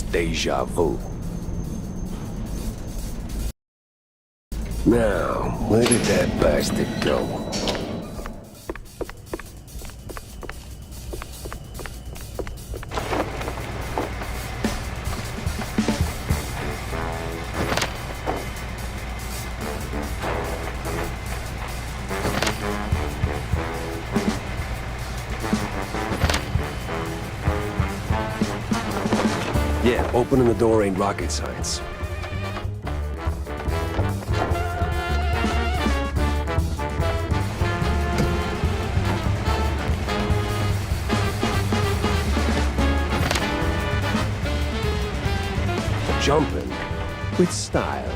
almost deja vu. Now, where did that bastard go? Yeah, opening the door ain't rocket science. Jumping with style.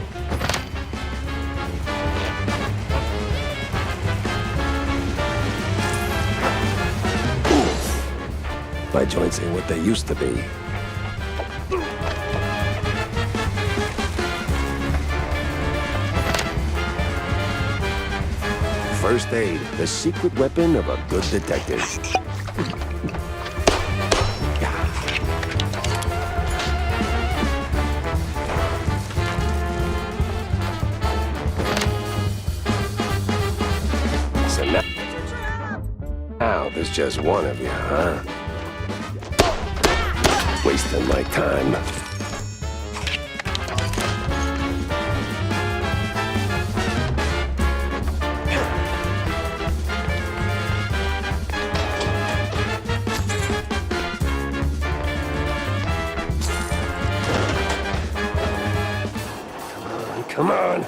Oof. My joints ain't what they used to be. First aid, the secret weapon of a good detective. So now there's just one of you, huh? Wasting my time. Come on.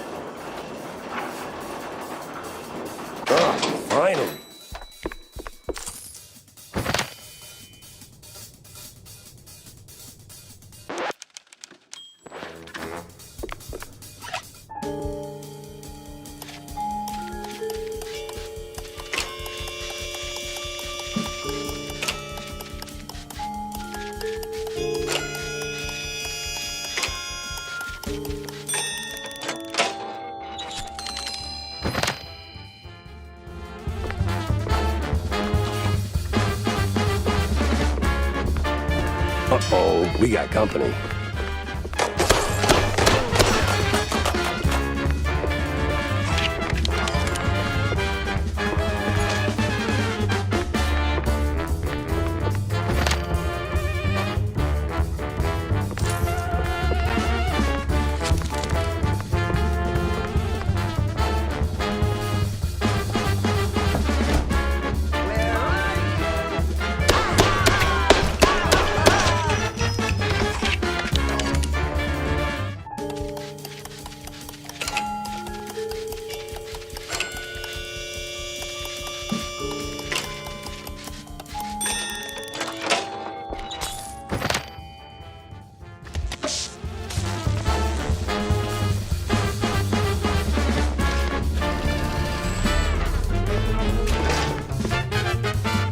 Oh, finally. Uh-oh, we got company.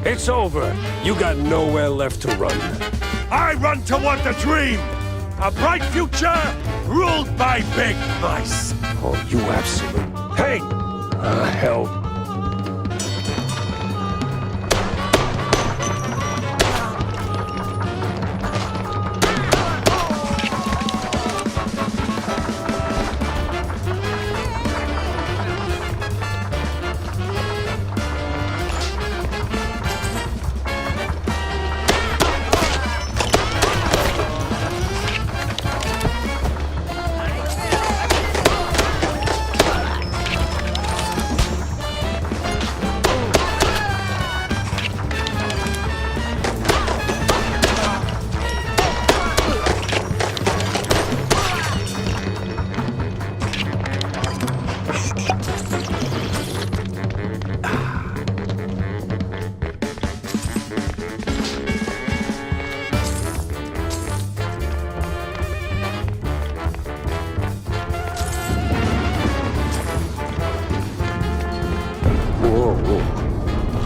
It's over. You got nowhere left to run. I run toward the dream! A bright future ruled by big mice! Oh, you absolute... Hey! Hell.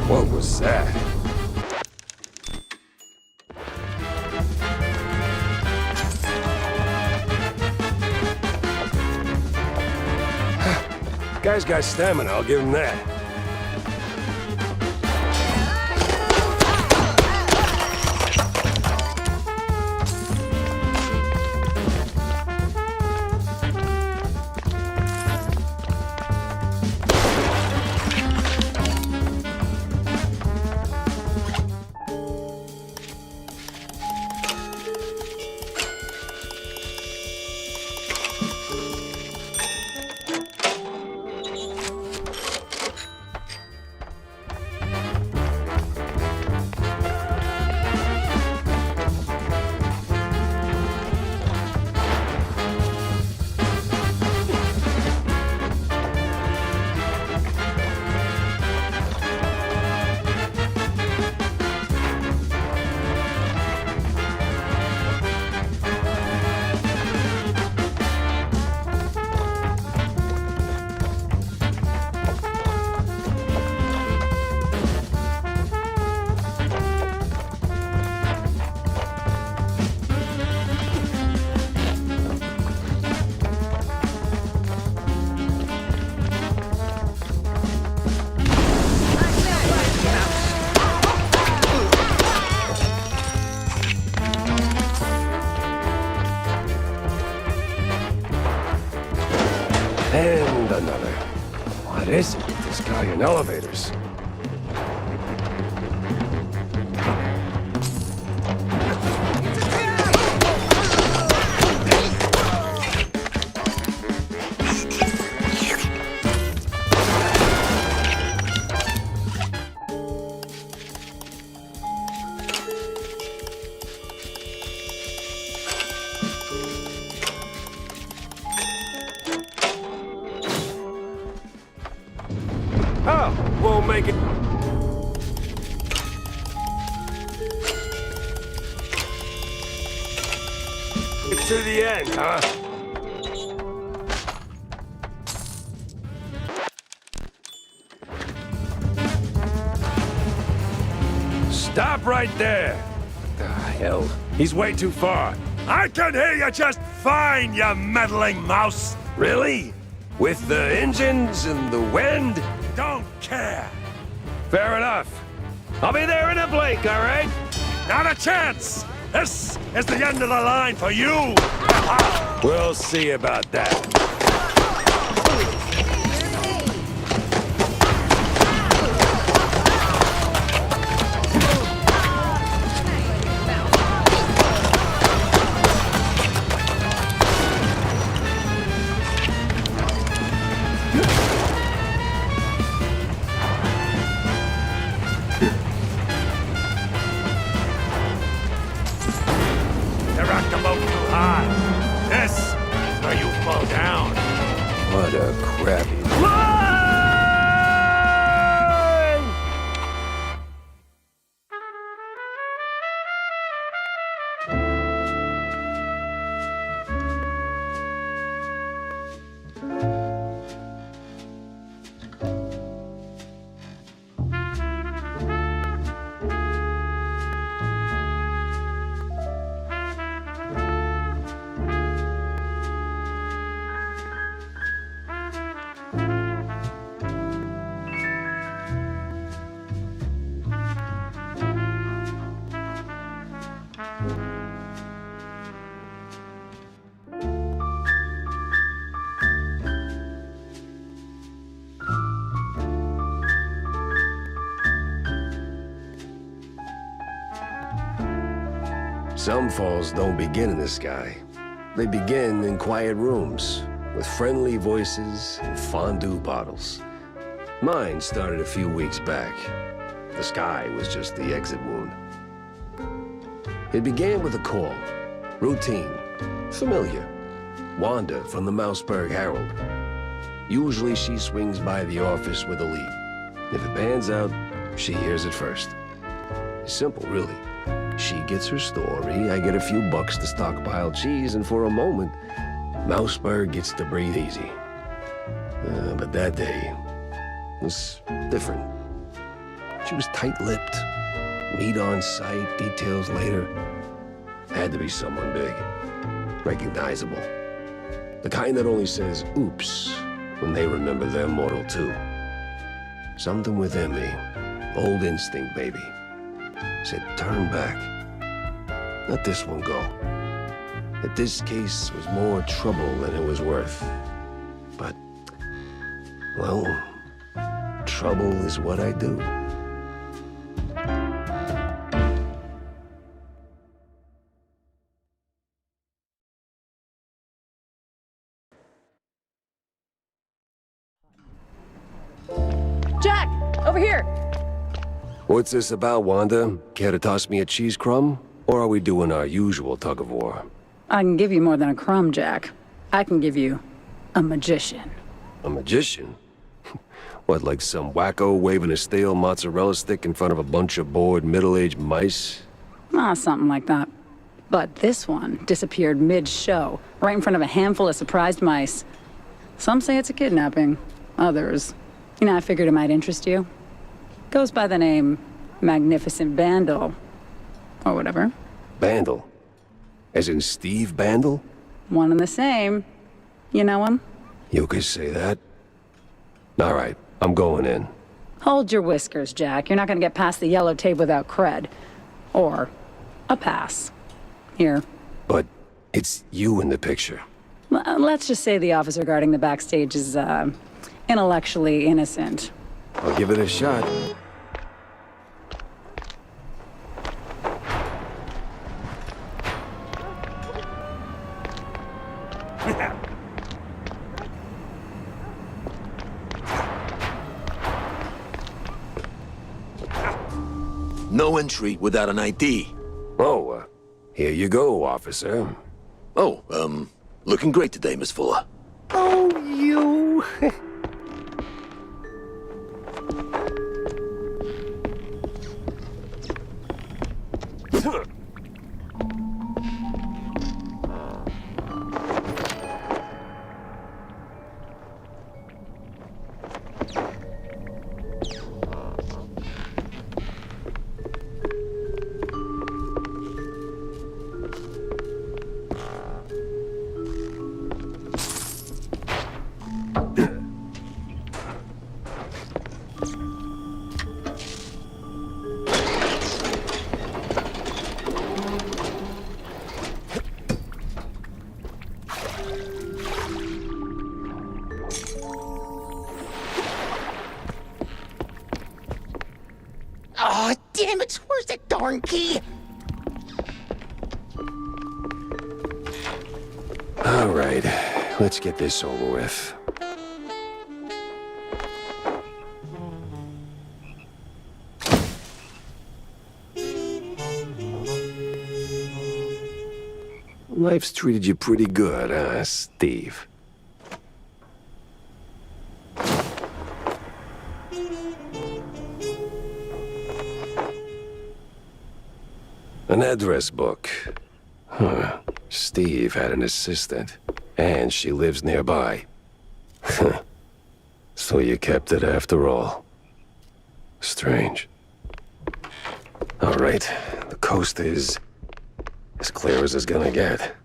What was that? Guy's got stamina, I'll give him that. Italian elevators. Oh, we'll make it. It's to the end, huh? Stop right there! The hell? He's way too far. I can hear you just fine, you meddling mouse! Really? With the engines and the wind? Don't care! Fair enough. I'll be there in a blink, all right? Not a chance! This is the end of the line for you! We'll see about that. You rocked the boat too hard. This is where you fall down. What a crappy... Some falls don't begin in the sky. They begin in quiet rooms, with friendly voices and fondue bottles. Mine started a few weeks back. The sky was just the exit wound. It began with a call. Routine. Familiar. Wanda from the Mouseburg Herald. Usually she swings by the office with a lead. If it pans out, she hears it first. It's simple, really. She gets her story, I get a few bucks to stockpile cheese, and for a moment, Mouseburg gets to breathe easy. But that day was different. She was tight-lipped. Meat on sight, details later. Had to be someone big. Recognizable. The kind that only says, oops, when they remember their mortal too. Something within me, old instinct, baby, said turn back. Let this one go. That this case was more trouble than it was worth. But, well, trouble is what I do. Jack, over here. What's this about, Wanda? Care to toss me a cheese crumb? Or are we doing our usual tug-of-war? I can give you more than a crumb, Jack. I can give you a magician. A magician? What, like some wacko waving a stale mozzarella stick in front of a bunch of bored middle-aged mice? Something like that. But this one disappeared mid-show, right in front of a handful of surprised mice. Some say it's a kidnapping. Others, I figured it might interest you. Goes by the name Magnificent Bandle. Or whatever. Bandle? As in Steve Bandle? One and the same. You know him? You could say that. All right, I'm going in. Hold your whiskers, Jack. You're not gonna get past the yellow tape without cred. Or a pass. Here. But it's you in the picture. Let's just say the officer guarding the backstage is, intellectually innocent. I'll give it a shot. No entry without an ID. Oh, here you go, officer. Oh, looking great today, Miss Fuller. Oh, you... Oh, damn it! Where's that darn key? All right, let's get this over with. Life's treated you pretty good, huh, Steve? An address book. Huh. Steve had an assistant, and she lives nearby. So you kept it after all. Strange. All right, the coast is as clear as it's gonna get.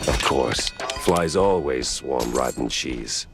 Of course, flies always swarm rotten cheese.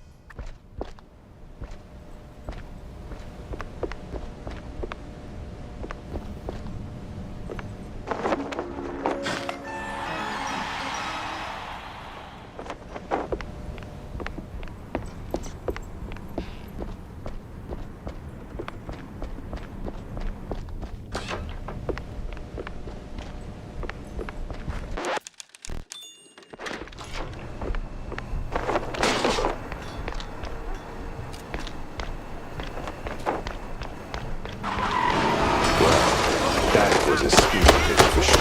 That was a speed hit for sure.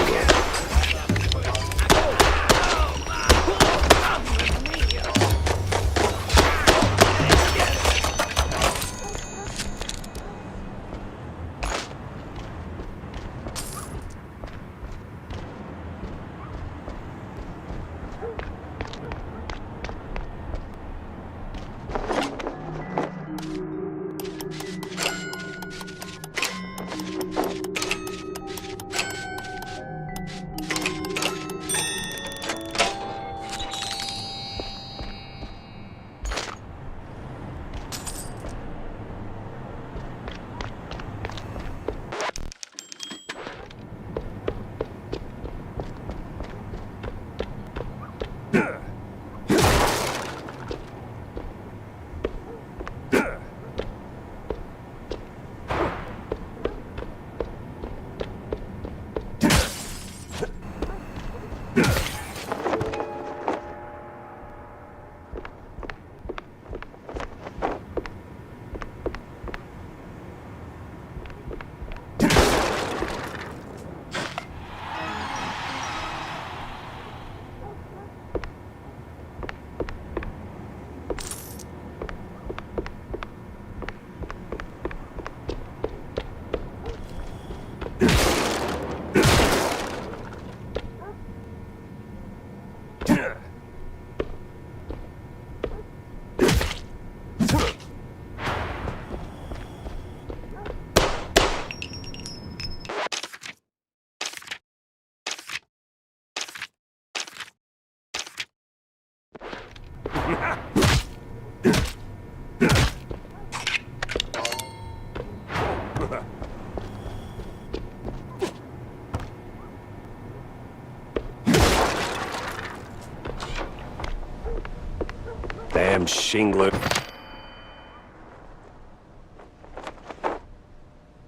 Damn shingler.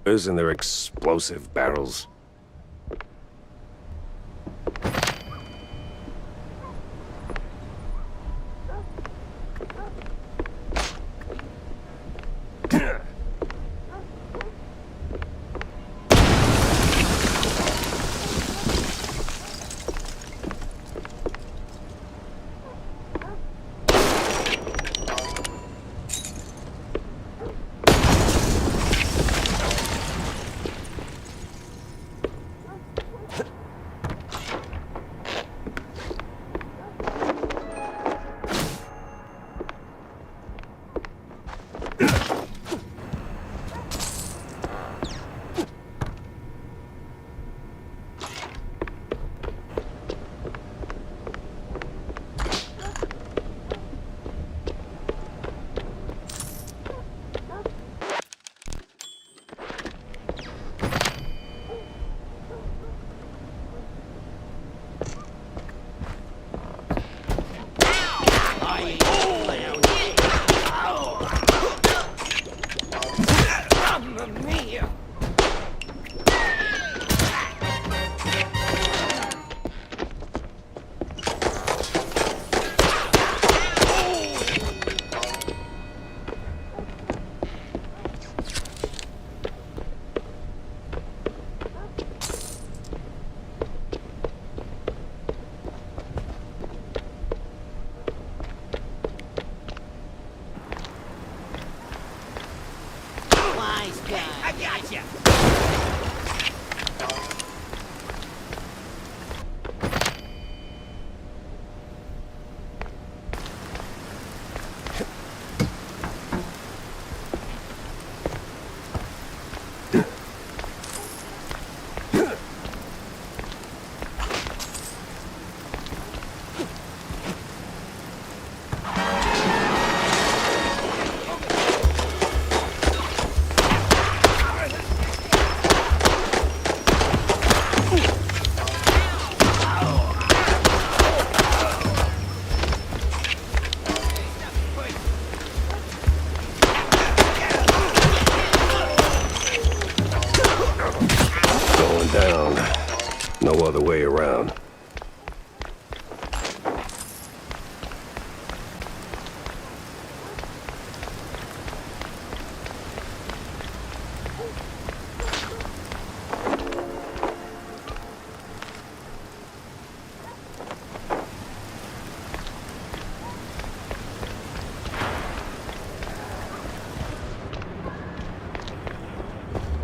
And their explosive barrels. I got you. Down. No other way around.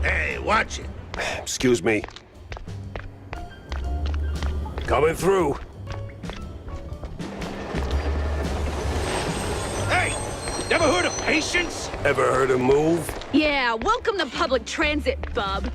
Hey, watch it. Excuse me. Coming through. Hey! Never heard of patience? Ever heard of move? Yeah, welcome to public transit, bub.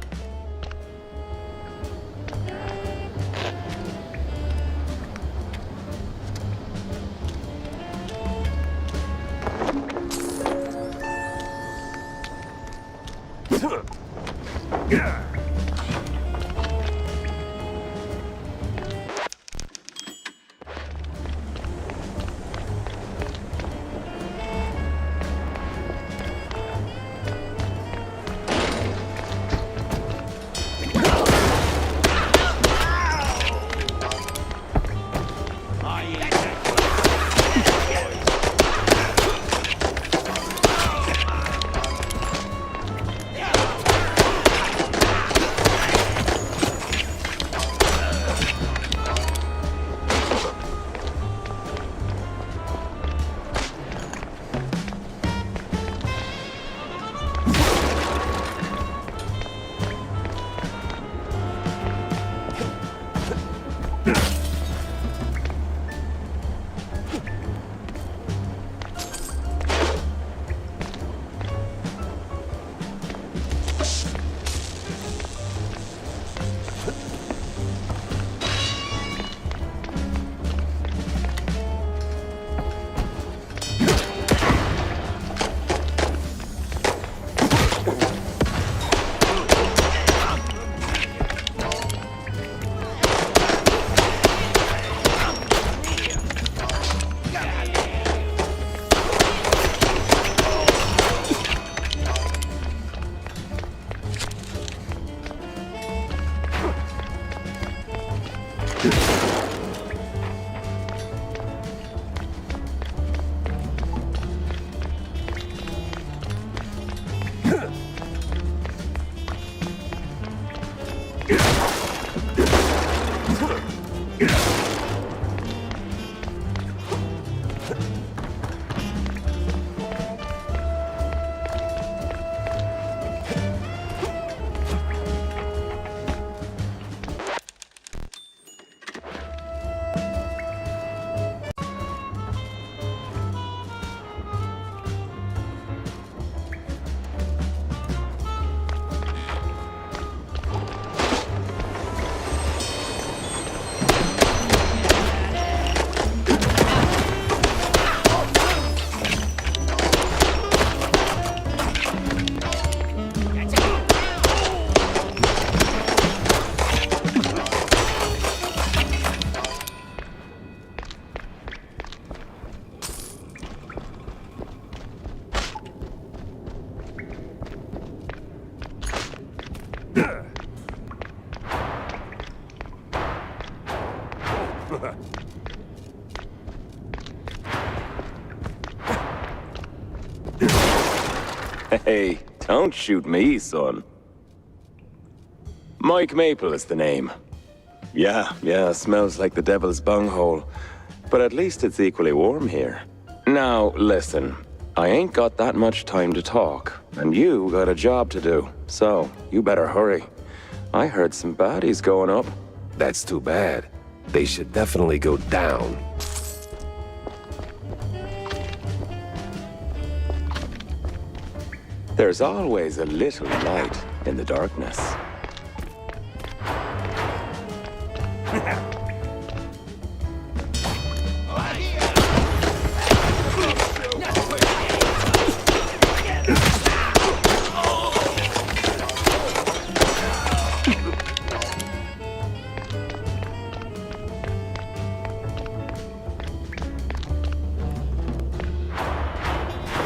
Hey, don't shoot me, son. Mike Maple is the name. Yeah, smells like the devil's bunghole. But at least it's equally warm here. Now, listen. I ain't got that much time to talk, and you got a job to do. So, you better hurry. I heard some baddies going up. That's too bad. They should definitely go down. There's always a little light in the darkness.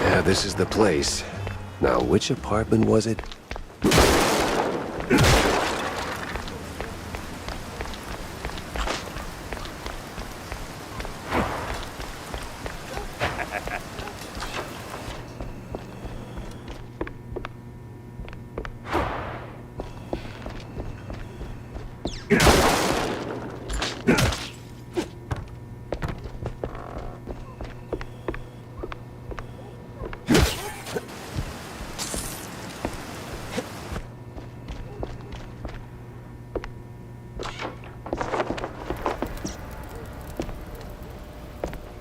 Yeah, this is the place. Now, which apartment was it?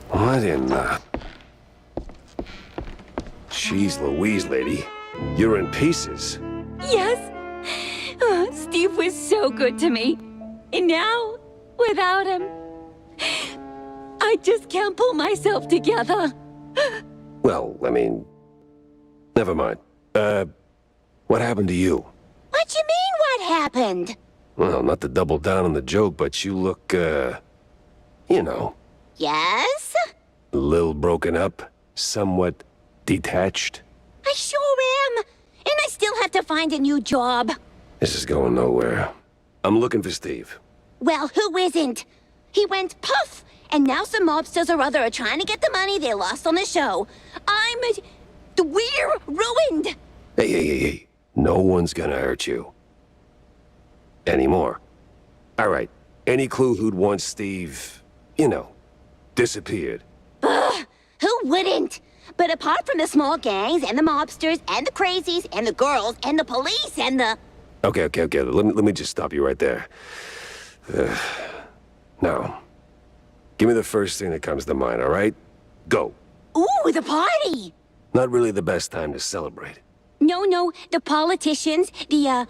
What in the... Jeez Louise, lady. You're in pieces. Yes. Oh, Steve was so good to me. And now, without him, I just can't pull myself together. Well, I mean... Never mind. What happened to you? What you mean, what happened? Well, not to double down on the joke, but you look, you know, Yes? a little broken up, somewhat detached. I sure am. And I still have to find a new job. This is going nowhere. I'm looking for Steve. Well, who isn't? He went puff, and now some mobsters or other are trying to get the money they lost on the show. We're ruined. Hey. No one's gonna hurt you. Anymore. All right. Any clue who'd want Steve, you know, disappeared? Who wouldn't? But apart from the small gangs and the mobsters and the crazies and the girls and the police and the... Okay. Let me just stop you right there. Now, give me the first thing that comes to mind, all right? Go. Ooh, the party! Not really the best time to celebrate. No, the politicians, the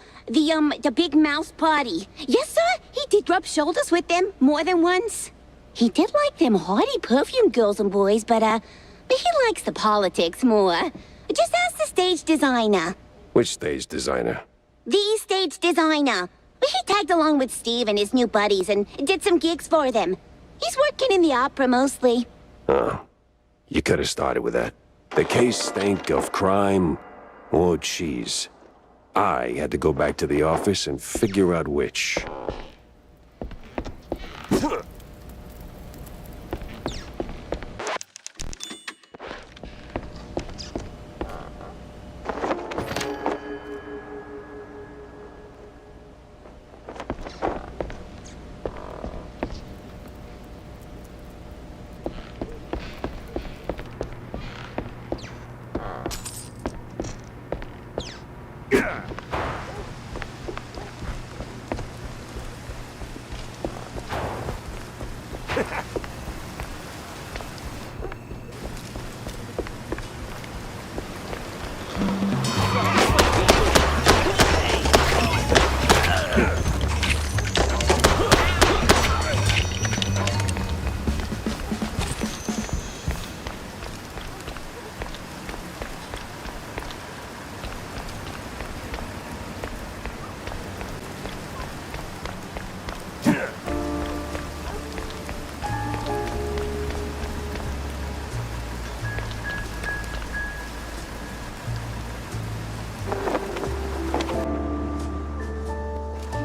big mouse party. Yes, sir, he did rub shoulders with them more than once. He did like them haughty perfume girls and boys, but he likes the politics more. Just ask the stage designer. Which stage designer? The stage designer. He tagged along with Steve and his new buddies and did some gigs for them. He's working in the opera mostly. Oh, you could have started with that. The case stank of crime or cheese. I had to go back to the office and figure out which.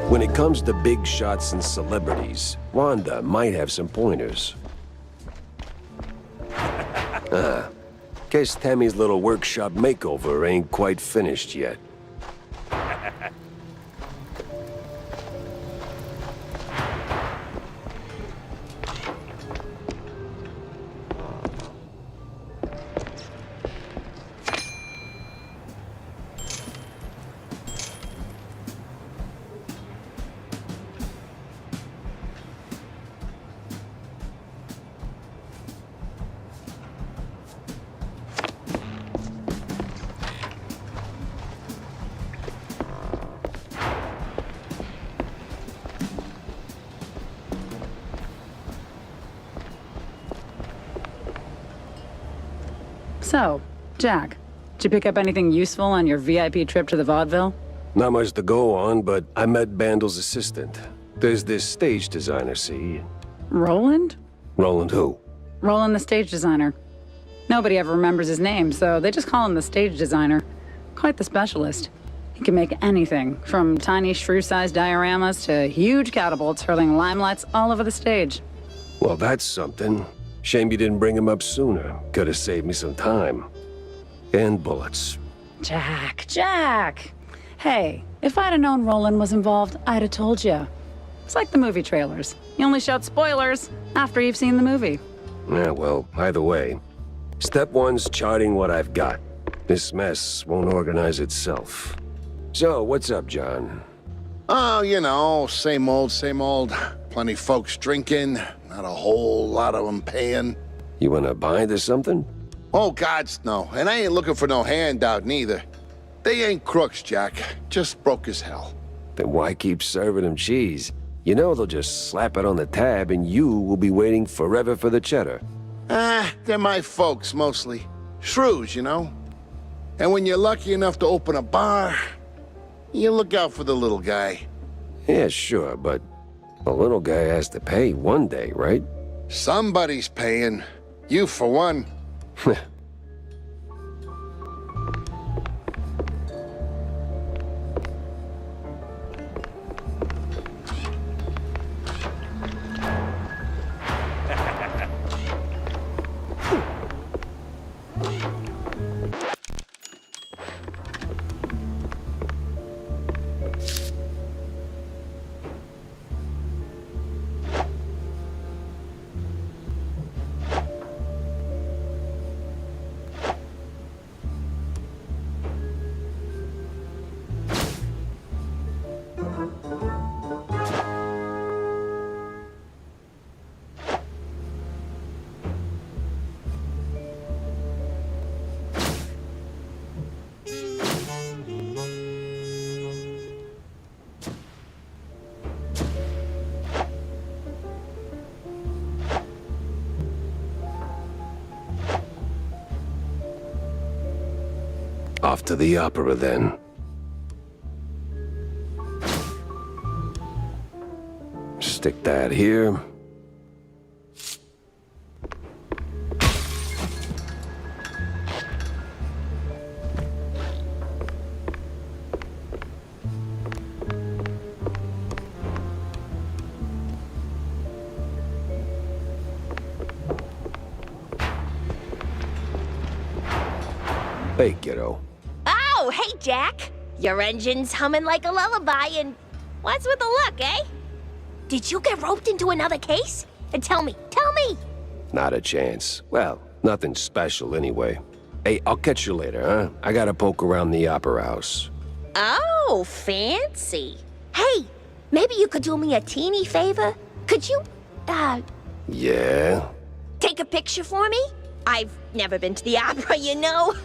When it comes to big shots and celebrities, Wanda might have some pointers. Guess Tammy's little workshop makeover ain't quite finished yet. So, Jack, did you pick up anything useful on your VIP trip to the vaudeville? Not much to go on, but I met Bandel's assistant. There's this stage designer, see? Roland? Roland who? Roland the stage designer. Nobody ever remembers his name, so they just call him the stage designer. Quite the specialist. He can make anything, from tiny shrew-sized dioramas to huge catapults hurling limelights all over the stage. Well, that's something. Shame you didn't bring him up sooner. Could have saved me some time. And bullets. Jack! Hey, if I'd have known Roland was involved, I'd have told you. It's like the movie trailers. You only shout spoilers after you've seen the movie. Yeah, well, either way. Step one's charting what I've got. This mess won't organize itself. So, what's up, John? Oh, you know, same old, same old. Plenty folks drinking, not a whole lot of them paying. You wanna bind or something? Oh, gods, no. And I ain't looking for no handout, neither. They ain't crooks, Jack. Just broke as hell. Then why keep serving them cheese? You know they'll just slap it on the tab and you will be waiting forever for the cheddar. They're my folks, mostly. Shrews, you know? And when you're lucky enough to open a bar, you look out for the little guy. Yeah, sure, but the little guy has to pay one day, right? Somebody's paying. You, for one. Off to the opera, then. Stick that here. Hey, kiddo. Oh, hey, Jack. Your engine's humming like a lullaby, and what's with the look, eh? Did you get roped into another case? And tell me. Not a chance. Well, nothing special anyway. Hey, I'll catch you later, huh? I gotta poke around the opera house. Oh, fancy. Hey, maybe you could do me a teeny favor? Could you, Yeah? take a picture for me? I've never been to the opera, you know.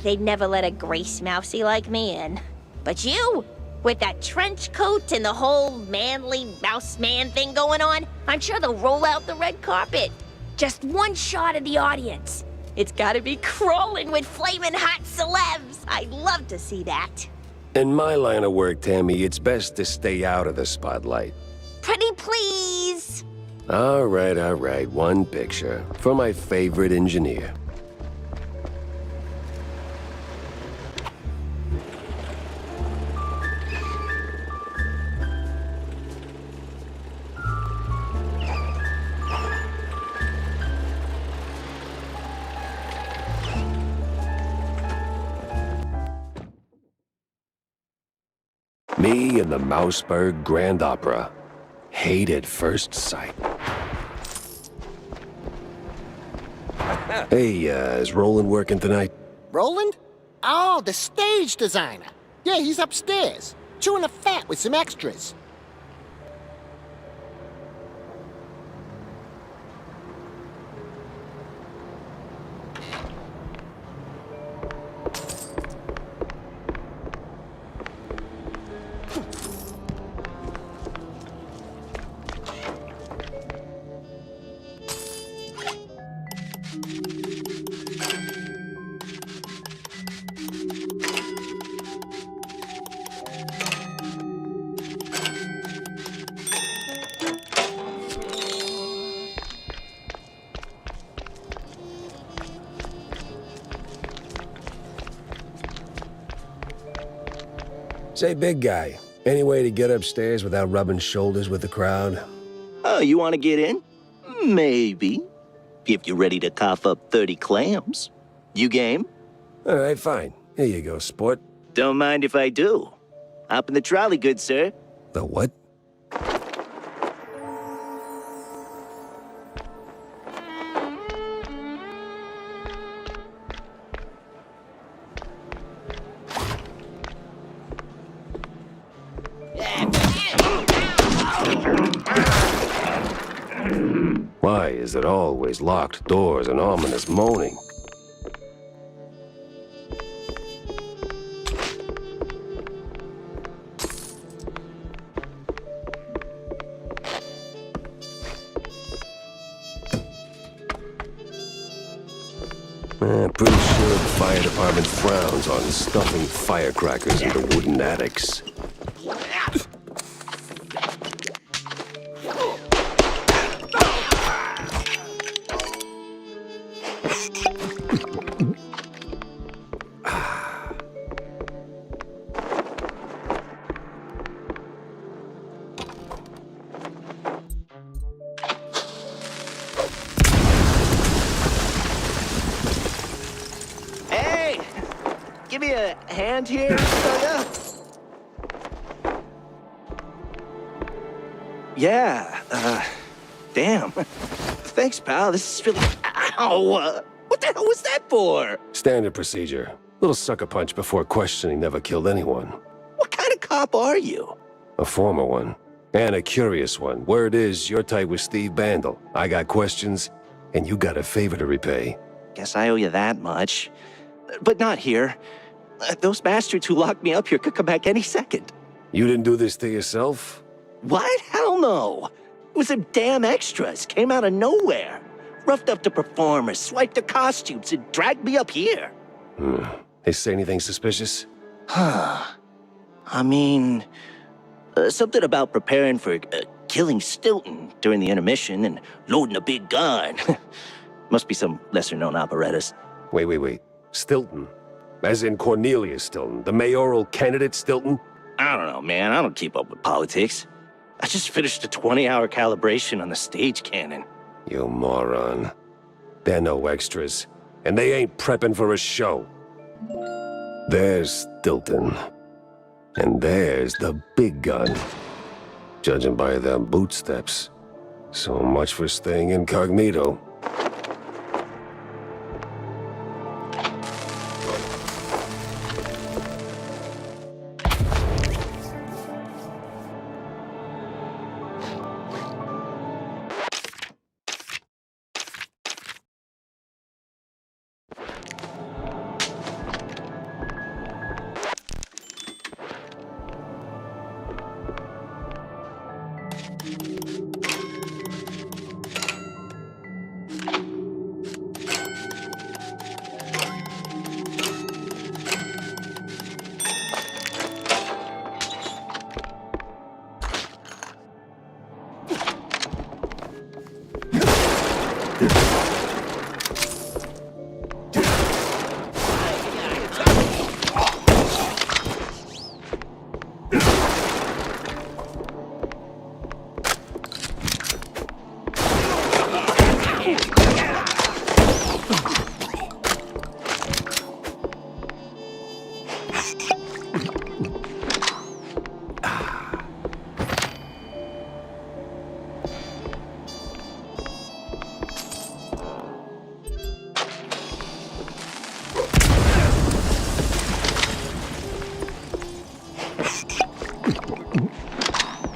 They'd never let a grace mousey like me in. But you With that trench coat and the whole manly mouse man thing going on, I'm sure they'll roll out the red carpet. Just one shot of the audience. It's gotta be crawling with flaming hot celebs. I'd love to see that. In my line of work, Tammy, it's best to stay out of the spotlight. Pretty please. All right. One picture for my favorite engineer. Me and the Mouseburg Grand Opera. Hate at first sight. Hey, is Roland working tonight? Roland? Oh, the stage designer. Yeah, he's upstairs, chewing the fat with some extras. Say, big guy, any way to get upstairs without rubbing shoulders with the crowd? Oh, you want to get in? Maybe. If you're ready to cough up 30 clams. You game? All right, fine. Here you go, sport. Don't mind if I do. Hop in the trolley, good sir. The what? Why is it always locked doors and ominous moaning? Pretty sure the fire department frowns on stuffing firecrackers into wooden attics. Give me a hand here, fella. Yeah, damn. Thanks, pal. This is really... Ow! What the hell was that for? Standard procedure. Little sucker punch before questioning never killed anyone. What kind of cop are you? A former one. And a curious one. Word is, you're tight with Steve Bandel. I got questions, and you got a favor to repay. Guess I owe you that much. But not here. Those bastards who locked me up here could come back any second. You didn't do this to yourself? What? Hell no. It was them damn extras. Came out of nowhere. Roughed up the performers, swiped their costumes, and dragged me up here. They say anything suspicious? I mean, something about preparing for killing Stilton during the intermission and loading a big gun. Must be some lesser-known operettas. Wait. Stilton? As in Cornelius Stilton, the mayoral candidate Stilton? I don't know, man. I don't keep up with politics. I just finished a 20-hour calibration on the stage cannon. You moron. They're no extras, and they ain't prepping for a show. There's Stilton. And there's the big gun. Judging by them bootsteps. So much for staying incognito.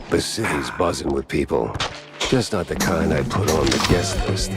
The city's buzzing with people. Just not the kind I put on the guest list.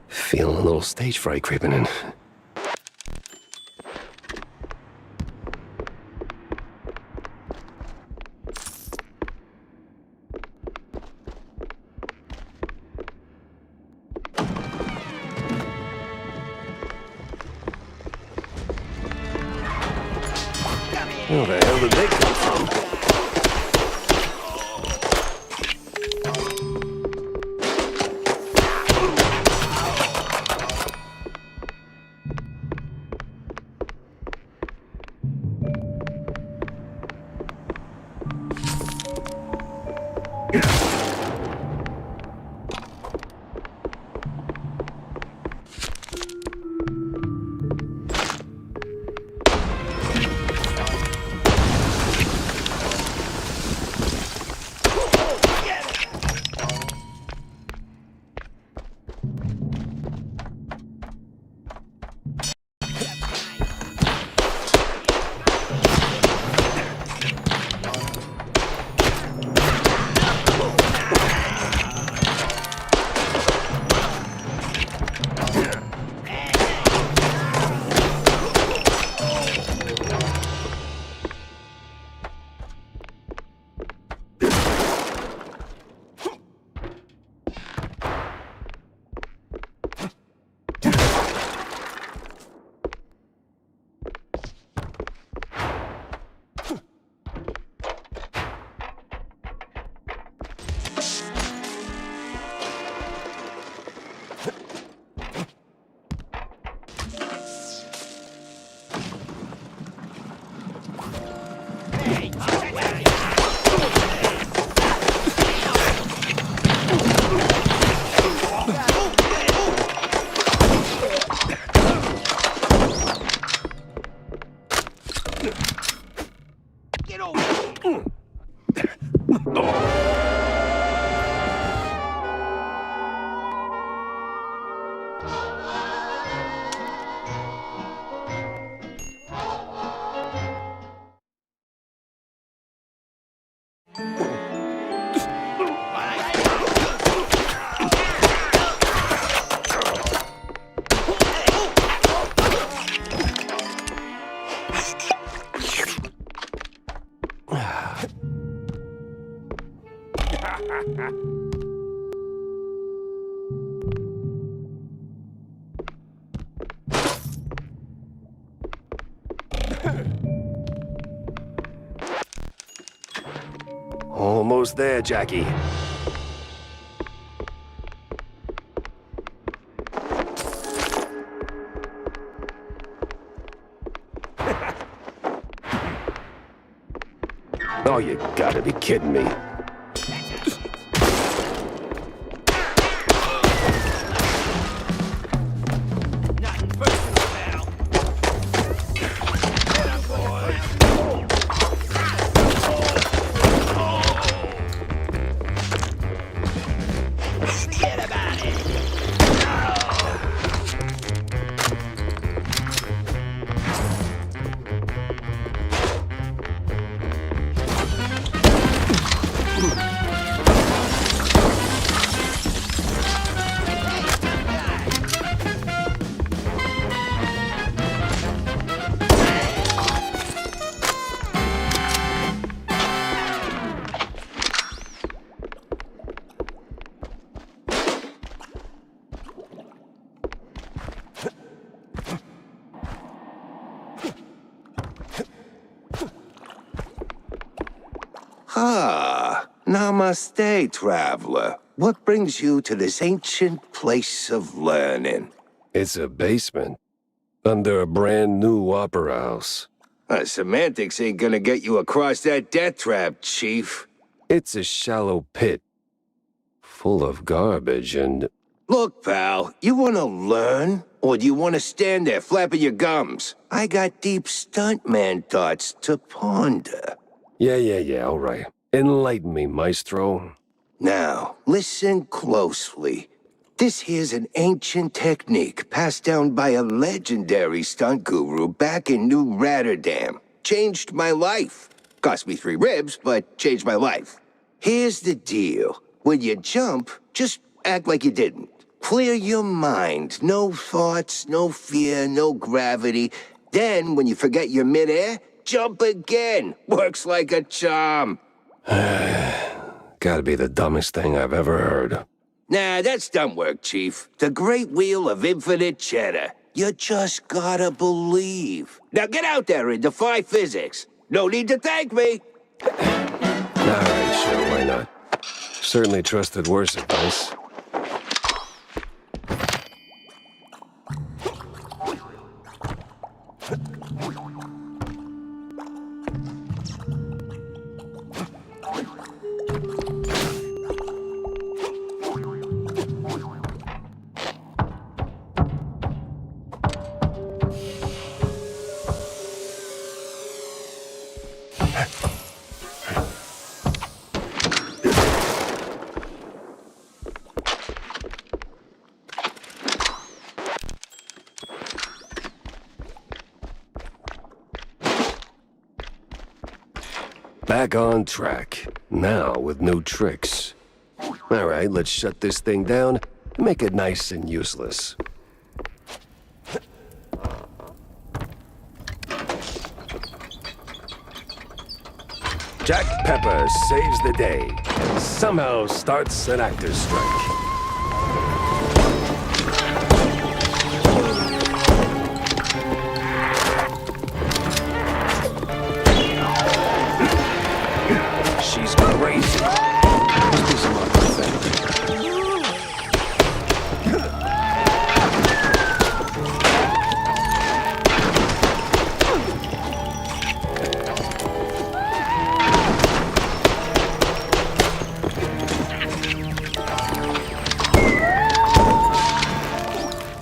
Feeling a little stage fright creeping in. Where the hell did they come from? almost there, Jackie. Oh, you gotta be kidding me. Ah, namaste, traveler. What brings you to this ancient place of learning? It's a basement. Under a brand new opera house. Semantics ain't gonna get you across that death trap, Chief. It's a shallow pit. Full of garbage and... Look, pal, you wanna learn? Or do you wanna stand there flapping your gums? I got deep stuntman thoughts to ponder. Yeah, all right. Enlighten me, Maestro. Now, listen closely. This here's an ancient technique passed down by a legendary stunt guru back in New Rotterdam. Changed my life. Cost me 3 ribs, but changed my life. Here's the deal. When you jump, just act like you didn't. Clear your mind. No thoughts, no fear, no gravity. Then, when you forget you're midair, jump again. Works like a charm. Gotta be the dumbest thing I've ever heard. Nah, that's dumb work, Chief. The great wheel of infinite cheddar. You just gotta believe. Now get out there and defy physics. No need to thank me. All right, sure, why not? Certainly trusted worse advice. Back on track, now with new tricks. All right, let's shut this thing down and make it nice and useless. Jack Pepper saves the day and somehow starts an actor's strike. She's crazy. Must be some other thing.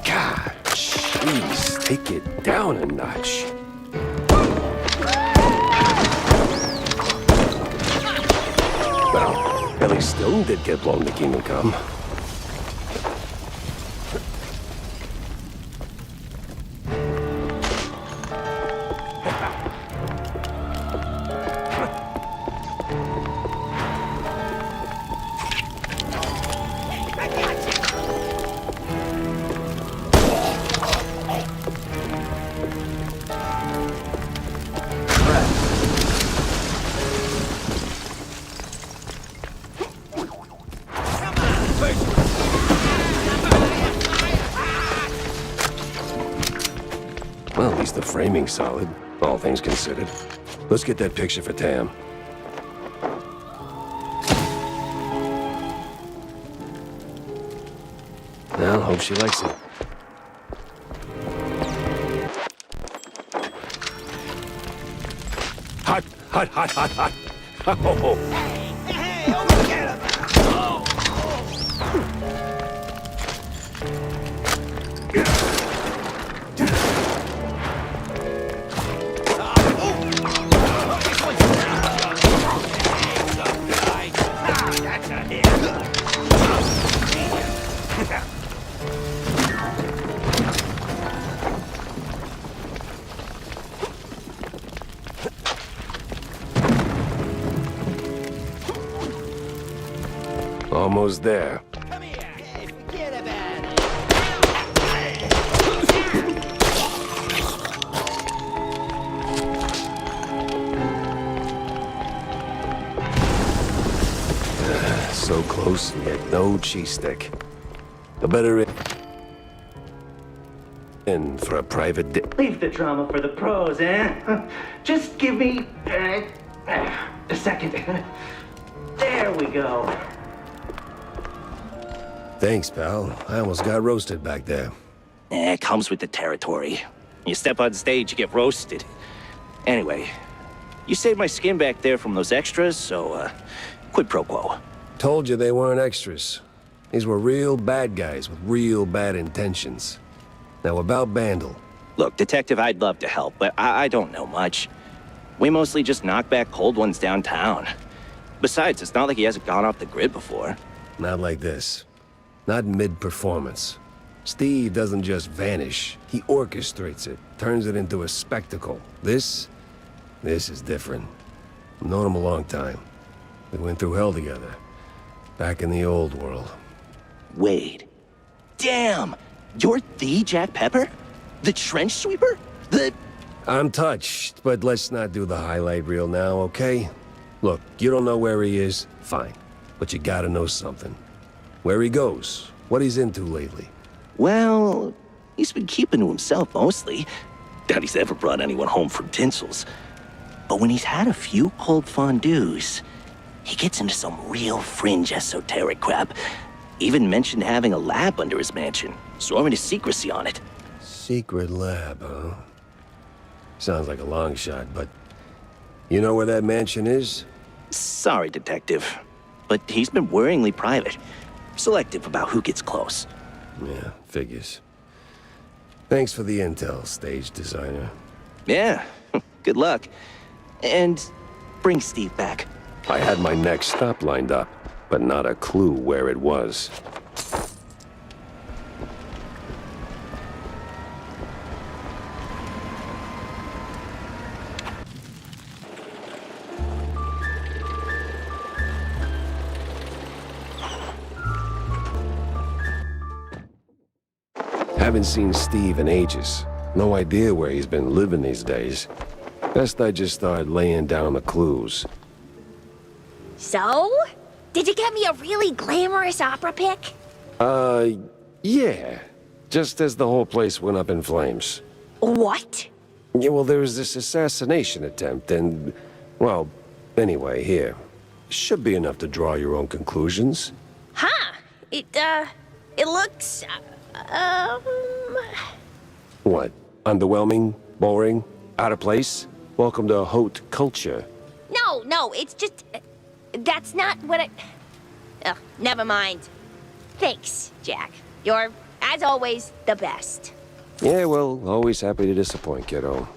God, jeez, take it down a notch. Well, Billy Stone did get blown to Kingdom Come. Well, at least the framing's solid, all things considered. Let's get that picture for Tam. Well, hope she likes it. Hot, hot, hot, hot, hot. Oh. Almost there. So close, and yet no cheese stick. A better in for a private Leave the drama for the pros, eh? Just give me a second. There we go. Thanks, pal. I almost got roasted back there. It comes with the territory. You step on stage, you get roasted. Anyway, you saved my skin back there from those extras, so, quid pro quo. Told you they weren't extras. These were real bad guys with real bad intentions. Now about Bandle. Look, Detective, I'd love to help, but I don't know much. We mostly just knock back cold ones downtown. Besides, it's not like he hasn't gone off the grid before. Not like this. Not mid-performance. Steve doesn't just vanish. He orchestrates it, turns it into a spectacle. This is different. I've known him a long time. We went through hell together. Back in the old world. Wade. Damn! You're the Jack Pepper? The trench sweeper? I'm touched, but let's not do the highlight reel now, okay? Look, you don't know where he is? Fine. But you gotta know something. Where he goes, what he's into lately. Well, he's been keeping to himself mostly. Doubt he's ever brought anyone home from Tinsel's. But when he's had a few cold fondues, he gets into some real fringe esoteric crap. Even mentioned having a lab under his mansion, sworn to secrecy on it. Secret lab, huh? Sounds like a long shot, but... You know where that mansion is? Sorry, Detective, but he's been worryingly private. Selective about who gets close. Yeah, figures. Thanks for the intel, stage designer. Yeah, good luck. And bring Steve back. I had my next stop lined up, but not a clue where it was. Haven't seen Steve in ages. No idea where he's been living these days. Best I just start laying down the clues. So? Did you get me a really glamorous opera pic? Yeah. Just as the whole place went up in flames. What? Yeah, well, there was this assassination attempt, and... Well, anyway, here. Should be enough to draw your own conclusions. Huh. It looks, What? Underwhelming? Boring? Out of place? Welcome to haute culture. No, it's just... that's not what I... Ugh, never mind. Thanks, Jack. You're, as always, the best. Yeah, well, always happy to disappoint, kiddo.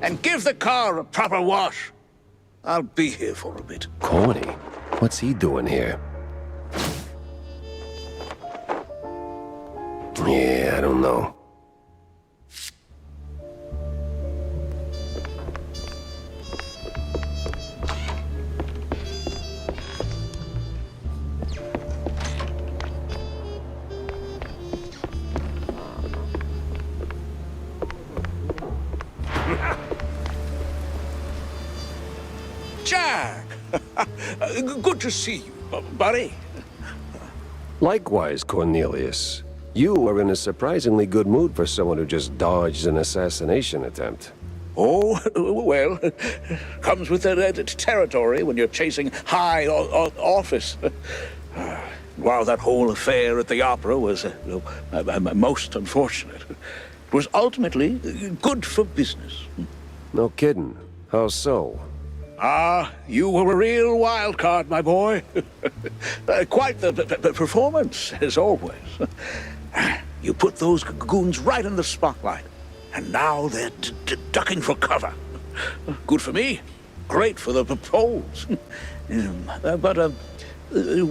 and give the car a proper wash. I'll be here for a bit. Corny? What's he doing here? Yeah, I don't know. Jack! Good to see you, buddy. Likewise, Cornelius. You are in a surprisingly good mood for someone who just dodged an assassination attempt. Oh, well, comes with the territory when you're chasing high office. While that whole affair at the opera was most unfortunate, it was ultimately good for business. No kidding. How so? You were a real wild card, my boy. Quite the performance, as always. You put those goons right in the spotlight, and now they're ducking for cover. Good for me. Great for the polls. But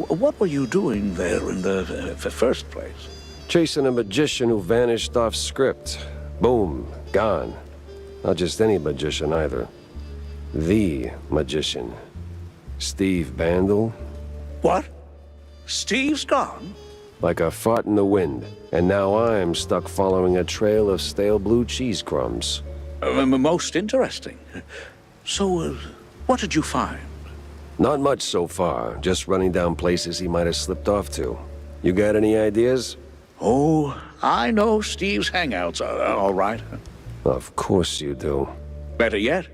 what were you doing there in the first place? Chasing a magician who vanished off script. Boom, gone. Not just any magician either. The magician. Steve Bandel. What? Steve's gone? Like a fart in the wind. And now I'm stuck following a trail of stale blue cheese crumbs. Most interesting. So, what did you find? Not much so far. Just running down places he might have slipped off to. You got any ideas? Oh, I know Steve's hangouts are all right. Of course you do. Better yet,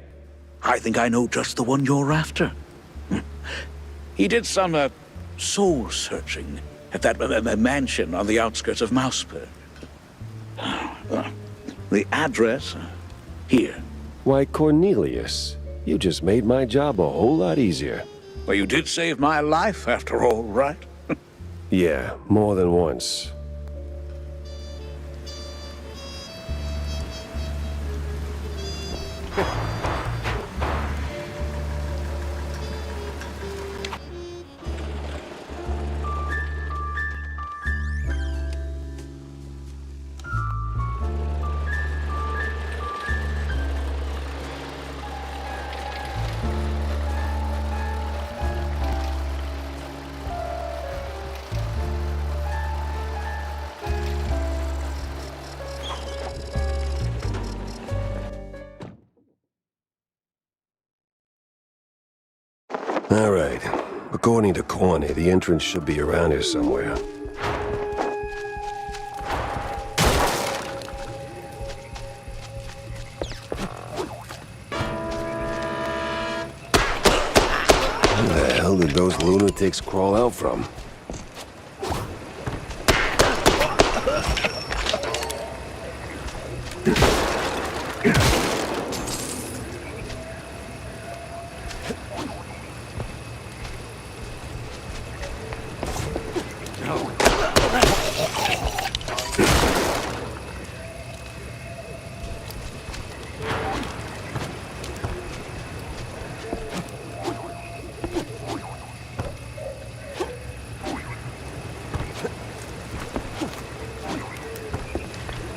I think I know just the one you're after. He did some soul-searching at that mansion on the outskirts of Mouse P.I. The address, here. Why, Cornelius, you just made my job a whole lot easier. Well, you did save my life, after all, right? Yeah, more than once. All right. According to Corny, the entrance should be around here somewhere. Where the hell did those lunatics crawl out from?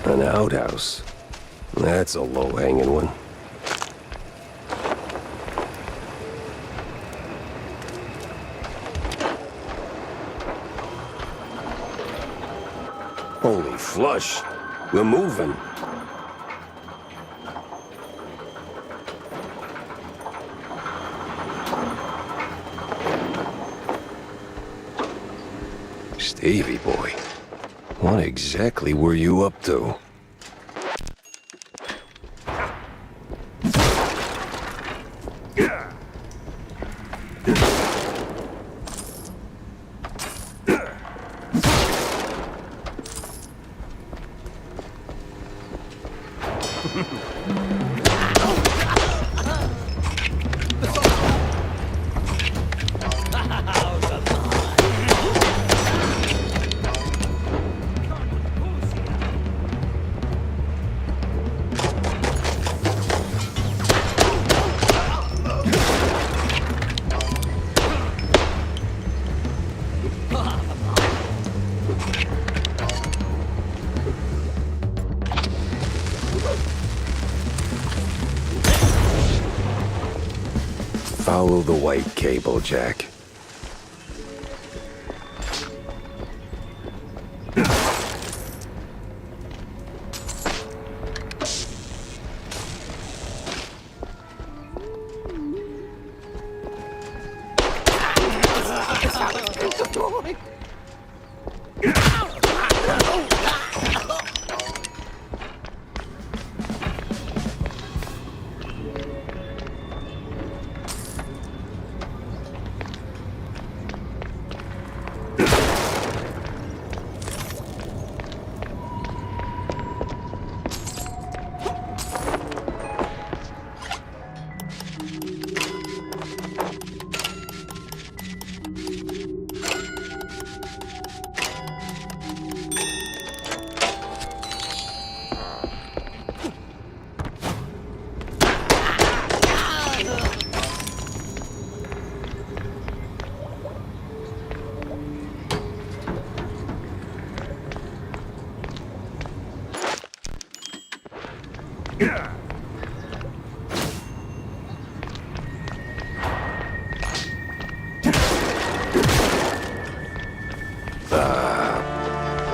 An outhouse. That's a low-hanging one. Holy flush. We're moving. Stevie boy, what exactly were you up to? Follow the white cable, Jack.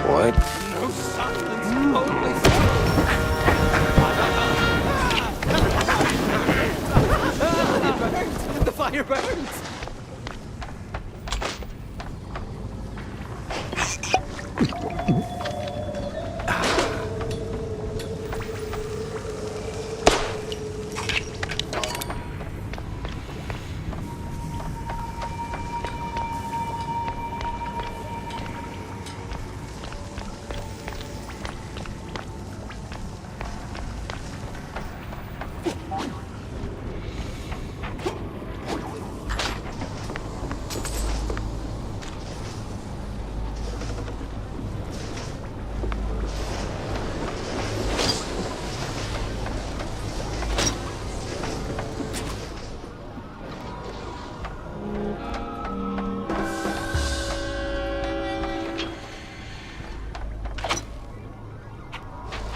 What? No silence, only the fire burns!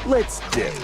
Let's dip.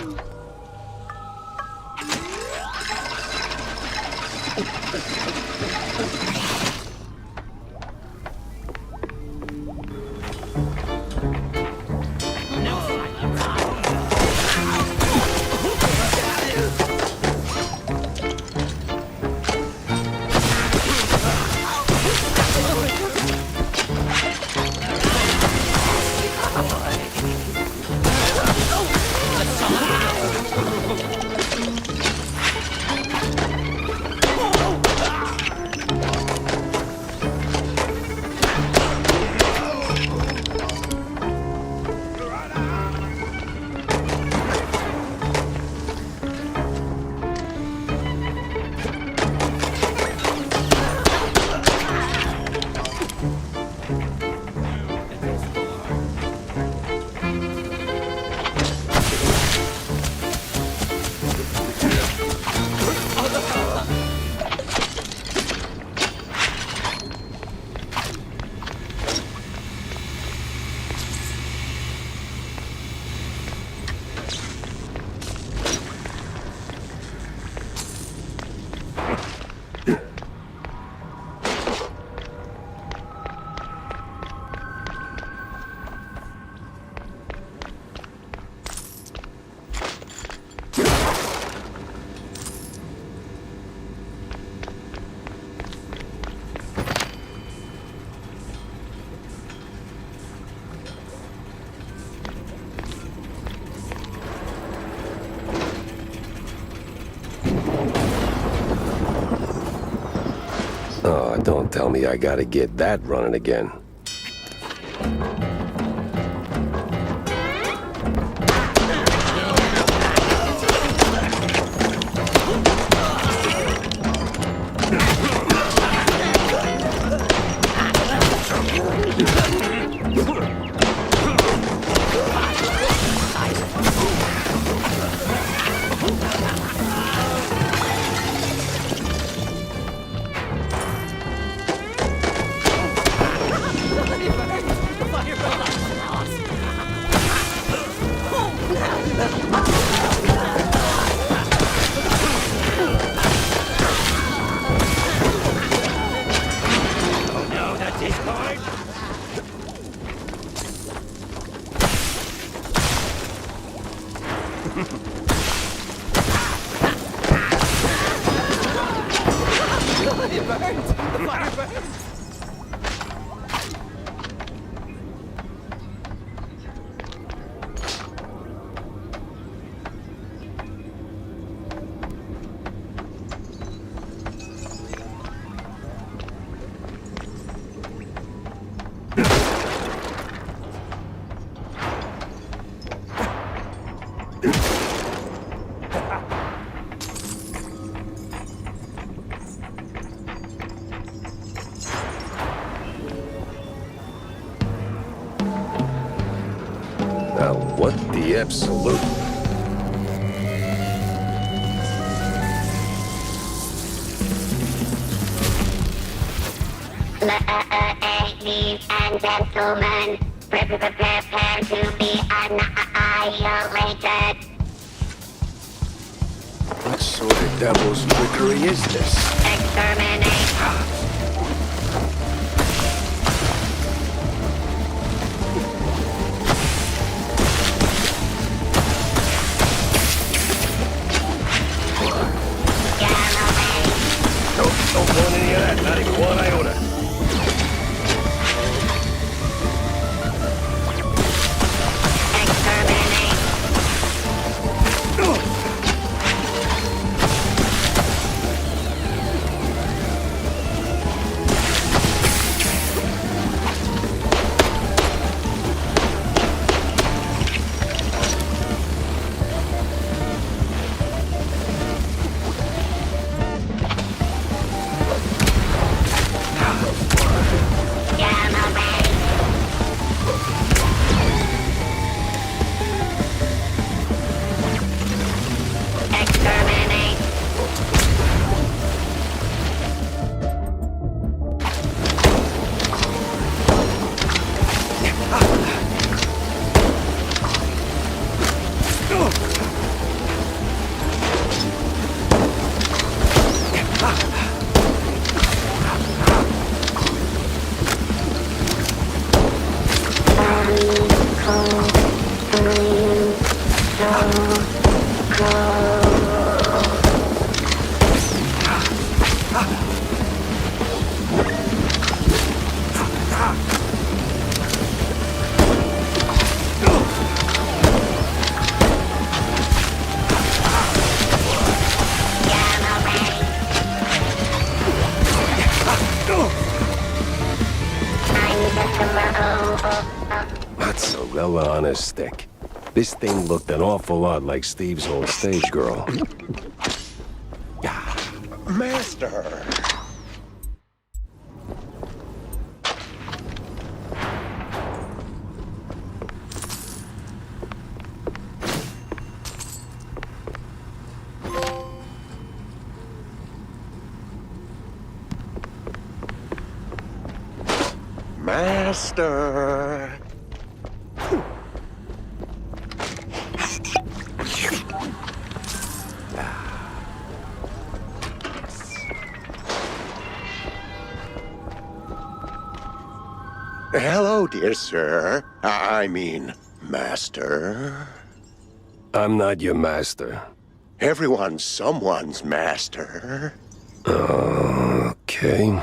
Oh, don't tell me I gotta get that running again. Now, what the absolute... Ladies and gentlemen, prepare to be annihilated. What sort of devil's trickery is this? Exterminate. Don't want any of that, not even one iota. That's a well on a stick. This thing looked an awful lot like Steve's old stage girl. Master! Master! Hello, dear sir. I mean, master. I'm not your master. Everyone's someone's master. Okay.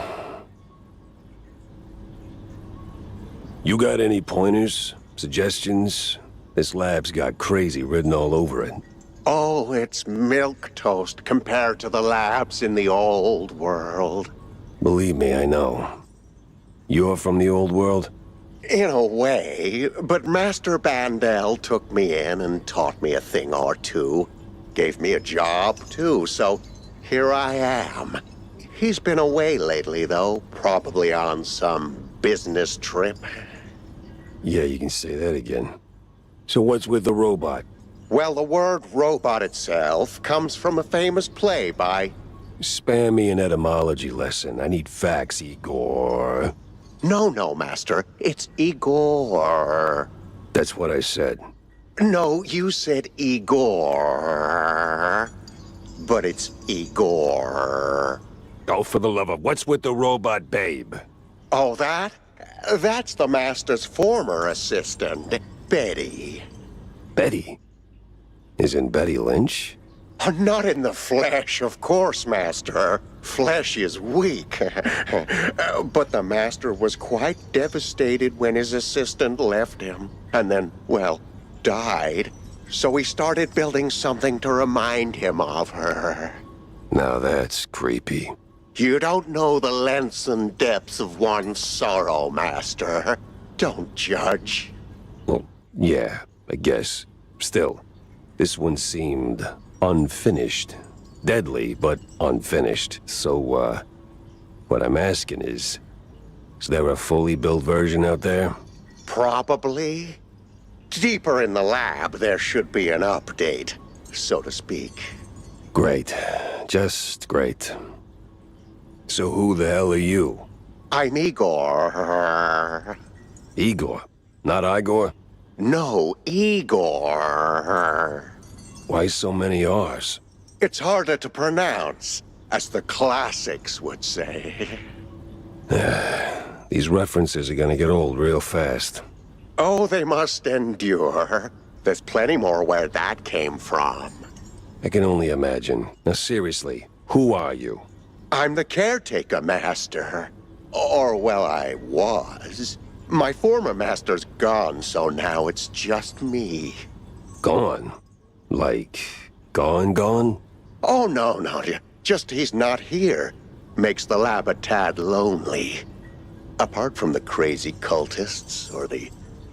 You got any pointers? Suggestions? This lab's got crazy written all over it. Oh, it's milquetoast compared to the labs in the old world. Believe me, I know. You're from the old world? In a way, but Master Bandel took me in and taught me a thing or two. Gave me a job, too, so here I am. He's been away lately, though, probably on some business trip. Yeah, you can say that again. So what's with the robot? Well, the word robot itself comes from a famous play by... Spare me an etymology lesson. I need facts, Igor. No, Master. It's Igor. That's what I said. No, you said Igor. But it's Igor. Oh, for the love of... What's with the robot babe? Oh, that? That's the Master's former assistant, Betty. Betty? Isn't Betty Lynch? Not in the flesh, of course, Master. Flesh is weak. But the Master was quite devastated when his assistant left him. And then, well, died. So he started building something to remind him of her. Now that's creepy. You don't know the lengths and depths of one's sorrow, Master. Don't judge. Well, yeah, I guess. Still, this one seemed unfinished. Deadly, but unfinished. So, what I'm asking is there a fully built version out there? Probably. Deeper in the lab, there should be an update, so to speak. Great. Just great. So who the hell are you? I'm Igor. Igor? Not Igor? No, Igor. Why so many R's? It's harder to pronounce, as the classics would say. These references are gonna get old real fast. Oh, they must endure. There's plenty more where that came from. I can only imagine. Now seriously, who are you? I'm the caretaker, Master. Or, well, I was. My former master's gone, so now it's just me. Gone? Like, gone? Oh, no. Just he's not here. Makes the lab a tad lonely. Apart from the crazy cultists, or the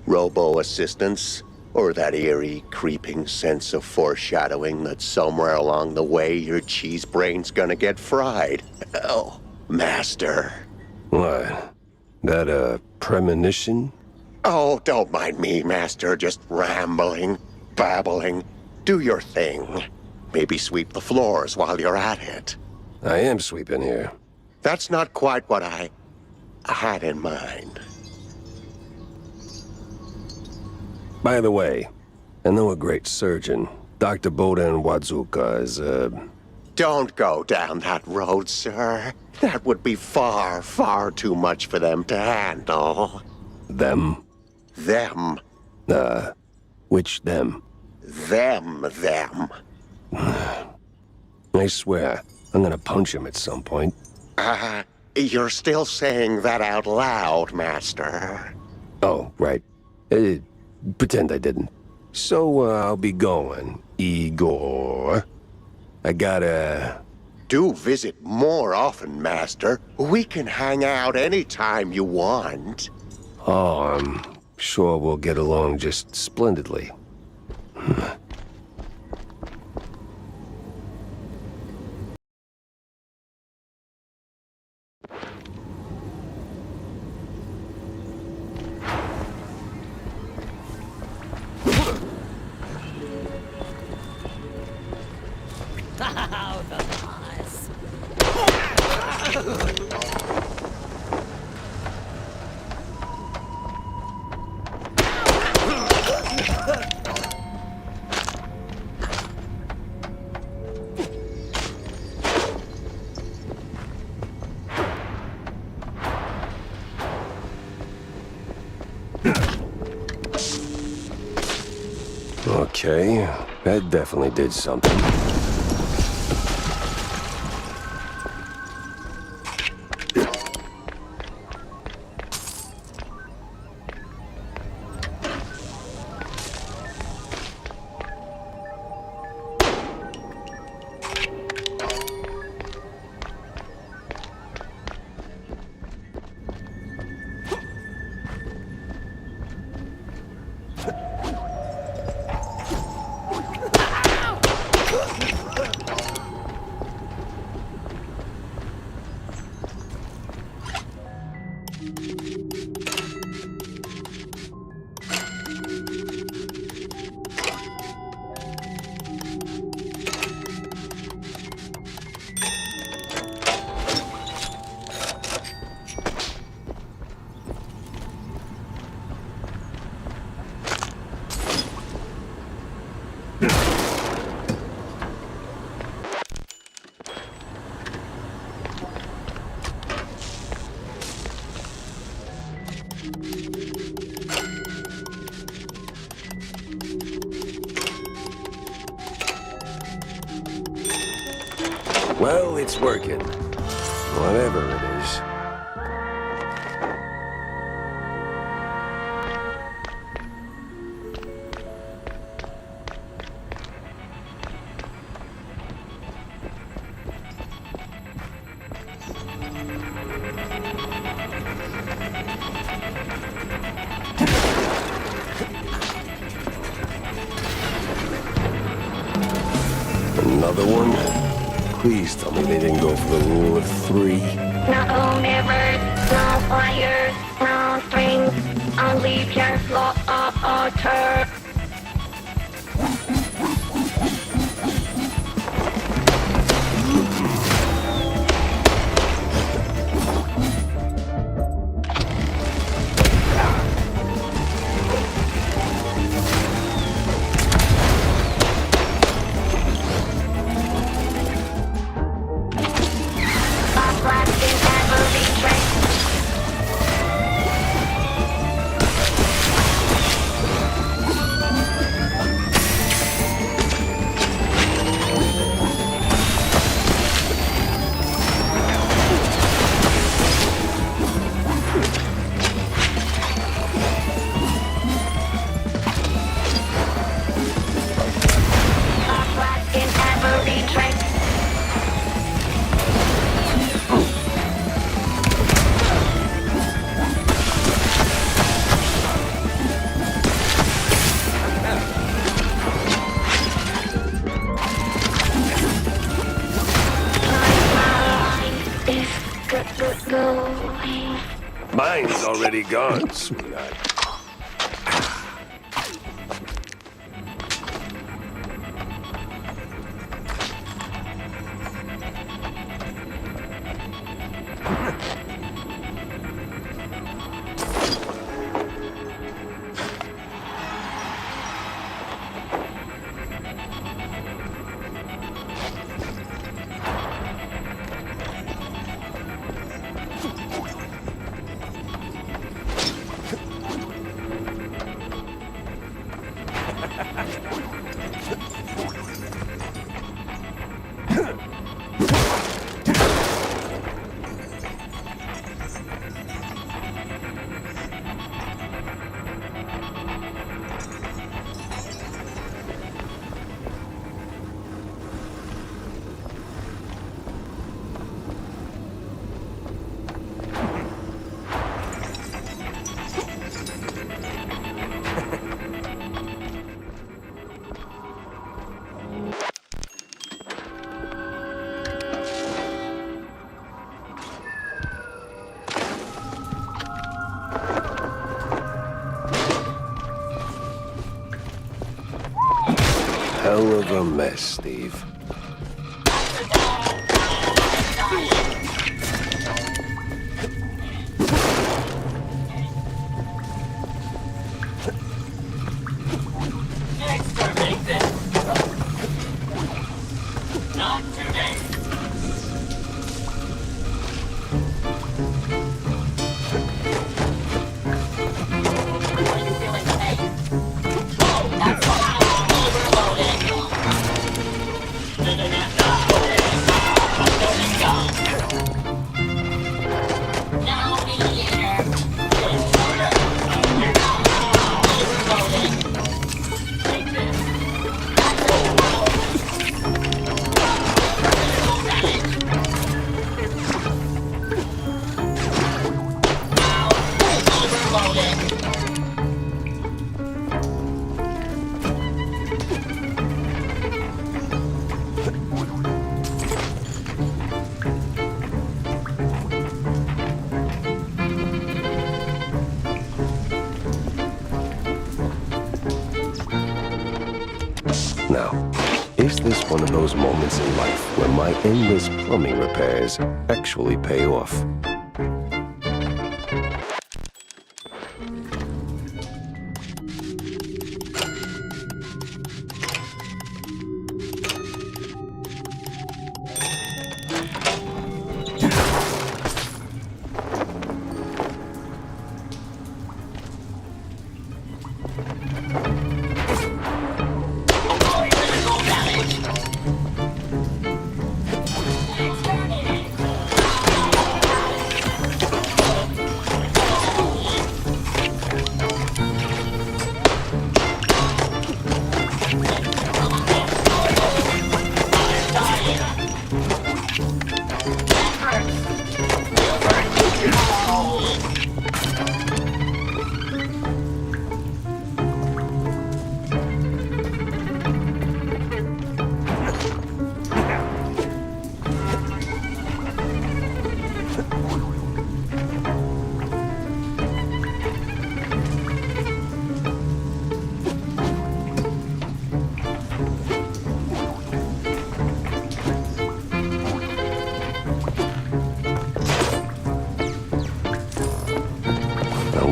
robo-assistants, or that eerie, creeping sense of foreshadowing that somewhere along the way your cheese brain's gonna get fried. Oh, Master. What? That a premonition? Oh, don't mind me, Master. Just rambling, babbling. Do your thing. Maybe sweep the floors while you're at it. I am sweeping here. That's not quite what I had in mind. By the way, I know a great surgeon. Dr. Bodan Wadzuka is, Don't go down that road, sir. That would be far, far too much for them to handle. Them? Them. Which them? Them. I swear, I'm gonna punch him at some point. You're still saying that out loud, Master. Oh, right. Pretend I didn't. So, I'll be going, Igor. I gotta... Do visit more often, Master. We can hang out anytime you want. Oh, I'm sure we'll get along just splendidly. Okay, that definitely did something. Well, it's working. Whatever it is. Another one? Please tell me they didn't go for the rule of 3. No mirrors, no fires, no strings, only pure slaughter. Mine's already gone, sweetheart. Hell of a mess, Steve. Now, is this one of those moments in life where my endless plumbing repairs actually pay off?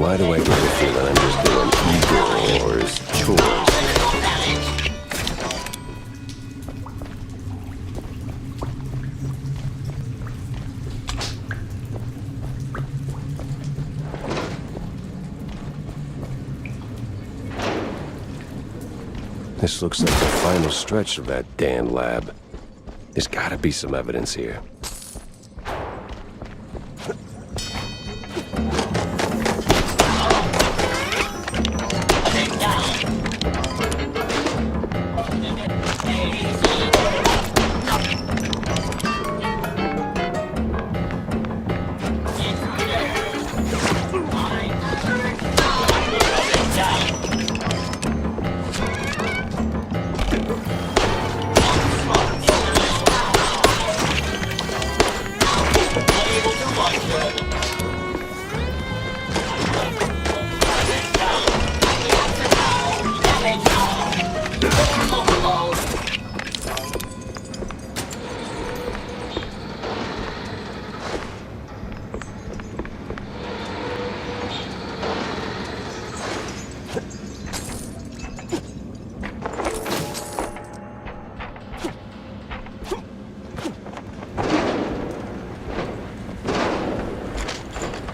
why do I get the feeling I'm just doing Igor's chores? This looks like the final stretch of that damn lab. There's gotta be some evidence here.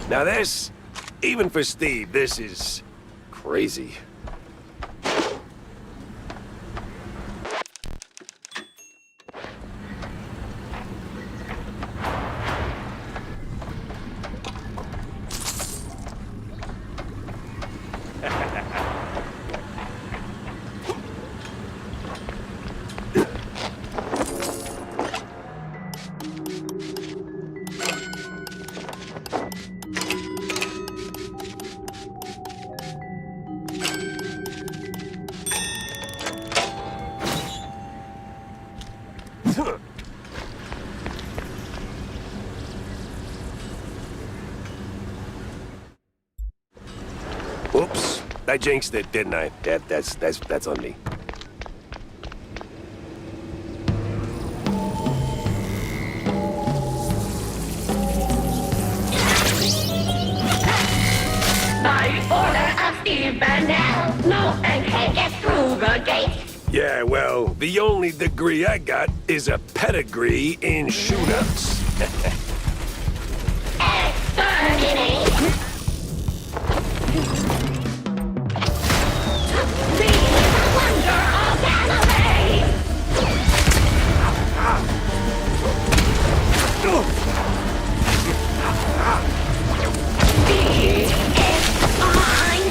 Now this, even for Steve, this is crazy. Oops, I jinxed it, didn't I? That's on me. By order of Steve Bandel, no one can get through the gate. Yeah, well, the only degree I got is a pedigree in shootouts. Exterminate. Be the wonder of Galloway. Be it mine.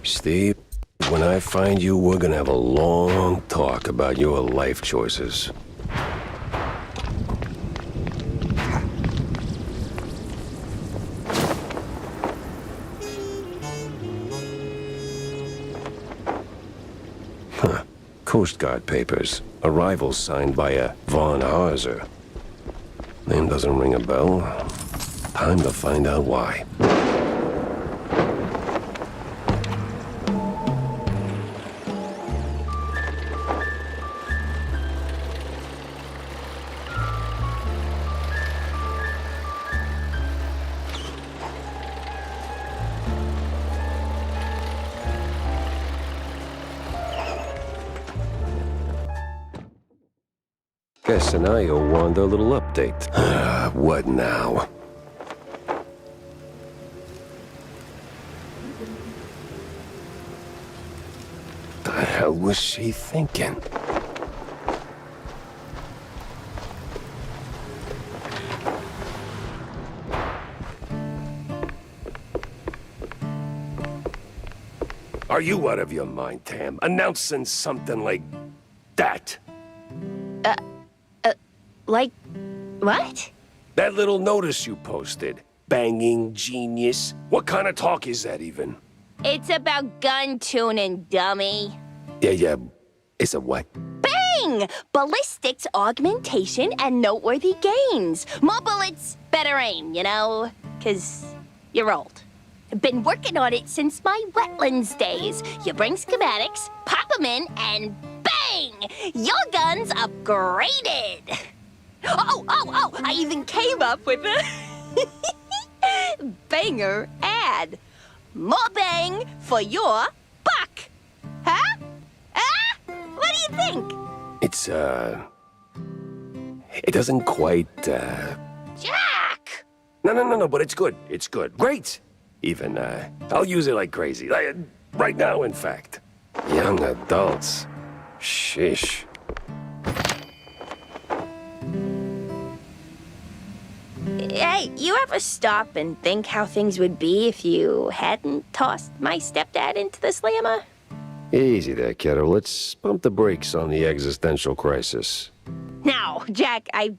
Steve, when I find you, we're gonna have a long talk about your life choices. Coast Guard papers. Arrival signed by a Von Harzer. Name doesn't ring a bell. Time to find out why. Guess and I owe Wanda a little update. What now? The hell was she thinking? Are you out of your mind, Tam? Announcing something like that? Like, what? That little notice you posted. Banging genius. What kind of talk is that even? It's about gun tuning, dummy. Yeah. It's a what? Bang! Ballistics, augmentation, and noteworthy gains. More bullets, better aim, you know? 'Cause you're old. Been working on it since my wetlands days. You bring schematics, pop them in, and bang! Your gun's upgraded. Oh! I even came up with a banger ad. More bang for your buck. Huh? What do you think? It's, it doesn't quite, Jack! No, but it's good. It's good. Great! Even, I'll use it like crazy. Right now, in fact. Young adults. Sheesh. Hey, you ever stop and think how things would be if you hadn't tossed my stepdad into the slammer? Easy there, kiddo. Let's pump the brakes on the existential crisis. Now, Jack, I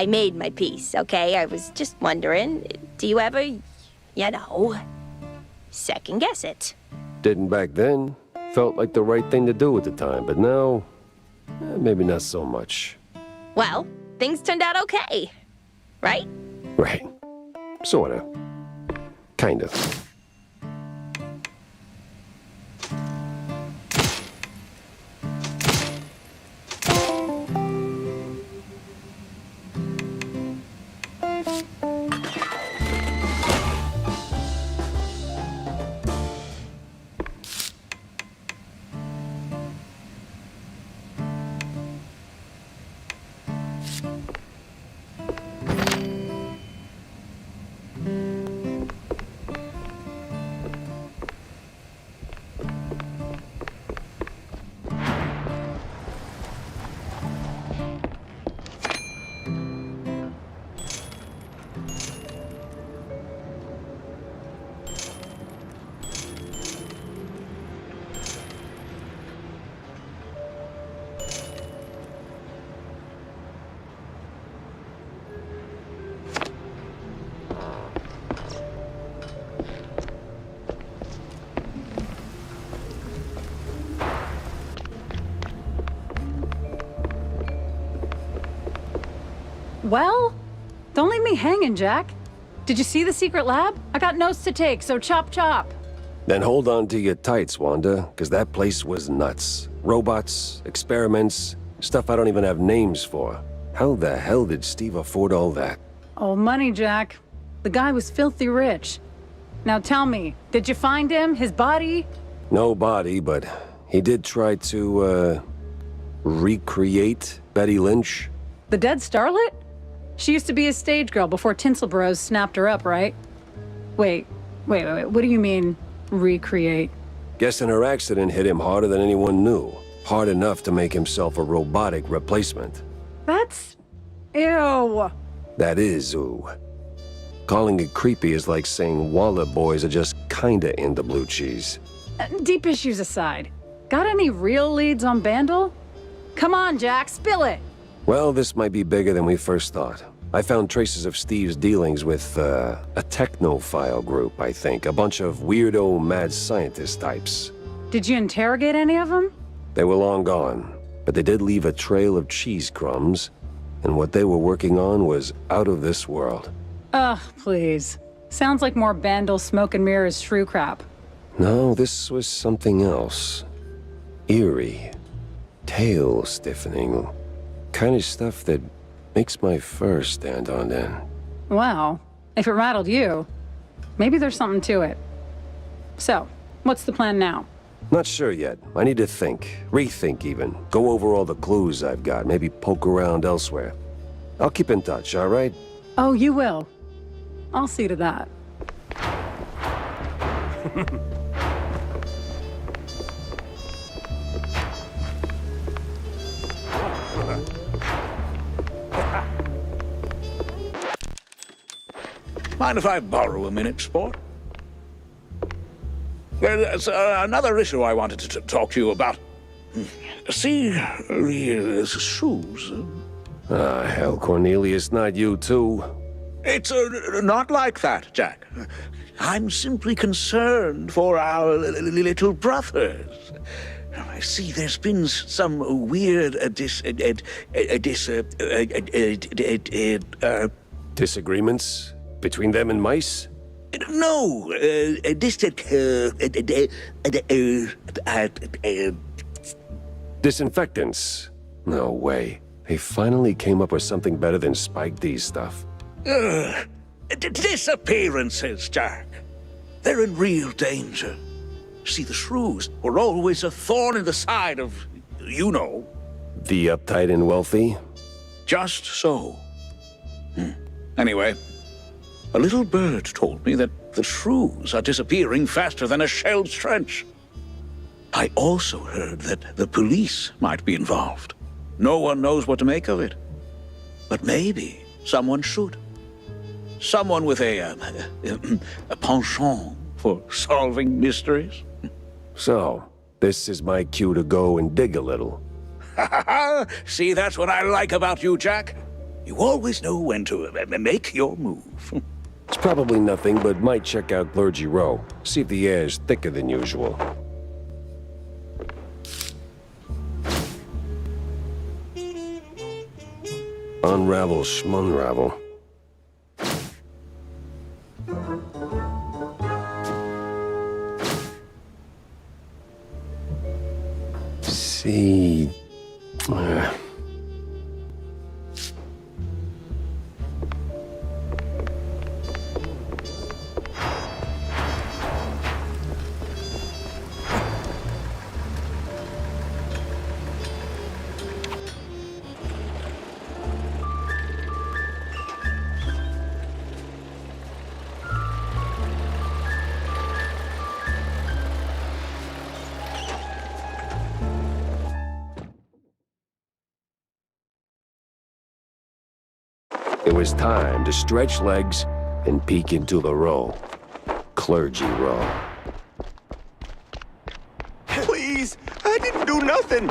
made my peace, okay? I was just wondering, do you ever, second guess it? Didn't back then. Felt like the right thing to do at the time, but now, maybe not so much. Well, things turned out okay, right? Right. Sorta. Kind of. Well, don't leave me hanging, Jack. Did you see the secret lab? I got notes to take, so chop chop. Then hold on to your tights, Wanda, because that place was nuts. Robots, experiments, stuff I don't even have names for. How the hell did Steve afford all that? Oh, money, Jack. The guy was filthy rich. Now tell me, did you find him? His body? No body, but he did try to, recreate Betty Lynch. The dead starlet? She used to be a stage girl before Tinsel Bros snapped her up, right? Wait. What do you mean, recreate? Guessing her accident hit him harder than anyone knew. Hard enough to make himself a robotic replacement. That's... ew. That is ooh. Calling it creepy is like saying Waller boys are just kinda into blue cheese. Deep issues aside, got any real leads on Bandle? Come on, Jack, spill it! Well, this might be bigger than we first thought. I found traces of Steve's dealings with, a technophile group, I think. A bunch of weirdo mad scientist types. Did you interrogate any of them? They were long gone, but they did leave a trail of cheese crumbs, and what they were working on was out of this world. Ugh, please. Sounds like more Bandle smoke and mirrors shrew crap. No, this was something else. Eerie. Tail stiffening. Kind of stuff that makes my fur stand on end. Well, if it rattled you, maybe there's something to it. So, what's the plan now? Not sure yet. I need to think. Rethink even. Go over all the clues I've got. Maybe poke around elsewhere. I'll keep in touch, all right? Oh, you will. I'll see to that. Mind if I borrow a minute, sport? There's another issue I wanted to talk to you about. See, these shoes. Ah, hell, Cornelius, not you too. It's not like that, Jack. I'm simply concerned for our little brothers. I see there's been some weird disagreements between them and mice? No, disinfectants? No way. They finally came up with something better than Spike D's stuff. Disappearances, Jack. They're in real danger. See, the shrews were always a thorn in the side of, you know. The uptight and wealthy? Just so. Anyway, a little bird told me that the shrews are disappearing faster than a shelled trench. I also heard that the police might be involved. No one knows what to make of it. But maybe someone should. Someone with a penchant for solving mysteries. So, this is my cue to go and dig a little. See, that's what I like about you, Jack. You always know when to make your move. It's probably nothing, but might check out Clergy Row. See if the air's thicker than usual. Unravel schmunravel. See... It was time to stretch legs and peek into the row. Clergy Row. Please, I didn't do nothing.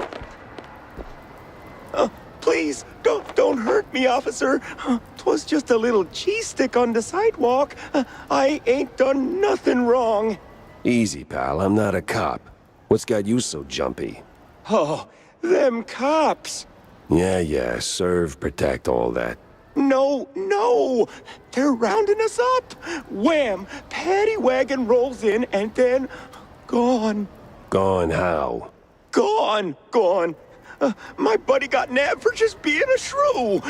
Please, don't hurt me, officer. 'Twas just a little cheese stick on the sidewalk. I ain't done nothing wrong. Easy, pal. I'm not a cop. What's got you so jumpy? Oh, them cops. Yeah, serve, protect, all that. No! They're rounding us up! Wham! Paddy wagon rolls in and then... gone. Gone how? Gone! My buddy got nabbed for just being a shrew!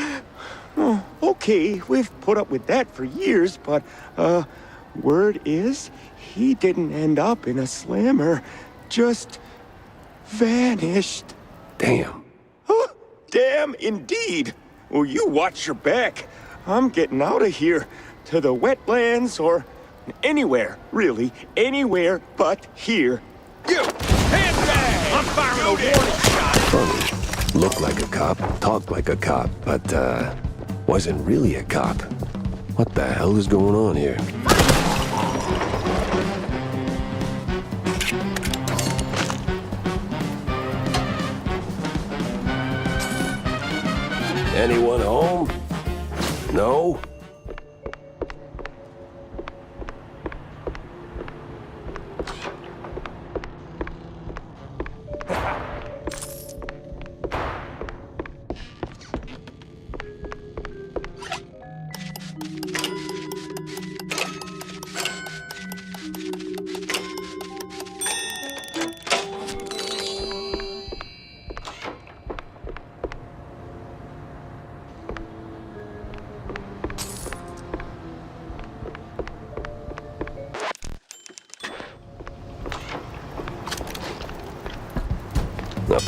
Okay, we've put up with that for years, but, word is, he didn't end up in a slammer. Just... vanished. Damn. Damn indeed! Well, you watch your back. I'm getting out of here. To the wetlands or anywhere, really. Anywhere but here. You! Hand back! I'm firing a warning shot! Funny. Looked like a cop, talked like a cop, but, wasn't really a cop. What the hell is going on here? Anyone home? No?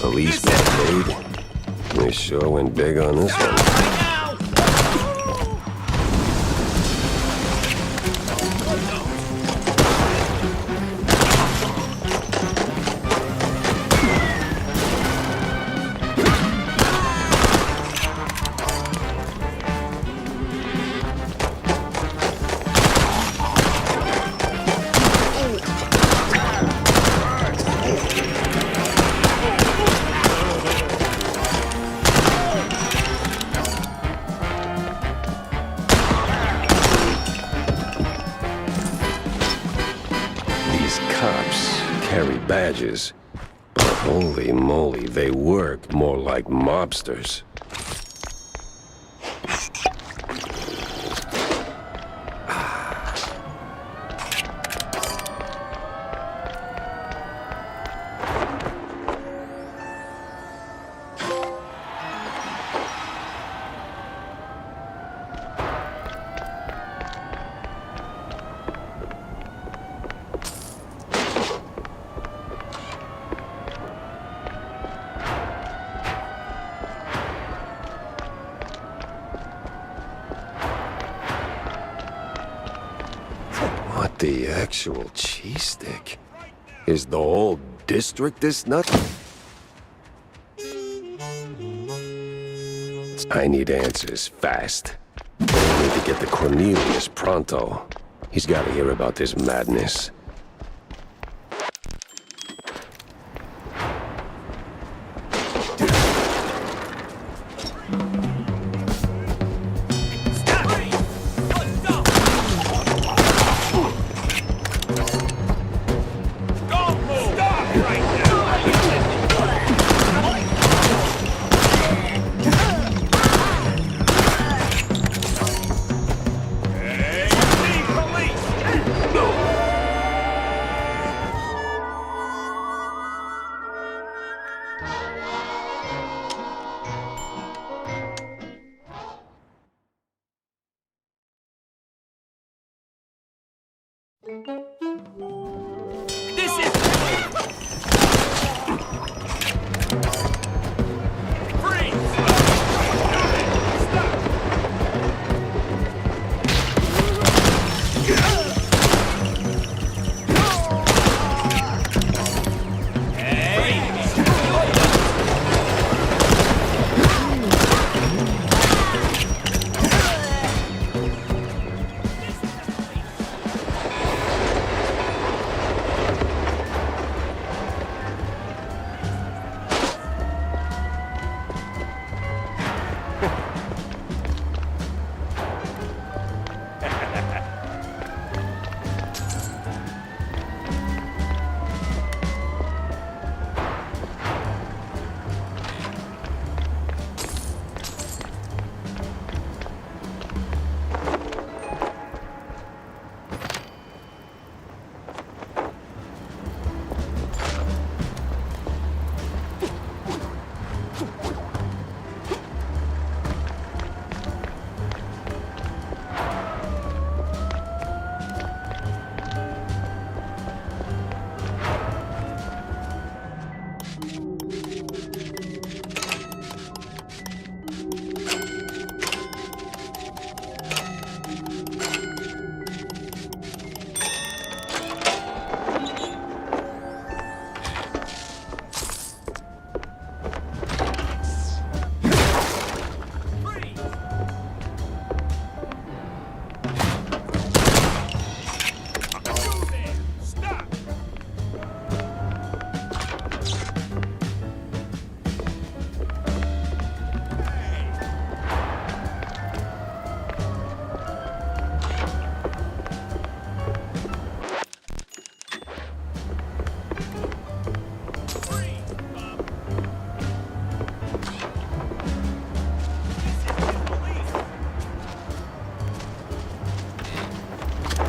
Police paid. They sure went big on this one. Badges, but holy moly, they work more like mobsters. The actual cheese stick? Is the whole district this nut? I need answers fast. I need to get to Cornelius pronto. He's got to hear about this madness.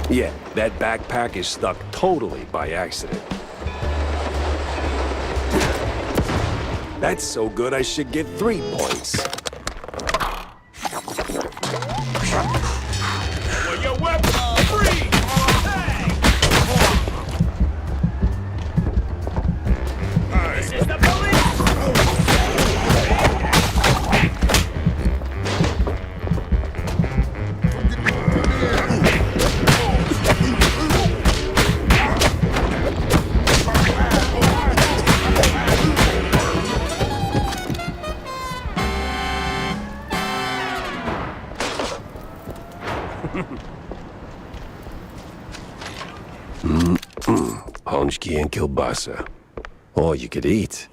Yeah, that backpack is stuck totally by accident. That's so good I should get 3 points. Your weapon free! This is the police! Honchki and kielbasa. All you could eat.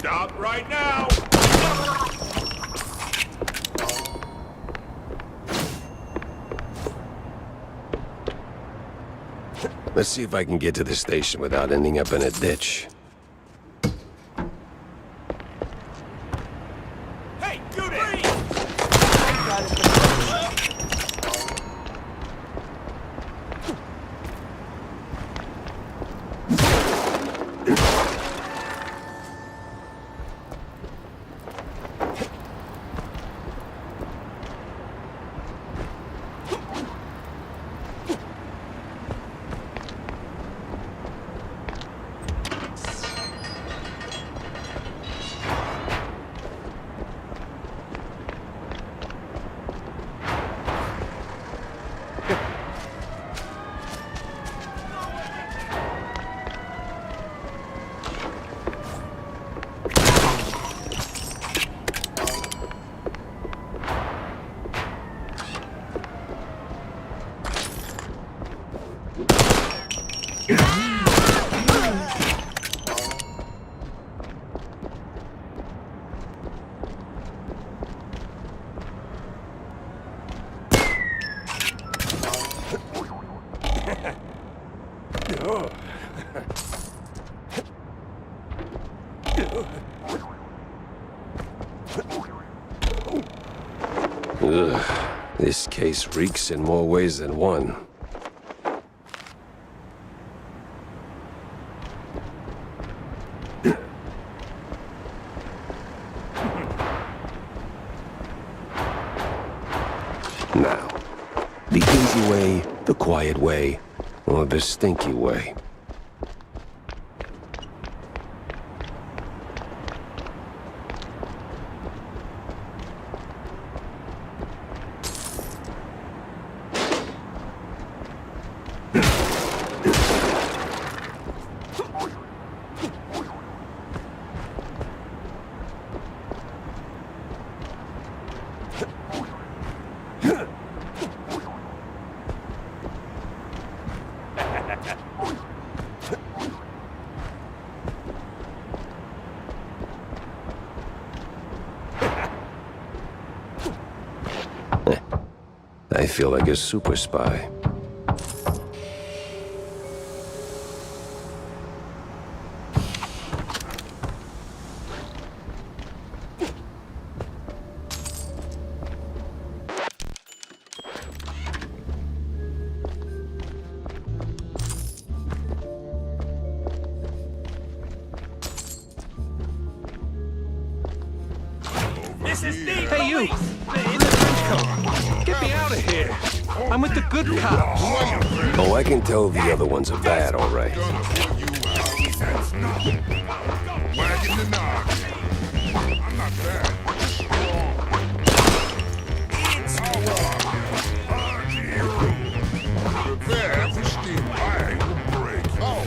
Stop right now! Let's see if I can get to the station without ending up in a ditch. Hey, CUTEST! Ugh, this case reeks in more ways than one. Now, the easy way, the quiet way, or the stinky way. I feel like a super spy. This is the Hey, you! In the trench coat! Get me out of here! I'm with the good cops! Oh, I can tell the other ones are bad, all right. wagging the knob. I'm not bad. It's prepare for steam. I will break. Oh,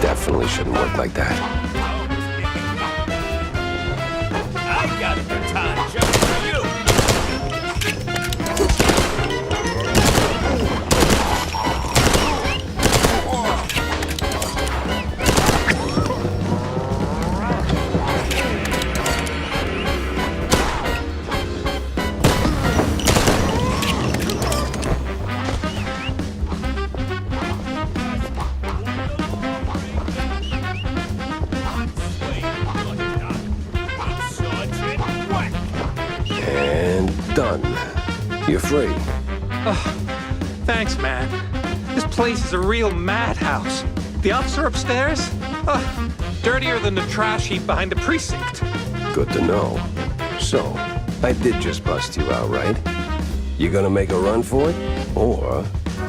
Definitely shouldn't work like that. I got the time just for you. Done. You're free. Thanks, man. This place is a real madhouse. The officer upstairs? Dirtier than the trash heap behind the precinct. Good to know. So, I did just bust you out, right? You gonna make a run for it? Or,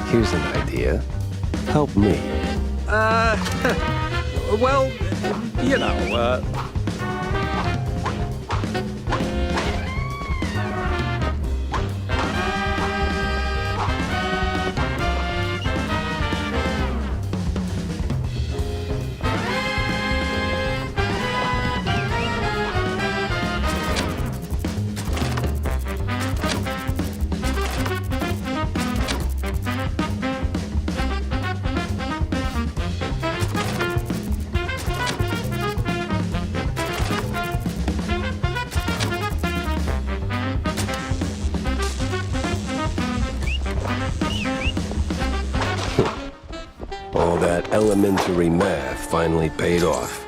here's an idea. Help me. Well, you know, All that elementary math finally paid off.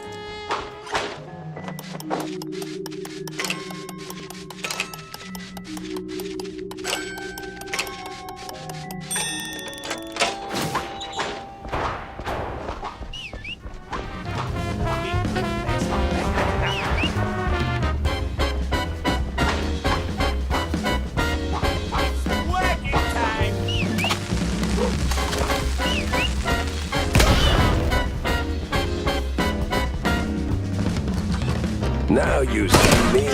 Now you see me.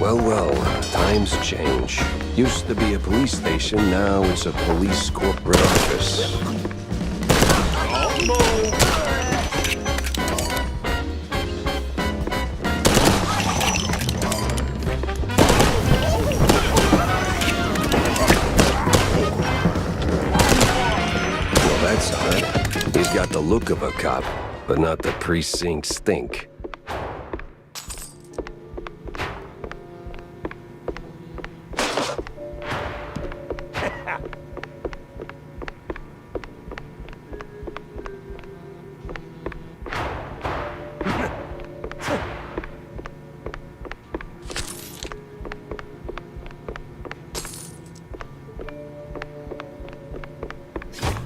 Well, well, times change. Used to be a police station, now it's a police corporate office. Well, that's odd. He's got the look of a cop, but not the precinct stink.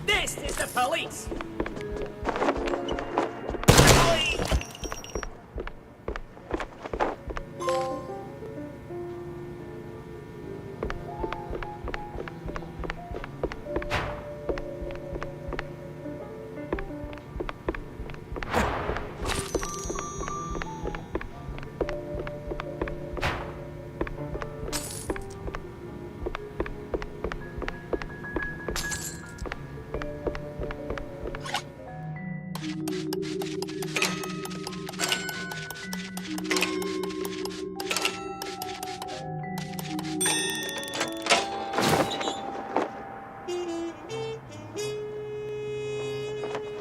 This is the police!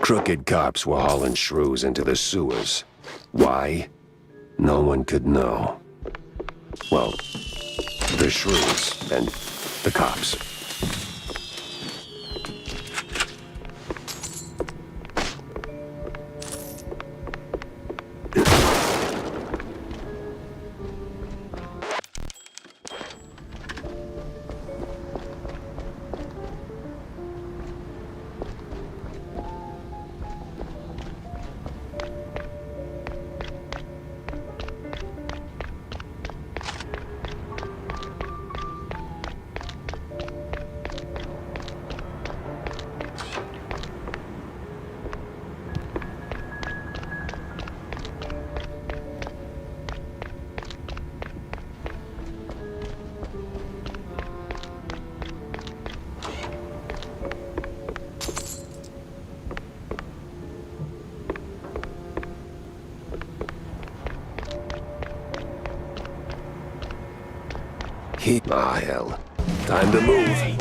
Crooked cops were hauling shrews into the sewers. Why? No one could know. Well, the shrews and the cops. Ah, hell. Time to move.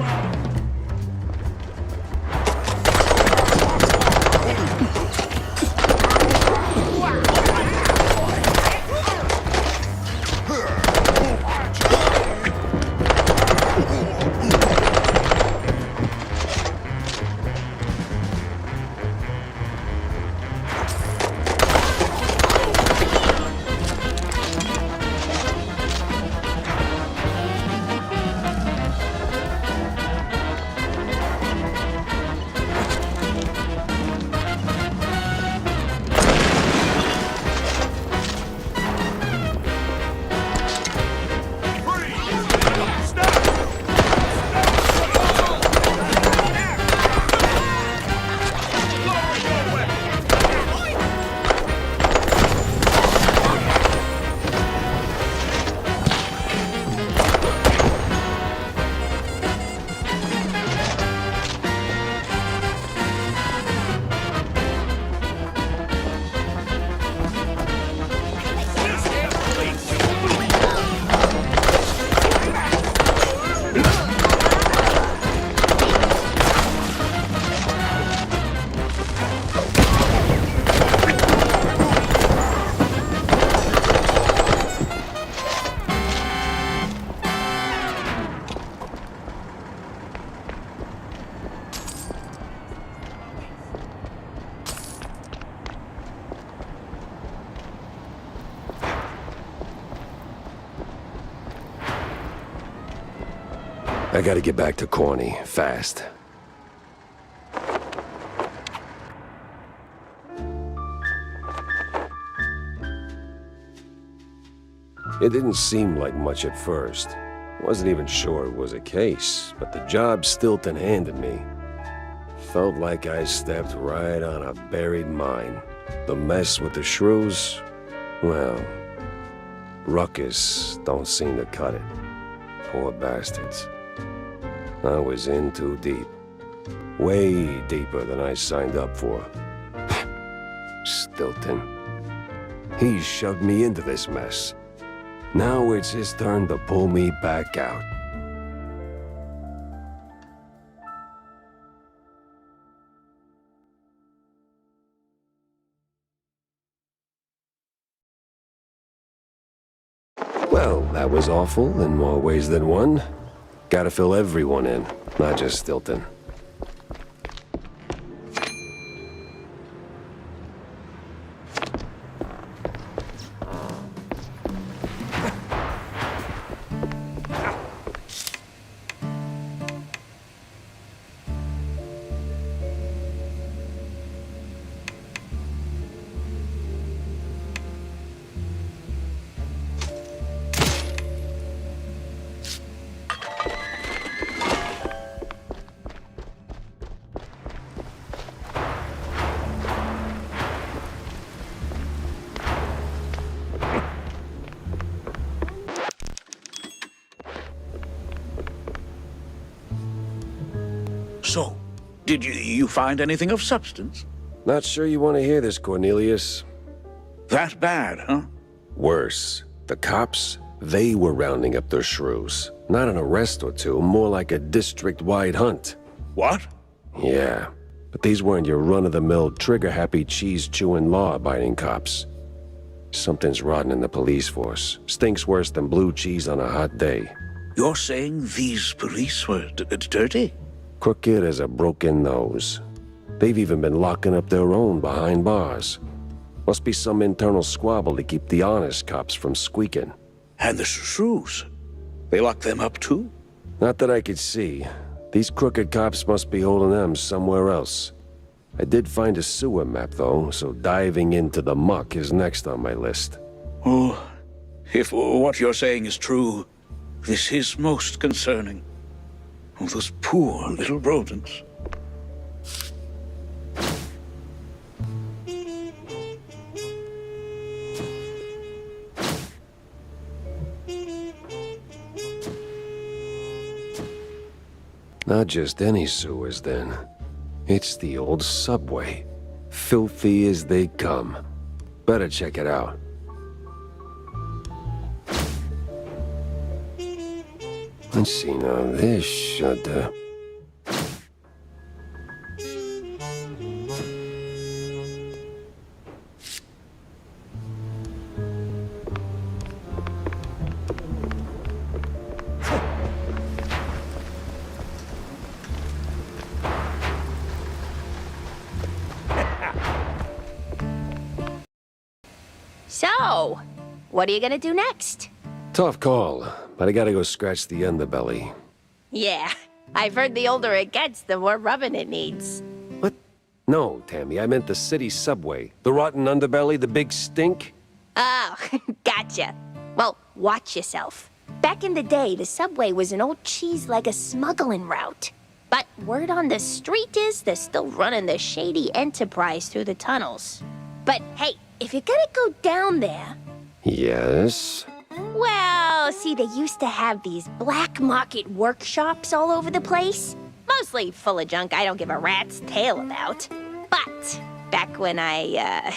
I gotta get back to Corny, fast. It didn't seem like much at first. Wasn't even sure it was a case, but the job Stilton handed me felt like I stepped right on a buried mine. The mess with the shrews, well, Ruckus don't seem to cut it. Poor bastards. I was in too deep. Way deeper than I signed up for. Stilton. He shoved me into this mess. Now it's his turn to pull me back out. Well, that was awful in more ways than one. Gotta fill everyone in, not just Stilton. So, did you find anything of substance? Not sure you want to hear this, Cornelius. That bad, huh? Worse. The cops, they were rounding up their shrews. Not an arrest or two, more like a district-wide hunt. What? Yeah, but these weren't your run-of-the-mill, trigger-happy, cheese-chewing, law-abiding cops. Something's rotten in the police force. Stinks worse than blue cheese on a hot day. You're saying these police were dirty? Crooked as a broken nose. They've even been locking up their own behind bars. Must be some internal squabble to keep the honest cops from squeaking. And the shrews? They lock them up too? Not that I could see. These crooked cops must be holding them somewhere else. I did find a sewer map, though, so diving into the muck is next on my list. Oh, if what you're saying is true, this is most concerning. Oh, those poor little rodents. Not just any sewers, then. It's the old subway. Filthy as they come. Better check it out. Let's see now, this should, So, what are you gonna do next? Tough call, but I gotta go scratch the underbelly. Yeah, I've heard the older it gets, the more rubbing it needs. What? No, Tammy, I meant the city subway. The rotten underbelly, the big stink? Oh, gotcha. Well, watch yourself. Back in the day, the subway was an old cheese leg a smuggling route. But word on the street is they're still running the shady enterprise through the tunnels. But hey, if you're gonna go down there... Yes? Well, see, they used to have these black market workshops all over the place. Mostly full of junk I don't give a rat's tail about. But back when I,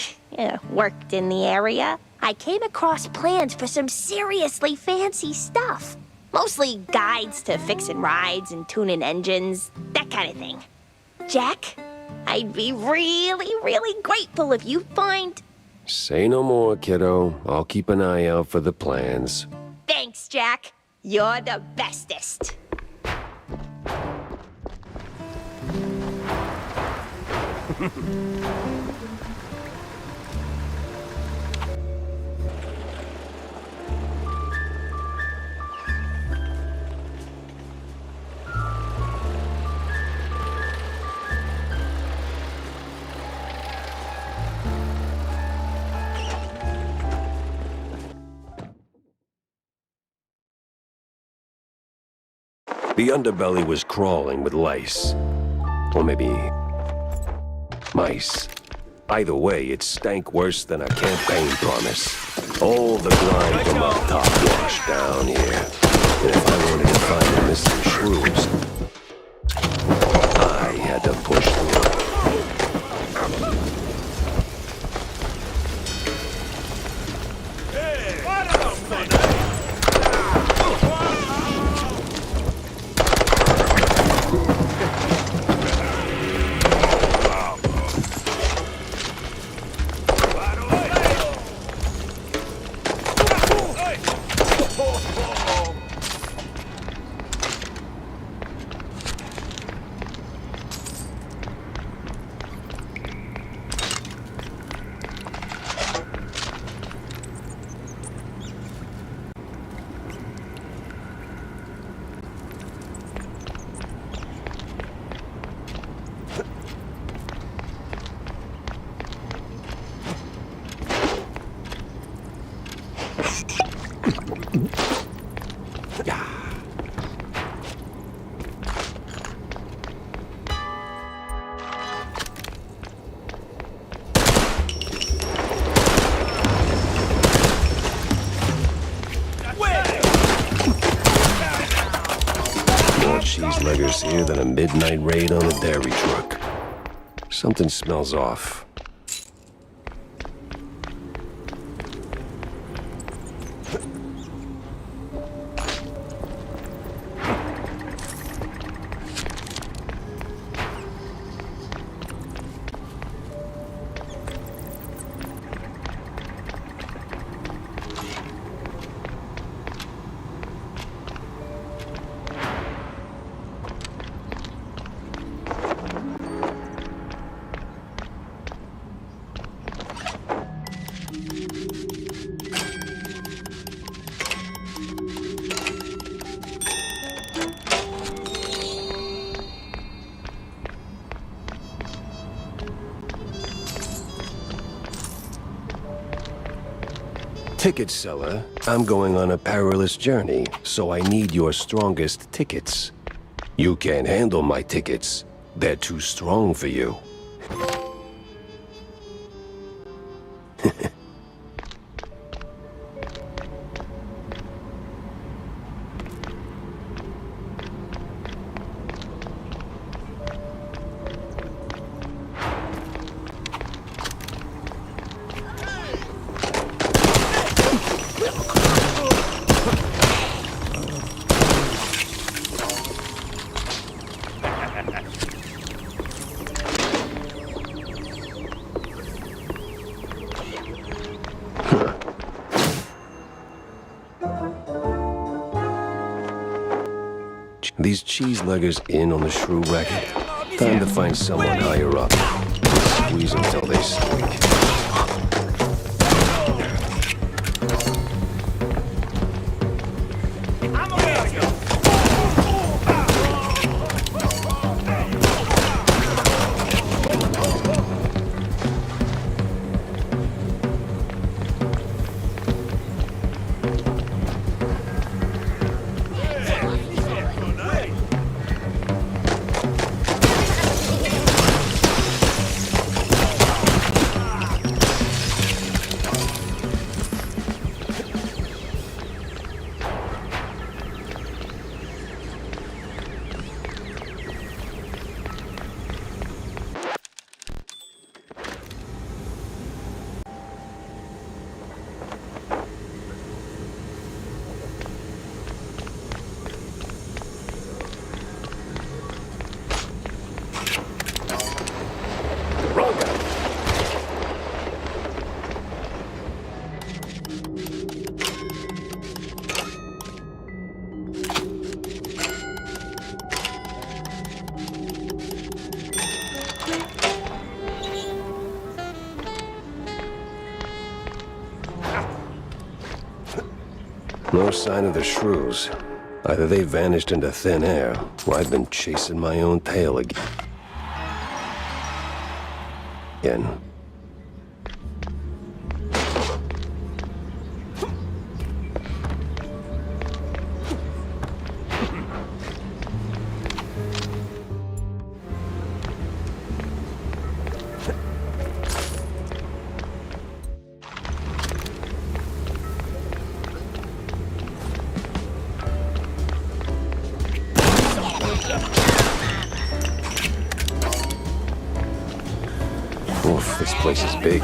worked in the area, I came across plans for some seriously fancy stuff. Mostly guides to fixing rides and tuning engines, that kind of thing. Jack, I'd be really, really grateful if you find... Say no more, kiddo. I'll keep an eye out for the plans. Thanks, Jack. You're the bestest. The underbelly was crawling with lice. Or maybe... mice. Either way, it stank worse than a campaign promise. All the grind from up top washed down here. And if I wanted to find the missing shrews, I had to push through. Cheeseleggers here than a midnight raid on a dairy truck. Something smells off. Ticket seller, I'm going on a perilous journey, so I need your strongest tickets. You can't handle my tickets. They're too strong for you. These cheeseleggers in on the shrew racket? Time to find someone higher up. Squeeze them till they squeak. No sign of the shrews. Either they vanished into thin air, or I've been chasing my own tail again. place is big.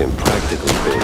Impractically big.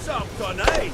something, eh?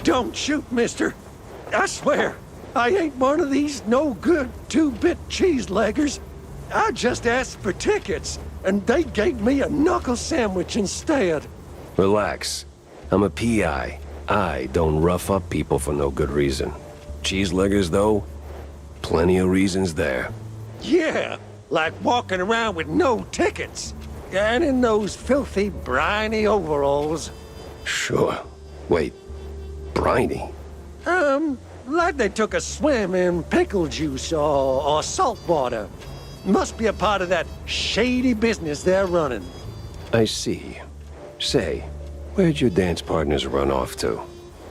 Don't shoot, mister. I swear, I ain't one of these no-good two-bit cheese-leggers. I just asked for tickets, and they gave me a knuckle sandwich instead. Relax. I'm a P.I. I don't rough up people for no good reason. Cheeseleggers, though? Plenty of reasons there. Yeah, like walking around with no tickets. And in those filthy, briny overalls. Sure. Wait, briny? Like they took a swim in pickle juice or salt water. Must be a part of that shady business they're running. I see. Say, where'd your dance partners run off to?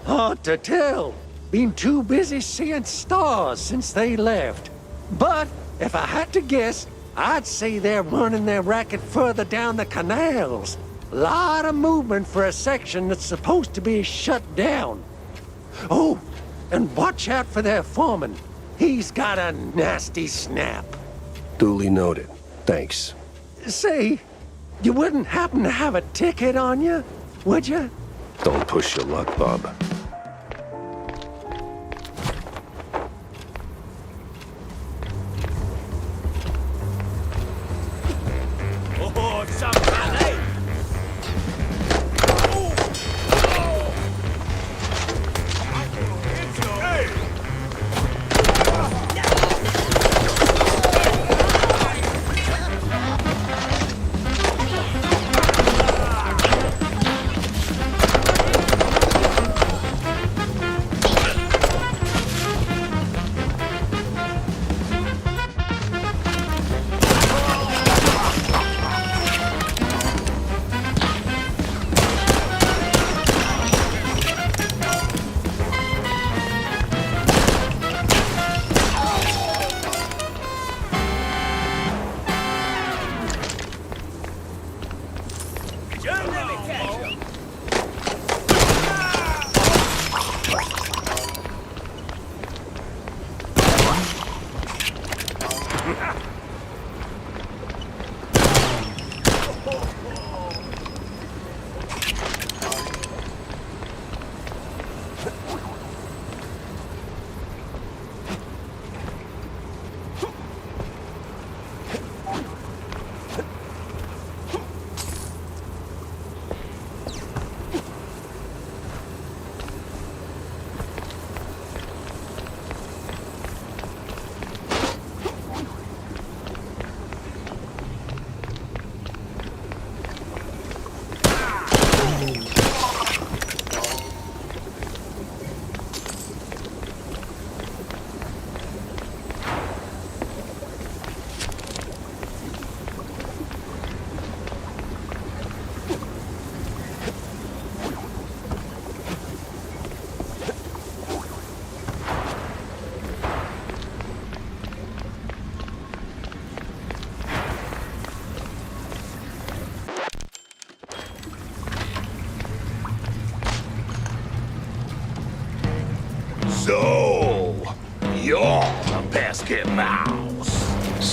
Hard to tell. Been too busy seeing stars since they left. But if I had to guess, I'd say they're running their racket further down the canals. Lot of movement for a section that's supposed to be shut down. Oh, and watch out for their foreman. He's got a nasty snap. Duly noted. Thanks. Say, you wouldn't happen to have a ticket on you, would you? Don't push your luck, Bob. Oh, something, eh?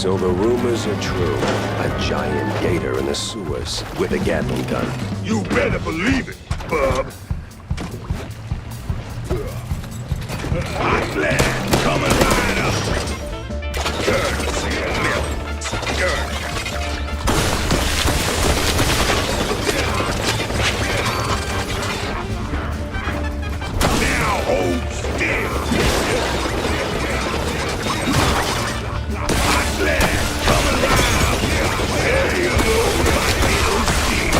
So the rumors are true. A giant gator in the sewers with a Gatling gun. You better believe it, bub. Hot land coming right up. Now hold still. Hot land coming right up. There you go, my little steed.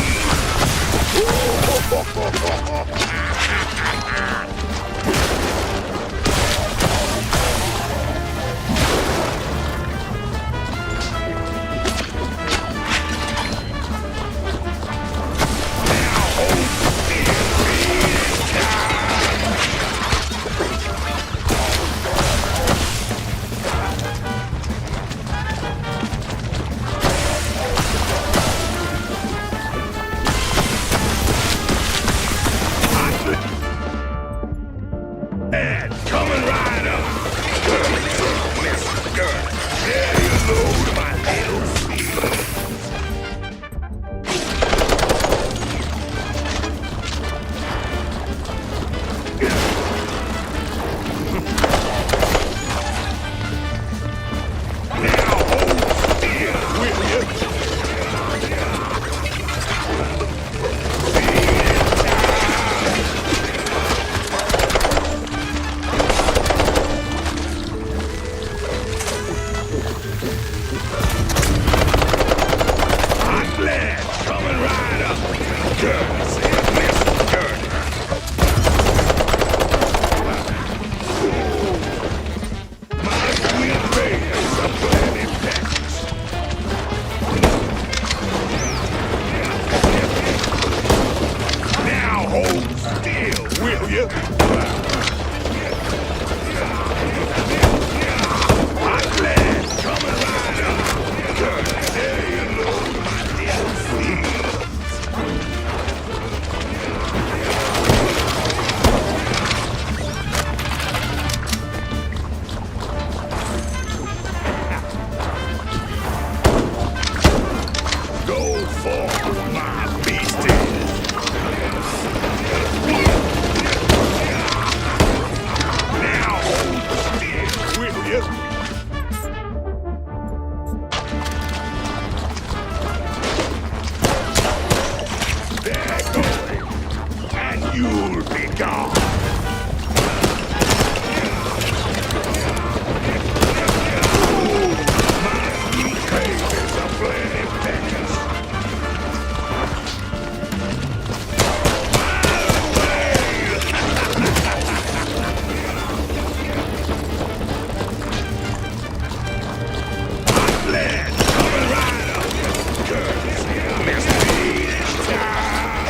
And coming right up. There you go, my little steed. Now hold still, will you? Hot land coming right up. Good, said Mr. Dirty. My sweet baby's a plenty package. Now hold still, will you? Hot land coming right up. Good, there you go, my little steed. Go for my beasties. Now hold still, will you? They're going, and you'll be gone. Ooh, my sweet baby's a plenty package. Hot land coming right up. Courtesy of Mr. Eating Time.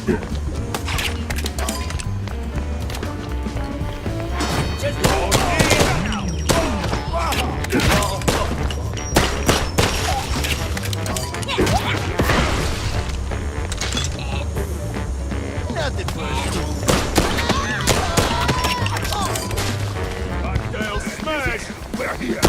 Nothing personal. Cocktail smash! We're here!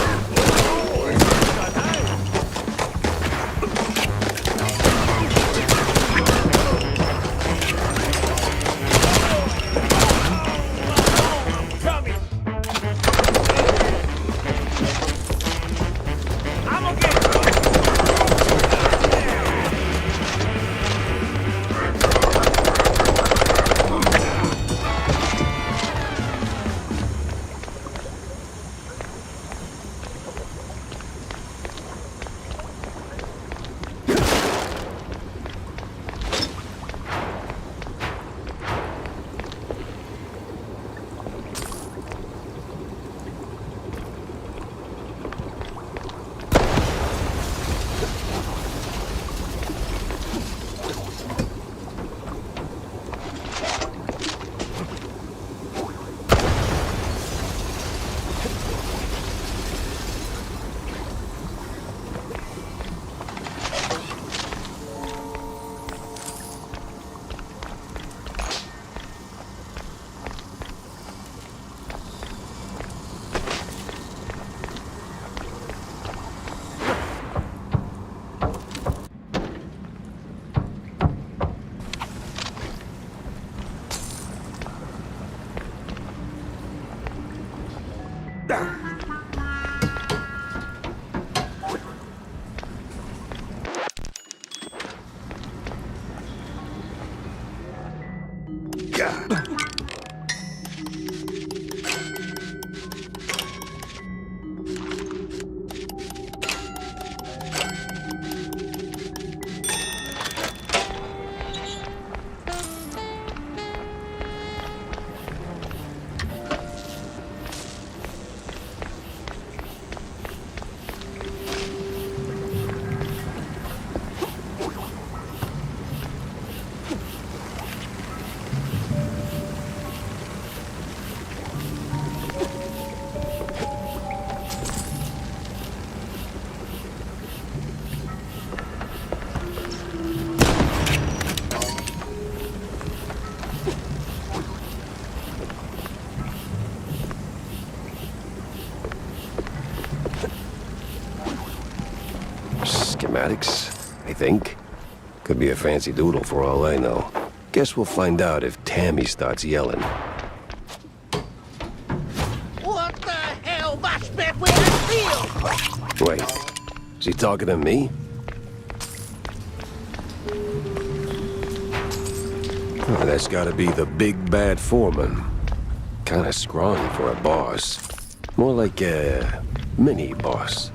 Schematics, I think. Could be a fancy doodle for all I know. Guess we'll find out if Tammy starts yelling. What the hell? Watch that way I feel! Wait, is he talking to me? Oh, that's gotta be the big bad foreman. Kinda scrawny for a boss. More like a mini boss.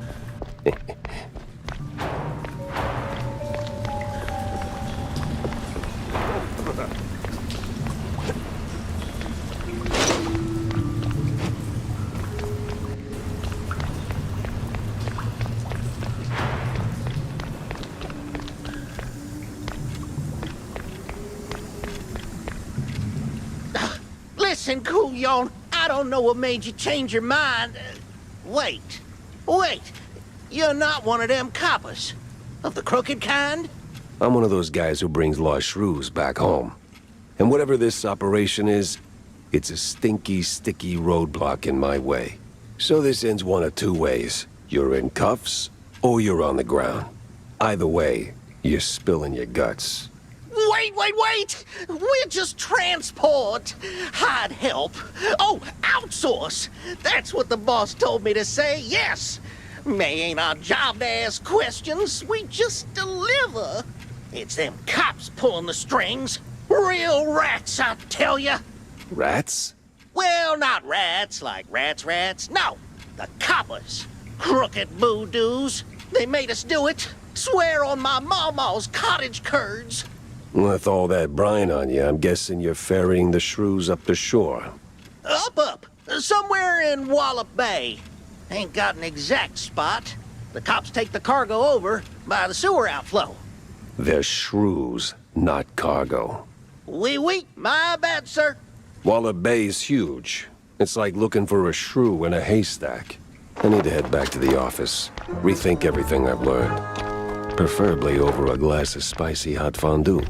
Listen, Couillon, I don't know what made you change your mind. Wait. You're not one of them coppers. Of the crooked kind? I'm one of those guys who brings lost shrews back home. And whatever this operation is, it's a stinky, sticky roadblock in my way. So this ends one of two ways. You're in cuffs, or you're on the ground. Either way, you're spilling your guts. Wait! We're just transport. Hard help. Oh, outsource. That's what the boss told me to say, yes. May ain't our job to ask questions. We just deliver. It's them cops pulling the strings. Real rats, I tell ya. Rats? Well, not rats like rats. No, the coppers. Crooked voodoo's. They made us do it. Swear on my mama's cottage curds. With all that brine on you, I'm guessing you're ferrying the shrews up the shore. Up. Somewhere in Wallop Bay. Ain't got an exact spot. The cops take the cargo over by the sewer outflow. They're shrews, not cargo. Oui, my bad, sir. Waller Bay's huge. It's like looking for a shrew in a haystack. I need to head back to the office, rethink everything I've learned. Preferably over a glass of spicy hot fondue.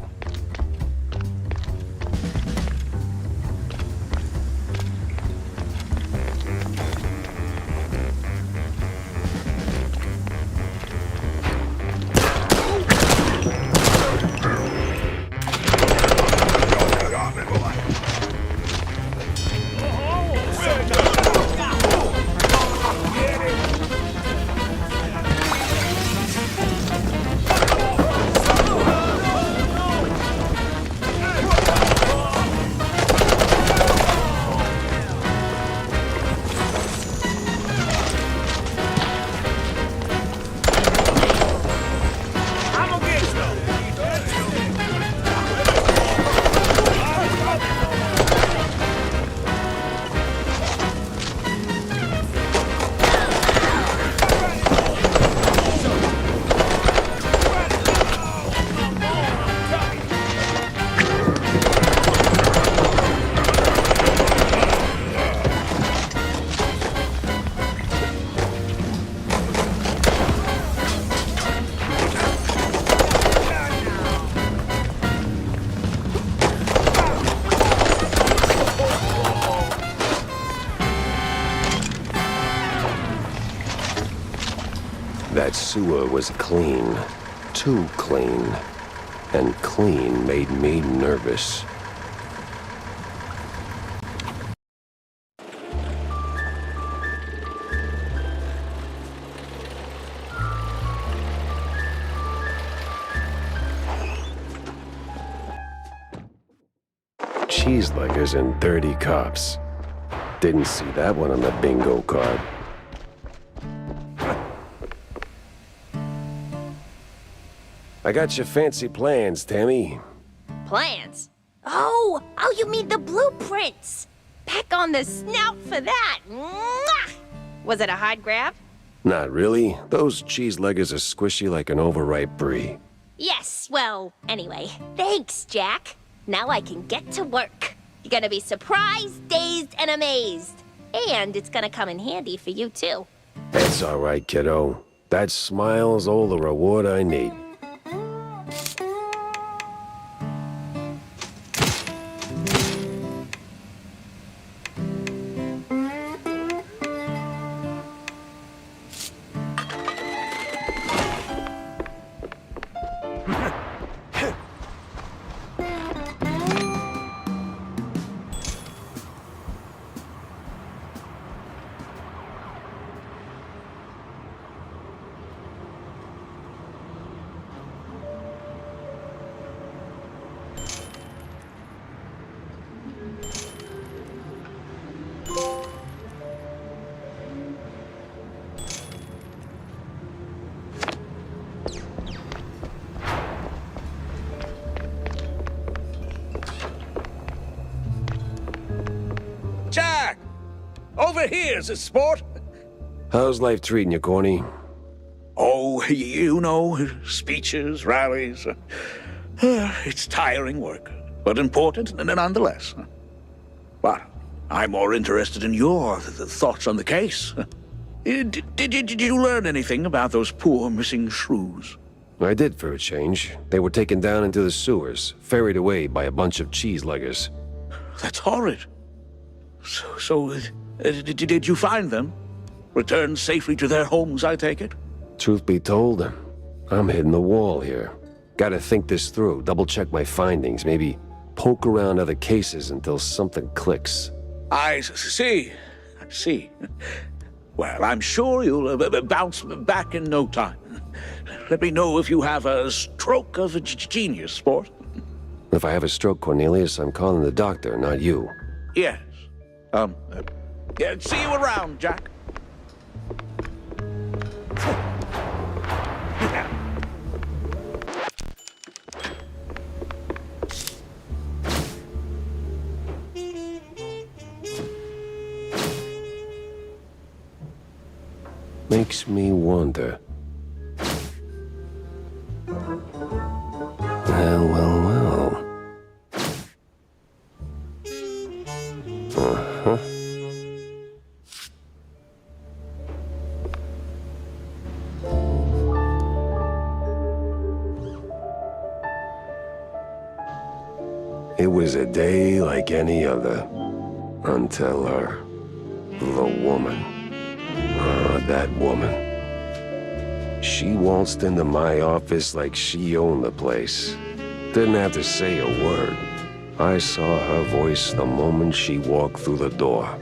That sewer was clean. Too clean. And clean made me nervous. Cheeseleggers and dirty cops. Didn't see that one on the bingo card. I got your fancy plans, Tammy. Plans? Oh, you mean the blueprints. Back on the snout for that. Mwah! Was it a hard grab? Not really. Those cheeseleggers are squishy like an overripe brie. Yes, well, anyway, thanks, Jack. Now I can get to work. You're gonna be surprised, dazed, and amazed. And it's gonna come in handy for you, too. That's all right, kiddo. That smile's all the reward I need. Jack! Over here, sport! How's life treating you, Corny? Oh, you know, speeches, rallies. It's tiring work, but important nonetheless. But I'm more interested in your thoughts on the case. Did you learn anything about those poor missing shrews? I did for a change. They were taken down into the sewers, ferried away by a bunch of cheeseleggers. That's horrid. So, did you find them? Returned safely to their homes, I take it? Truth be told, I'm hitting the wall here. Gotta think this through, double-check my findings, maybe poke around other cases until something clicks. I see. Well, I'm sure you'll bounce back in no time. Let me know if you have a stroke of genius, sport. If I have a stroke, Cornelius, I'm calling the doctor, not you. Yes. Yeah, see you around, Jack. Makes me wonder. Well. Uh-huh. It was a day like any other, until her. The woman. That woman. She waltzed into my office like she owned the place. Didn't have to say a word. I saw her voice the moment she walked through the door.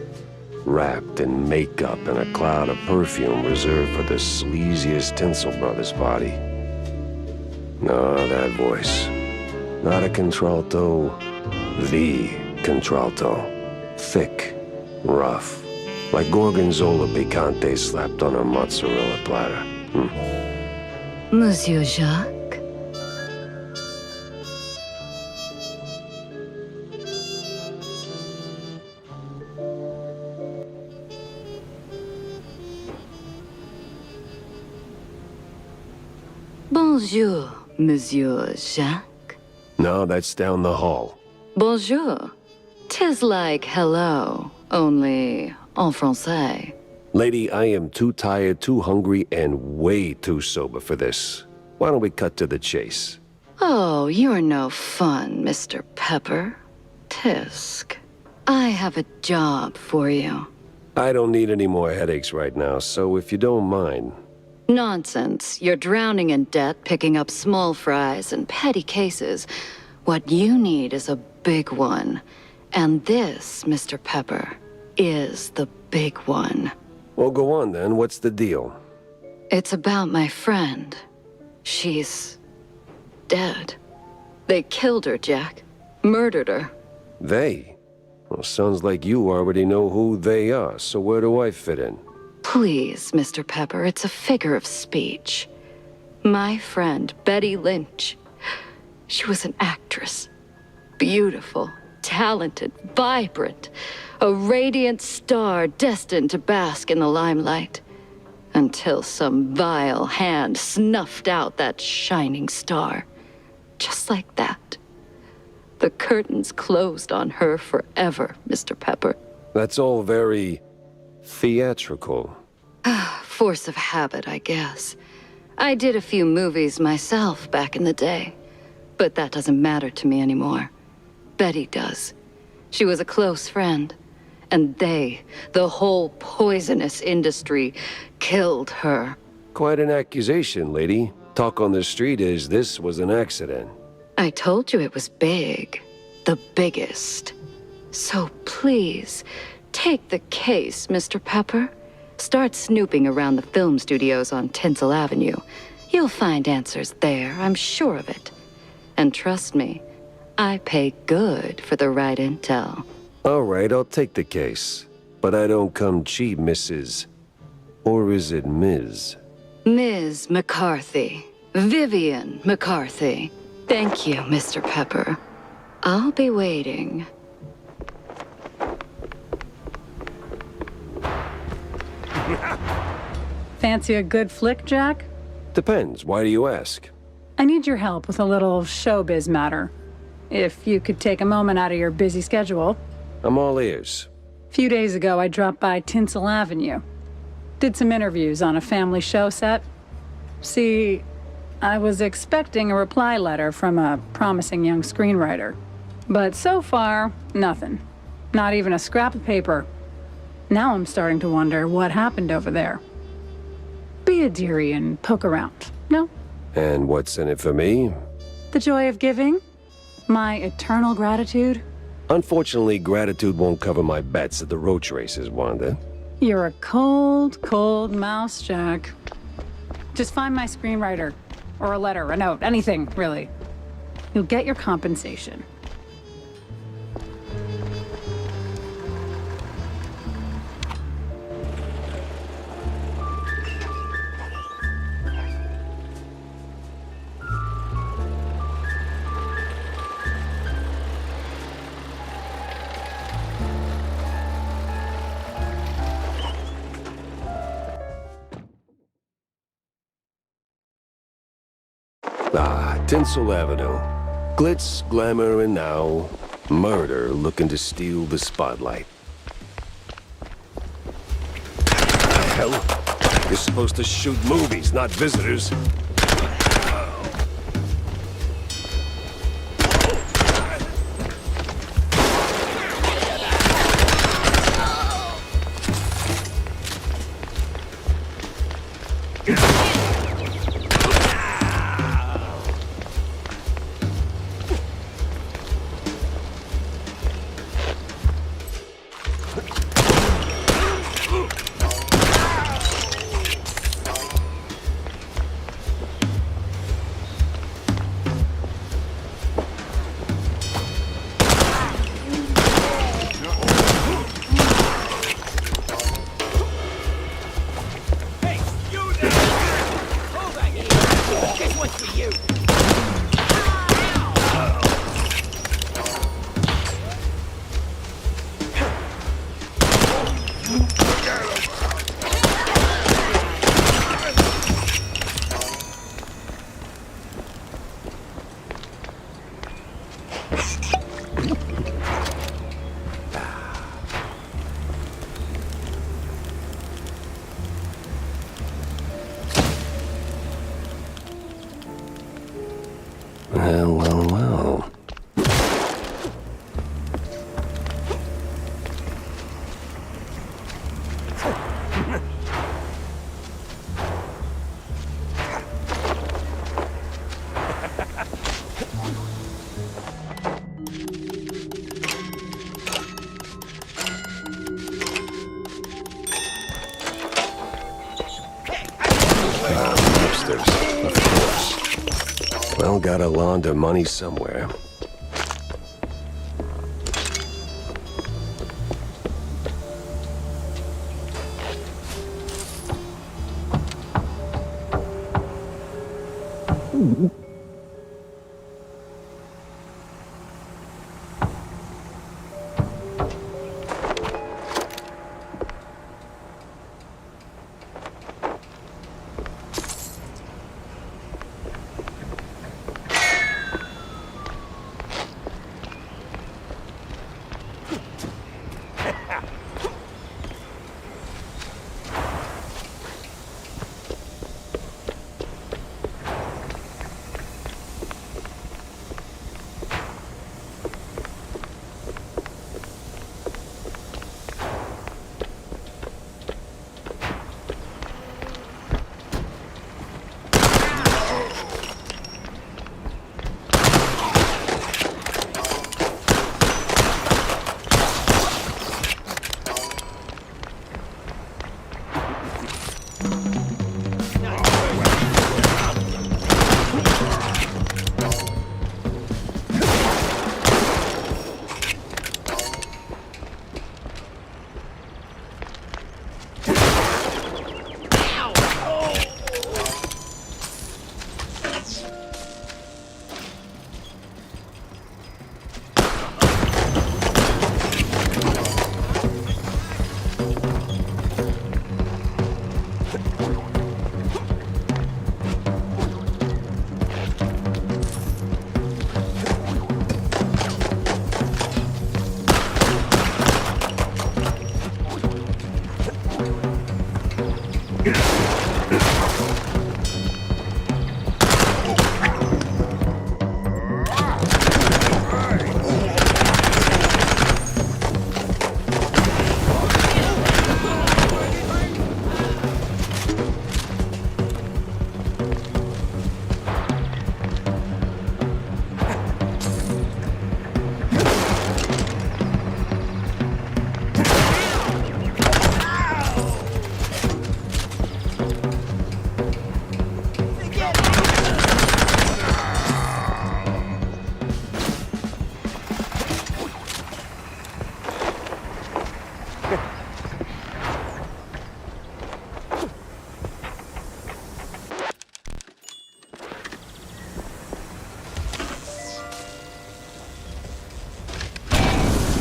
Wrapped in makeup and a cloud of perfume reserved for the sleaziest Tinsel Brothers party. No, that voice. Not a contralto, the contralto. Thick, rough, like Gorgonzola picante slapped on a mozzarella platter. Monsieur Jacques? Bonjour, Monsieur Jacques. No, that's down the hall. Bonjour. 'Tis like hello, only en français. Lady, I am too tired, too hungry, and way too sober for this. Why don't we cut to the chase? Oh, you're no fun, Mr. Pepper. Tisk. I have a job for you. I don't need any more headaches right now, so if you don't mind. Nonsense. You're drowning in debt, picking up small fries and petty cases. What you need is a big one. And this, Mr. Pepper, is the big one. Well, go on then. What's the deal? It's about my friend. She's dead. They killed her, Jack. Murdered her. They? Well, sounds like you already know who they are, so where do I fit in? Please, Mr. Pepper, it's a figure of speech. My friend, Betty Lynch. She was an actress. Beautiful, talented, vibrant. A radiant star destined to bask in the limelight. Until some vile hand snuffed out that shining star. Just like that. The curtains closed on her forever, Mr. Pepper. That's all very theatrical. Force of habit, I guess. I did a few movies myself back in the day. But that doesn't matter to me anymore. Betty does. She was a close friend. And they, the whole poisonous industry, killed her. Quite an accusation, lady. Talk on the street is this was an accident. I told you it was big. The biggest. So please, take the case, Mr. Pepper. Start snooping around the film studios on Tinsel Avenue. You'll find answers there, I'm sure of it. And trust me, I pay good for the right intel. All right, I'll take the case. But I don't come cheap, Mrs. Or is it Ms.? Ms. McCarthy. Vivian McCarthy. Thank you, Mr. Pepper. I'll be waiting. Fancy a good flick, Jack? Depends. Why do you ask? I need your help with a little showbiz matter. If you could take a moment out of your busy schedule. I'm all ears. A few days ago, I dropped by Tinsel Avenue. Did some interviews on a family show set. See, I was expecting a reply letter from a promising young screenwriter. But so far, nothing. Not even a scrap of paper. Now I'm starting to wonder what happened over there. Be a dearie and poke around, no? And what's in it for me? The joy of giving? My eternal gratitude? Unfortunately, gratitude won't cover my bets at the roach races, Wanda. You're a cold, cold mouse, Jack. Just find my screenwriter. Or a letter, a note, anything, really. You'll get your compensation. Ah, Tinsel Avenue. Glitz, glamour, and now murder looking to steal the spotlight. hell? You're supposed to shoot movies, not visitors. Well. Upstairs, of course. Well, gotta launder money somewhere.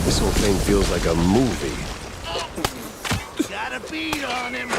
This whole thing feels like a movie. Got a beat on him.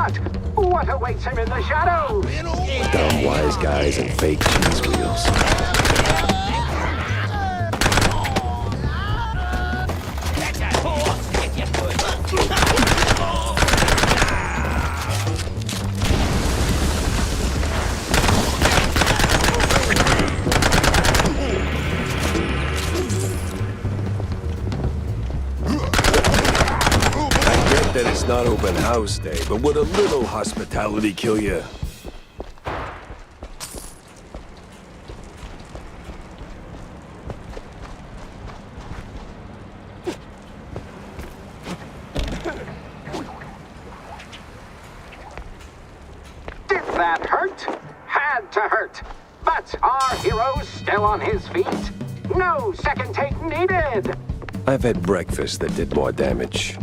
But what awaits him in the shadows? Dumb wise guys and fake cheese wheels. That it's not open house day, but would a little hospitality kill you? Did that hurt? Had to hurt. But our hero's still on his feet. No second take needed. I've had breakfast that did more damage.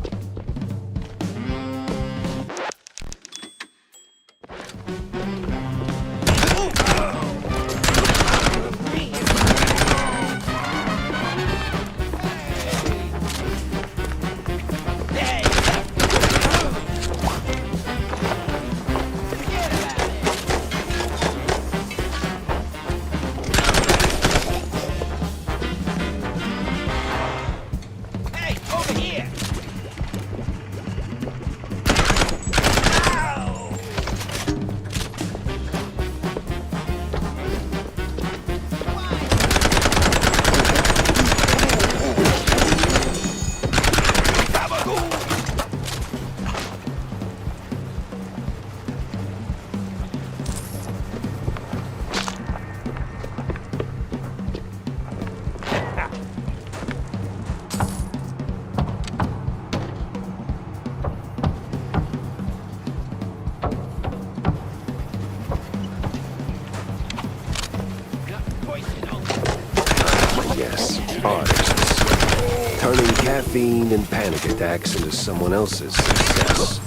Yes, artists. Turning caffeine and panic attacks into someone else's success.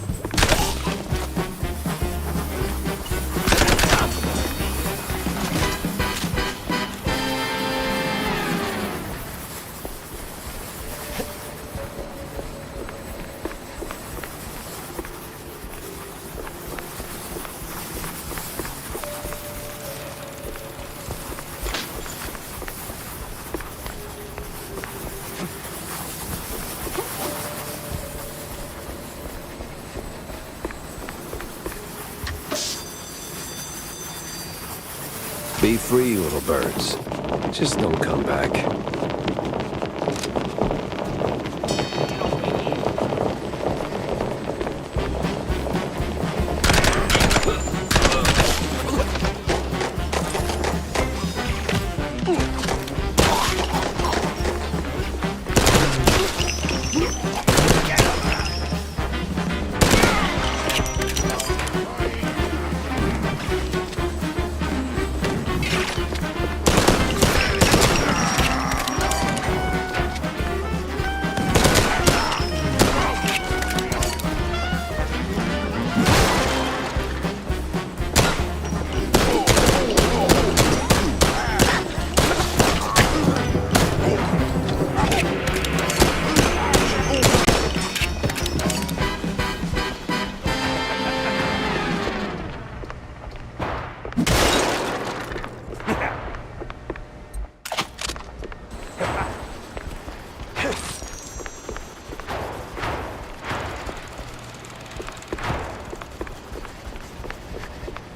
Be free, little birds. Just don't come back.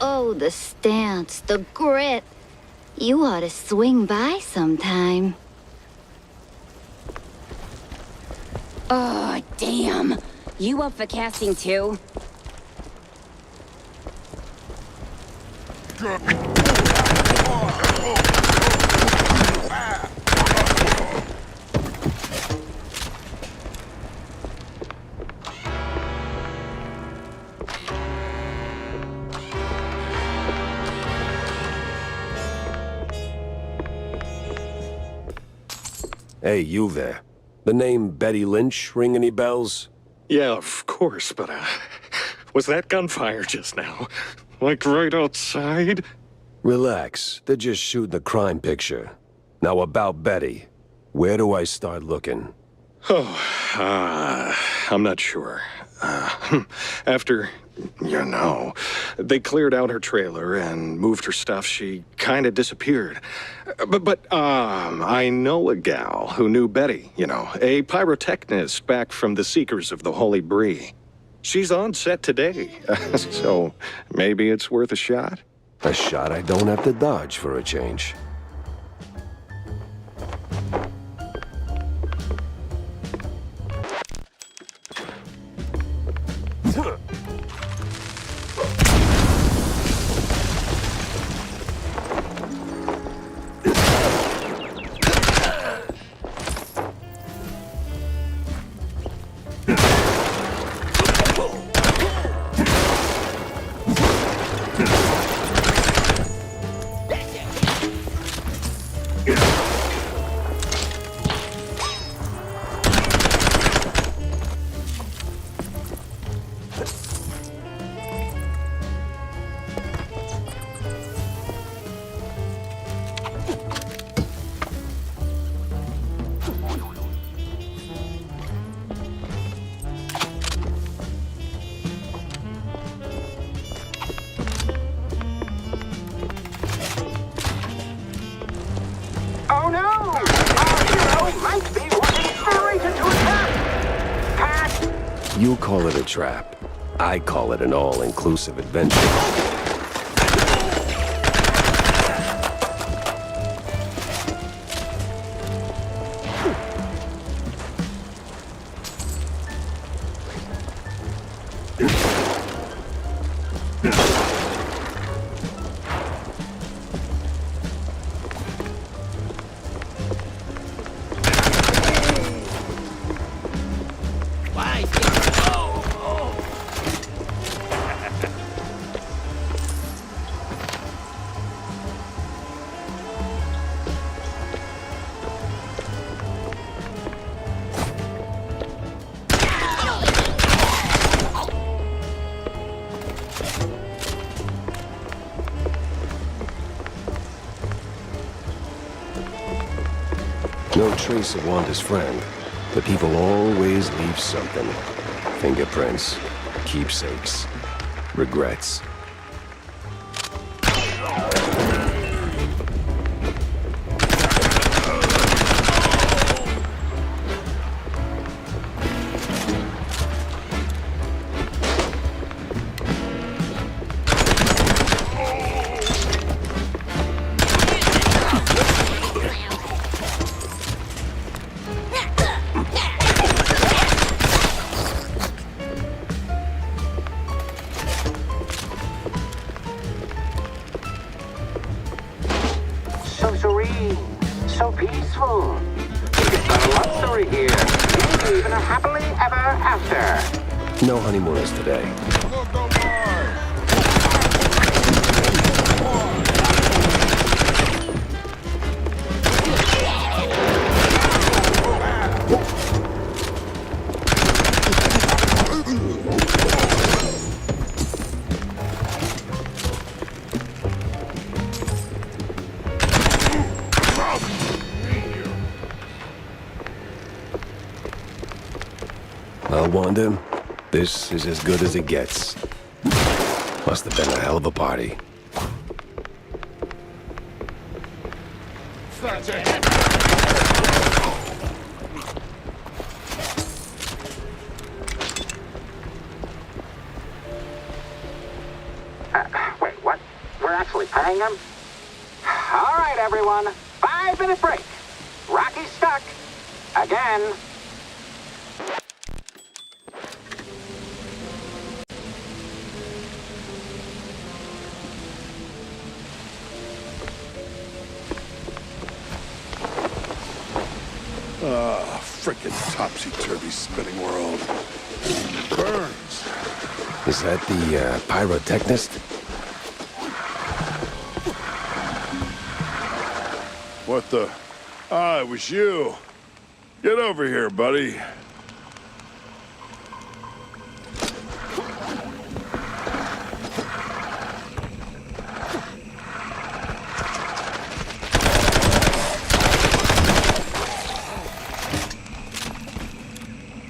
Oh, the stance, the grit. You ought to swing by sometime. Oh, damn. You up for casting too? Hey, you there. The name Betty Lynch ring any bells? Yeah, of course, but, was that gunfire just now? Like right outside? Relax. They're just shooting a crime picture. Now about Betty. Where do I start looking? Oh, I'm not sure. After you know, they cleared out her trailer and moved her stuff. She kind of disappeared. But I know a gal who knew Betty, you know, a pyrotechnist back from the Seekers of the Holy Bree. She's on set today, so maybe it's worth a shot. A shot I don't have to dodge for a change. Oh no! Our hero might be walking straight into a trap! Cat! You call it a trap. I call it an all-inclusive adventure. No trace of Wanda's friend, but people always leave something. Fingerprints, keepsakes, regrets. So serene, so peaceful. It's a luxury here. Maybe even a happily ever after. No honeymooners today. Well, Wanda, this is as good as it gets. Must have been a hell of a party. Wait, what? We're actually paying him? All right, everyone. 5-minute break. Rocky's stuck. Again. Ah, frickin' topsy-turvy spinning world. Burns. Is that the pyrotechnist? What the? Ah, it was you. Get over here, buddy.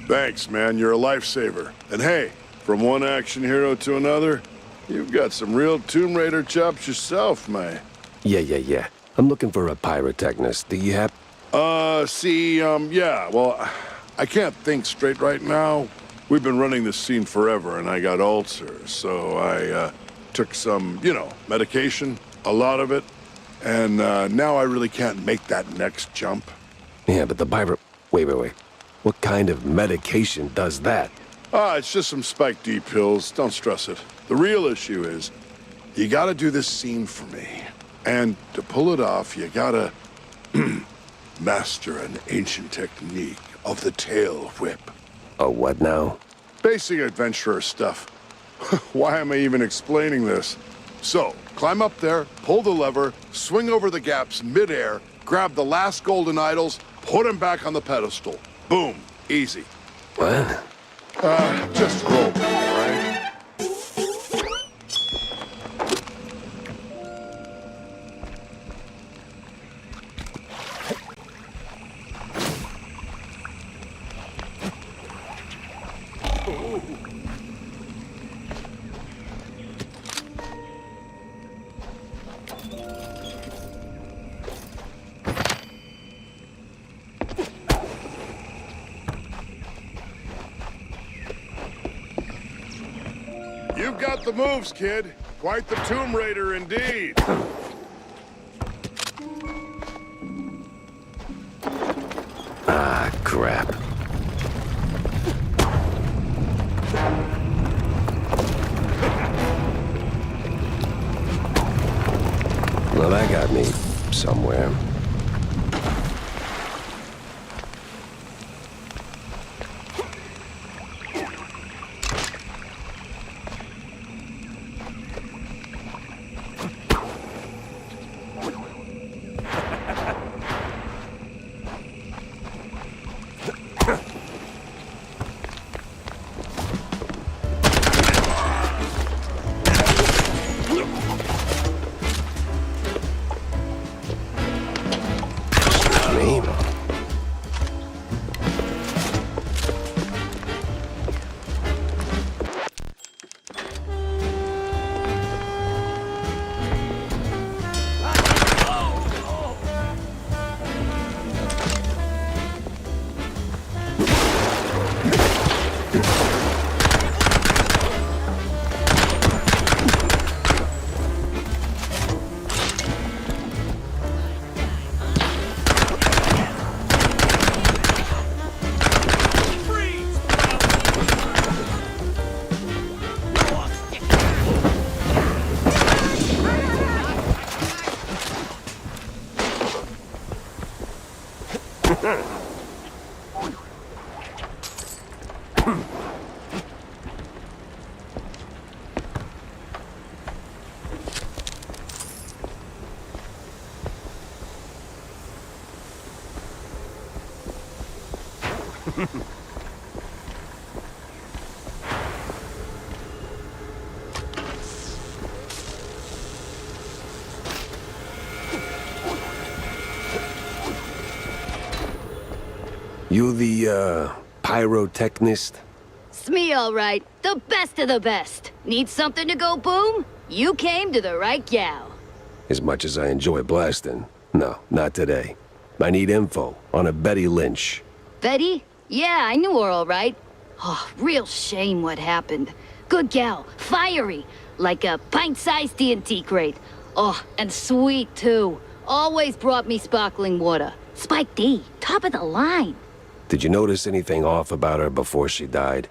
Thanks, man. You're a lifesaver. And hey, From one action hero to another? You've got some real Tomb Raider chops yourself, man. Yeah. I'm looking for a pyrotechnist. Do you have... yeah, well, I can't think straight right now. We've been running this scene forever, and I got ulcers, so I, took some, medication, a lot of it, and, now I really can't make that next jump. Yeah, but the pyro... Wait. What kind of medication does that? It's just some Spike D pills. Don't stress it. The real issue is, you gotta do this scene for me. And to pull it off, you gotta master an ancient technique of the tail whip. A what now? Basic adventurer stuff. Why am I even explaining this? So, climb up there, pull the lever, swing over the gaps midair, grab the last golden idols, put them back on the pedestal. Boom. Easy. What? Just roll, all right? You've got the moves, kid. Quite the Tomb Raider indeed. Ah, crap. Well, that got me somewhere. You the, pyrotechnist? It's me, all right. The best of the best. Need something to go boom? You came to the right gal. As much as I enjoy blasting, no, not today. I need info on a Betty Lynch. Betty? Yeah, I knew her all right. Oh, real shame what happened. Good gal, fiery, like a pint-sized TNT crate. Oh, and sweet, too. Always brought me sparkling water. Spike D, top of the line. Did you notice anything off about her before she died?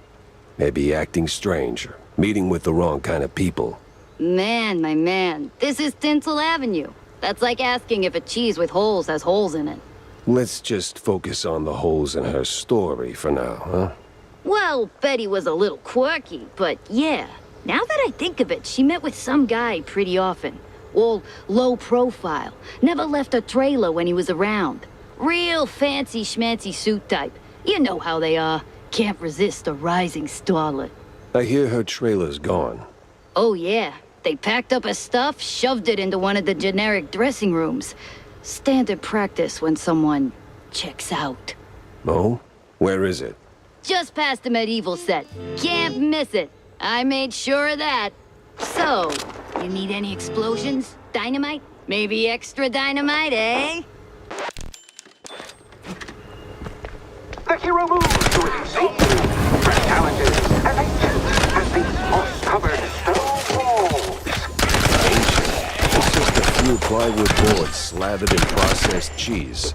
Maybe acting strange, or meeting with the wrong kind of people. Man, my man, this is Tinsel Avenue. That's like asking if a cheese with holes has holes in it. Let's just focus on the holes in her story for now, huh? Well, Betty was a little quirky, but yeah. Now that I think of it, she met with some guy pretty often. All low profile. Never left a trailer when he was around. Real fancy schmancy suit type. You know how they are. Can't resist a rising starlet. I hear her trailer's gone. Oh yeah. They packed up her stuff, shoved it into one of the generic dressing rooms. Standard practice when someone checks out. Oh? Where is it? Just past the medieval set. Can't miss it. I made sure of that. So, you need any explosions? Dynamite? Maybe extra dynamite, eh? The hero moves to a new scene. Fresh challenges as ancient as these moss-covered stone walls. It's just a few plywood boards slathered in processed cheese.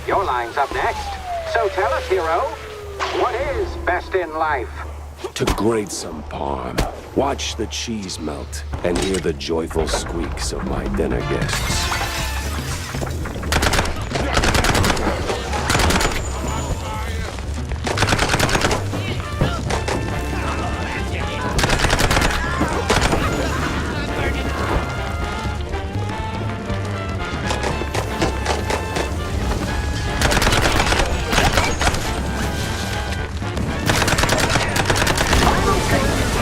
Your line's up next. So tell us, hero, what is best in life? To grate some parm, watch the cheese melt, and hear the joyful squeaks of my dinner guests.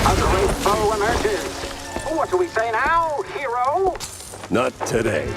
A great foe emerges. What do we say now, hero? Not today.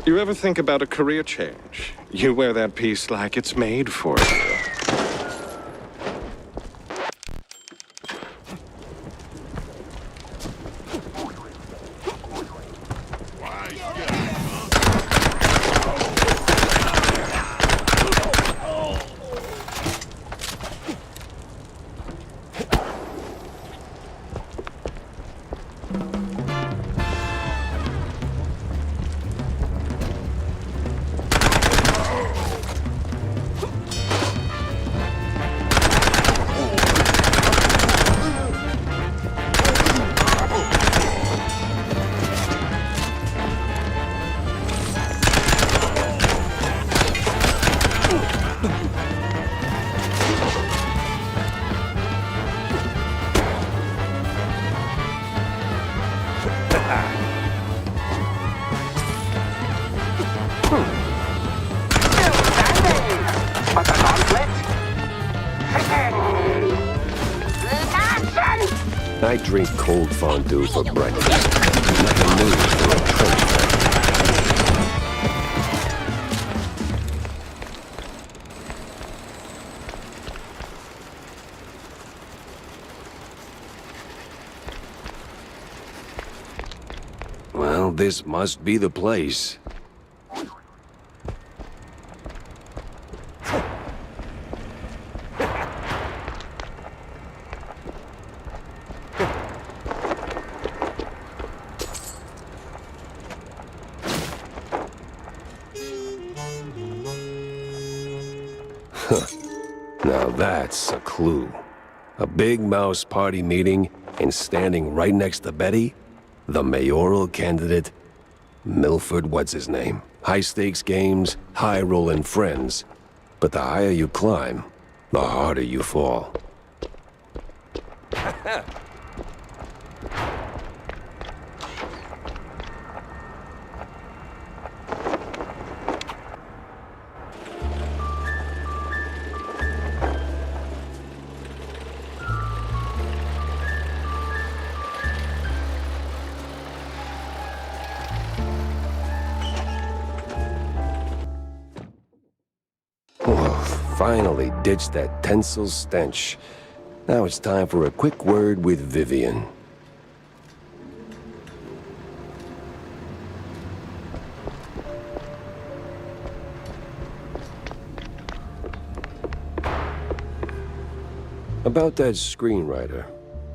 You ever think about a career change? You wear that piece like it's made for you. But the conflict? I drink cold fondue for breakfast. Nothing new for a trench fan. Well, this must be the place. Now that's a clue. A big mouse party meeting And standing right next to Betty, the mayoral candidate, Milford, what's his name? High-stakes games, high-rolling friends. But the higher you climb, the harder you fall. Finally ditched that tensile stench. Now it's time for a quick word with Vivian. About that screenwriter.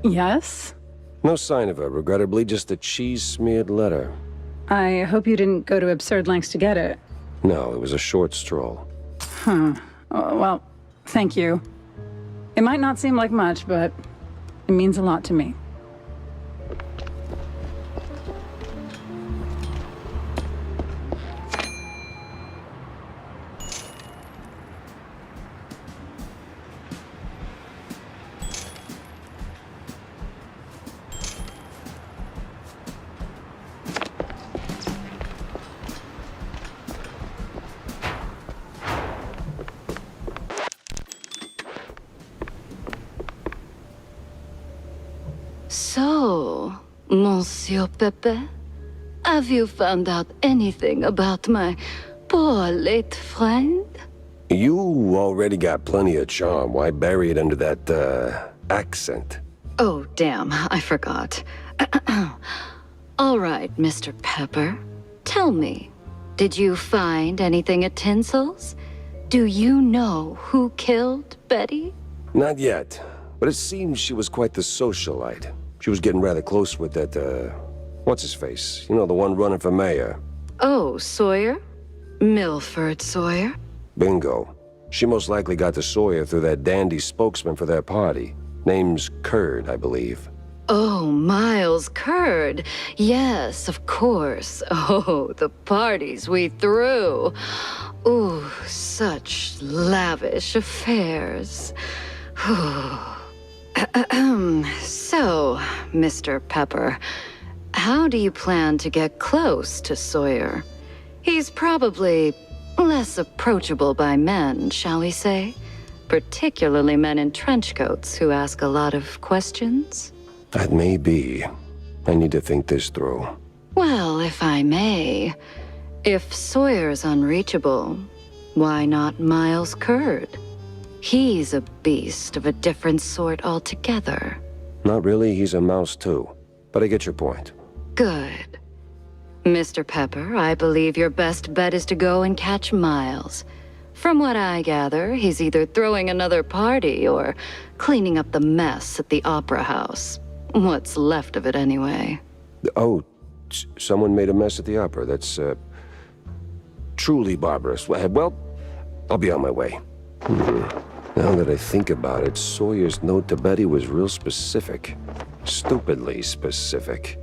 Yes? No sign of her, regrettably, just a cheese-smeared letter. I hope you didn't go to absurd lengths to get it. No, it was a short stroll. Huh. Well, thank you. It might not seem like much, but it means a lot to me. So, Monsieur Pepe, have you found out anything about my poor late friend? You already got plenty of charm. Why bury it under that, accent? Oh, damn, I forgot. All right, Mr. Pepper, tell me, did you find anything at Tinsel's? Do you know who killed Betty? Not yet, but it seems she was quite the socialite. She was getting rather close with that, what's-his-face? You know, the one running for mayor. Oh, Sawyer? Milford Sawyer? Bingo. She most likely got to Sawyer through that dandy spokesman for their party. Name's Curd, I believe. Oh, Miles Curd. Yes, of course. Oh, the parties we threw. Ooh, such lavish affairs. So, Mr. Pepper, how do you plan to get close to Sawyer? He's probably less approachable by men, shall we say? Particularly men in trench coats who ask a lot of questions? That may be. I need to think this through. Well, if I may, if Sawyer's unreachable, why not Miles Curd? He's a beast of a different sort altogether. Not really, he's a mouse too. But I get your point. Good. Mr. Pepper, I believe your best bet is to go and catch Miles. From what I gather, he's either throwing another party or cleaning up the mess at the Opera House. What's left of it, anyway. Oh, someone made a mess at the opera. That's, truly barbarous. Well, I'll be on my way. Now that I think about it, Sawyer's note to Betty was real specific. Stupidly specific.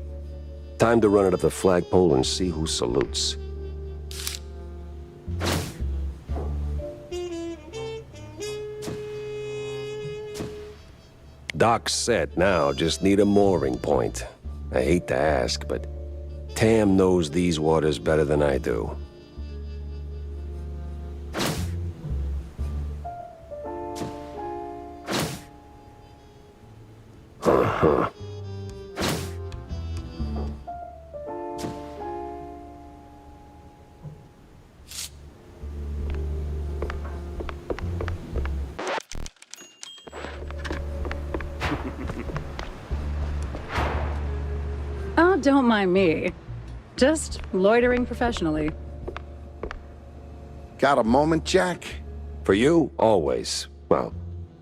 Time to run it up the flagpole and see who salutes. Dock's set now, just need a mooring point. I hate to ask, but Tam knows these waters better than I do. Uh-huh. Oh, don't mind me. Just loitering professionally. Got a moment, Jack? For you, always. Well,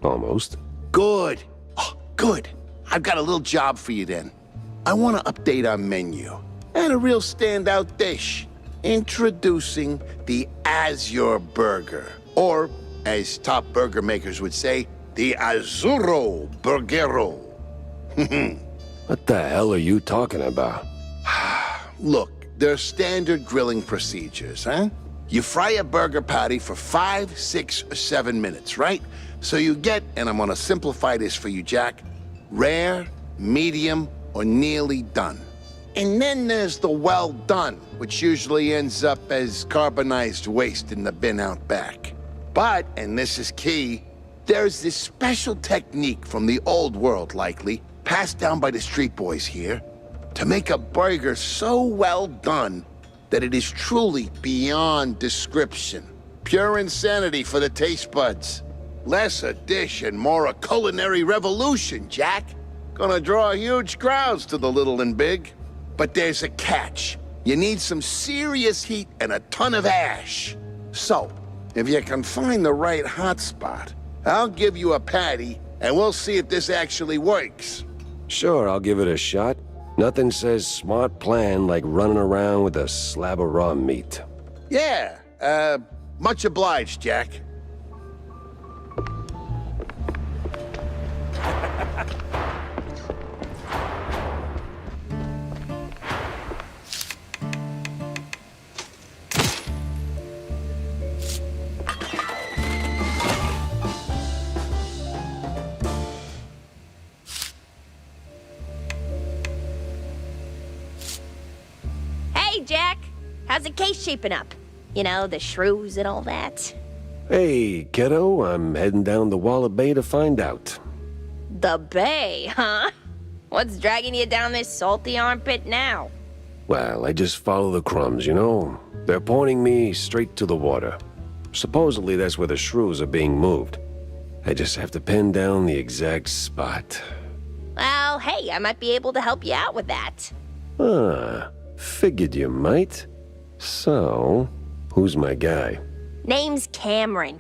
almost. Good. Oh, good. I've got a little job for you then. I want to update our menu. And a real standout dish. Introducing the Azure Burger. Or, as top burger makers would say, the Azzurro Burgero. What the hell are you talking about? Look, there's standard grilling procedures, huh? You fry a burger patty for 5, 6, or 7 minutes, right? So you get, and I'm gonna simplify this for you, Jack, rare, medium, or nearly done. And then there's the well done, which usually ends up as carbonized waste in the bin out back. But, and this is key, there's this special technique from the old world, likely, passed down by the street boys here, to make a burger so well done that it is truly beyond description. Pure insanity for the taste buds. Less a dish and more a culinary revolution, Jack. Gonna draw huge crowds to the little and big. But there's a catch. You need some serious heat and a ton of ash. So, if you can find the right hot spot, I'll give you a patty, and we'll see if this actually works. Sure, I'll give it a shot. Nothing says smart plan like running around with a slab of raw meat. Yeah, much obliged, Jack. Hey, Jack. How's the case shaping up? You know, the shrews and all that. Hey, kiddo, I'm heading down the Walla Bay to find out. The bay, huh? What's dragging you down this salty armpit now? Well, I just follow the crumbs, you know? They're pointing me straight to the water. Supposedly that's where the shrews are being moved. I just have to pin down the exact spot. Well, hey, I might be able to help you out with that. Ah, figured you might. So, who's my guy? Name's Cameron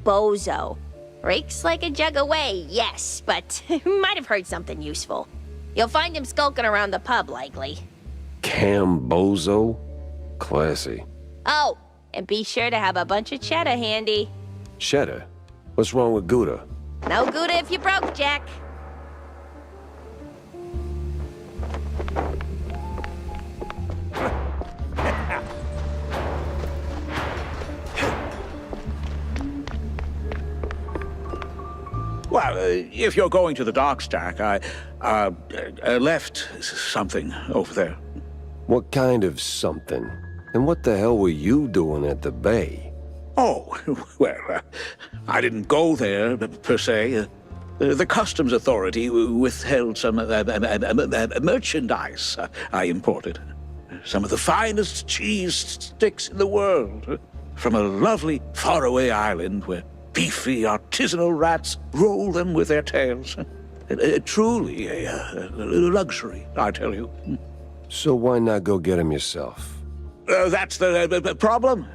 Bozo. Rakes like a jug away, yes, but might have heard something useful. You'll find him skulking around the pub, likely. Bozo? Classy. Oh, and be sure to have a bunch of cheddar handy. Cheddar? What's wrong with Gouda? No Gouda if you broke, Jack. Well, if you're going to the docks, Jack, I left something over there. What kind of something? And what the hell were you doing at the bay? Oh, well, I didn't go there, per se. The customs authority withheld some merchandise I imported. Some of the finest cheese sticks in the world. From a lovely faraway island where beefy artisanal rats roll them with their tails. Truly a luxury, I tell you. So why not go get him yourself? That's the problem.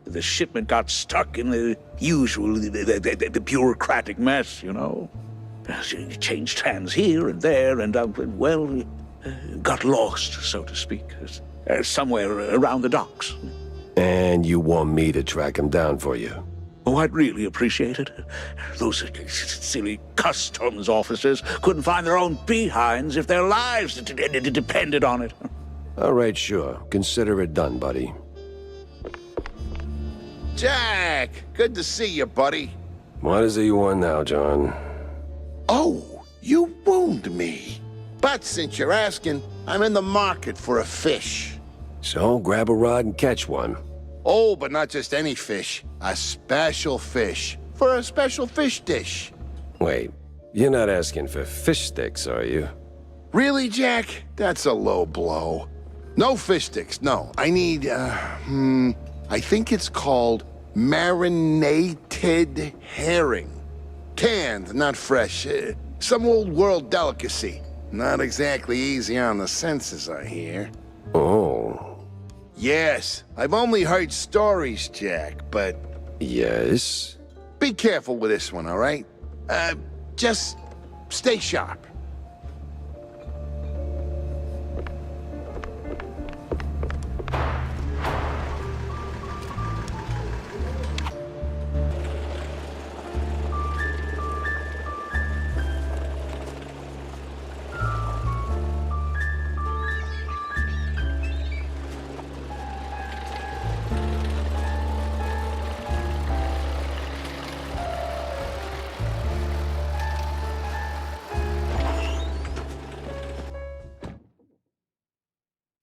The shipment got stuck in the usual the bureaucratic mess, you know. It changed hands here and there, and, got lost, so to speak, somewhere around the docks. And you want me to track him down for you? Oh, I'd really appreciate it. Those silly customs officers couldn't find their own behinds if their lives depended on it. All right, sure. Consider it done, buddy. Jack, good to see you, buddy. What is it you want now, John? Oh, you wound me. But since you're asking, I'm in the market for a fish. So grab a rod and catch one. Oh, but not just any fish. A special fish. For a special fish dish. Wait, you're not asking for fish sticks, are you? Really, Jack? That's a low blow. No fish sticks, no. I need, I think it's called marinated herring. Canned, not fresh. Some old world delicacy. Not exactly easy on the senses, I hear. Oh. Yes, I've only heard stories, Jack, but... Yes? Be careful with this one, all right? Just stay sharp.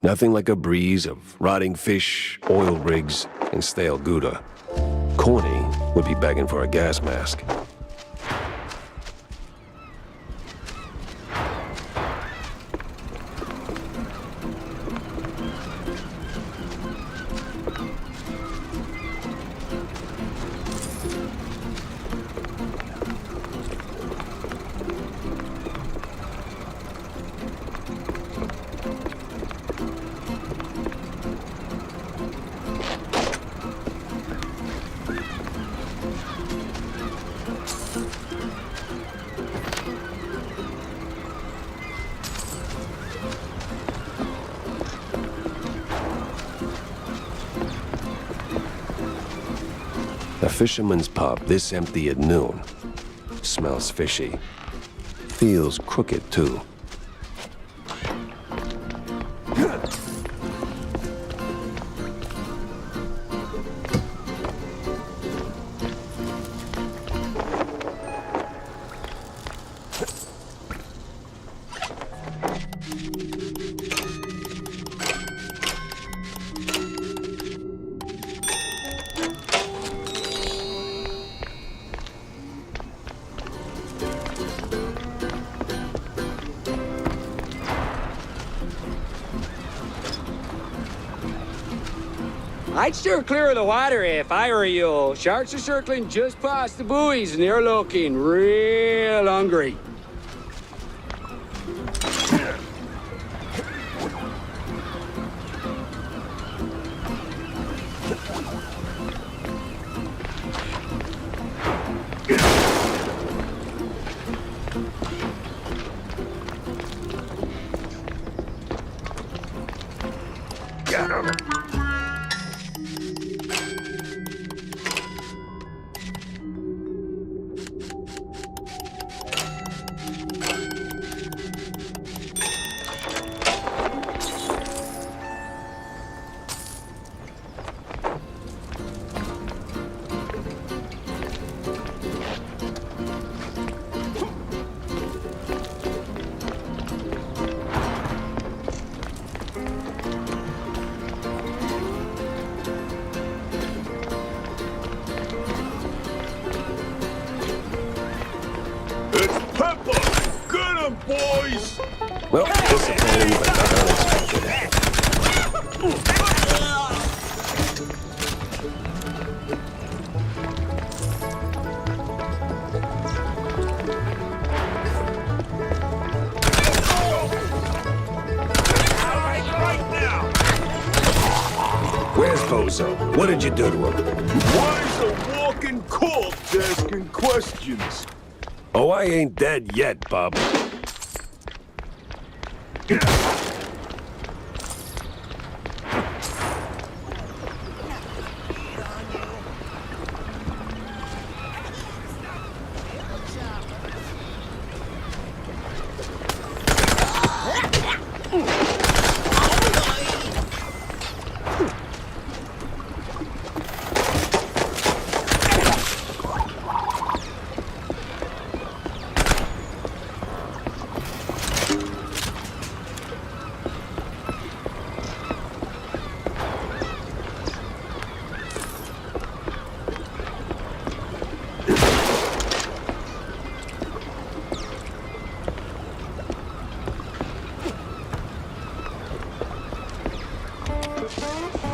Nothing like a breeze of rotting fish, oil rigs, and stale Gouda. Corny would be begging for a gas mask. A fisherman's pub this empty at noon. Smells fishy. Feels crooked, too. I'd steer clear of the water if I were you. Sharks are circling just past the buoys and they're looking real hungry. Get him! Boys! Well, disappointing, but not unexpected. Where's Bozo? What did you do to him? Why is a walking corpse asking questions? Oh, I ain't dead yet, bub.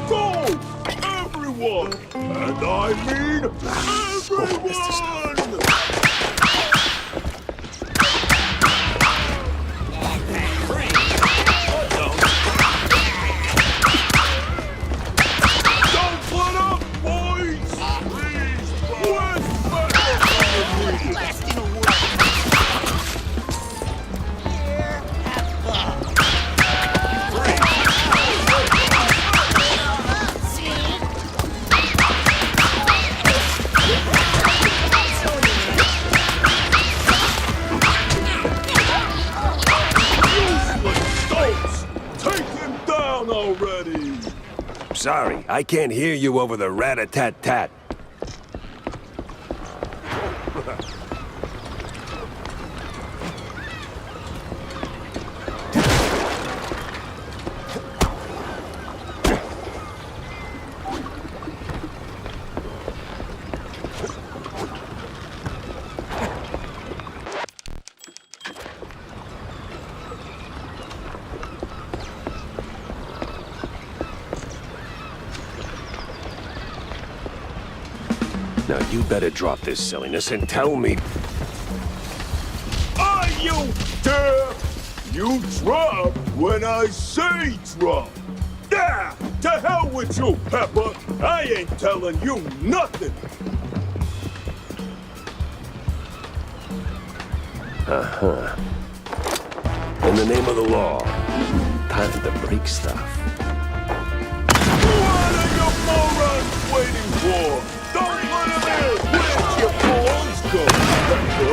Go! Everyone! And I mean everyone! Don't put up, boys! Please, where's better? Blasting away! Here, have fun! Already. Sorry, I can't hear you over the rat-a-tat-tat. Now you better drop this silliness and tell me... Are you deaf? You drop when I say drop. Ah, to hell with you, Pepper. I ain't telling you nothing. Uh-huh. In the name of the law, time to break stuff. What are you morons waiting for? Don't let him in! Where'd your balls go, Pepper?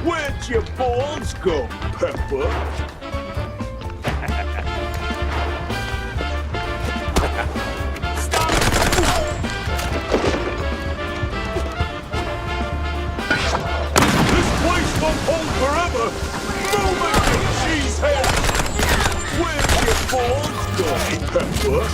Where'd your balls go, Pepper? This place won't hold forever! Move it, you cheesehead! Where'd your balls go, Pepper?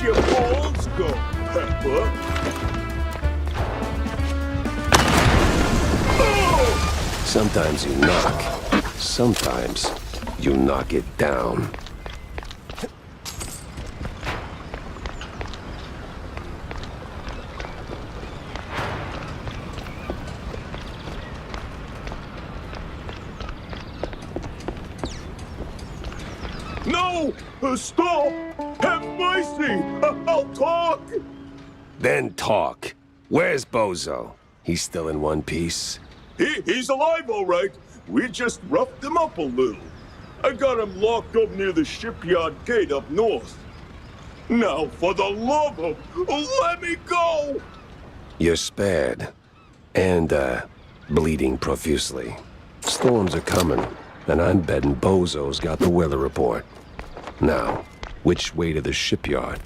Your balls go, Pepper. Oh! Sometimes you knock. Sometimes you knock it down. No! Stop! Have mercy! I'll talk! Then talk. Where's Bozo? He's still in one piece? He's alive, all right. We just roughed him up a little. I got him locked up near the shipyard gate up north. Now, for the love of... let me go! You're spared. And, bleeding profusely. Storms are coming, and I'm betting Bozo's got the weather report. Now, which way to the shipyard?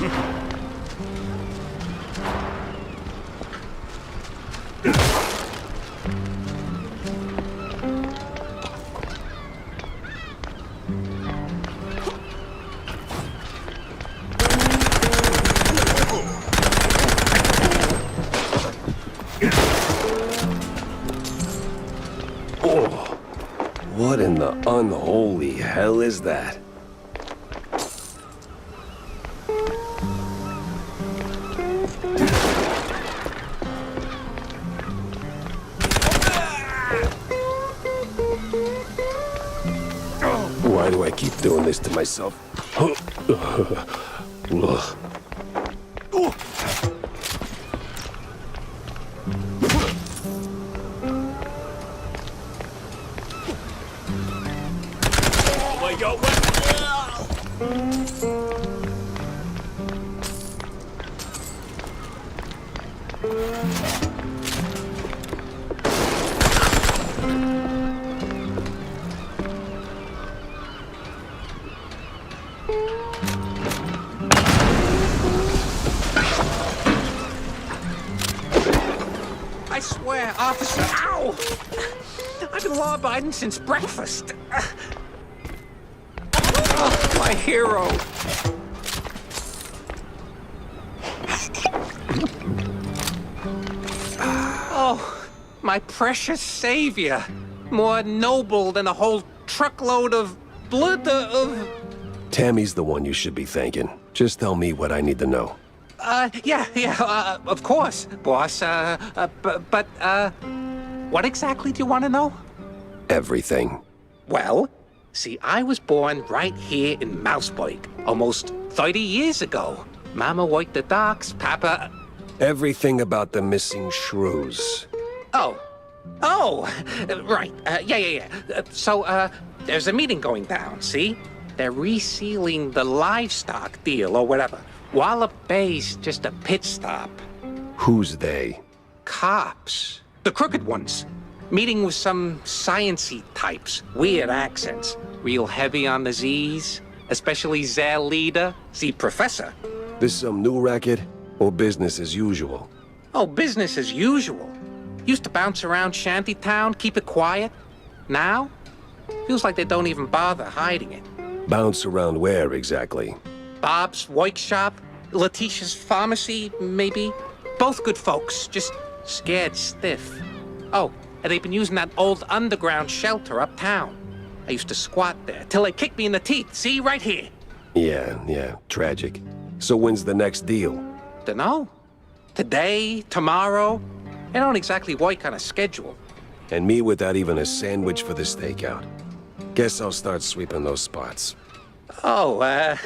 Oh, what in the unholy hell is that? Why do I keep doing this to myself? Ugh. I swear, officer, ow! I've been law-abiding since breakfast. Oh, my hero. Oh, my precious savior. More noble than a whole truckload of blood of... Tammy's the one you should be thanking. Just tell me what I need to know. Yeah, of course, boss. But, what exactly do you want to know? Everything. Well, see, I was born right here in Mouseburg, almost 30 years ago. Mama worked the docks, Papa... Everything about the missing shrews. Oh, right, yeah. So, there's a meeting going down, see? They're resealing the livestock deal or whatever. Wallop Bay's just a pit stop. Who's they? Cops. The crooked ones. Meeting with some science-y types. Weird accents. Real heavy on the Z's. Especially their leader, the professor. This some new racket or business as usual? Oh, business as usual. Used to bounce around Shantytown, keep it quiet. Now? Feels like they don't even bother hiding it. Bounce around where exactly? Bob's workshop, Letitia's pharmacy, maybe. Both good folks, just scared stiff. Oh, and they've been using that old underground shelter uptown. I used to squat there till they kicked me in the teeth. See, right here. Yeah, tragic. So when's the next deal? Dunno. Today, tomorrow. They don't exactly work on a schedule. And me without even a sandwich for the stakeout. Guess I'll start sweeping those spots. Oh,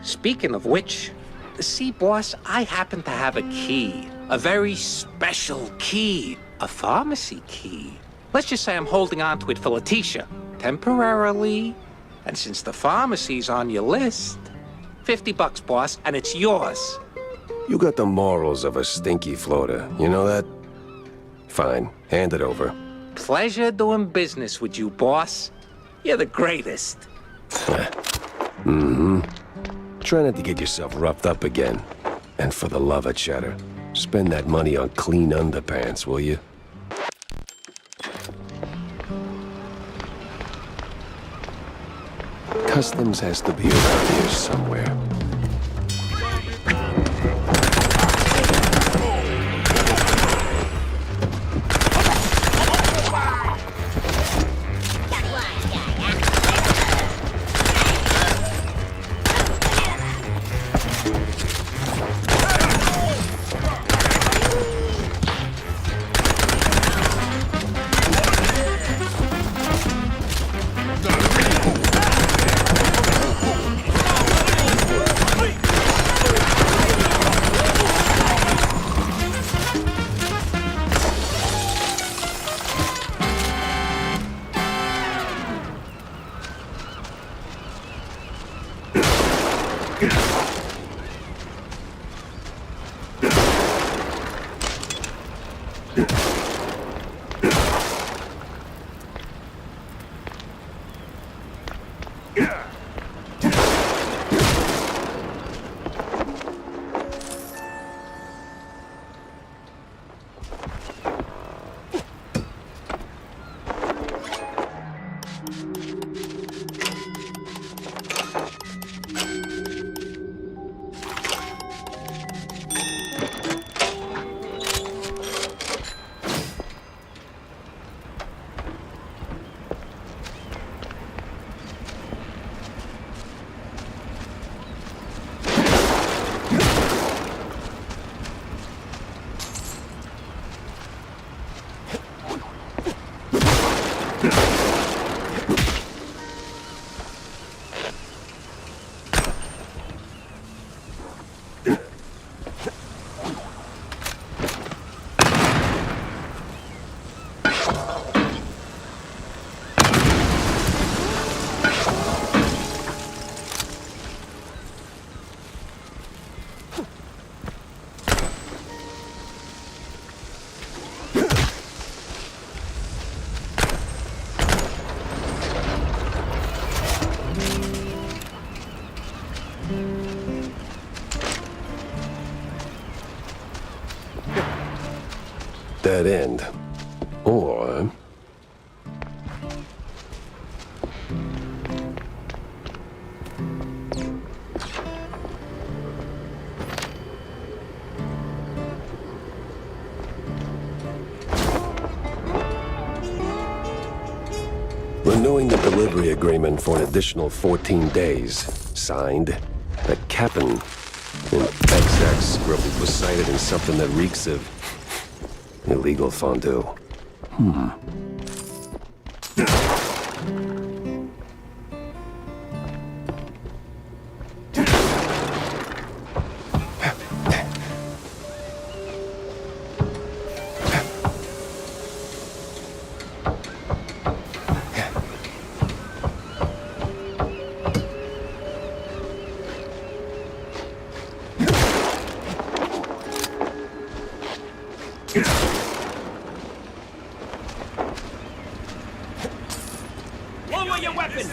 speaking of which, see, boss, I happen to have a key. A very special key. A pharmacy key. Let's just say I'm holding on to it for Letitia. Temporarily. And since the pharmacy's on your list, $50, boss, and it's yours. You got the morals of a stinky floater, you know that? Fine, hand it over. Pleasure doing business with you, boss. You're the greatest. Mm-hmm. Try not to get yourself roughed up again. And for the love of cheddar, spend that money on clean underpants, will you? Customs has to be around here somewhere. Dead end. Or... renewing the delivery agreement for an additional 14 days. Signed, a Captain. An XX scribble was cited in something that reeks of illegal fondue. Lower your weapon!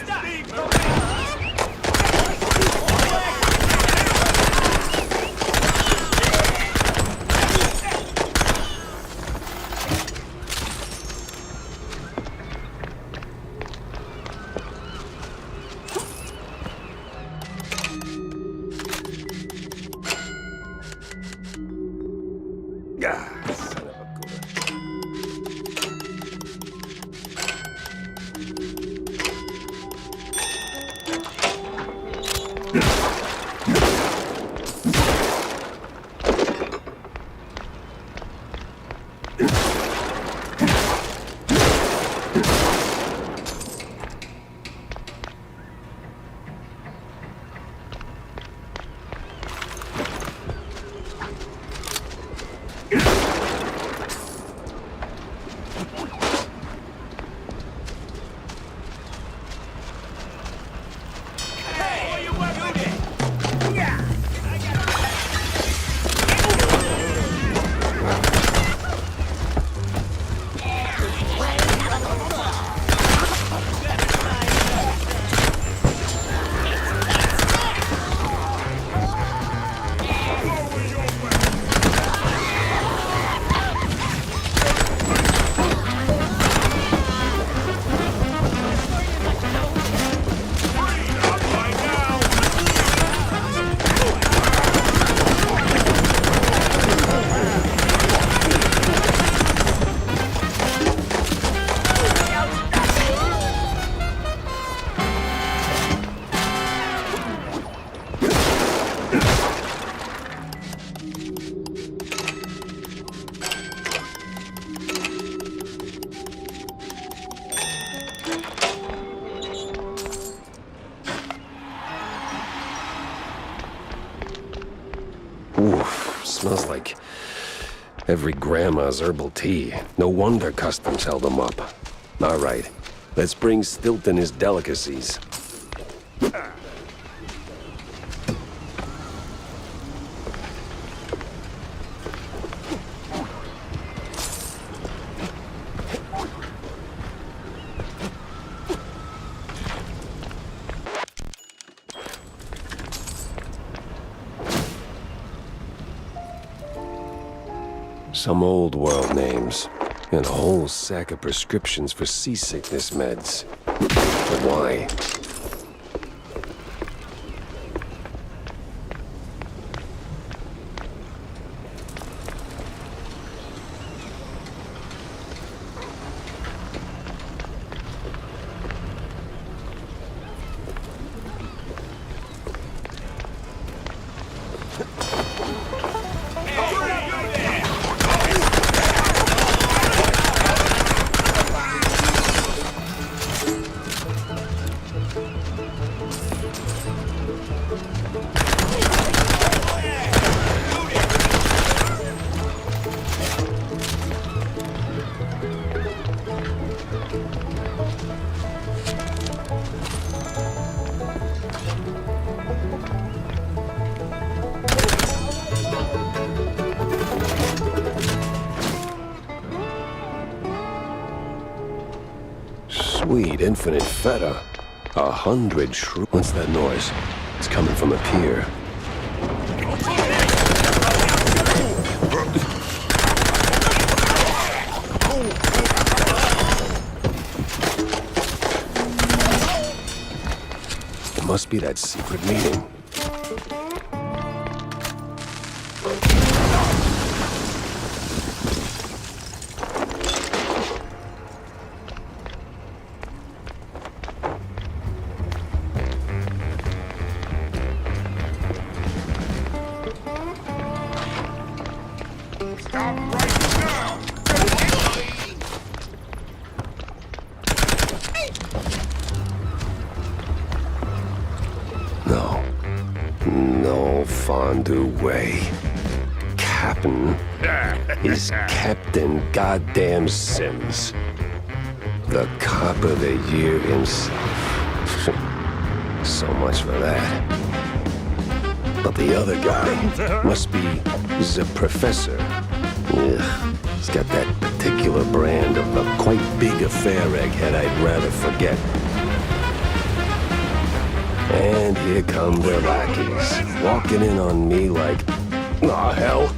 Oof, smells like every grandma's herbal tea. No wonder customs held them up. All right, let's bring Stilton his delicacies. Some old world names, and a whole sack of prescriptions for seasickness meds. But why? Sweet infinite feta. 100 shrew. What's that noise? It's coming from up here. It must be that secret meeting. No fondue way. Captain is Captain Goddamn Sims. The cop of the year himself. So much for that. But the other guy must be the professor. Ugh, he's got that particular brand of a quite big affair egghead I'd rather forget. And here come their lackeys, walking in on me like, aw, hell.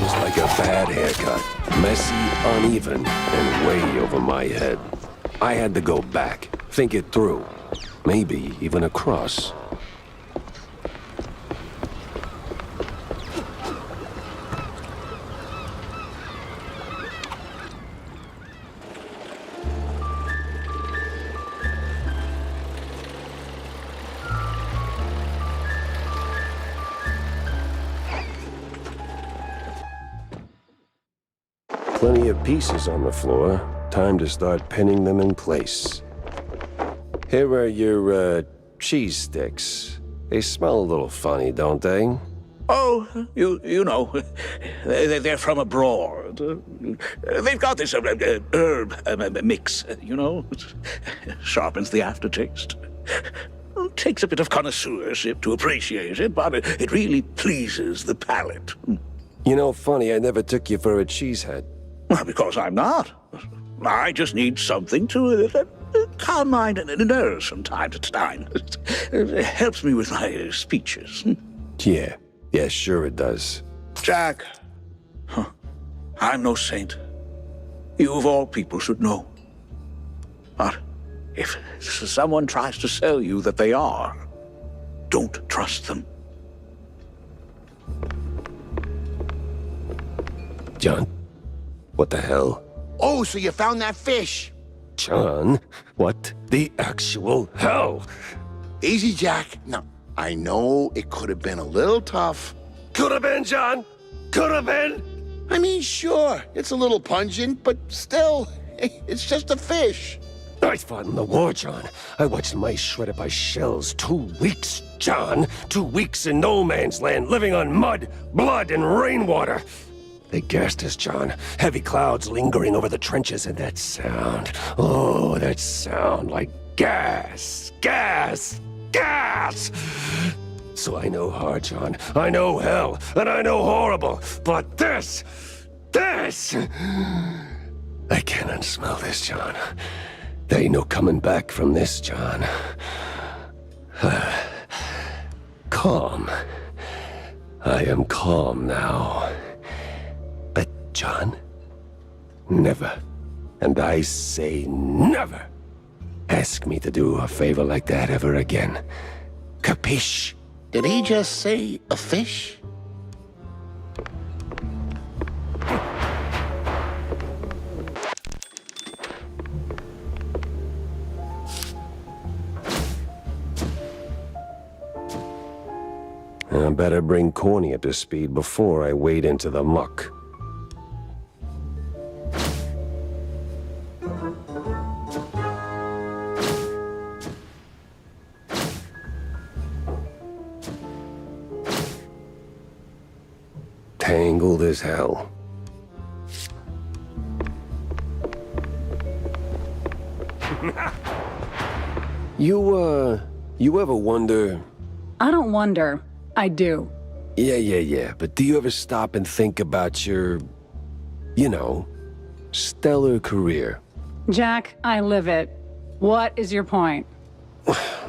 Was like a bad haircut. Messy, uneven, and way over my head. I had to go back, think it through. Maybe even across. Plenty of pieces on the floor. Time to start pinning them in place. Here are your, cheese sticks. They smell a little funny, don't they? Oh, you know, they're from abroad. They've got this herb mix, you know. Sharpens the aftertaste. Takes a bit of connoisseurship to appreciate it, but it really pleases the palate. You know, funny, I never took you for a cheesehead. Well, because I'm not. I just need something to calm my nerves from time to time. It helps me with my speeches. Yeah, sure it does. Jack, I'm no saint. You of all people should know. But if someone tries to sell you that they are, don't trust them. John? What the hell? Oh, so you found that fish? John, what the actual hell? Easy, Jack. Now, I know it could have been a little tough. Could have been, John. Could have been. I mean, sure, it's a little pungent, but still, it's just a fish. I fought in the war, John. I watched mice shredded by shells. 2 weeks, John. 2 weeks in no man's land, living on mud, blood, and rainwater. They gassed us, John. Heavy clouds lingering over the trenches, and that sound. Oh, that sound like gas. Gas. Gas! So I know hard, John. I know hell, and I know horrible. But this... I cannot smell this, John. There ain't no coming back from this, John. Calm. I am calm now. But, John, never, and I say never, ask me to do a favor like that ever again. Capiche? Did he just say a fish? I better bring Corny up to speed before I wade into the muck. tangled as hell. You ever wonder... I don't wonder. I do. Yeah. But do you ever stop and think about your, you know, stellar career? Jack, I live it. What is your point?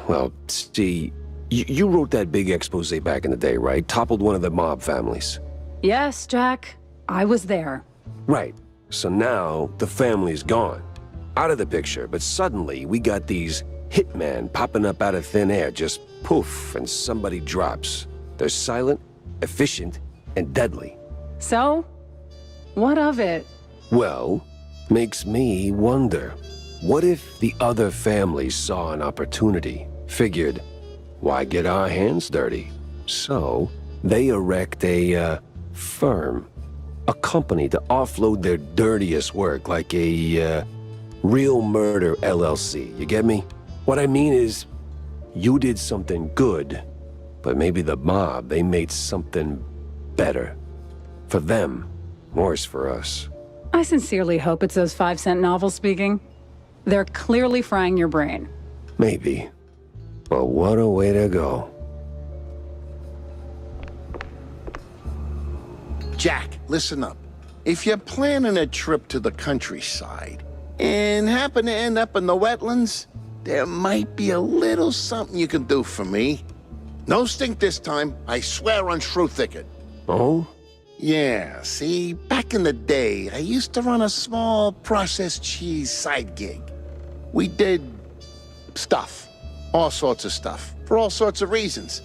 Well, see, you wrote that big expose back in the day, right? Toppled one of the mob families. Yes, Jack. I was there. Right. So now the family's gone. Out of the picture, but suddenly we got these hitmen popping up out of thin air, just poof, and somebody drops. They're silent, efficient, and deadly. So? What of it? Well, makes me wonder. What if the other families saw an opportunity, figured, why get our hands dirty? So, they erect a, firm. A company to offload their dirtiest work, like a, Real Murder LLC, you get me? What I mean is, you did something good, but maybe the mob, they made something better. For them, worse for us. I sincerely hope it's those 5-cent novels speaking. They're clearly frying your brain. Maybe. But what a way to go. Jack, listen up. If you're planning a trip to the countryside and happen to end up in the wetlands, there might be a little something you can do for me. No stink this time, I swear on Shrew Thicket. Oh? Yeah, see, back in the day, I used to run a small processed cheese side gig. We did stuff, all sorts of stuff, for all sorts of reasons.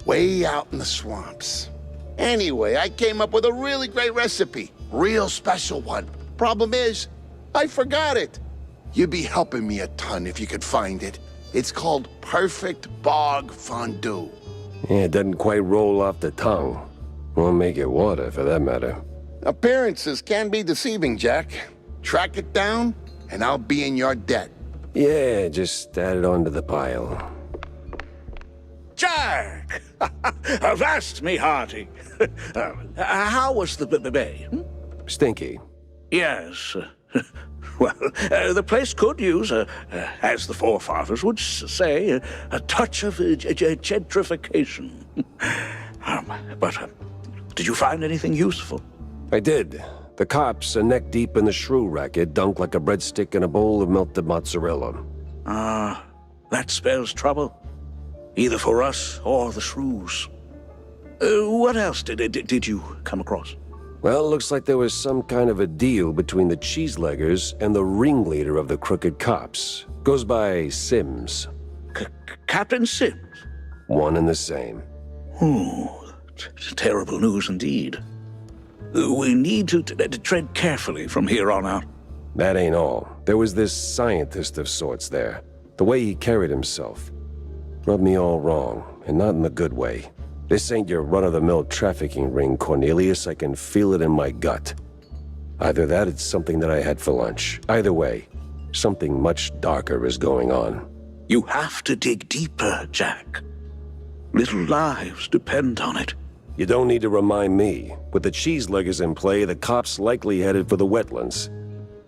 Way out in the swamps. Anyway, I came up with a really great recipe, real special one. Problem is, I forgot it. You'd be helping me a ton if you could find it. It's called Perfect Bog Fondue. Yeah, it doesn't quite roll off the tongue. Won't make it water, for that matter. Appearances can be deceiving, Jack. Track it down, and I'll be in your debt. Yeah, just add it onto the pile. Jack! Avast me hearty. How was the bay? Stinky. Yes. Well, the place could use, as the forefathers would say, a touch of gentrification. But did you find anything useful? I did. The cops are neck-deep in the shrew racket, dunked like a breadstick in a bowl of melted mozzarella. That spells trouble. Either for us or the shrews. What else did you come across? Well, it looks like there was some kind of a deal between the cheeseleggers and the ringleader of the crooked cops. Goes by Sims. Captain Sims? One and the same. Terrible news indeed. We need to tread carefully from here on out. That ain't all. There was this scientist of sorts there. The way he carried himself rubbed me all wrong, and not in the good way. This ain't your run-of-the-mill trafficking ring, Cornelius. I can feel it in my gut. Either that, it's something that I had for lunch. Either way, something much darker is going on. You have to dig deeper, Jack. Little lives depend on it. You don't need to remind me. With the cheeseleggers in play, the cops likely headed for the wetlands.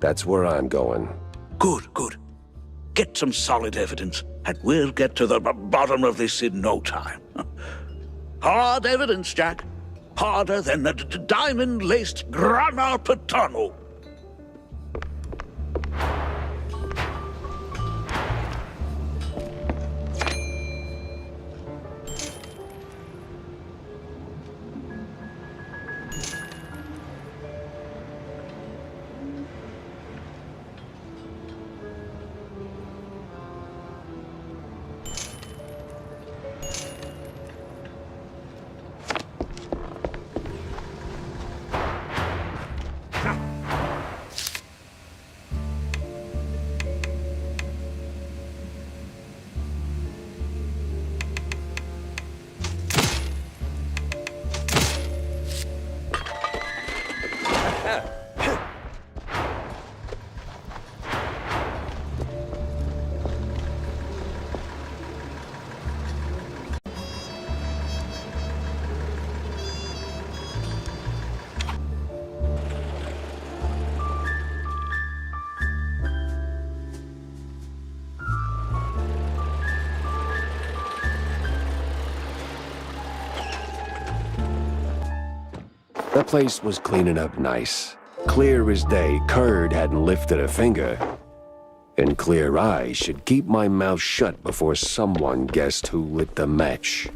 That's where I'm going. Good. Get some solid evidence, and we'll get to the bottom of this in no time. Hard evidence, Jack. Harder than the diamond-laced grana padano. place was cleaning up nice. Clear as day, Curd hadn't lifted a finger. And clear I should keep my mouth shut before someone guessed who lit the match.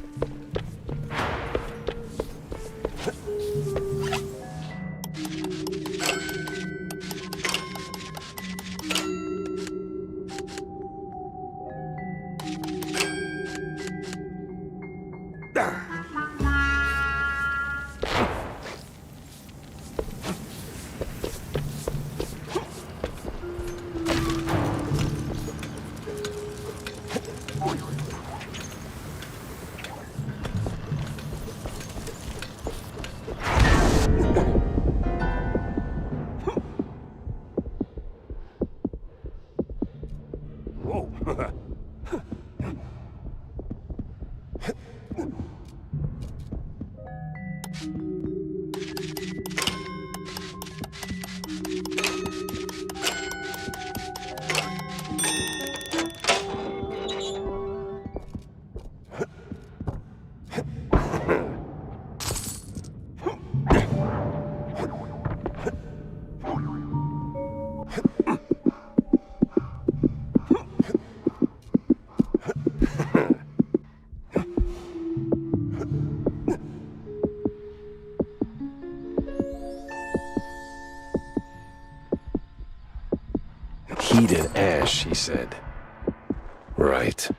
Heated ash, he said. Right.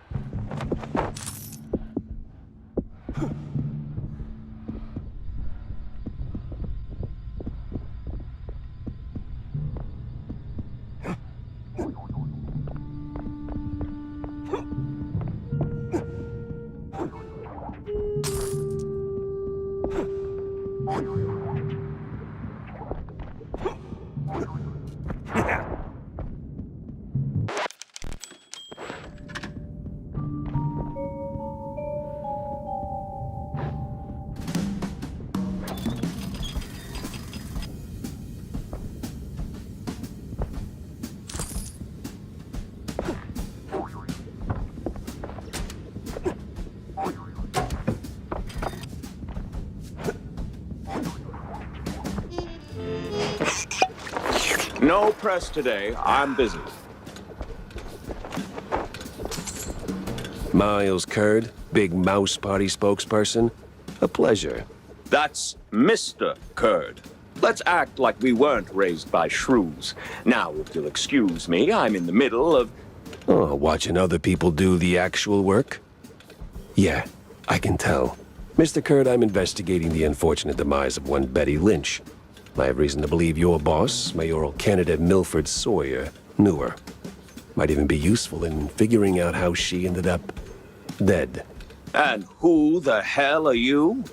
No press today. I'm busy. Miles Curd, big Mouse Party spokesperson. A pleasure. That's Mr. Curd. Let's act like we weren't raised by shrews. Now, if you'll excuse me, I'm in the middle of... Oh, watching other people do the actual work? Yeah, I can tell. Mr. Curd, I'm investigating the unfortunate demise of one Betty Lynch. I have reason to believe your boss, mayoral candidate Milford Sawyer, knew her. Might even be useful in figuring out how she ended up dead. And who the hell are you?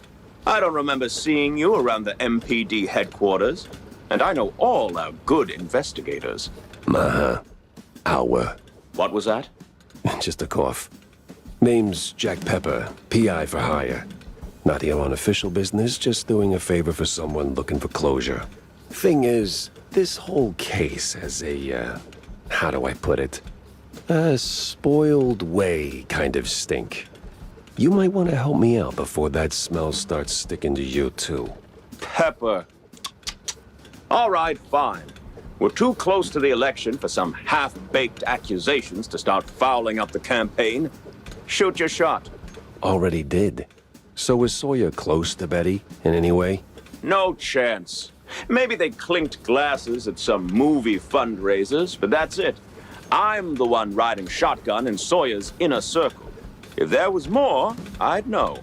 I don't remember seeing you around the MPD headquarters. And I know all our good investigators. Uh-huh. Our. What was that? Just a cough. Name's Jack Pepper, P.I. for hire. Not here on official business, just doing a favor for someone looking for closure. Thing is, this whole case has a, how do I put it? A spoiled way kind of stink. You might want to help me out before that smell starts sticking to you, too. Pepper. All right, fine. We're too close to the election for some half-baked accusations to start fouling up the campaign. Shoot your shot. Already did. So was Sawyer close to Betty in any way? No chance. Maybe they clinked glasses at some movie fundraisers, but that's it. I'm the one riding shotgun in Sawyer's inner circle. If there was more, I'd know.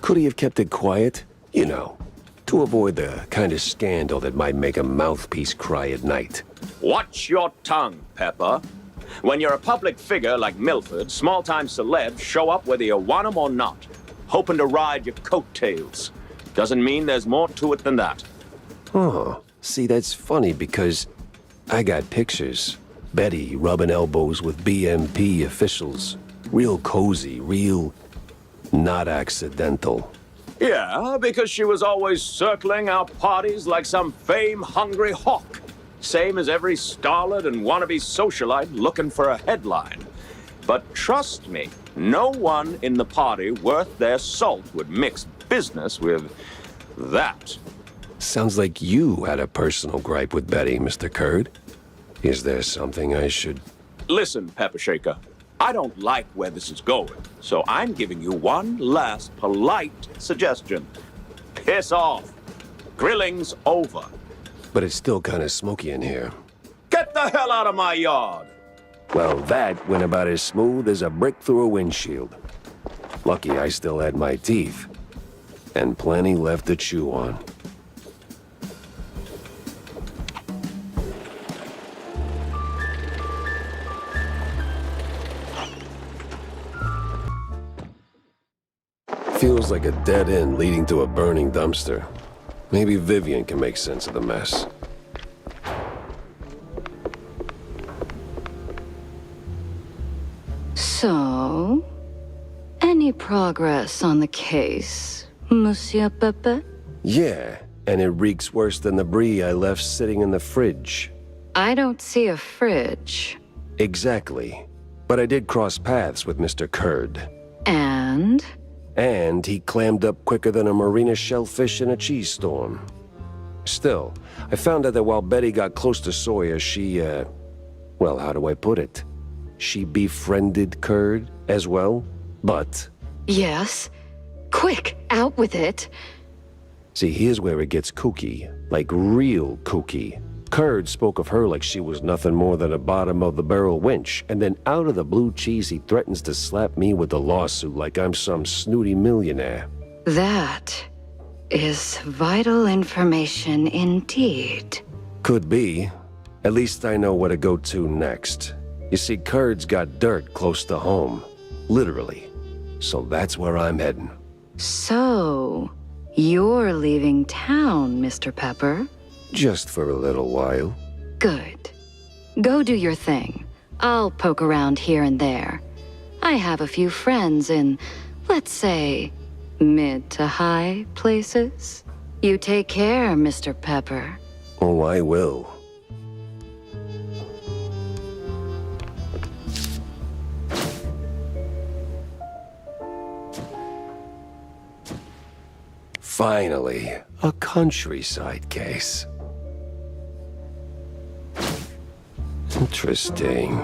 Could he have kept it quiet? You know, to avoid the kind of scandal that might make a mouthpiece cry at night. Watch your tongue, Pepper. When you're a public figure like Milford, small-time celebs show up whether you want them or not, hoping to ride your coattails. Doesn't mean there's more to it than that. Oh, see, that's funny because I got pictures. Betty rubbing elbows with BMP officials. Real cozy, real not accidental. Yeah, because she was always circling our parties like some fame-hungry hawk. Same as every starlet and wannabe socialite looking for a headline. But trust me, no one in the party worth their salt would mix business with that. Sounds like you had a personal gripe with Betty, Mr. Curd. Is there something I should... Listen, Pepper Shaker. I don't like where this is going, so I'm giving you one last polite suggestion. Piss off. Grilling's over. But it's still kind of smoky in here. Get the hell out of my yard! Well, that went about as smooth as a brick through a windshield. Lucky I still had my teeth. And plenty left to chew on. Feels like a dead end leading to a burning dumpster. Maybe Vivian can make sense of the mess. So, any progress on the case, Monsieur Pepe? Yeah, and it reeks worse than the brie I left sitting in the fridge. I don't see a fridge. Exactly. But I did cross paths with Mr. Curd. And? And he clammed up quicker than a marina shellfish in a cheese storm. Still, I found out that while Betty got close to Sawyer, she, well, how do I put it? She befriended Curd as well, but... Yes. Quick, out with it. See, here's where it gets kooky. Like real kooky. Curd spoke of her like she was nothing more than a bottom-of-the-barrel wench, and then out of the blue cheese he threatens to slap me with a lawsuit like I'm some snooty millionaire. That is vital information indeed. Could be. At least I know where to go to next. You see, Curd's got dirt close to home. Literally. So that's where I'm heading. So, you're leaving town, Mr. Pepper? Just for a little while. Good. Go do your thing. I'll poke around here and there. I have a few friends in, let's say, mid to high places. You take care, Mr. Pepper. Oh, I will. Finally, a countryside case. Interesting.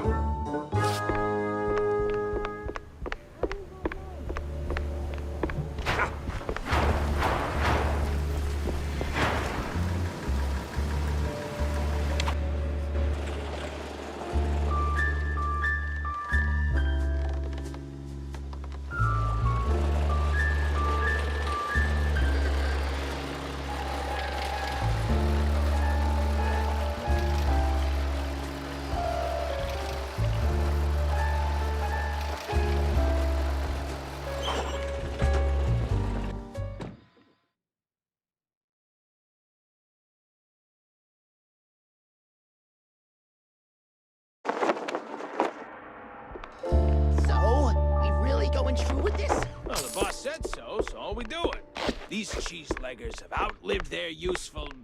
Well, the boss said so, so we do it. These cheese-leggers have outlived their usefulness?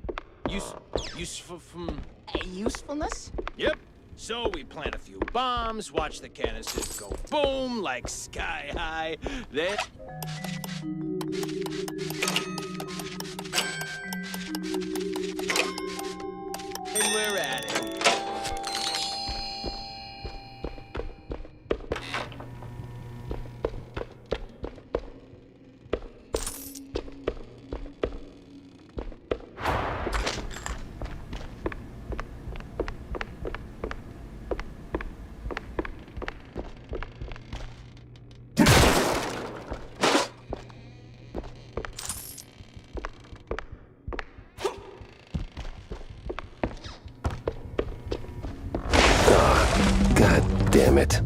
Yep. So we plant a few bombs, watch the canisters go boom like sky high, then... And we're at it. God damn it.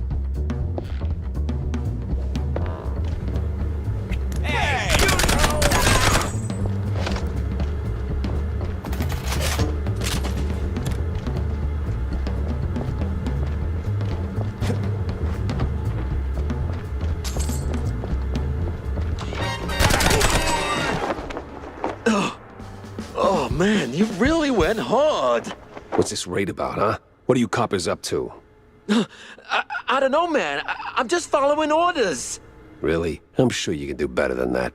Oh, man, you really went hard. What's this raid about, huh? What are you coppers up to? I don't know, man. I'm just following orders. Really? I'm sure you can do better than that.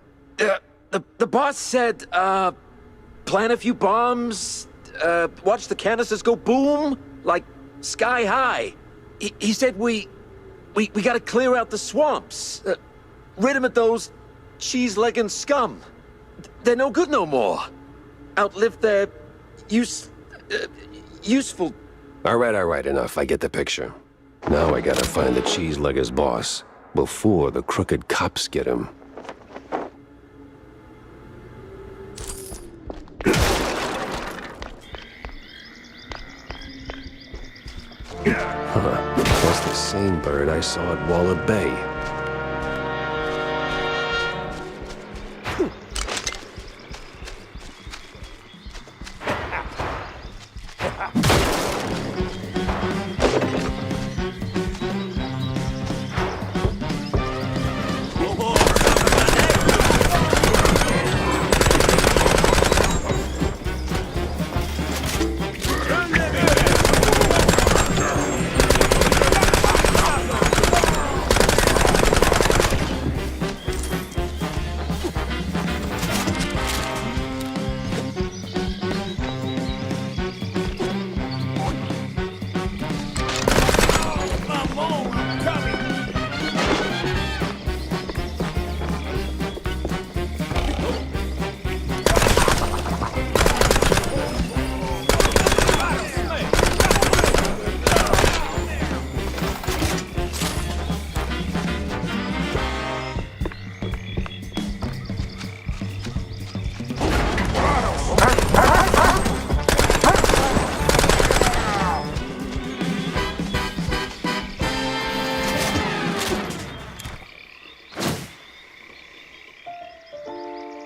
The boss said, plant a few bombs, watch the canisters go boom, like sky high. He said we gotta clear out the swamps, rid him of those cheese-legging scum. They're no good no more. Outlive their useful. All right, enough. I get the picture. Now I gotta find the cheese-legger's boss before the crooked cops get him. Huh. That's the same bird I saw at Waller Bay.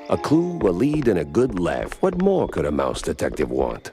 A clue, a lead, and a good laugh. What more could a mouse detective want?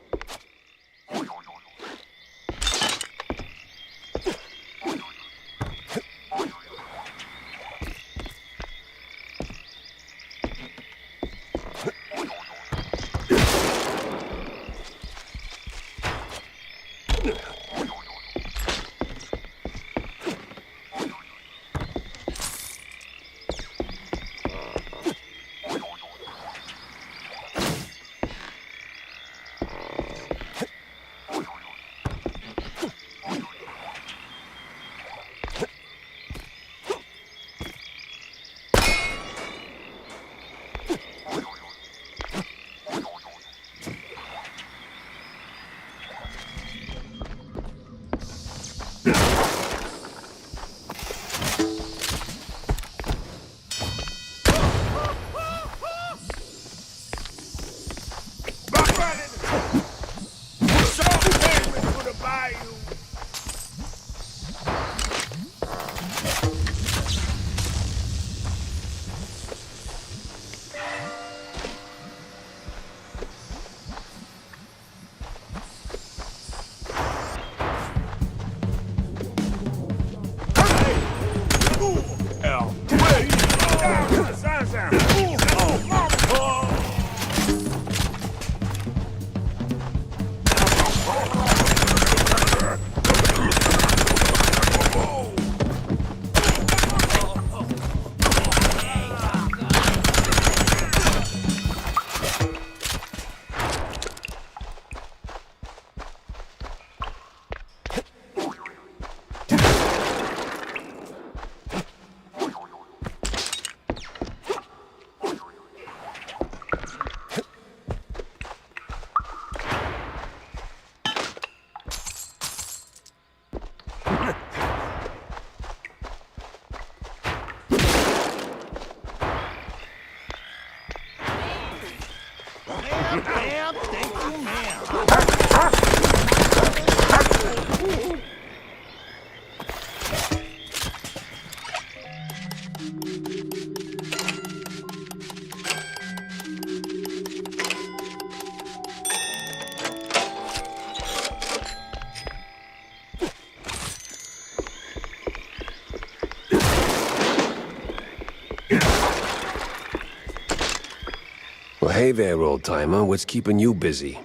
Well, hey there, old-timer. What's keeping you busy?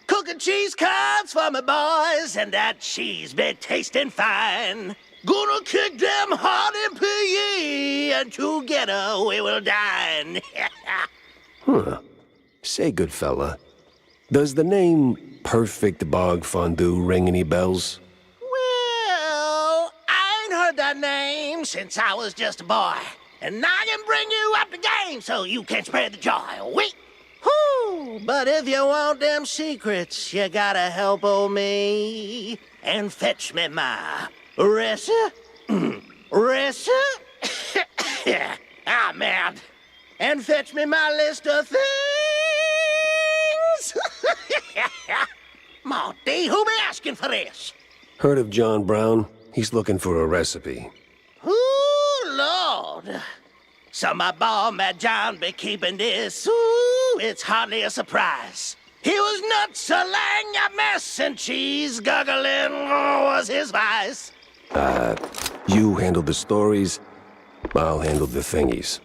Cooking cheese curds for my boys, and that cheese be tasting fine. Gonna kick them hard in P.I, and together we will dine. Huh. Say, good fella, Does the name Perfect Bog Fondue ring any bells? Well, I ain't heard that name since I was just a boy. And I can bring you up the game so you can spread the joy. Wait. Whew, but if you want them secrets, you gotta help old me and fetch me my recipe. Ah, man. And fetch me my list of things. Marty, who be asking for this? Heard of John Brown? He's looking for a recipe. Ooh, Lord. So my boy, Mad John, be keeping this. Ooh, it's hardly a surprise. He was nuts, a laying a mess, and cheese guggling was his vice. You handle the stories, I'll handle the thingies.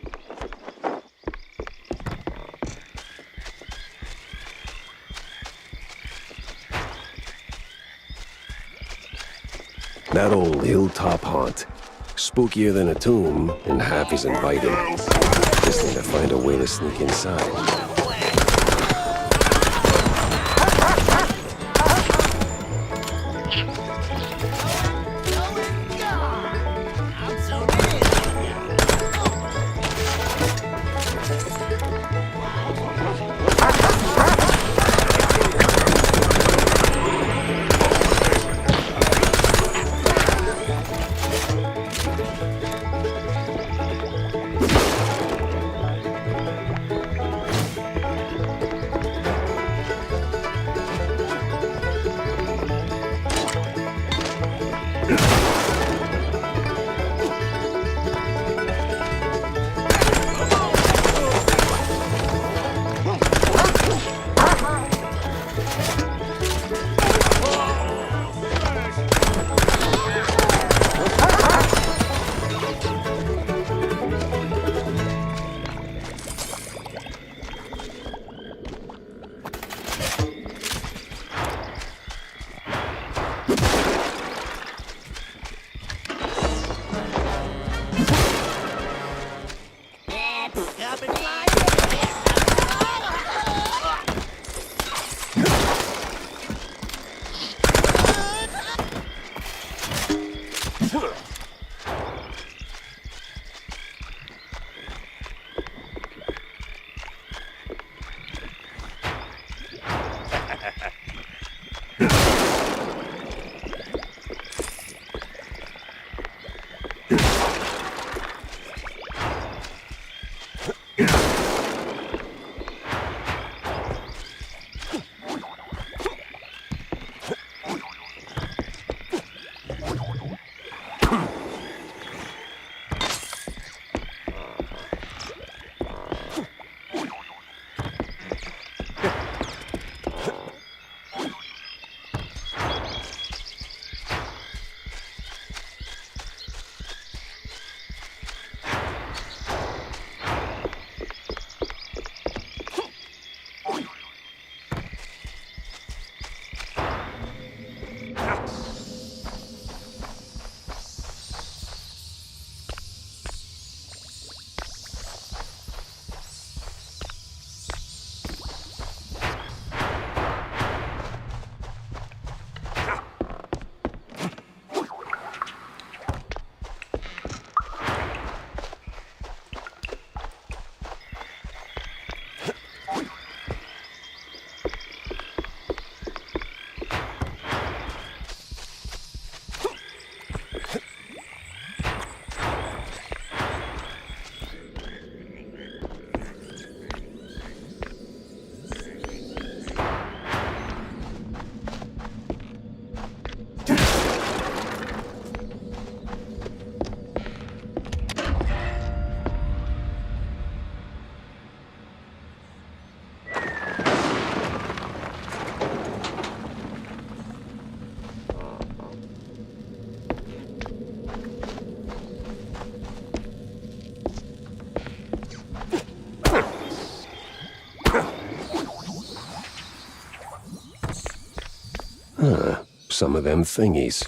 That old hilltop haunt. Spookier than a tomb, and half is inviting. Just need to find a way to sneak inside. Some of them thingies.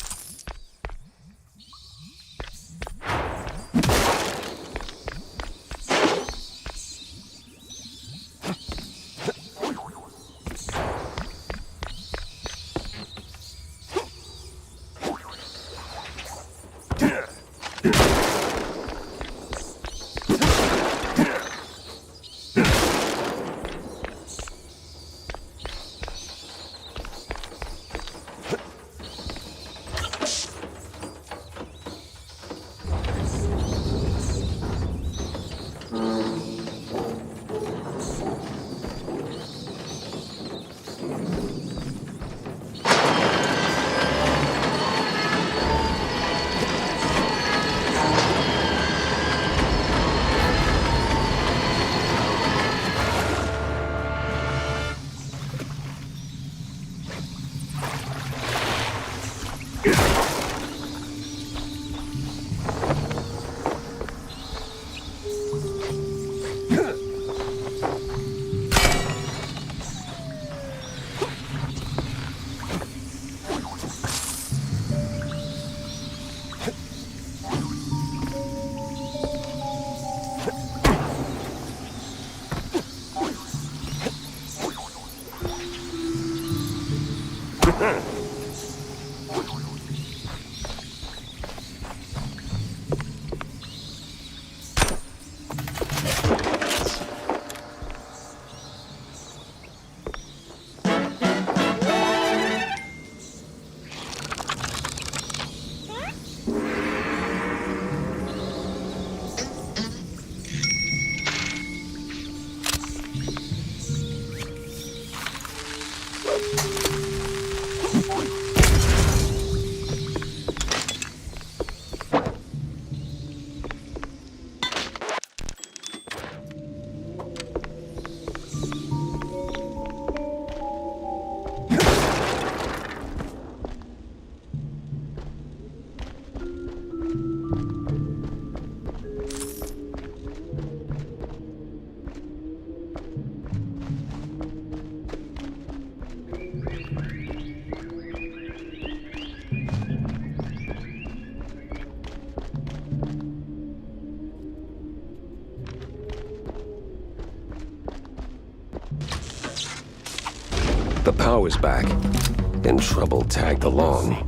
The power's back, and trouble tagged along.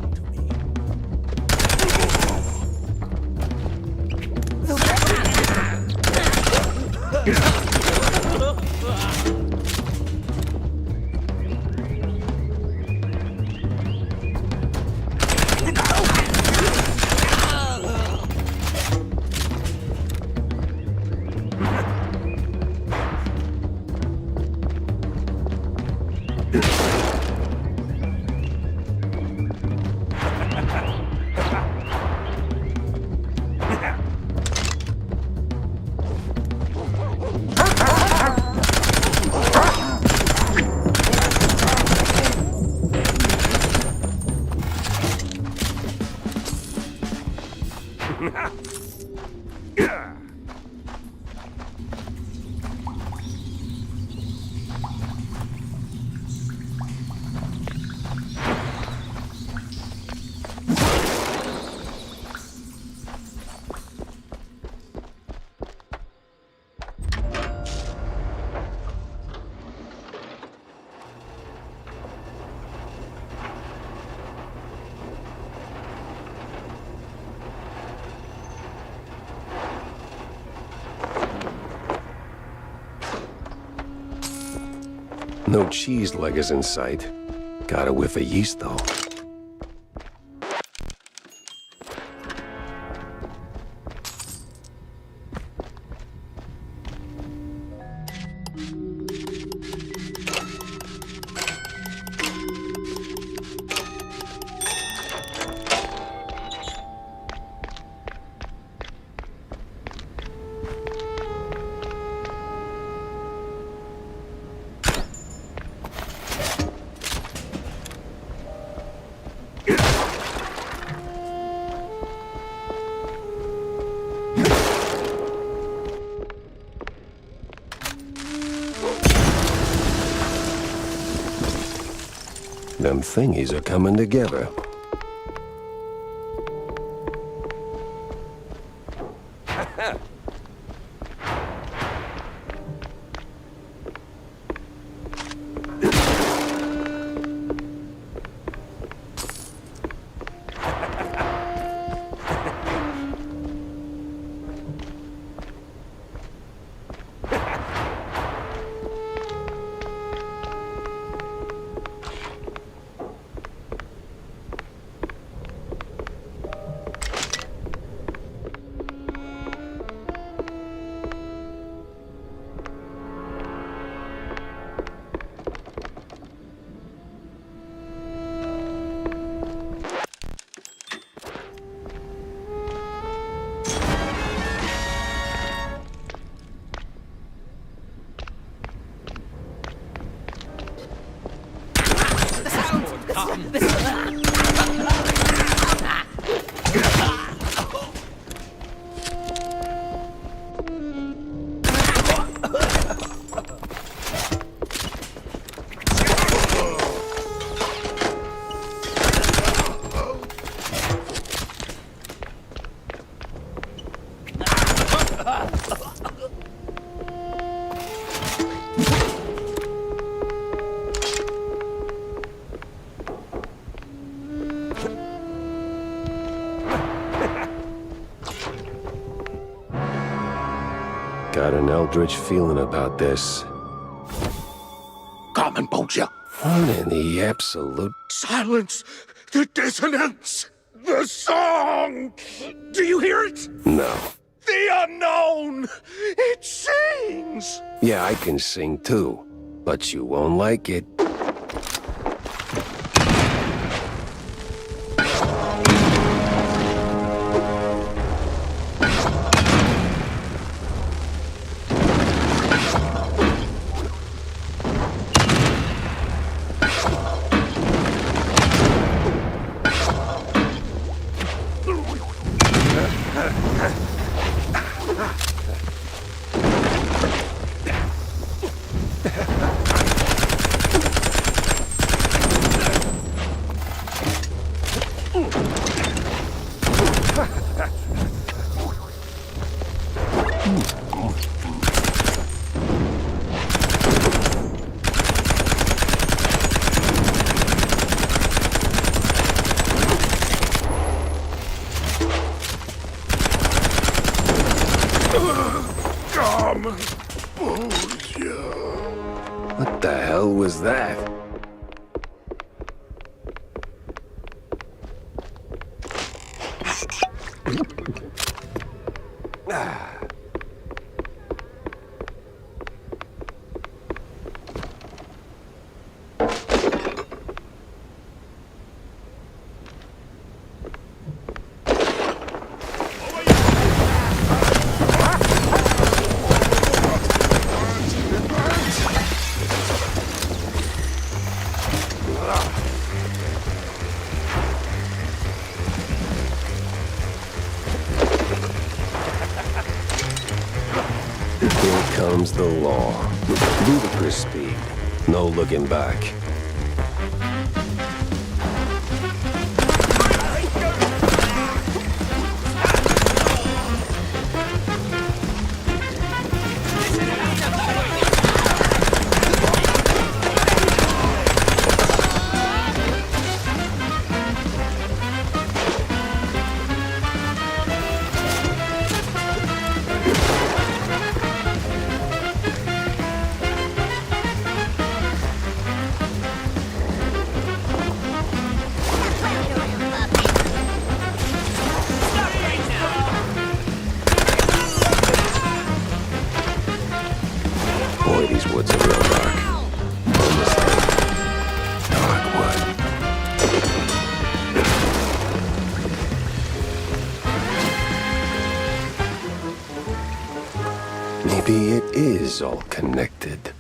No cheese leggers in sight. Got a whiff of yeast, though. Them thingies are coming together. got an eldritch feeling about this. Carmen Poacher. What in the absolute... Silence! The dissonance! The song! Do you hear it? No. The unknown! It sings! Yeah, I can sing too, but you won't like it. What the hell was that? Here comes the law. Ludicrous speed. No looking back. Boy, these woods are real dark. Almost like dark wood. Maybe it is all connected.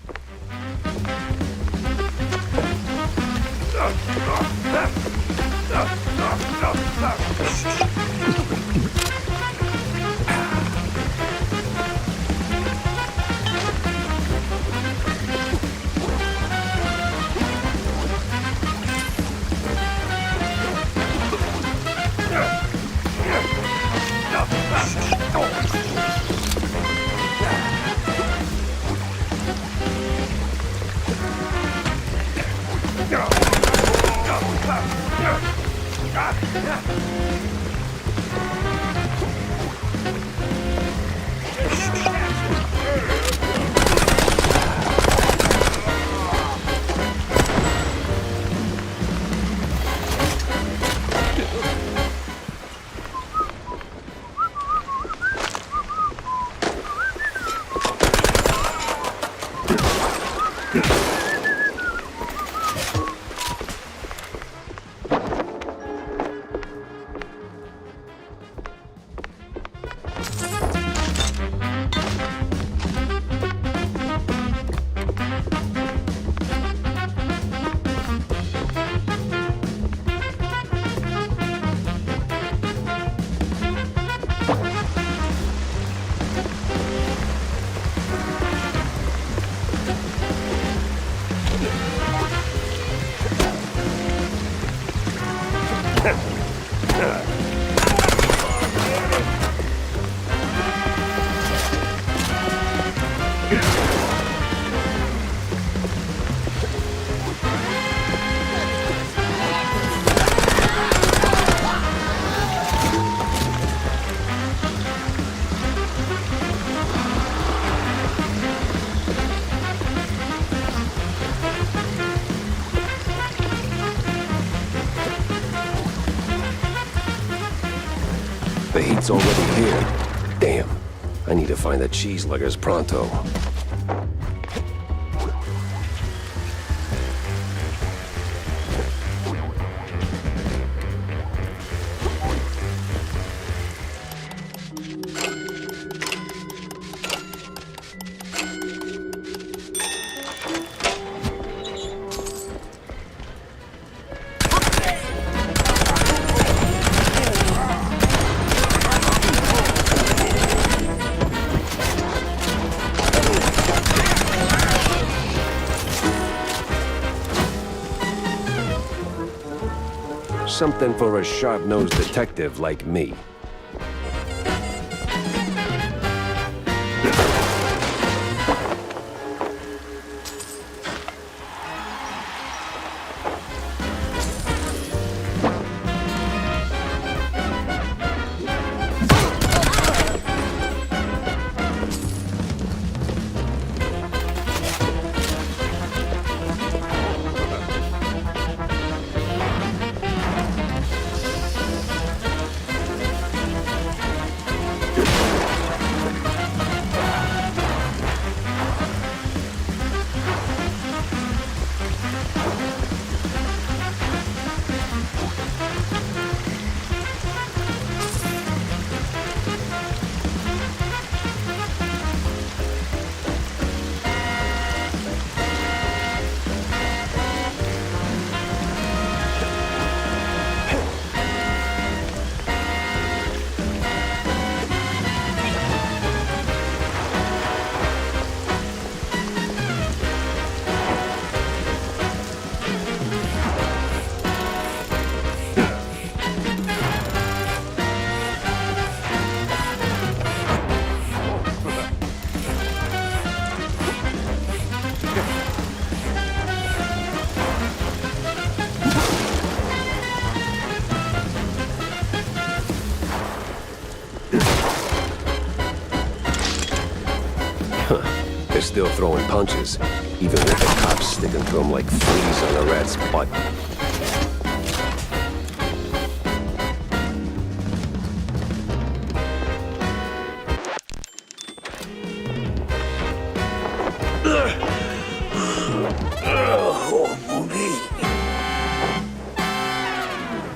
The heat's already here. Damn. I need to find the cheese luggers pronto. Something for a sharp-nosed detective like me. They're still throwing punches, even with the cops sticking to them like fleas on a rat's butt.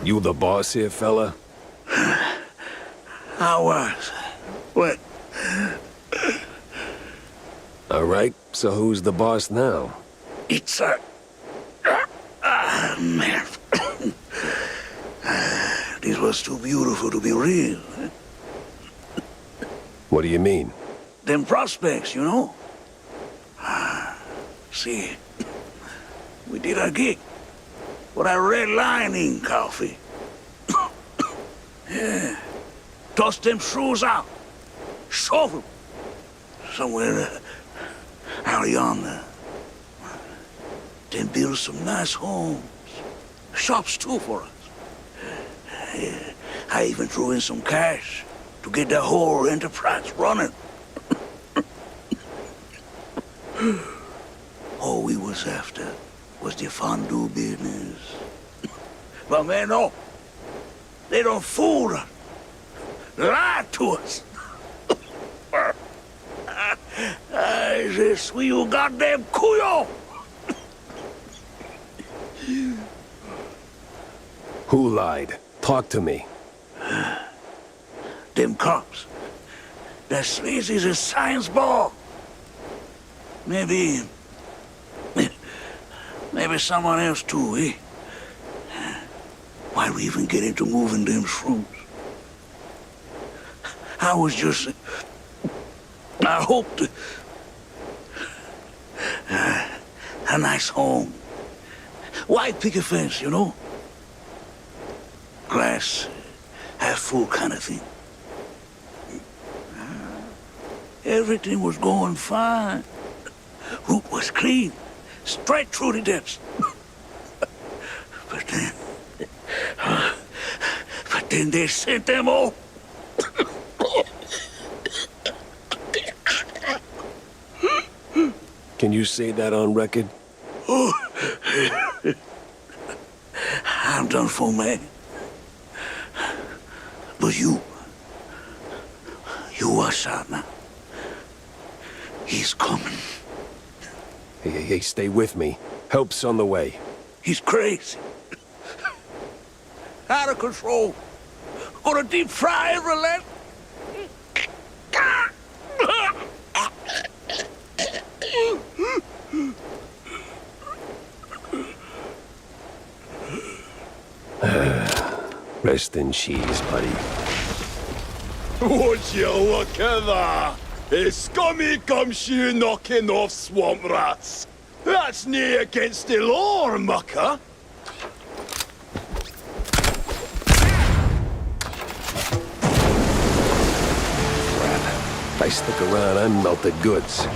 You the boss here, fella? I was. What? All right, so who's the boss now? It's a... man. This was too beautiful to be real. What do you mean? Them prospects, you know? See, we did our gig. What I redlining coffee. Yeah. Toss them shrews out. Shove them. Somewhere out yonder. Then build some nice homes. Shops too for us. Yeah. I even threw in some cash to get the whole enterprise running. All we was after was the fondue business. But man, no. They don't fool us. Lie to us. Je suis un goddamn couillon. Who lied? Talk to me. Them cops. They're sleazy as a science ball. Maybe someone else too, eh? Why'd we even get into moving them shrooms? I was just... I hoped... a nice home. White picket fence, you know? Glass half full kind of thing. Everything was going fine. Route was clean. Straight through the depths. But then they sent them all. Can you say that on record? Oh. I'm done for, man. But you You are son. He's coming. Hey, stay with me. Help's on the way. He's crazy. Out of control. Gonna deep fry and relent. Rest in cheese, buddy. Would you look at that? A scummy gumshoe knocking off swamp rats. That's nae against the law, mucker. If I stick around, I'm melted goods.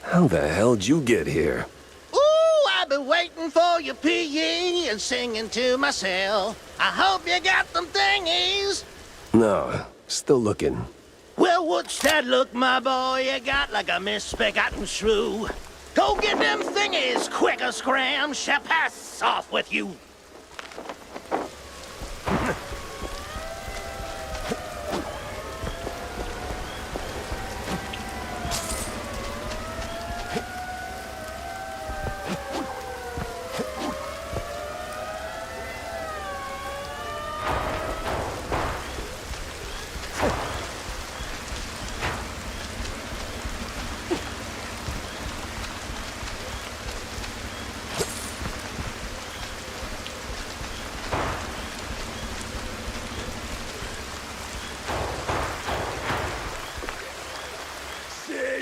How the hell'd you get here? Ooh, I've been waiting for your P.I. and singing to myself. I hope you got them thingies. No, still looking. Well, what's that look, my boy? You got like a misbegotten shrew. Go get them thingies, quick or scram. Shall pass off with you.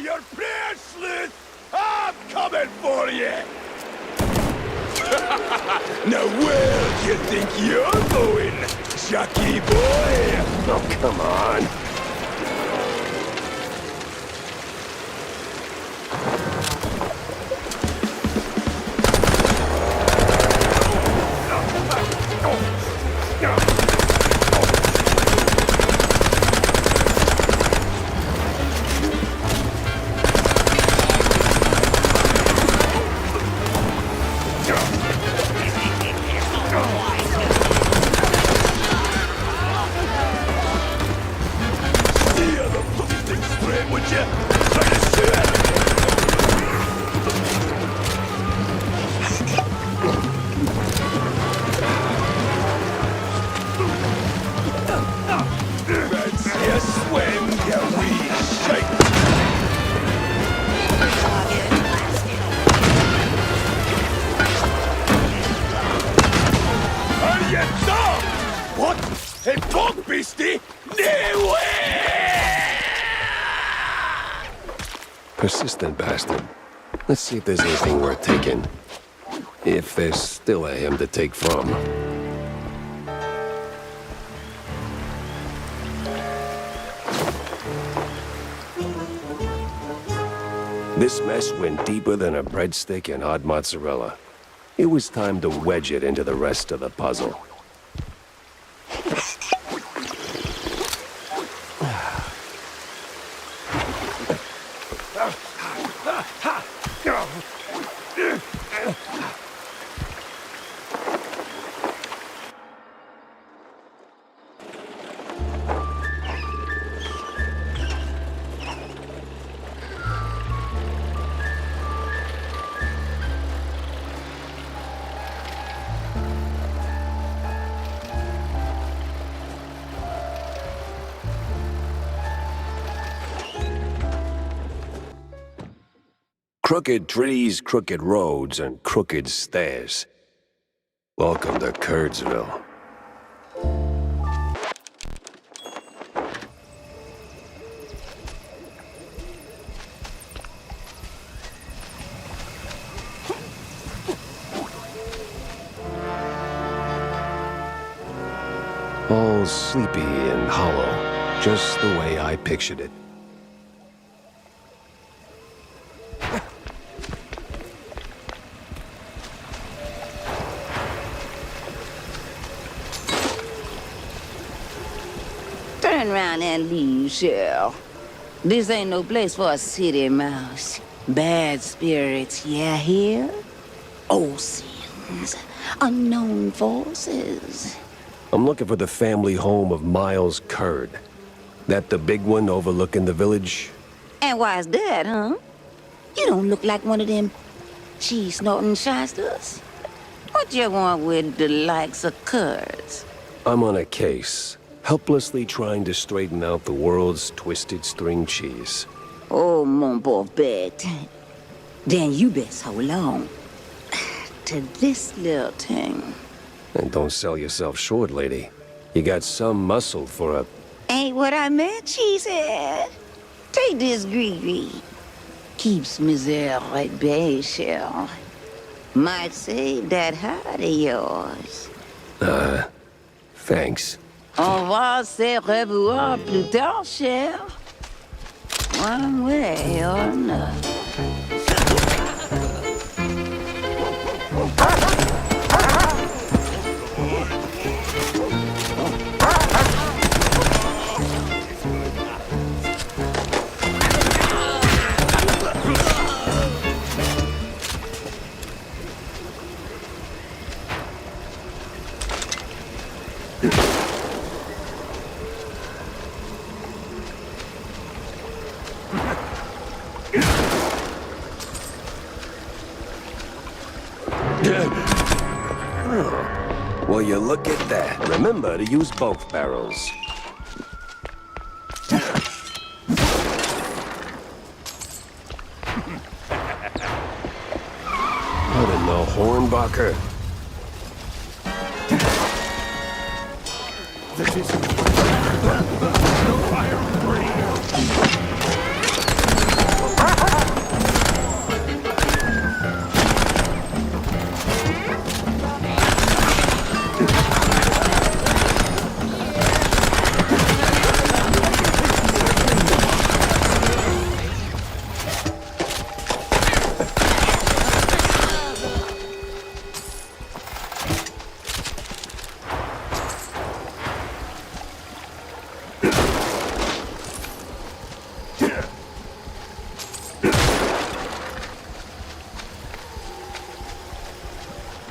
You're priceless! I'm coming for you! Now where do you think you're going, Jackie boy? Oh, come on. What? A bog beastie? No way! Persistent bastard. Let's see if there's anything worth taking. If there's still a him to take from. This mess went deeper than a breadstick and hot mozzarella. It was time to wedge it into the rest of the puzzle. Crooked trees, crooked roads, and crooked stairs. Welcome to Curdsville. All sleepy and hollow, just the way I pictured it. Turn around and leave, Shell. This ain't no place for a city mouse. Bad spirits, yeah, here? Old sins, unknown forces. I'm looking for the family home of Miles Curd. That the big one overlooking the village? And why's that, huh? You don't look like one of them cheese-snorting shysters. What you want with the likes of Curds? I'm on a case, helplessly trying to straighten out the world's twisted string cheese. Oh, mon pauvre bête. Then you best hold on to this little thing. And don't sell yourself short, lady. You got some muscle for a... Ain't what I meant, cheesehead. Take this gree-gree. Keeps misère at bay, Shell. Might save that heart of yours. Thanks. On va se revoir plus tard, Shell. One way or another. Well, you look at that. Remember to use both barrels. What in the Hornbacher?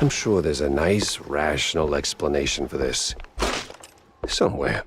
I'm sure there's a nice, rational explanation for this. Somewhere.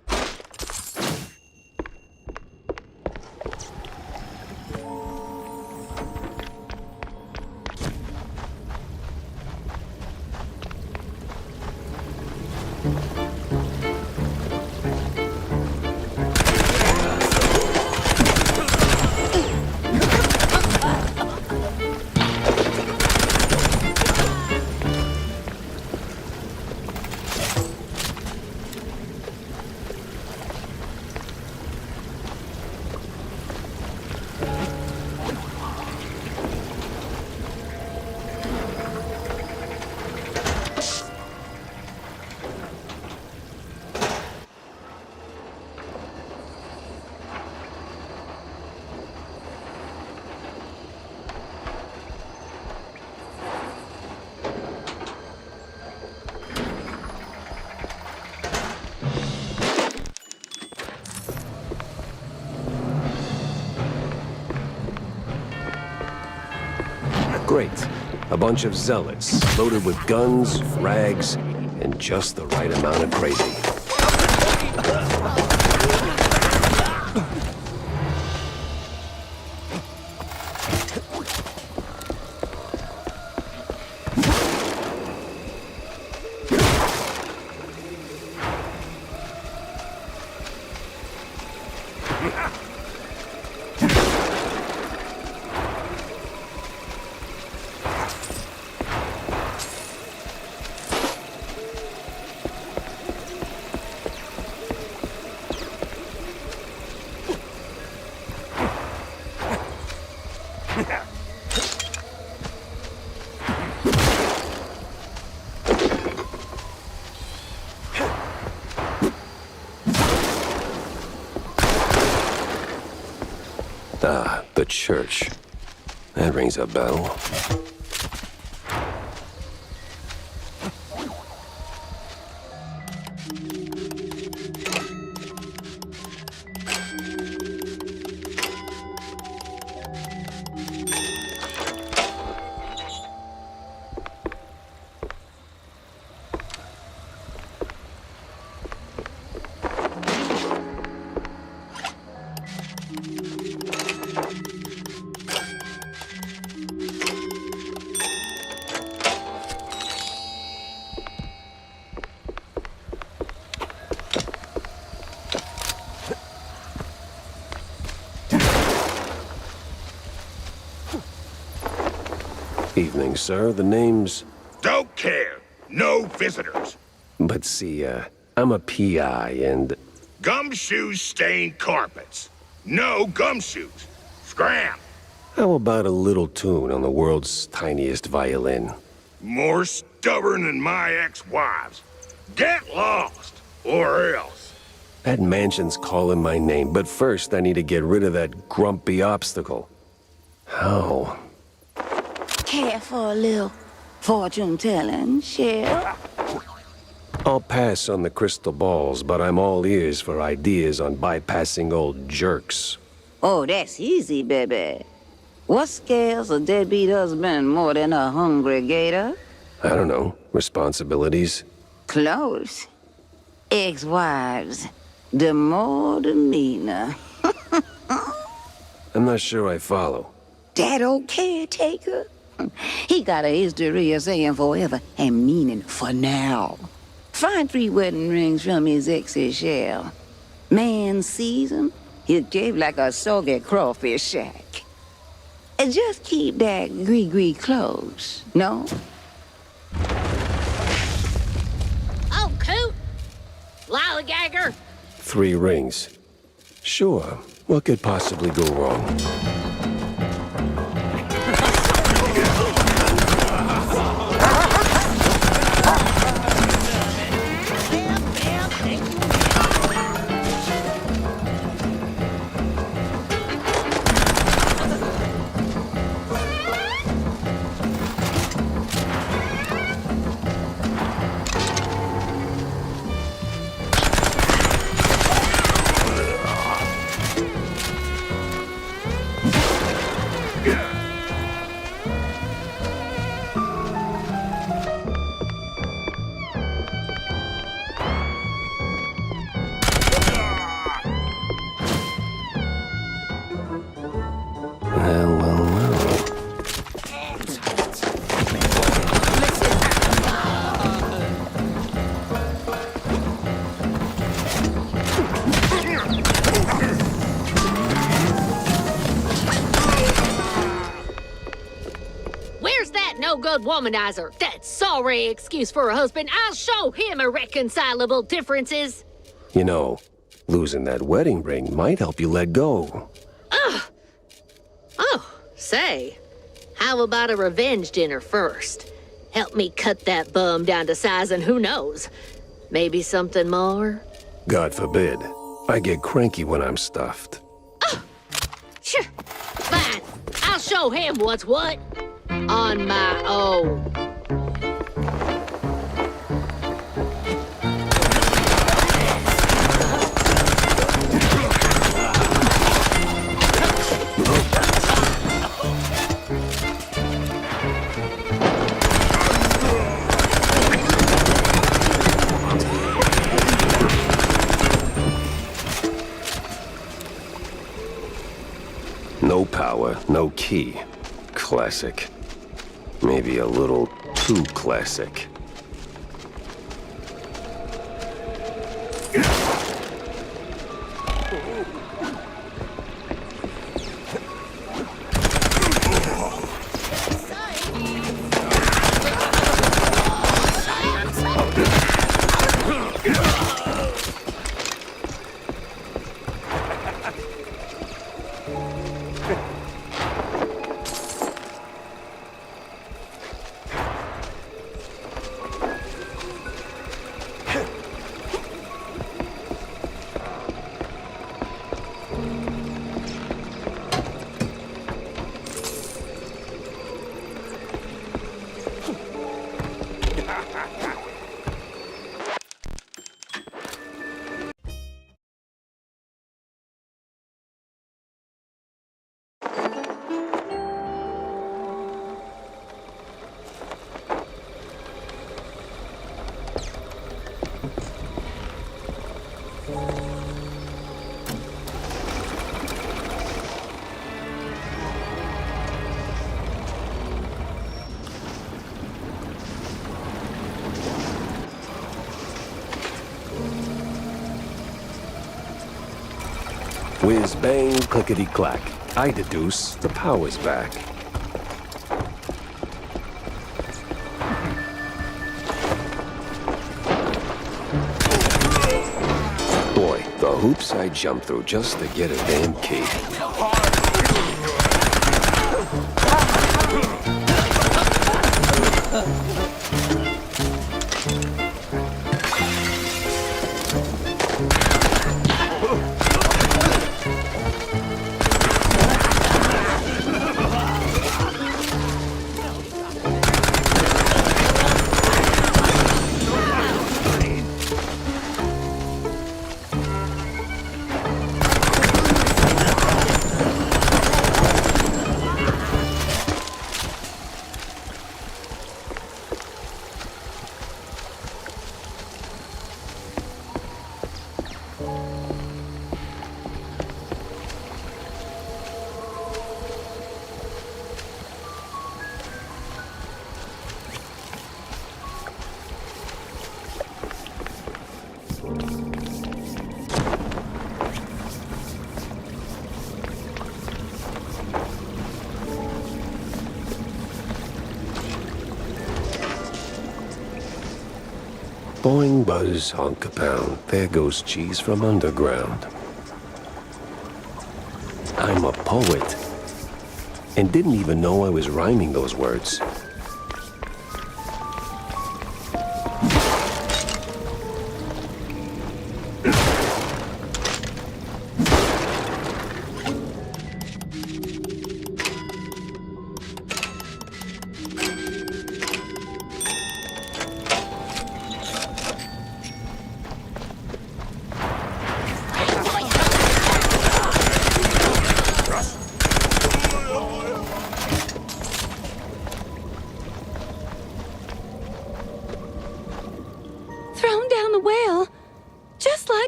Great. A bunch of zealots, loaded with guns, rags, and just the right amount of crazy. Ah, the church. That rings a bell. Evening, sir. The name's... Don't care. No visitors. But see, I'm a P.I. and... Gumshoes stain carpets. No gumshoes. Scram. How about a little tune on the world's tiniest violin? More stubborn than my ex-wives. Get lost, or else. That mansion's calling my name, but first I need to get rid of that grumpy obstacle. How? Care for a little fortune-telling, Shell? I'll pass on the crystal balls, but I'm all ears for ideas on bypassing old jerks. Oh, that's easy, baby. What scales a deadbeat husband more than a hungry gator? I don't know. Responsibilities? Close. Ex-wives. The more the meaner. I'm not sure I follow. That old caretaker? He got a history of saying forever and meaning for now. Find 3 wedding rings from his ex's shell. Man sees him, he'll cave like a soggy crawfish shack. And just keep that gree-gree close, no? Oh, Coot! Lollygagger! 3 rings. Sure. What could possibly go wrong? No-good womanizer. That sorry excuse for a husband. I'll show him irreconcilable differences. You know, losing that wedding ring might help you let go. Ugh. Oh, say, how about a revenge dinner first? Help me cut that bum down to size and who knows, maybe something more? God forbid. I get cranky when I'm stuffed. Oh, sure. Fine. I'll show him what's what. On my own. No key. Classic. Maybe a little too classic. Whiz bang, clickety clack. I deduce the power's back. Boy, the hoops I jumped through just to get a damn key. Boing, buzz, honk a pound. There goes cheese from underground. I'm a poet. And didn't even know I was rhyming those words.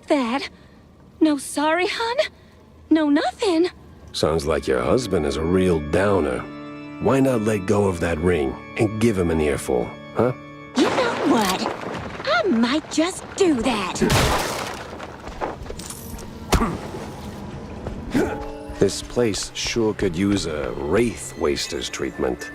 That. No sorry, hon? No nothing. Sounds like your husband is a real downer. Why not let go of that ring and give him an earful, huh? You know what? I might just do that. This place sure could use a wraith waster's treatment.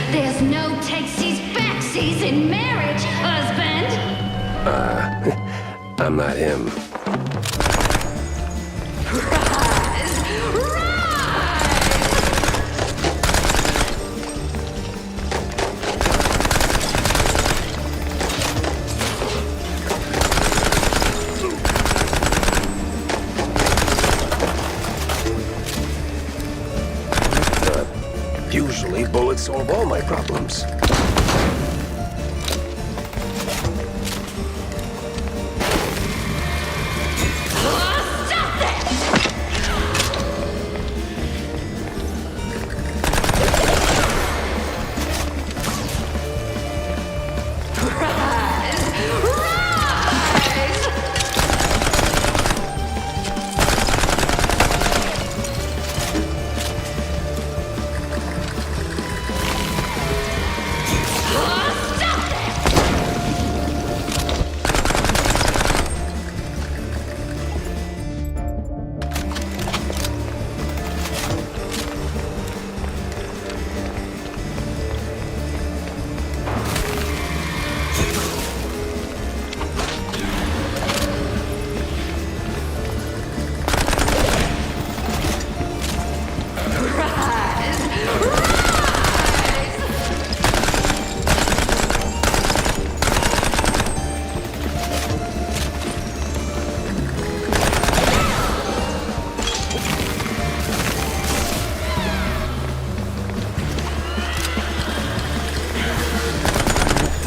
There's no takesies backsies in marriage, husband! I'm not him. Usually bullets solve all my problems.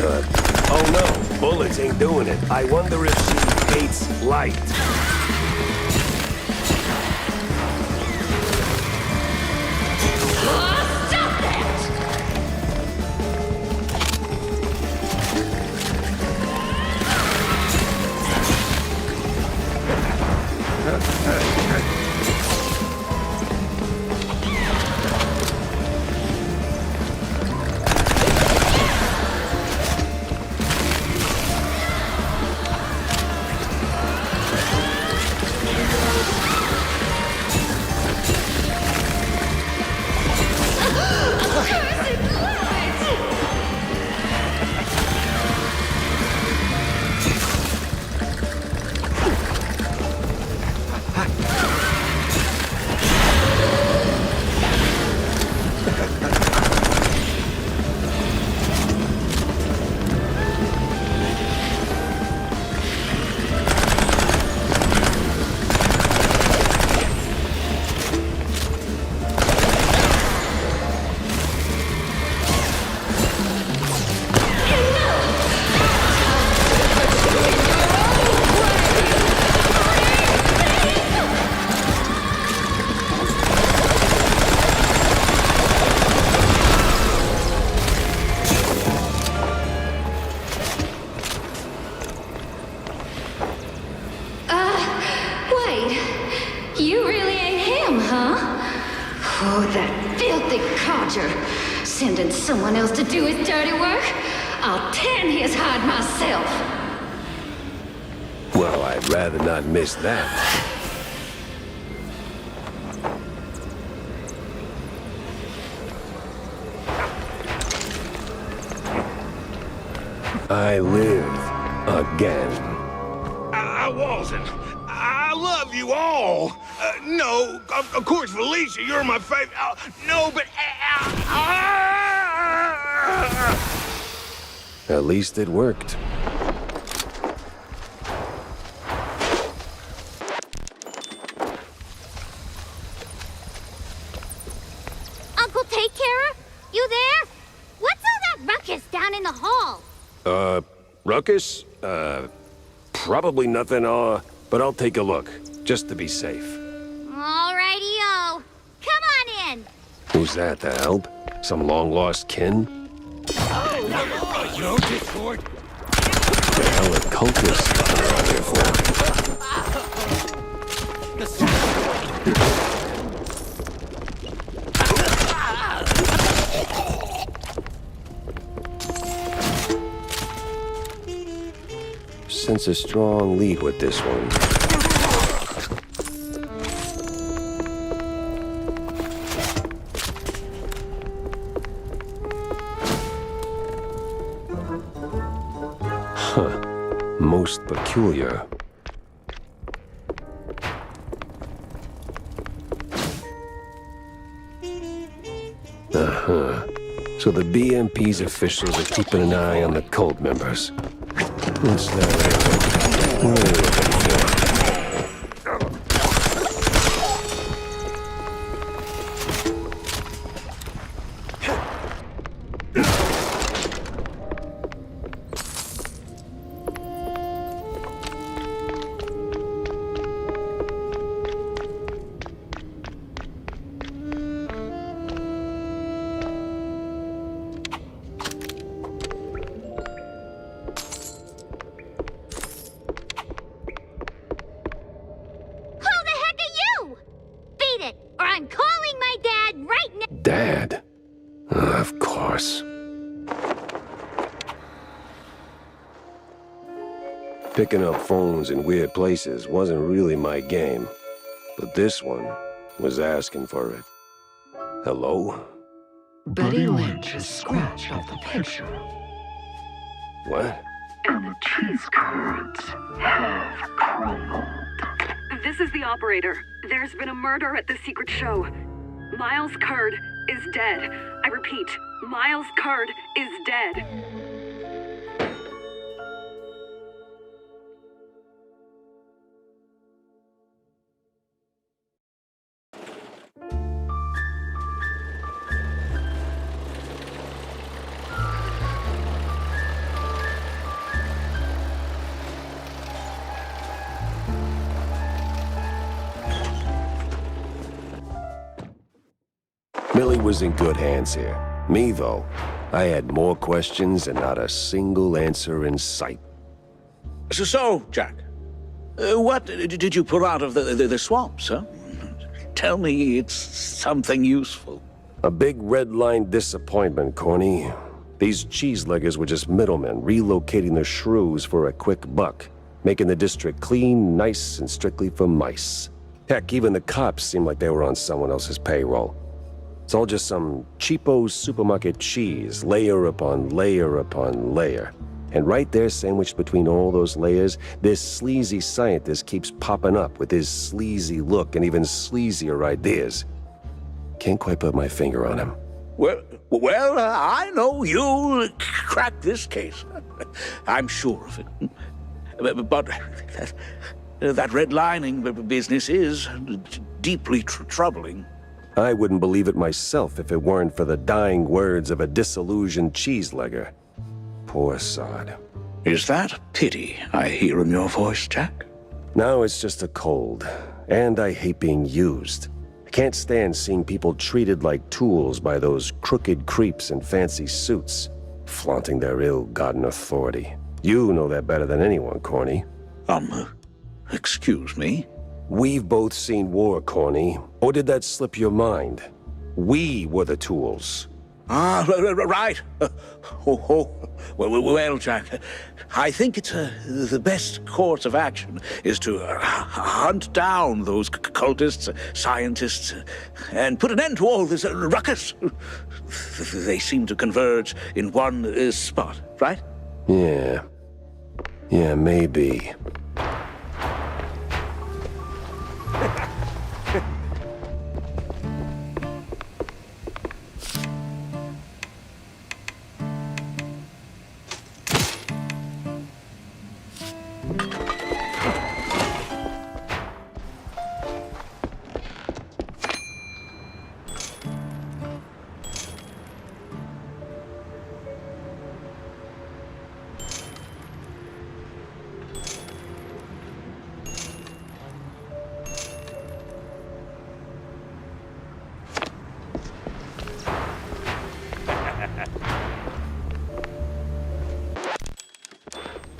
Oh no, bullets ain't doing it. I wonder if she hates light. You really ain't him, huh? Oh, that filthy codger. Sending someone else to do his dirty work? I'll tan his hide myself. Well, I'd rather not miss that. I live again. I wasn't. I love you all. No, of course, Felicia, you're my favorite. No, but... At least it worked. Uncle Take Carer? You there? What's all that ruckus down in the hall? Ruckus? Probably nothing, but I'll take a look, just to be safe. Alrighty-o. Come on in. Who's that, the help? Some long-lost kin? No discord. The hell are cultists around here for? Sense a strong lead with this one. Huh. Most peculiar. Uh-huh. So the BMP's officials are keeping an eye on the cult members. What's that? What are they looking for? Dad? Of course. Picking up phones in weird places wasn't really my game, but this one was asking for it. Hello? Betty Lynch is scratched off the picture. What? And the cheese curds have crumbled. This is the operator. There's been a murder at the secret show. Miles Curd is dead. I repeat, Miles Curd is dead. was in good hands here. Me, though, I had more questions and not a single answer in sight. So, Jack, what did you pull out of the swamps, huh? Tell me it's something useful. A big red-line disappointment, Corny. These cheeseleggers were just middlemen relocating the shrews for a quick buck, making the district clean, nice, and strictly for mice. Heck, even the cops seemed like they were on someone else's payroll. It's all just some cheapo supermarket cheese, layer upon layer upon layer. And right there, sandwiched between all those layers, this sleazy scientist keeps popping up with his sleazy look and even sleazier ideas. Can't quite put my finger on him. Well, I know you'll crack this case. I'm sure of it. But that redlining business is deeply troubling. I wouldn't believe it myself if it weren't for the dying words of a disillusioned cheeselegger. Poor sod. Is that pity I hear in your voice, Jack? No, it's just a cold. And I hate being used. I can't stand seeing people treated like tools by those crooked creeps in fancy suits, flaunting their ill-gotten authority. You know that better than anyone, Corny. Excuse me? We've both seen war, Corny. Or did that slip your mind? We were the tools. Ah, right. Well, Jack, I think it's the best course of action is to hunt down those cultists, scientists, and put an end to all this ruckus. They seem to converge in one spot, right? Yeah. Yeah, maybe.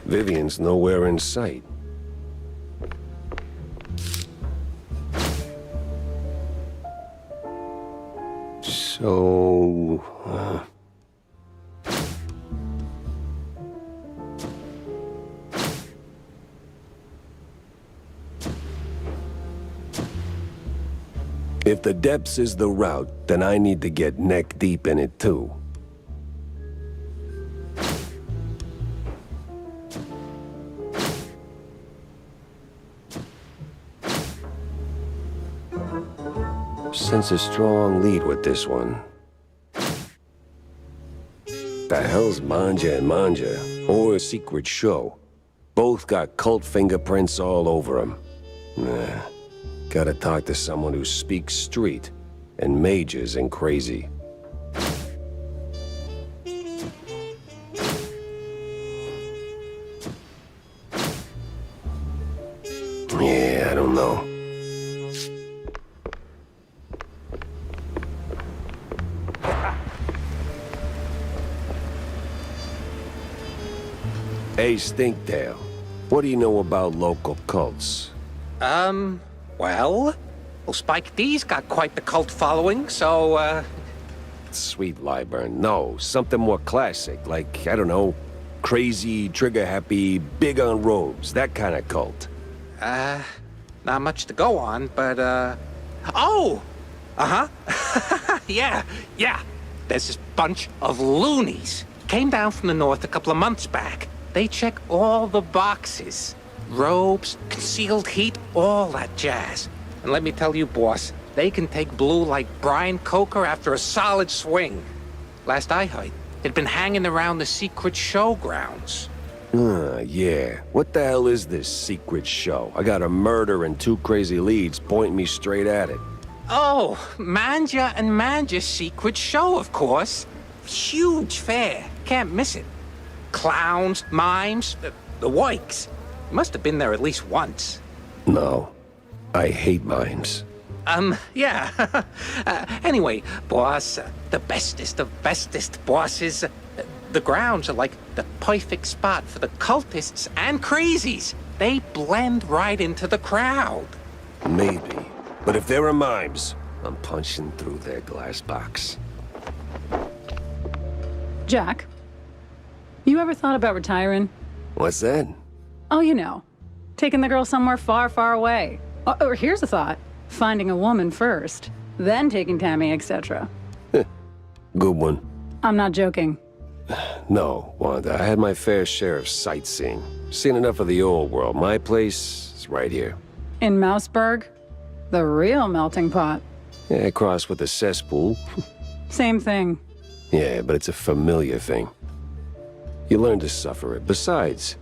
Vivian's nowhere in sight. So... If the depths is the route, then I need to get neck deep in it too. Sense a strong lead with this one. The hell's Manja and Manja, or a secret show? Both got cult fingerprints all over them. Nah, gotta talk to someone who speaks street and majors in crazy. Yeah, I don't know. Hey, Stinktail, what do you know about local cults? Well, Spike D's got quite the cult following, so, Sweet Lyburn, no, something more classic, like, I don't know, crazy, trigger-happy, big on robes, that kind of cult. Not much to go on, but, oh! Uh-huh. Yeah. There's this bunch of loonies. Came down from the north a couple of months back. They check all the boxes. Robes, concealed heat, all that jazz. And let me tell you, boss, they can take blue like Brian Coker after a solid swing. Last I heard, it'd been hanging around the secret showgrounds. Yeah. What the hell is this secret show? I got a murder and two crazy leads pointing me straight at it. Oh, Manja and Manja's secret show, of course. Huge fair. Can't miss it. Clowns, mimes, the works. Must have been there at least once. No. I hate mimes. Yeah. Anyway, boss, the bestest of bestest bosses. The grounds are like the perfect spot for the cultists and crazies. They blend right into the crowd. Maybe. But if there are mimes, I'm punching through their glass box. Jack, you ever thought about retiring? What's that? Oh, you know, taking the girl somewhere far, far away. Or here's a thought. Finding a woman first, then taking Tammy, etc. Good one. I'm not joking. No, Wanda, I had my fair share of sightseeing. Seen enough of the old world. My place is right here. In Mouseburg? The real melting pot. Yeah, crossed with the cesspool. Same thing. Yeah, but it's a familiar thing. You learn to suffer it. Besides,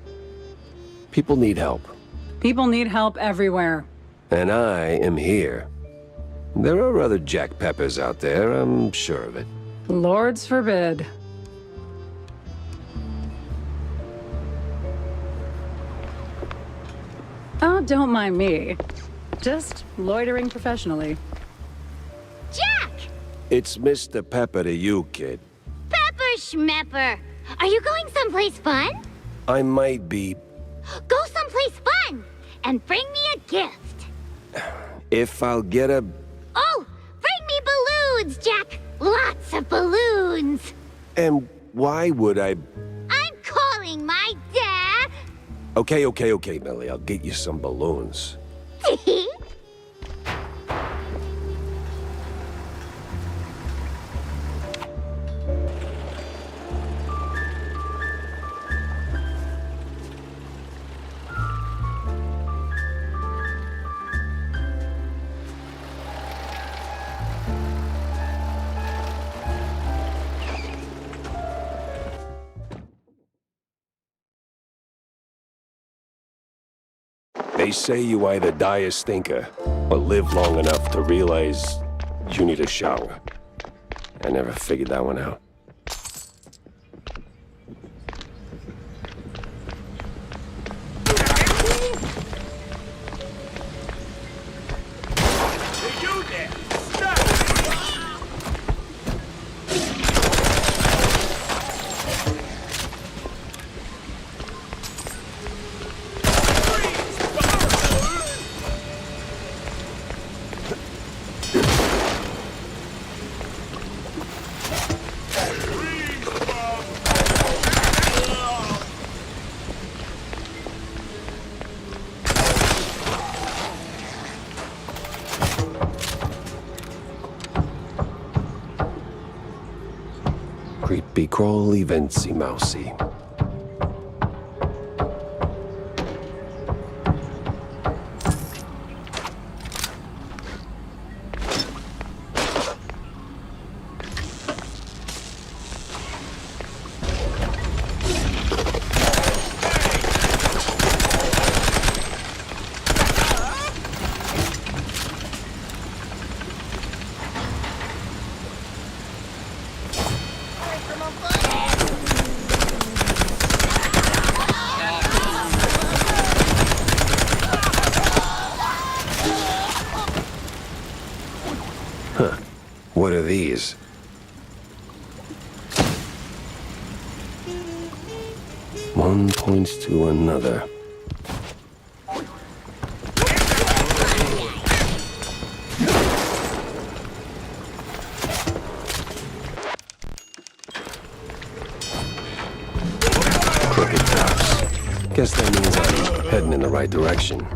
people need help. People need help everywhere. And I am here. There are other Jack Peppers out there, I'm sure of it. Lords forbid. Oh, don't mind me. Just loitering professionally. Jack! It's Mr. Pepper to you, kid. Pepper Schmepper! Are you going someplace fun? I might be... Go someplace fun! And bring me a gift. If I'll get a... Oh! Bring me balloons, Jack! Lots of balloons! And why would I... I'm calling my dad! Okay, Millie. I'll get you some balloons. They say you either die a stinker or live long enough to realize you need a shower. I never figured that one out. Hey, you there! Stop! Creepy crawly vency mousy. Huh. What are these? One points to another. Crooked tops. Guess that means I'm heading in the right direction.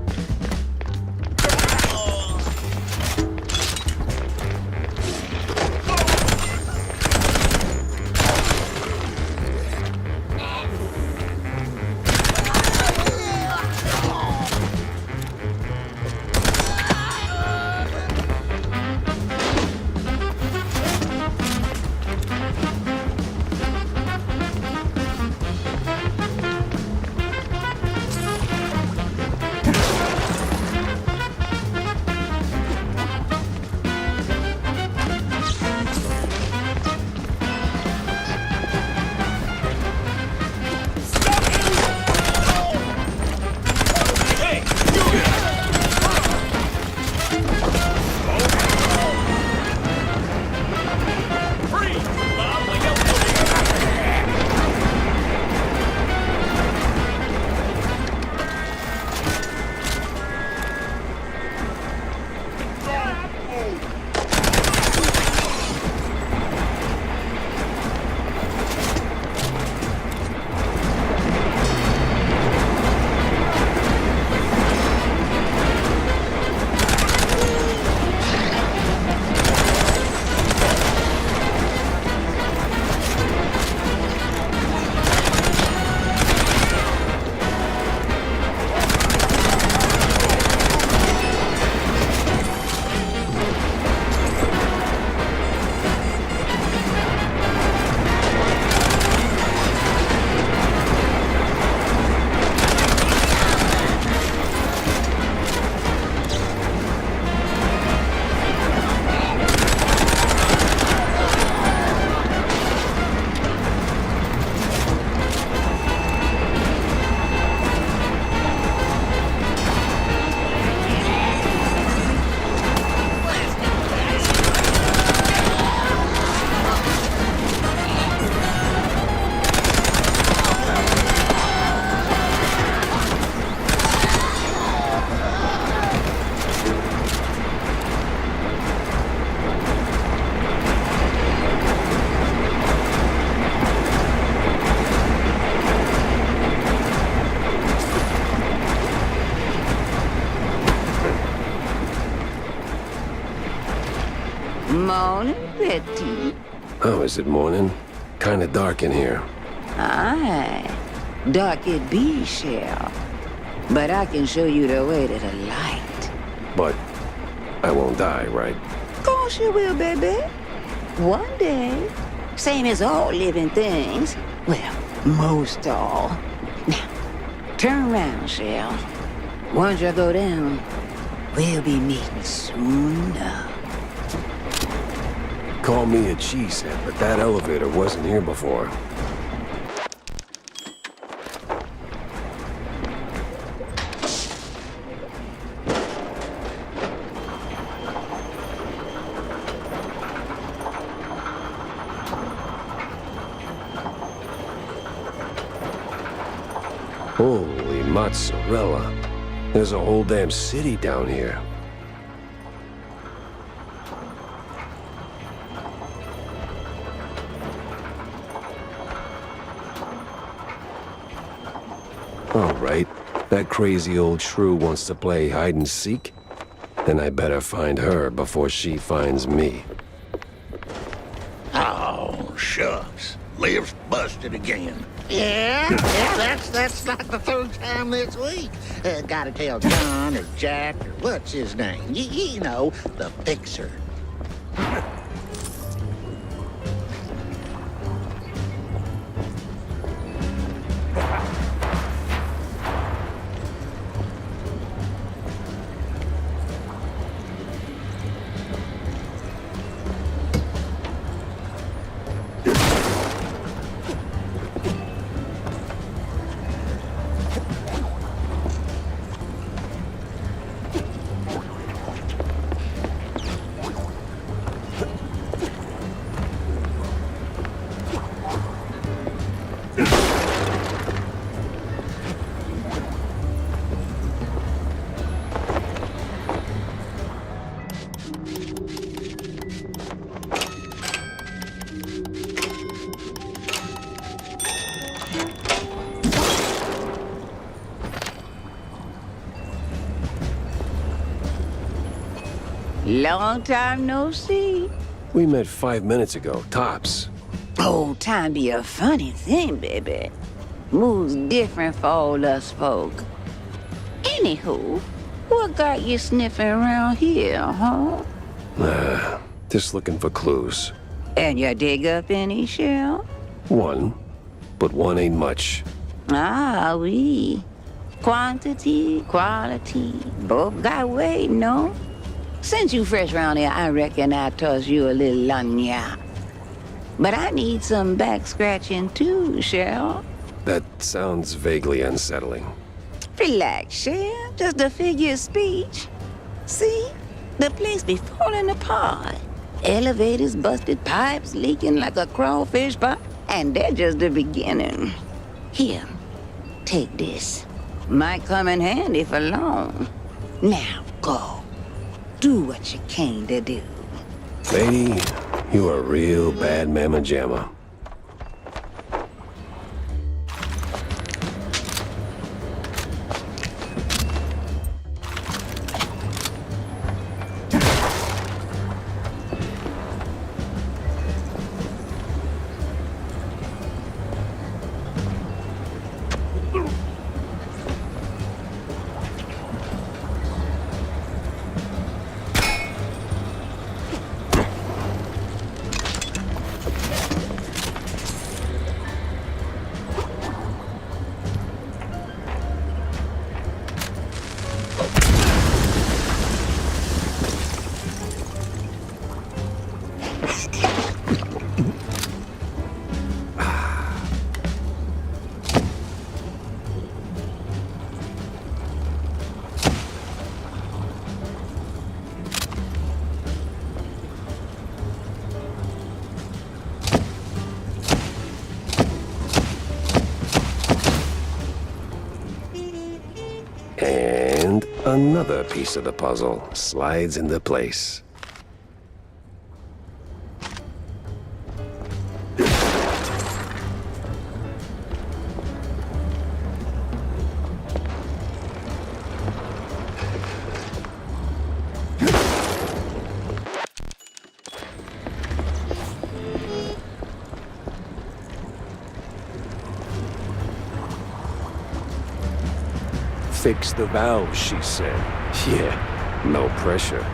Morning, Betty. Oh, is it morning? Kinda dark in here. Aye. Dark it be, Shell. But I can show you the way to the light. But I won't die, right? Course you will, baby. One day. Same as all living things. Well, most all. Now, turn around, Shell. Once you go down, we'll be meeting soon enough. Call me a cheesehead, but that elevator wasn't here before. Holy mozzarella. There's a whole damn city down here. All right, that crazy old shrew wants to play hide and seek? Then I better find her before she finds me. Oh, shucks. Lift's busted again. Yeah, that's like the third time this week. Gotta tell John or Jack or what's his name? You know, the fixer. Long time no see. We met 5 minutes ago, tops. Oh, time be a funny thing, baby. Moves different for all us folk. Anywho, what got you sniffing around here, huh? Just looking for clues. And you dig up any, Shell? One, but one ain't much. Ah, oui. Quantity, quality, both got weight, no? Since you fresh round here, I reckon I toss you a little lagna. But I need some back scratching too, Shell. That sounds vaguely unsettling. Relax, Shell. Just a figure of speech. See? The place be falling apart. Elevators busted, pipes leaking like a crawfish pot. And they're just the beginning. Here, take this. Might come in handy for long. Now, go. Do what you came to do. Lady, you a real bad mamma jamma. And another piece of the puzzle slides into place. fix the valve, she said. Yeah, no pressure.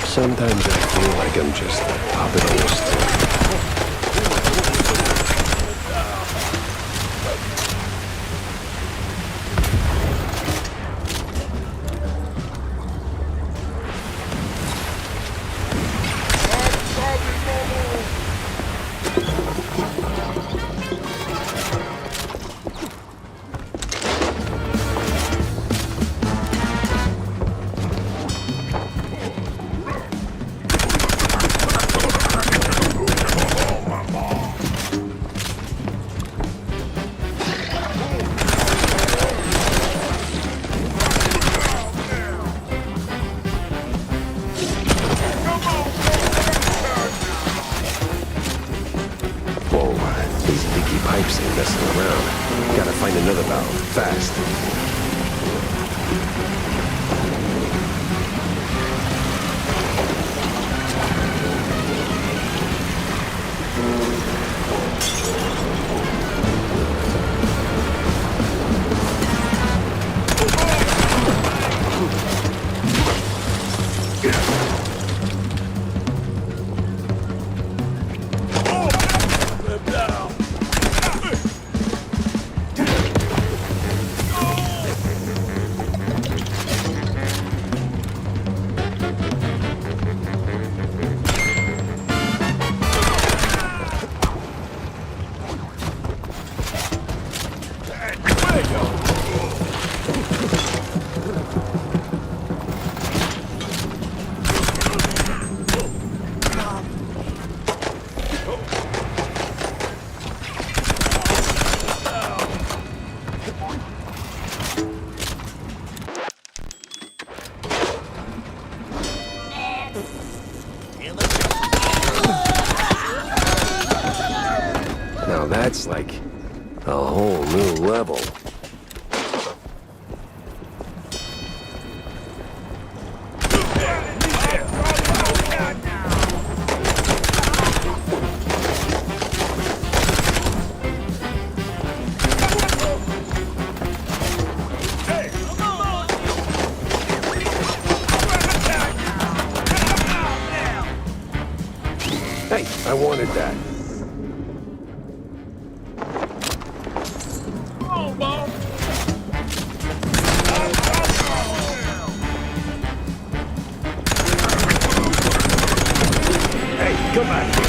Sometimes I feel like I'm just a puppet on a string. Pipes ain't messing around. Gotta find another valve, fast. Now that's like a whole new level. Hey, I wanted that. Hey, come back here.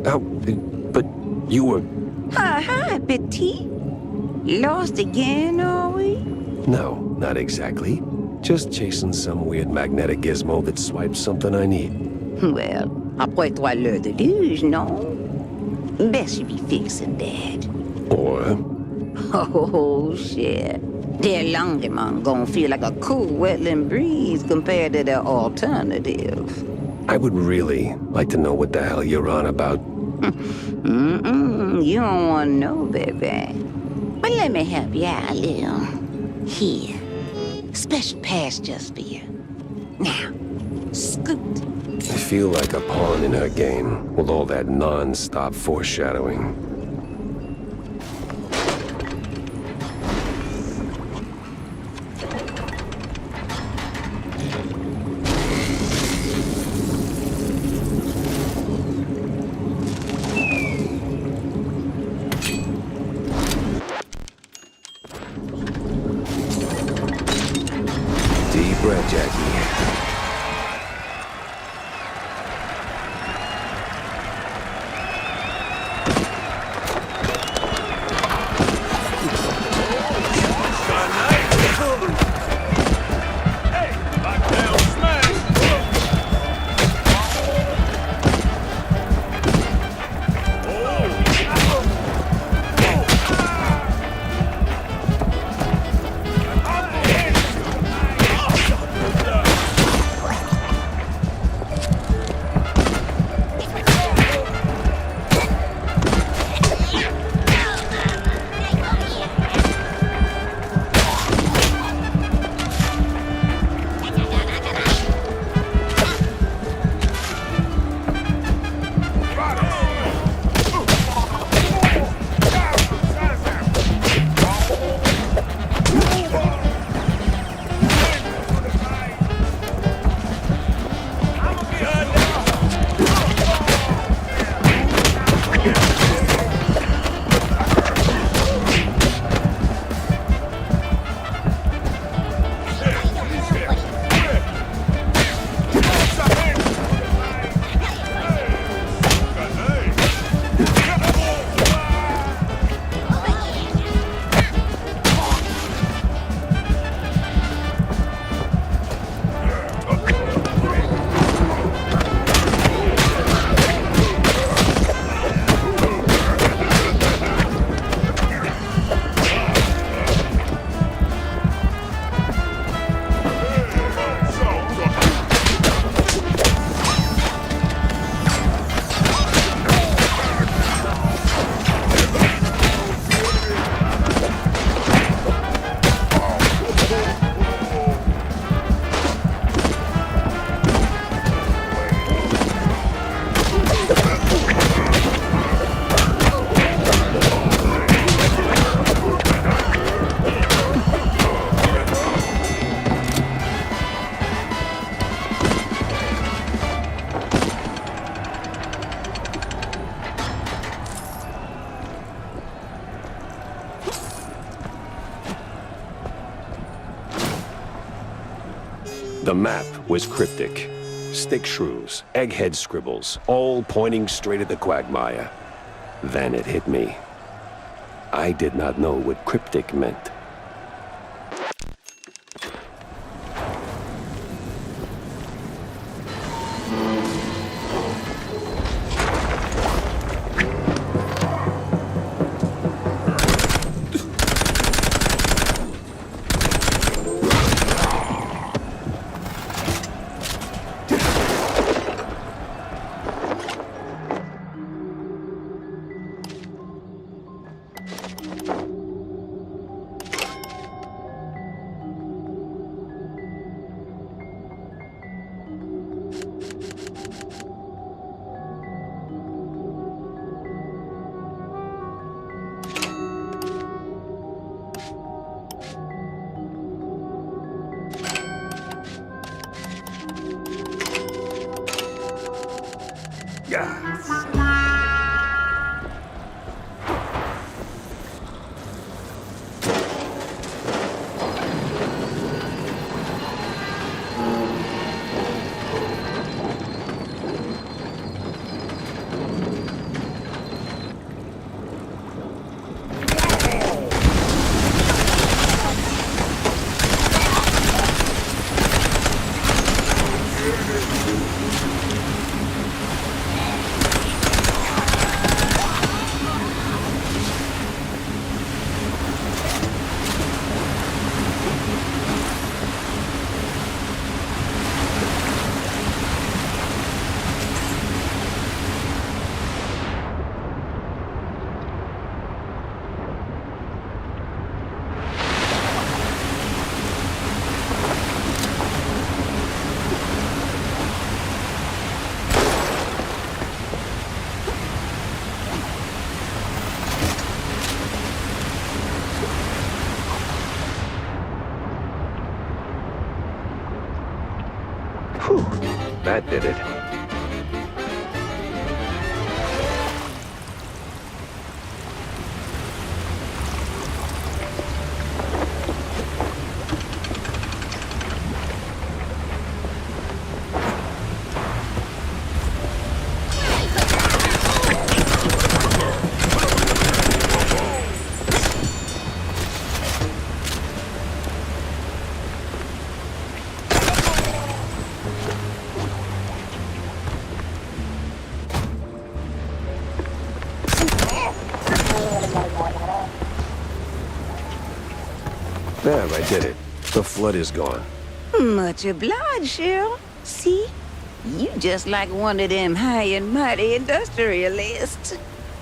How... but you were... Hi, Petit. Lost again, are we? No, not exactly. Just chasing some weird magnetic gizmo that swipes something I need. Well, après trois l'heure de luge, non? Best you be fixing that. Or... Oh, shit. Their Longemon gonna feel like a cool wetland breeze compared to their alternative. I would really like to know what the hell you're on about. You don't want to know, baby. But let me help you out a little. Here. Special pass just for you. Now, scoot. I feel like a pawn in her game, with all that non-stop foreshadowing. Deep breath, Jackie. The map was cryptic. Stick shrews, egghead scribbles, all pointing straight at the quagmire. Then it hit me. I did not know what cryptic meant. Whew, that did it. There, I did it. The flood is gone. Much obliged, Cheryl. See? You just like one of them high and mighty industrialists.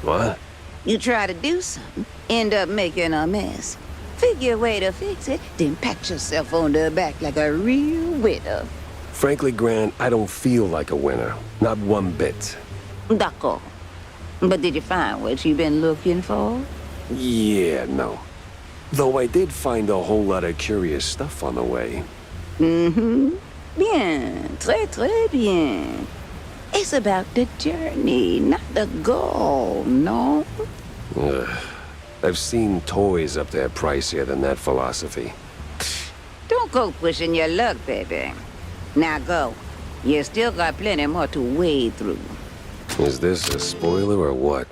What? You try to do something, end up making a mess. Figure a way to fix it, then pat yourself on the back like a real winner. Frankly, Grant, I don't feel like a winner. Not one bit. D'accord. But did you find what you've been looking for? Yeah, no. Though I did find a whole lot of curious stuff on the way. Mm-hmm. Bien. Très, très bien. It's about the journey, not the goal, no? Ugh. I've seen toys up there pricier than that philosophy. Don't go pushing your luck, baby. Now go. You still got plenty more to wade through. Is this a spoiler or what?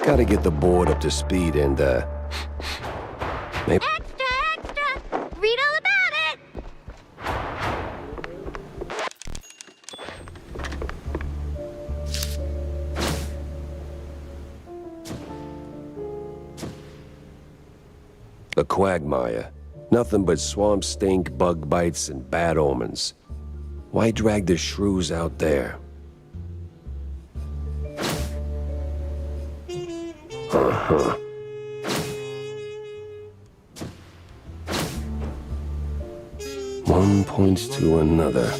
Gotta get the board up to speed and, maybe... Extra, extra! Read all about it! The quagmire. Nothing but swamp stink, bug bites, and bad omens. Why drag the shrews out there? Uh-huh. One points to another.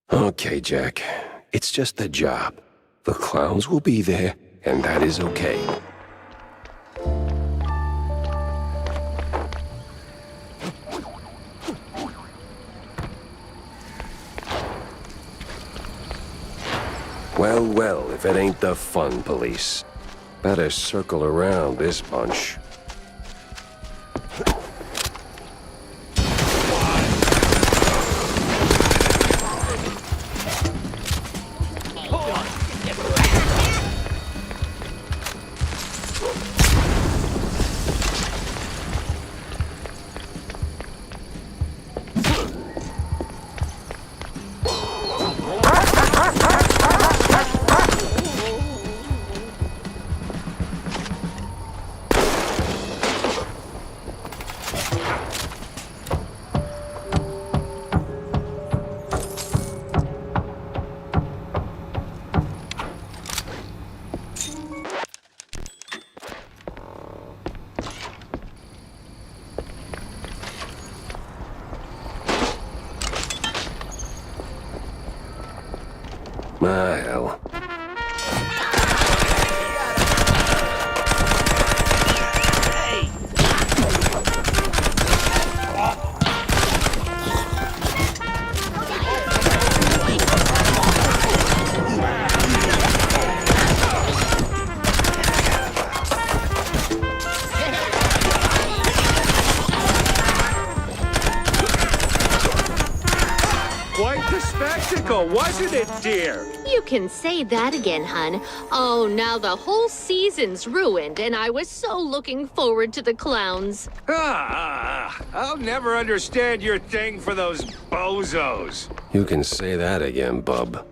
Okay, Jack. It's just a job. The clowns will be there, and that is okay. Well, well, if it ain't the fun police. Better circle around this bunch. Ah, hell. Quite the spectacle, wasn't it, dear? You can say that again, hun. Oh, now the whole season's ruined, and I was so looking forward to the clowns. I'll never understand your thing for those bozos. You can say that again, bub.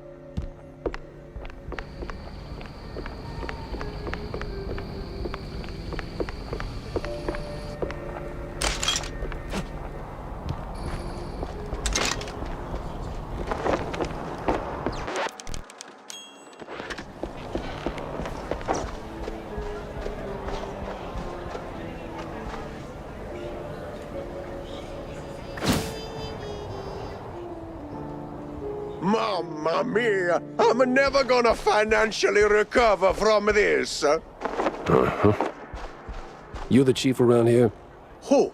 Mamma mia! I'm never gonna financially recover from this. Uh-huh. You the chief around here? Who?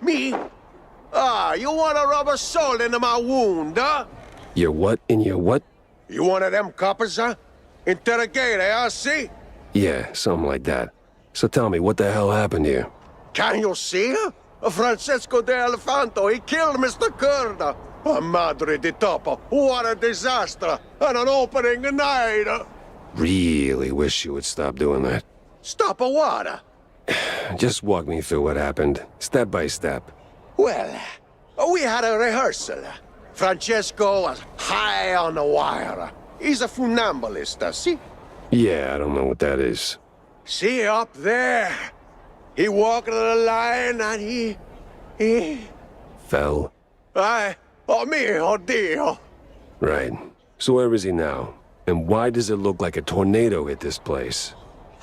Me? Ah, you wanna rub a salt into my wound, huh? Your what in your what? You one of them coppers, huh? Interrogate, huh? See? Yeah, something like that. So tell me, what the hell happened here? Can you see? Francesco de Elefanto, he killed Mr. Curda. Oh, madre di topo, what a disaster! And an opening night! Really wish you would stop doing that. Stop a what? Just walk me through what happened, step by step. Well, we had a rehearsal. Francesco was high on the wire. He's a funambulist, see? Yeah, I don't know what that is. See, up there. He walked the line and he... Fell? Oh mio Dio. Right. So where is he now? And why does it look like a tornado hit this place?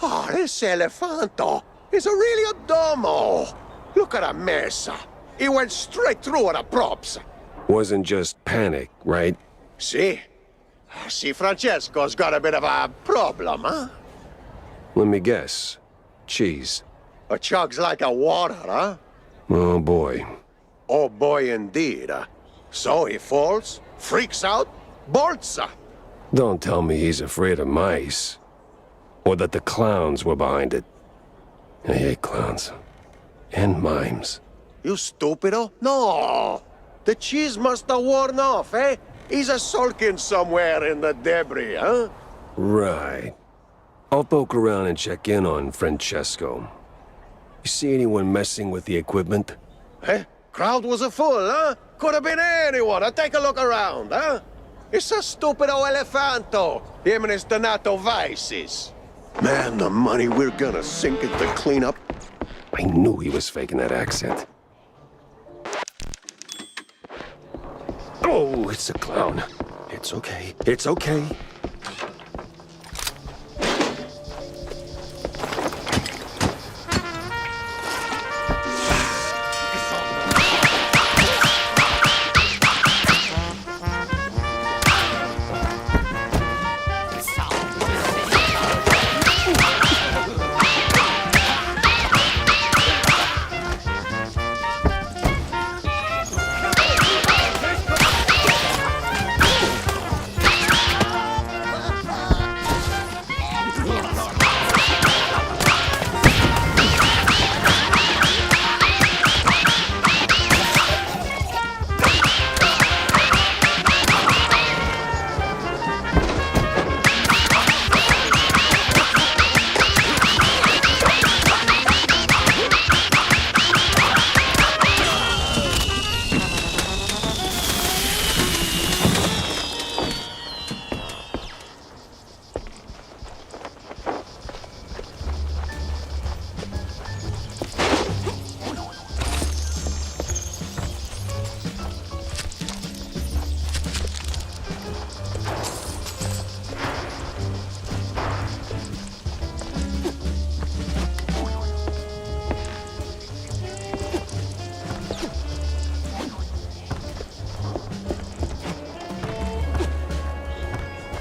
Oh, this Elefanto is really a domo. Look at that mess. He went straight through the props. Wasn't just panic, right? See? See, Francesco's got a bit of a problem, huh? Let me guess. Cheese. A chugs like a water, huh? Oh boy. Oh boy indeed. So he falls, freaks out, bolts. Don't tell me he's afraid of mice. Or that the clowns were behind it. I hate clowns. And mimes. You stupido? No! The cheese must have worn off, eh? He's a sulking somewhere in the debris, huh? Right. I'll poke around and check in on Francesco. You see anyone messing with the equipment? Eh? Crowd was a full, huh? Could have been anyone. Take a look around, huh? It's a stupido Elefanto. Him and his Donato vices. Man, the money we're gonna sink into cleanup. I knew he was faking that accent. Oh, it's a clown. It's okay. It's okay.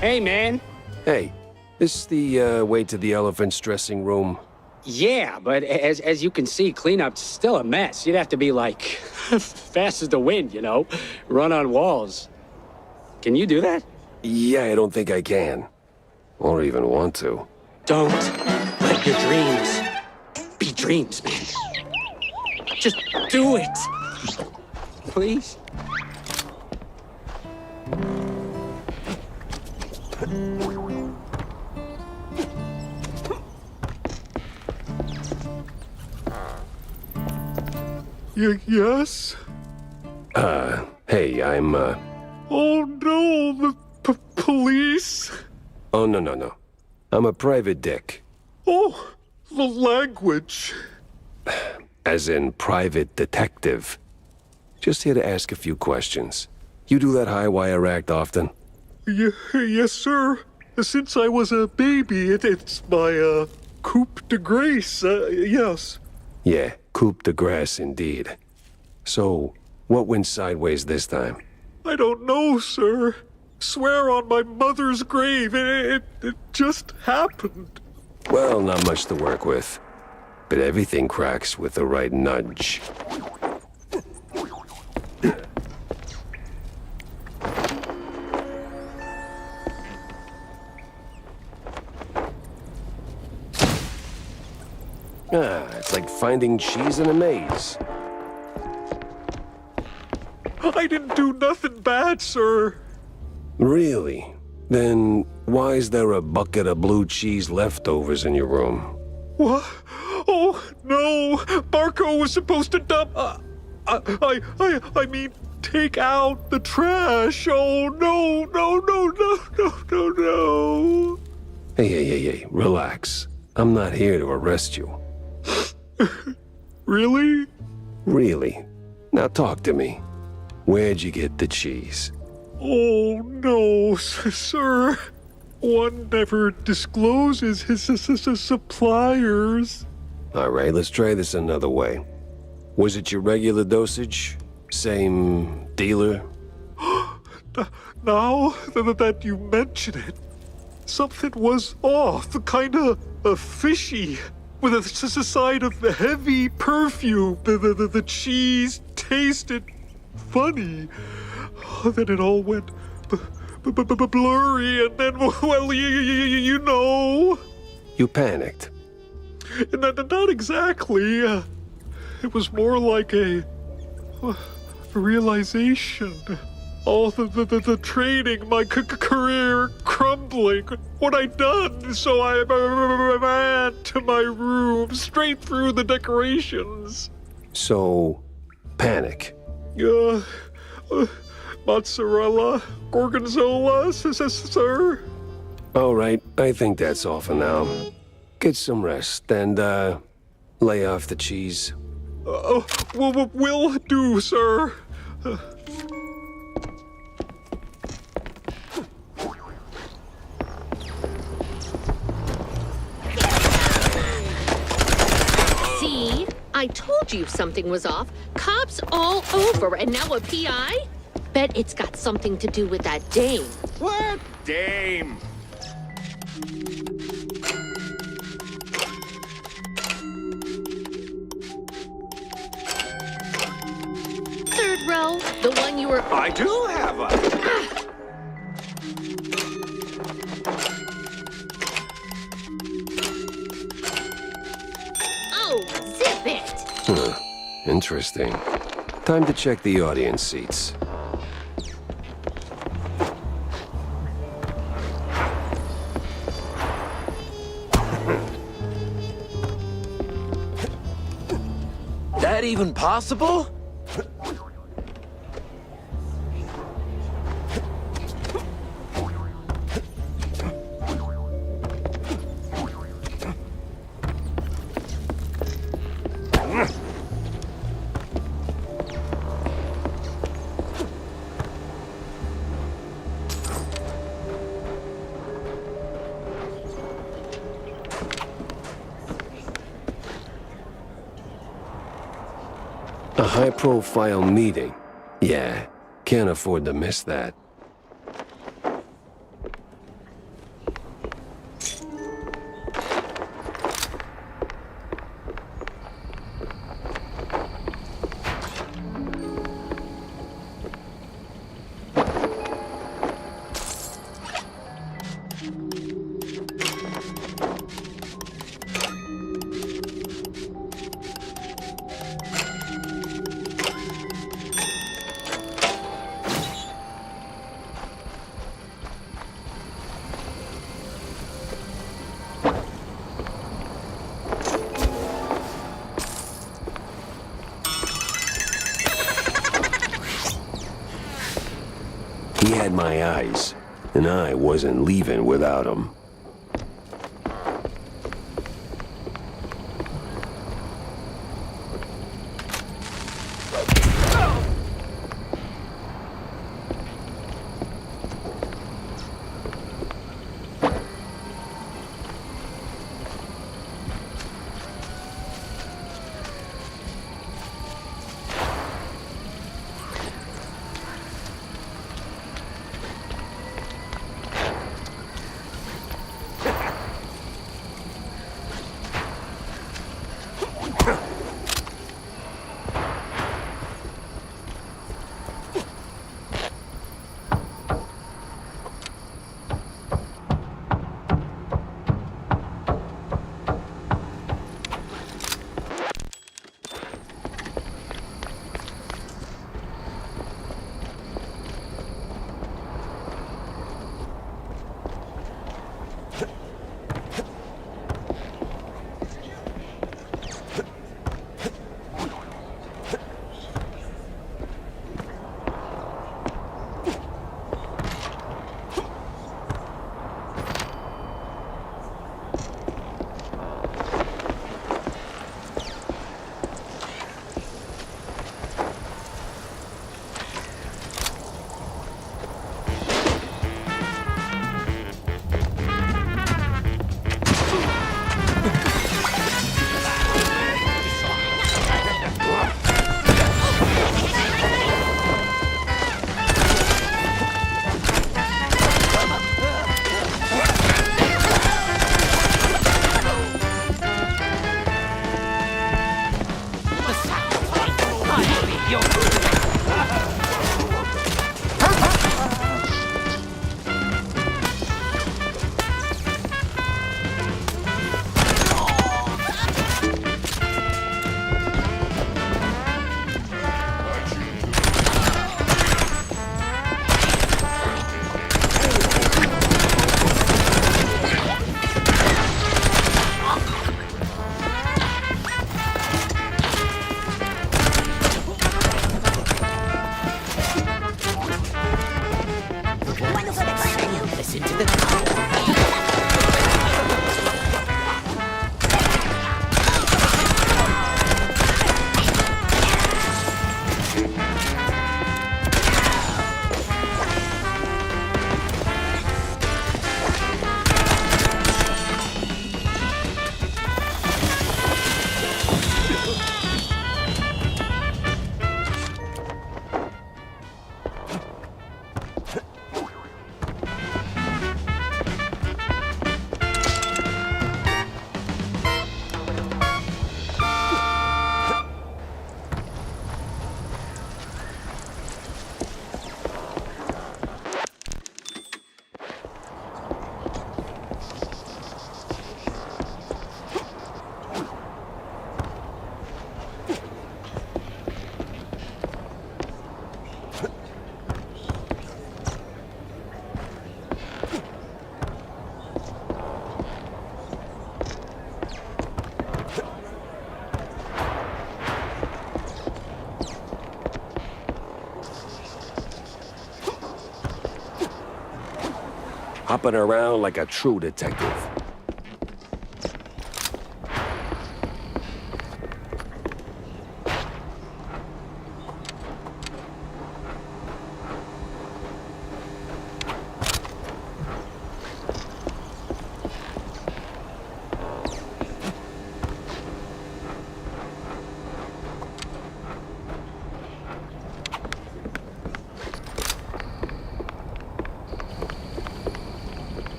Hey, man. Hey, this the way to the elephant's dressing room? Yeah, but as you can see, cleanup's still a mess. You'd have to be like fast as the wind, you know? Run on walls. Can you do that? Yeah, I don't think I can. Or even want to. Don't let your dreams be dreams, man. Just do it. Please? Yes? Hey, I'm, Oh no, the police? Oh, no. I'm a private dick. Oh, the language. As in private detective. Just here to ask a few questions. You do that high wire act often? Yes, sir. Since I was a baby, it's my, coup de grace, yes. Yeah, coup de grace indeed. So, what went sideways this time? I don't know, sir. Swear on my mother's grave, it just happened. Well, not much to work with. But everything cracks with the right nudge. It's like finding cheese in a maze. I didn't do nothing bad, sir. Really? Then why is there a bucket of blue cheese leftovers in your room? What? Oh, no. Marco was supposed to dump... I mean, take out the trash. Oh, no. Hey, relax. I'm not here to arrest you. Really? Really? Now talk to me. Where'd you get the cheese? Oh, no, sir. One never discloses his suppliers. All right, let's try this another way. Was it your regular dosage? Same dealer? Now that you mention it, something was off, kinda fishy. With a side of heavy perfume, the cheese tasted funny. Then it all went blurry, and then, well, you know. You panicked. Not exactly. It was more like a realization. All the training, my career crumbling. What I'd done, so I ran to my room, straight through the decorations. So, panic. Mozzarella, gorgonzola, sir. All right, I think that's all for now. Get some rest and, lay off the cheese. Will do, sir. See? I told you something was off. Cops all over, and now a P.I.? Bet it's got something to do with that dame. What dame? Third row, the one you were... I do have a... Oh, zip it! Interesting. Time to check the audience seats. That even possible? A high-profile meeting. Yeah, can't afford to miss that. had my eyes, and I wasn't leaving without him. Hopping around like a true detective.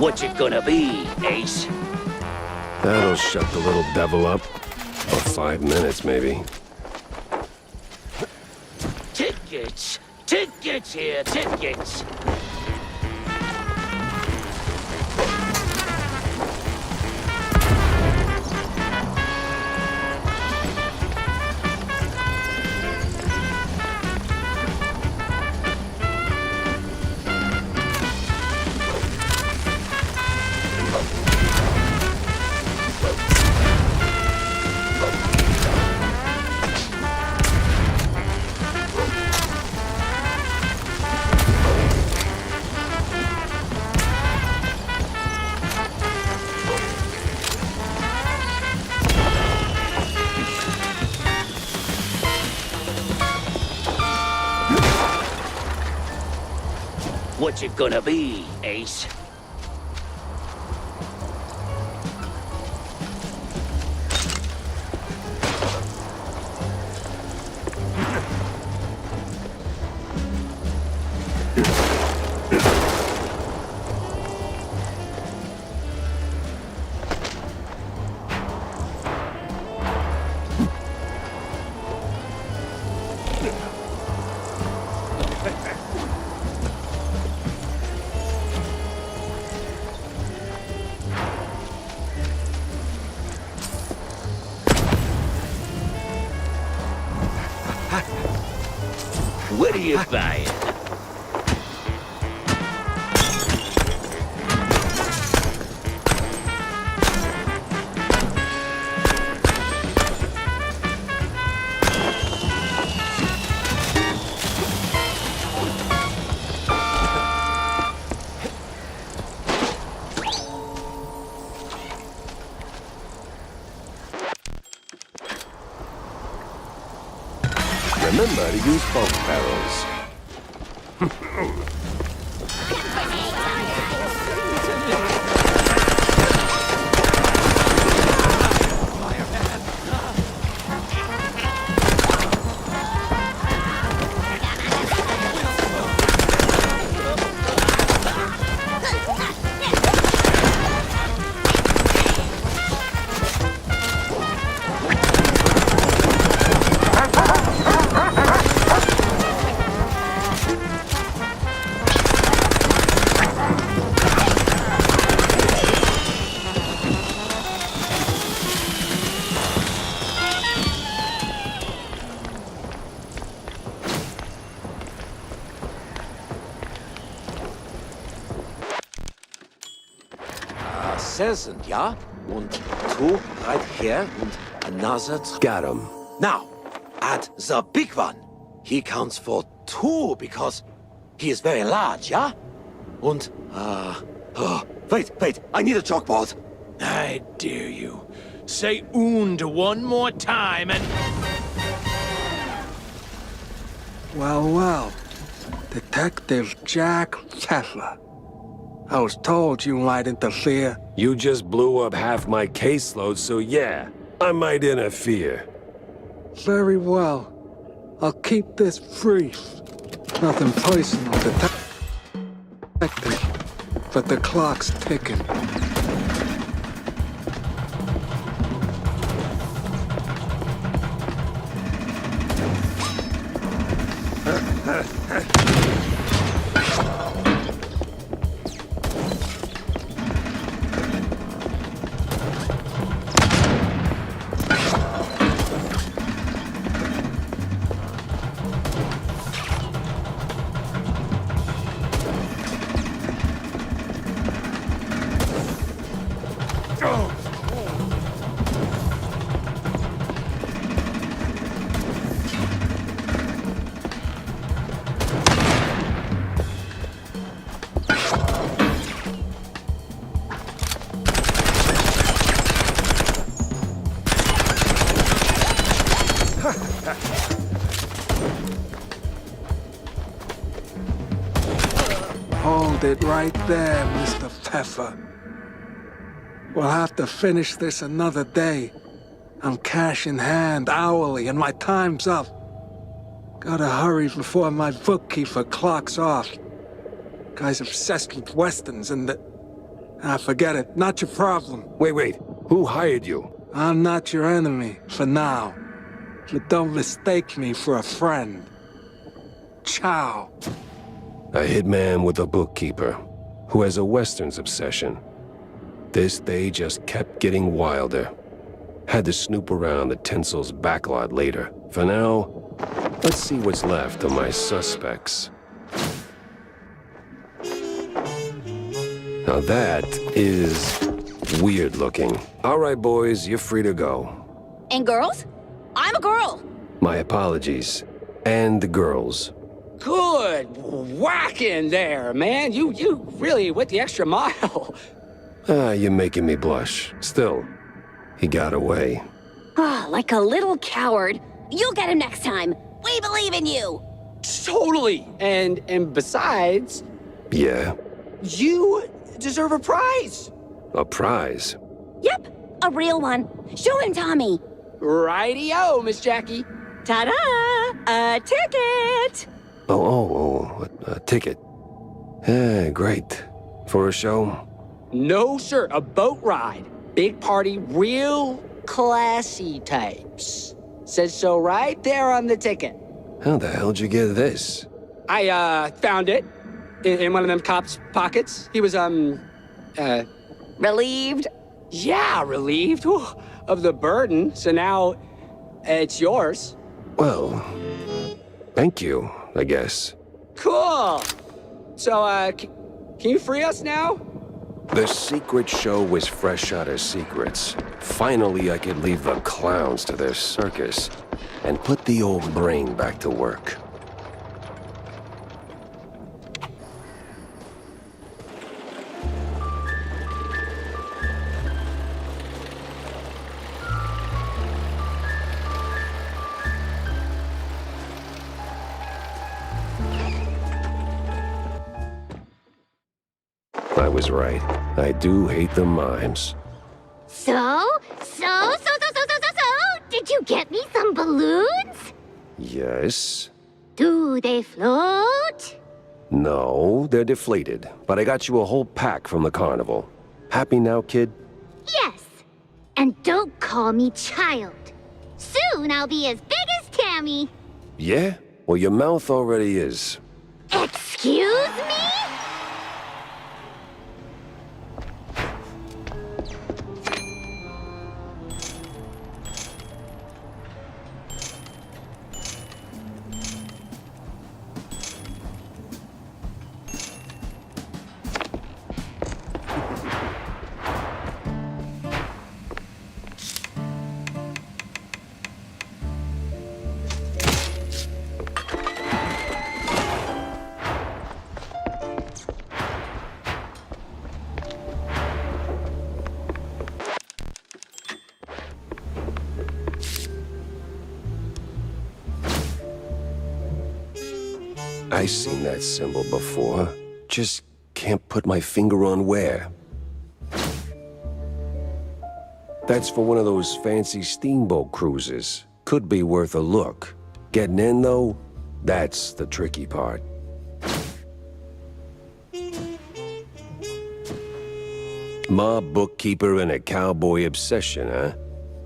What's it gonna be, Ace? That'll shut the little devil up. For 5 minutes, maybe. Tickets! Tickets here, tickets! What's it gonna be, Ace? What are you buying? Remember to use both barrels. Crescent, ja? Und two right here, and another... Got him. Now, at the big one, he counts for 2 because he is very large, yeah? Und, wait, I need a chalkboard. I dare you. Say und one more time and... Well, Detective Jack Teffer. I was told you might interfere. You just blew up half my caseload, so yeah, I might interfere. Very well. I'll keep this brief. Nothing personal, detective, but the clock's ticking. Hold it right there, Mr. Pfeffer. We'll have to finish this another day. I'm cash in hand hourly, and my time's up. Gotta hurry before my bookkeeper clocks off. Guy's obsessed with westerns and the... Forget it. Not your problem. Wait. Who hired you? I'm not your enemy, for now. But don't mistake me for a friend. Ciao. A hitman with a bookkeeper, who has a westerns obsession. This day just kept getting wilder. Had to snoop around the Tinsel's backlot later. For now, let's see what's left of my suspects. Now that is weird looking. All right, boys, you're free to go. And girls? I'm a girl. My apologies. And the girls. Good whacking there, man. You really went the extra mile. You're making me blush. Still, he got away. Ah, like a little coward. You'll get him next time. We believe in you. Totally. And besides... Yeah? You deserve a prize. A prize? Yep, a real one. Show him, Tommy. Righty-o, Miss Jackie. Ta-da! A ticket! A ticket. Great. For a show? No, sir. A boat ride. Big party, real classy types. Says so right there on the ticket. How the hell'd you get this? I, found it in one of them cops' pockets. He was, relieved? Yeah, relieved. Whew, of the burden. So now it's yours. Well, thank you, I guess. Cool. So, can you free us now? The secret show was fresh out of secrets. Finally, I could leave the clowns to their circus and put the old brain back to work. I was right. I do hate the mimes. So? Did you get me some balloons? Yes? Do they float? No, they're deflated. But I got you a whole pack from the carnival. Happy now, kid? Yes. And don't call me child. Soon I'll be as big as Tammy. Yeah? Well, your mouth already is. Excuse me? I've seen that symbol before. Just can't put my finger on where. That's for one of those fancy steamboat cruises. Could be worth a look. Getting in, though, that's the tricky part. Mob bookkeeper and a cowboy obsession, huh?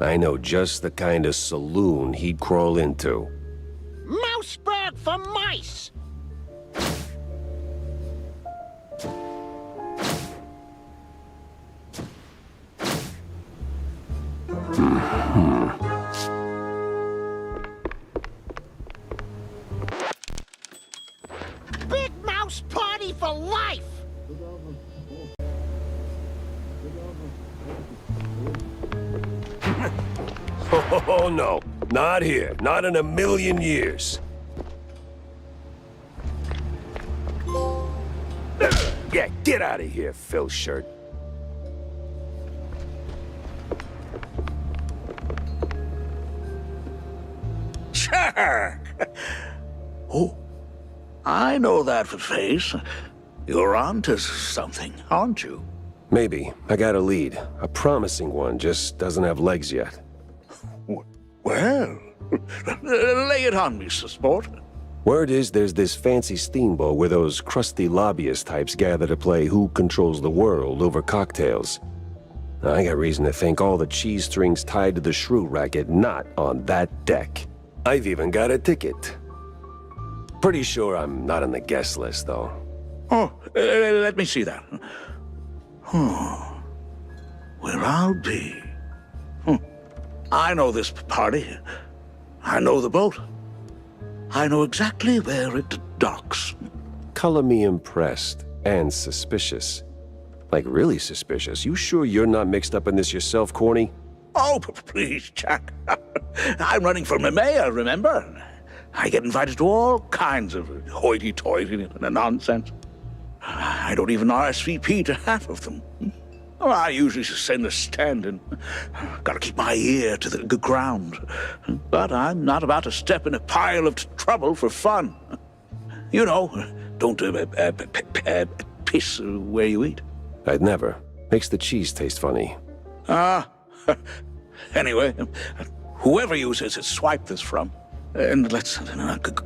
I know just the kind of saloon he'd crawl into. Mouseburg for mice! Big mouse party for life! Oh, no. Not here. Not in a million years. Yeah, get out of here, Phil Shirt. Sure. Oh, I know that face. You're onto something, aren't you? Maybe. I got a lead. A promising one, just doesn't have legs yet. Well, lay it on me, Sport. Word is there's this fancy steamboat where those crusty lobbyist types gather to play Who Controls the World over cocktails. I got reason to think all the cheese strings tied to the shrew racket not on that deck. I've even got a ticket. Pretty sure I'm not on the guest list, though. Oh, let me see that. Oh, where I'll be. I know this party. I know the boat. I know exactly where it docks. Color me impressed and suspicious. Like, really suspicious. You sure you're not mixed up in this yourself, Corny? Oh, please, Jack. I'm running for mayor, remember? I get invited to all kinds of hoity-toity nonsense. I don't even RSVP to half of them. Well, I usually send a stand-in. Gotta keep my ear to the ground. But I'm not about to step in a pile of trouble for fun. You know, don't piss where you eat. I'd never. Makes the cheese taste funny. Anyway, whoever you swipe this from, and let's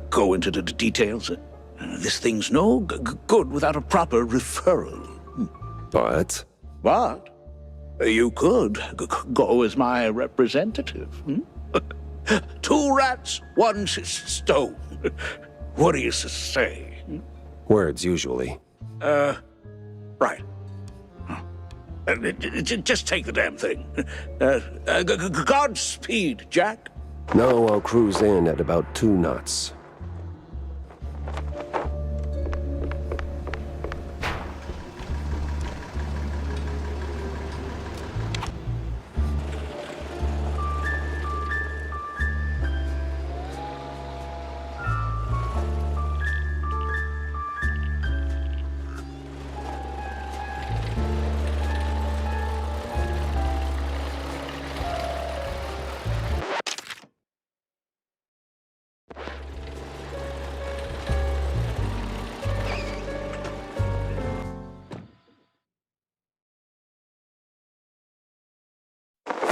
go into the details. This thing's no good without a proper referral. But you could go as my representative. 2 rats, 1 stone. What do you say? Words, usually. Right. Just take the damn thing. Godspeed, Jack. No, I'll cruise in at about 2 knots.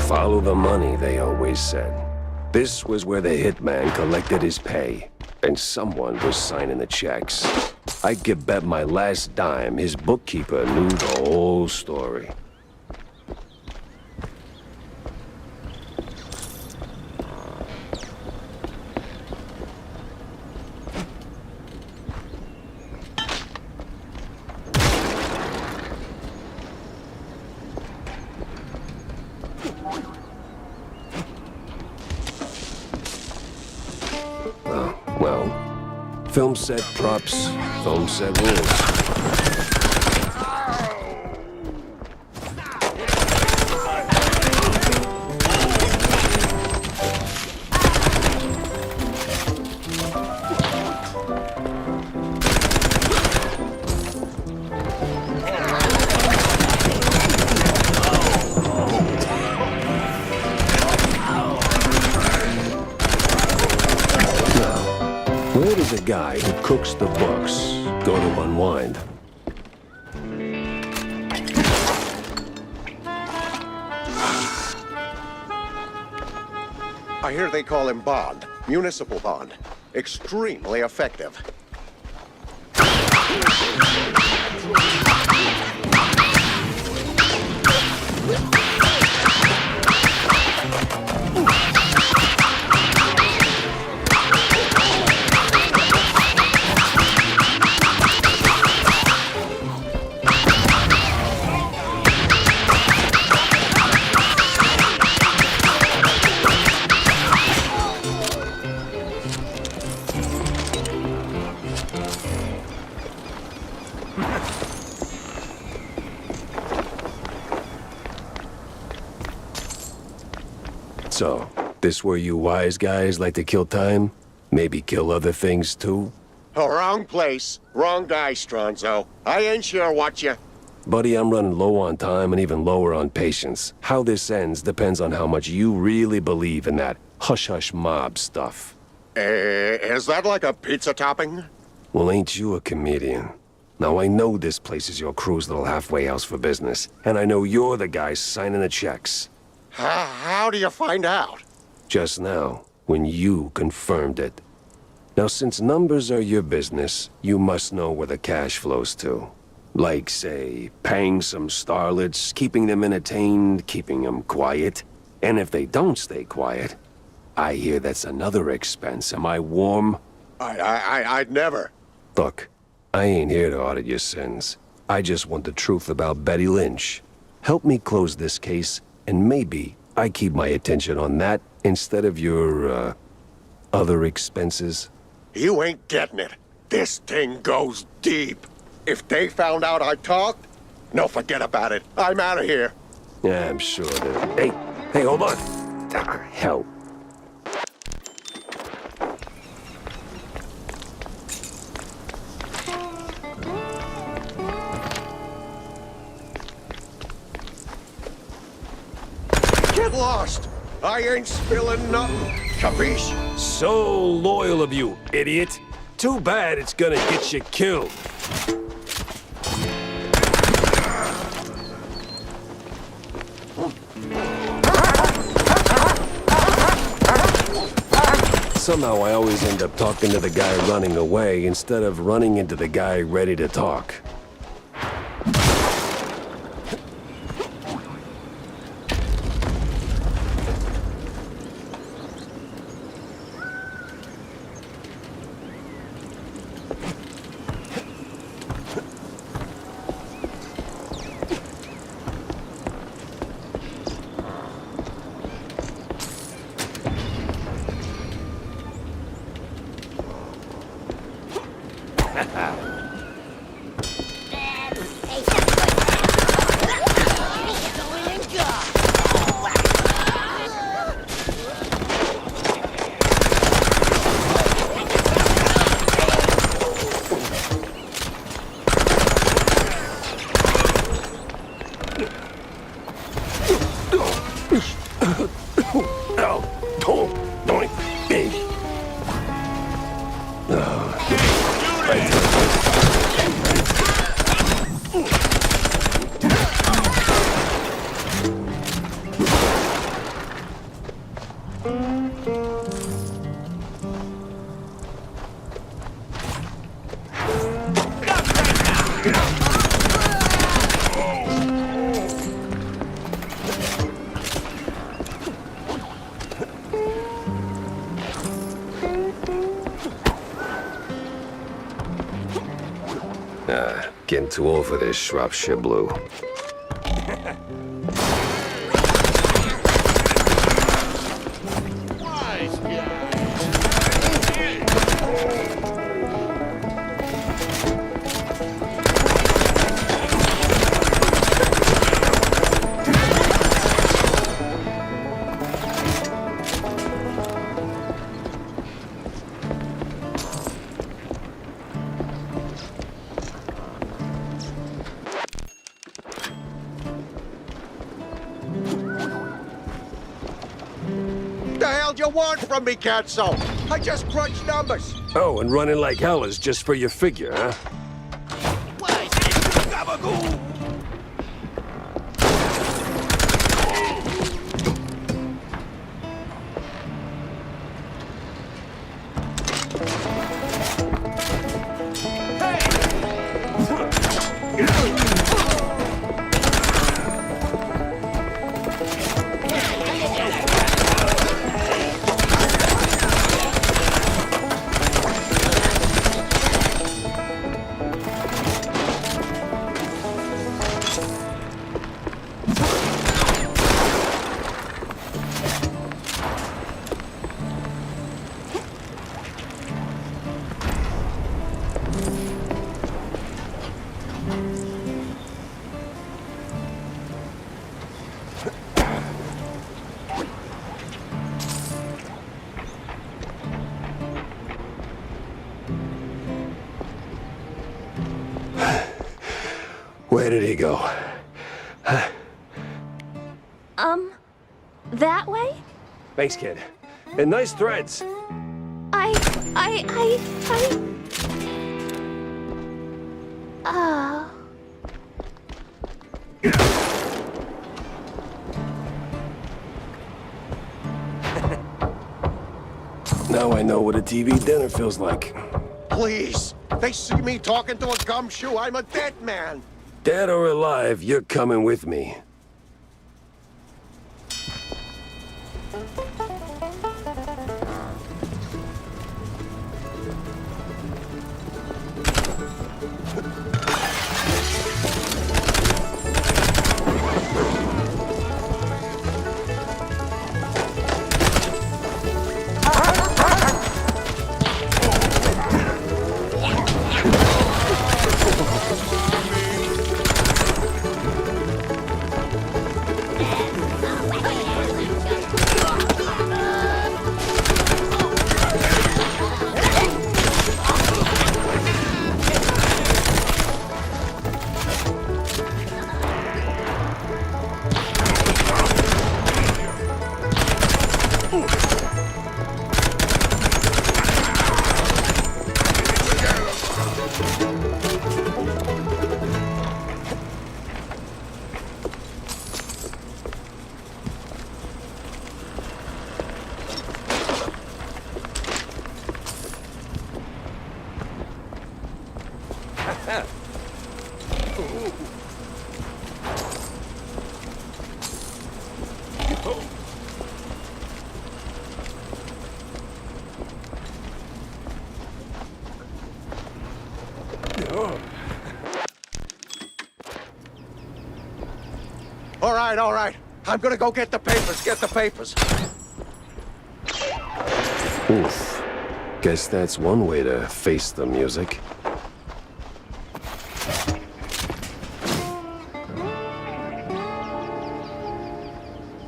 Follow the money, they always said. This was where the hitman collected his pay, and someone was signing the checks. I could bet my last dime his bookkeeper knew the whole story. Film set props, film set rules. Where does a guy who cooks the books go to unwind? I hear they call him bond. Municipal bond. Extremely effective. So, this where you wise guys like to kill time? Maybe kill other things too? Oh, wrong place. Wrong guy, Stronzo. I ain't sure what you... Buddy, I'm running low on time and even lower on patience. How this ends depends on how much you really believe in that hush-hush mob stuff. Is that like a pizza topping? Well, ain't you a comedian? Now, I know this place is your crew's little halfway house for business, and I know you're the guy signing the checks. How do you find out? Just now, when you confirmed it. Now, since numbers are your business, you must know where the cash flows to. Like, say, paying some starlets, keeping them entertained, keeping them quiet. And if they don't stay quiet, I hear that's another expense. Am I warm? I'd never. Look, I ain't here to audit your sins. I just want the truth about Betty Lynch. Help me close this case, and maybe I keep my attention on that instead of your, other expenses. You ain't getting it. This thing goes deep. If they found out I talked, no, forget about it. I'm out of here. Yeah, I'm sure that... Hey, hold on. Ah, hell. Get lost. I ain't spilling nothing. Capiche? So loyal of you, idiot. Too bad it's gonna get you killed. Somehow I always end up talking to the guy running away instead of running into the guy ready to talk. Getting too old for this Shropshire Blue. What you want from me, Catso? I just crunch numbers. Oh, and running like hell is just for your figure, huh? Where did he go? Huh? That way? Thanks, kid. And nice threads. Oh. Now I know what a TV dinner feels like. Please. They see me talking to a gumshoe, I'm a dead man. Dead or alive, you're coming with me. All right. I'm gonna go get the papers, Oof. Guess that's one way to face the music.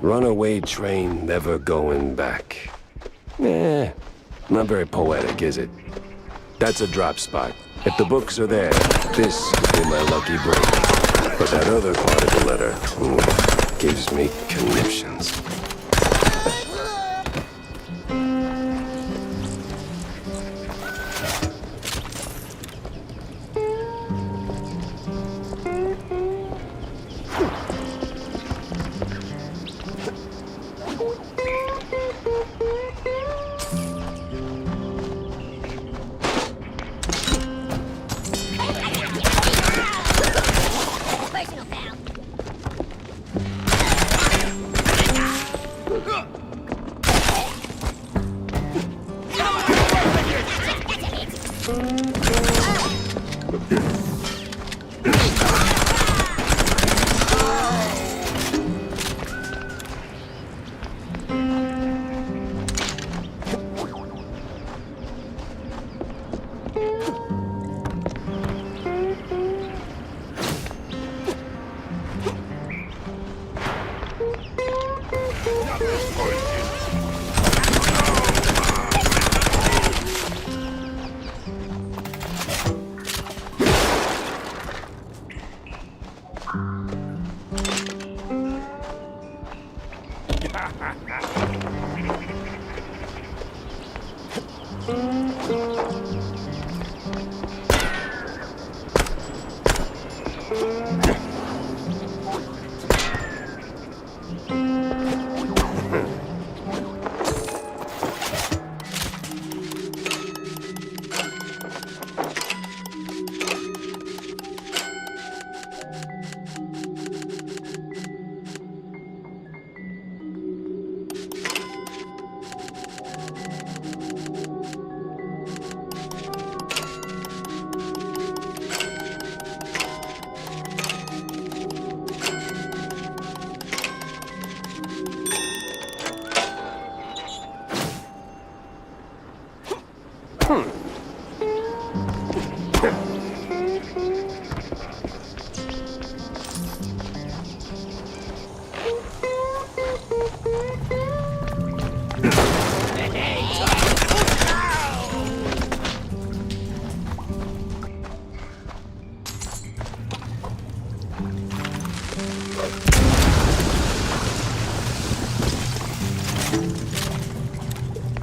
Runaway train never going back. Not very poetic, is it? That's a drop spot. If the books are there, this could be my lucky break. But that other part of the letter gives me conniptions.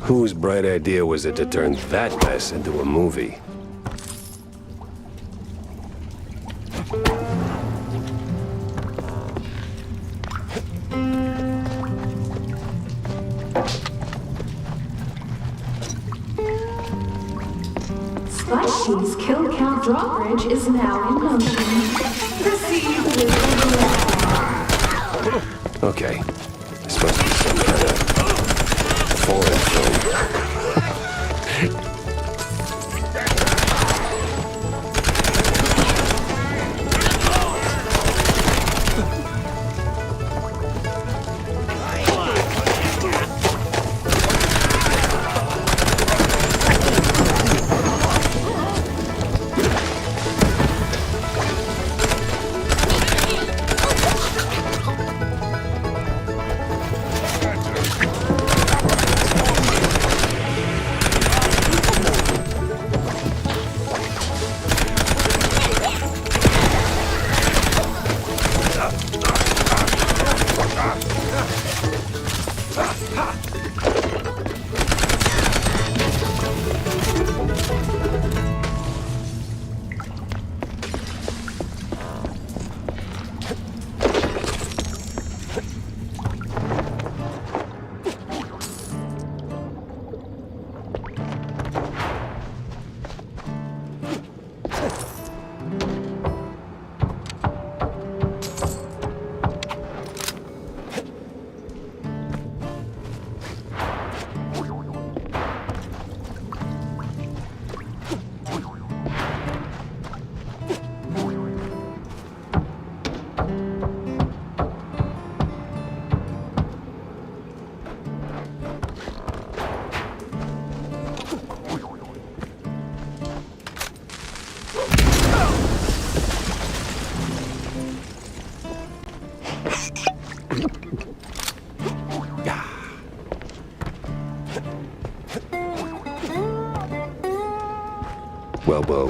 Whose bright idea was it to turn that mess into a movie? Flashy's kill count drawbridge is now in motion. Proceed with the Okay. It's supposed to be some kind of foreign film.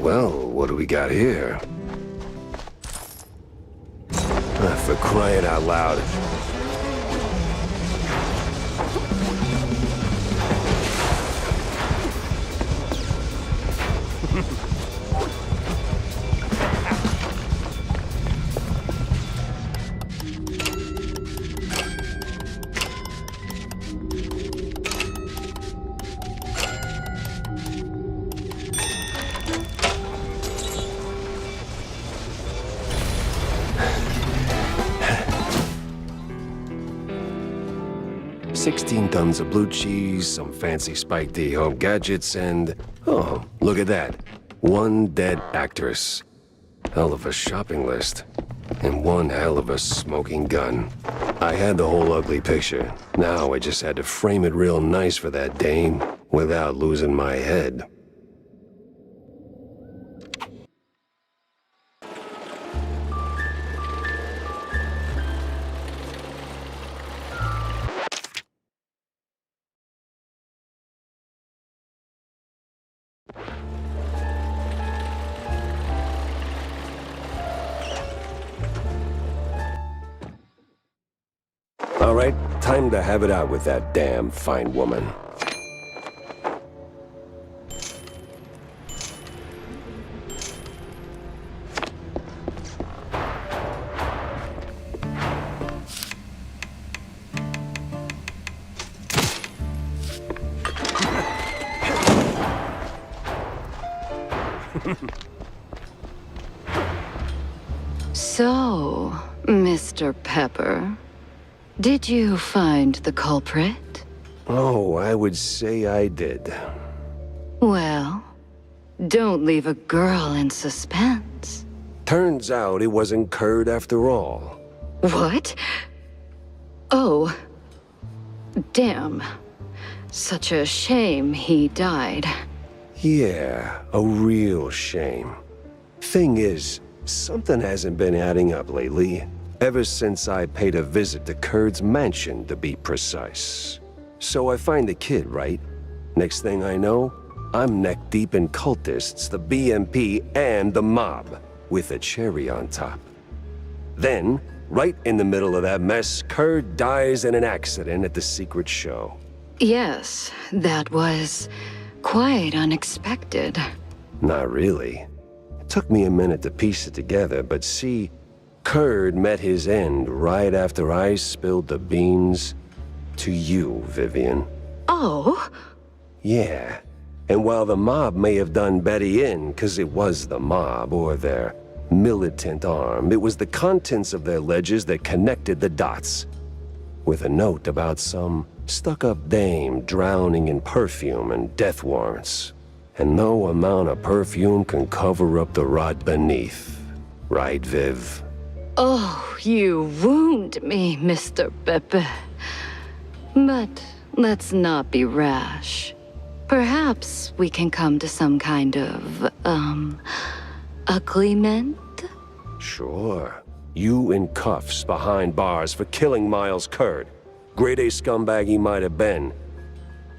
Well, what do we got here? For crying out loud. Tons of blue cheese, some fancy Spike D home gadgets, and... oh, look at that. One dead actress. Hell of a shopping list. And one hell of a smoking gun. I had the whole ugly picture. Now I just had to frame it real nice for that dame, without losing my head. All right, time to have it out with that damn fine woman. So, Mr. Pepper, did you find the culprit? Oh, I would say I did. Well, don't leave a girl in suspense. Turns out it wasn't Curd after all. What? Oh. Damn. Such a shame he died. Yeah, a real shame. Thing is, something hasn't been adding up lately. Ever since I paid a visit to Curd's mansion, to be precise. So I find the kid, right? Next thing I know, I'm neck-deep in cultists, the BMP, and the mob, with a cherry on top. Then, right in the middle of that mess, Curd dies in an accident at the secret show. Yes, that was quite unexpected. Not really. It took me a minute to piece it together, but see, Curd met his end right after I spilled the beans to you, Vivian. Oh? Yeah. And while the mob may have done Betty in, 'cause it was the mob, or their militant arm, it was the contents of their ledgers that connected the dots. With a note about some stuck-up dame drowning in perfume and death warrants. And no amount of perfume can cover up the rot beneath. Right, Viv? Oh, you wound me, Mr. Pepe. But let's not be rash. Perhaps we can come to some kind of, agreement? Sure. You in cuffs behind bars for killing Miles Curd. Grade A scumbag he might have been.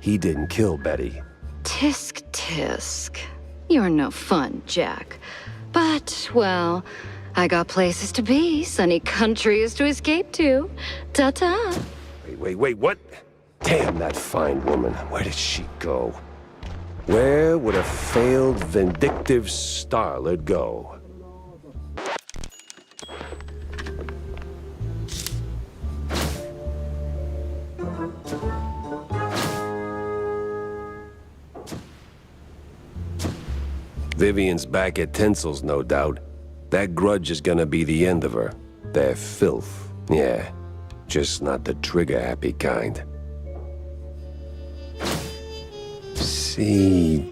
He didn't kill Betty. Tisk tisk. You're no fun, Jack. But, well, I got places to be, sunny countries to escape to. Ta-ta. Wait, what? Damn that fine woman. Where did she go? Where would a failed, vindictive starlet go? Vivian's back at Tinsel's, no doubt. That grudge is gonna be the end of her. They're filth, yeah. Just not the trigger-happy kind. See...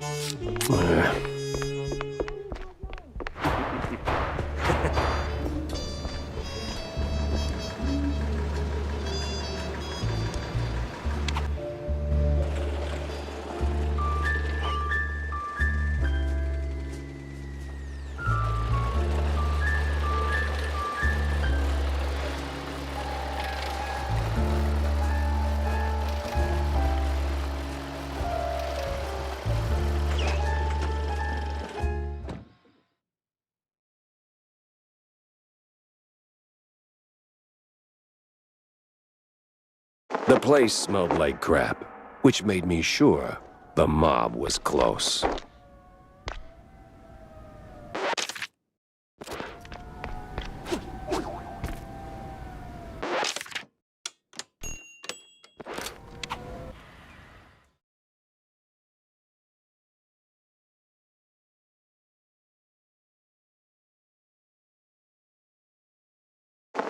The place smelled like crap, which made me sure the mob was close.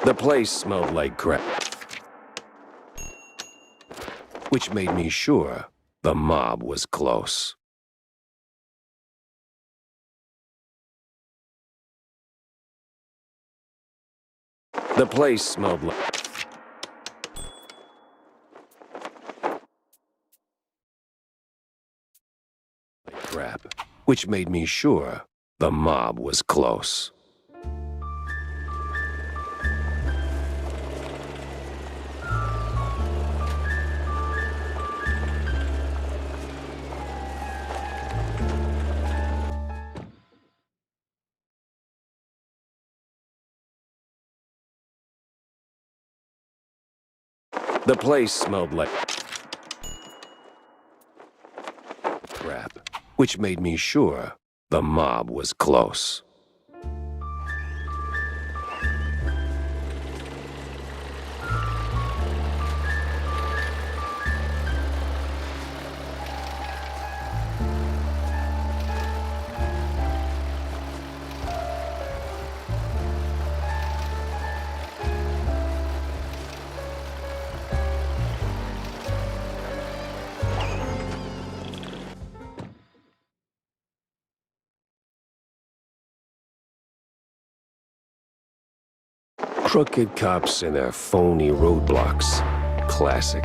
The place smelled like crap, which made me sure the mob was close. The place smelled like crap, which made me sure the mob was close. The place smelled like crap, which made me sure the mob was close. Crooked cops and their phony roadblocks. Classic.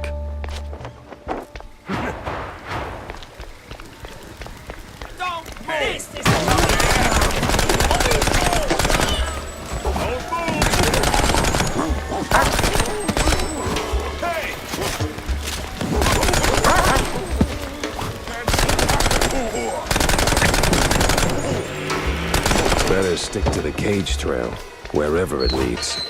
Better stick to the cage trail, wherever it leads.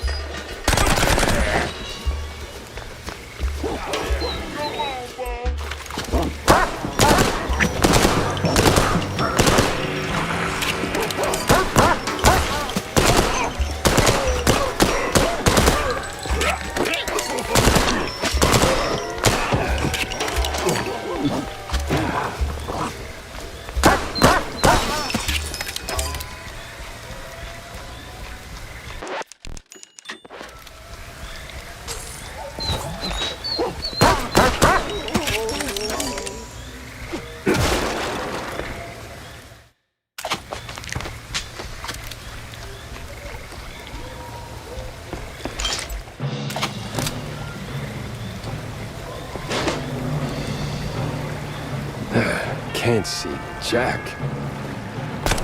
can't see Jack.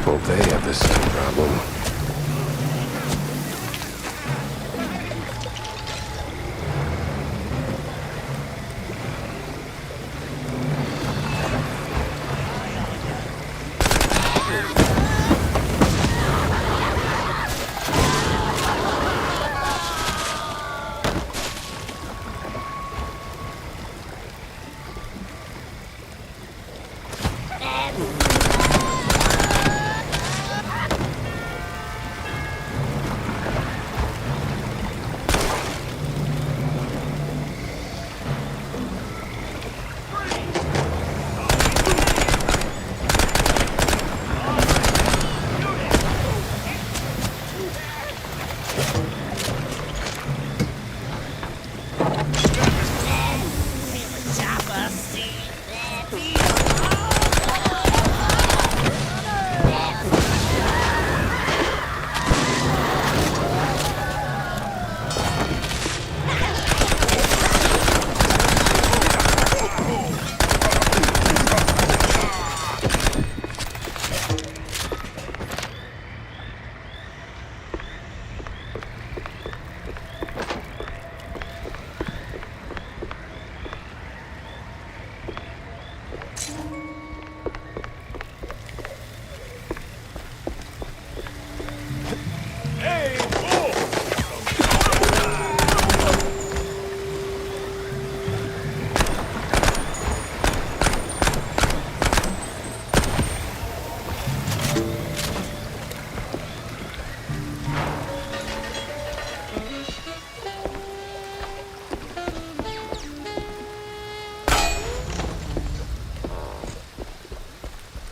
Hope they have the same problem.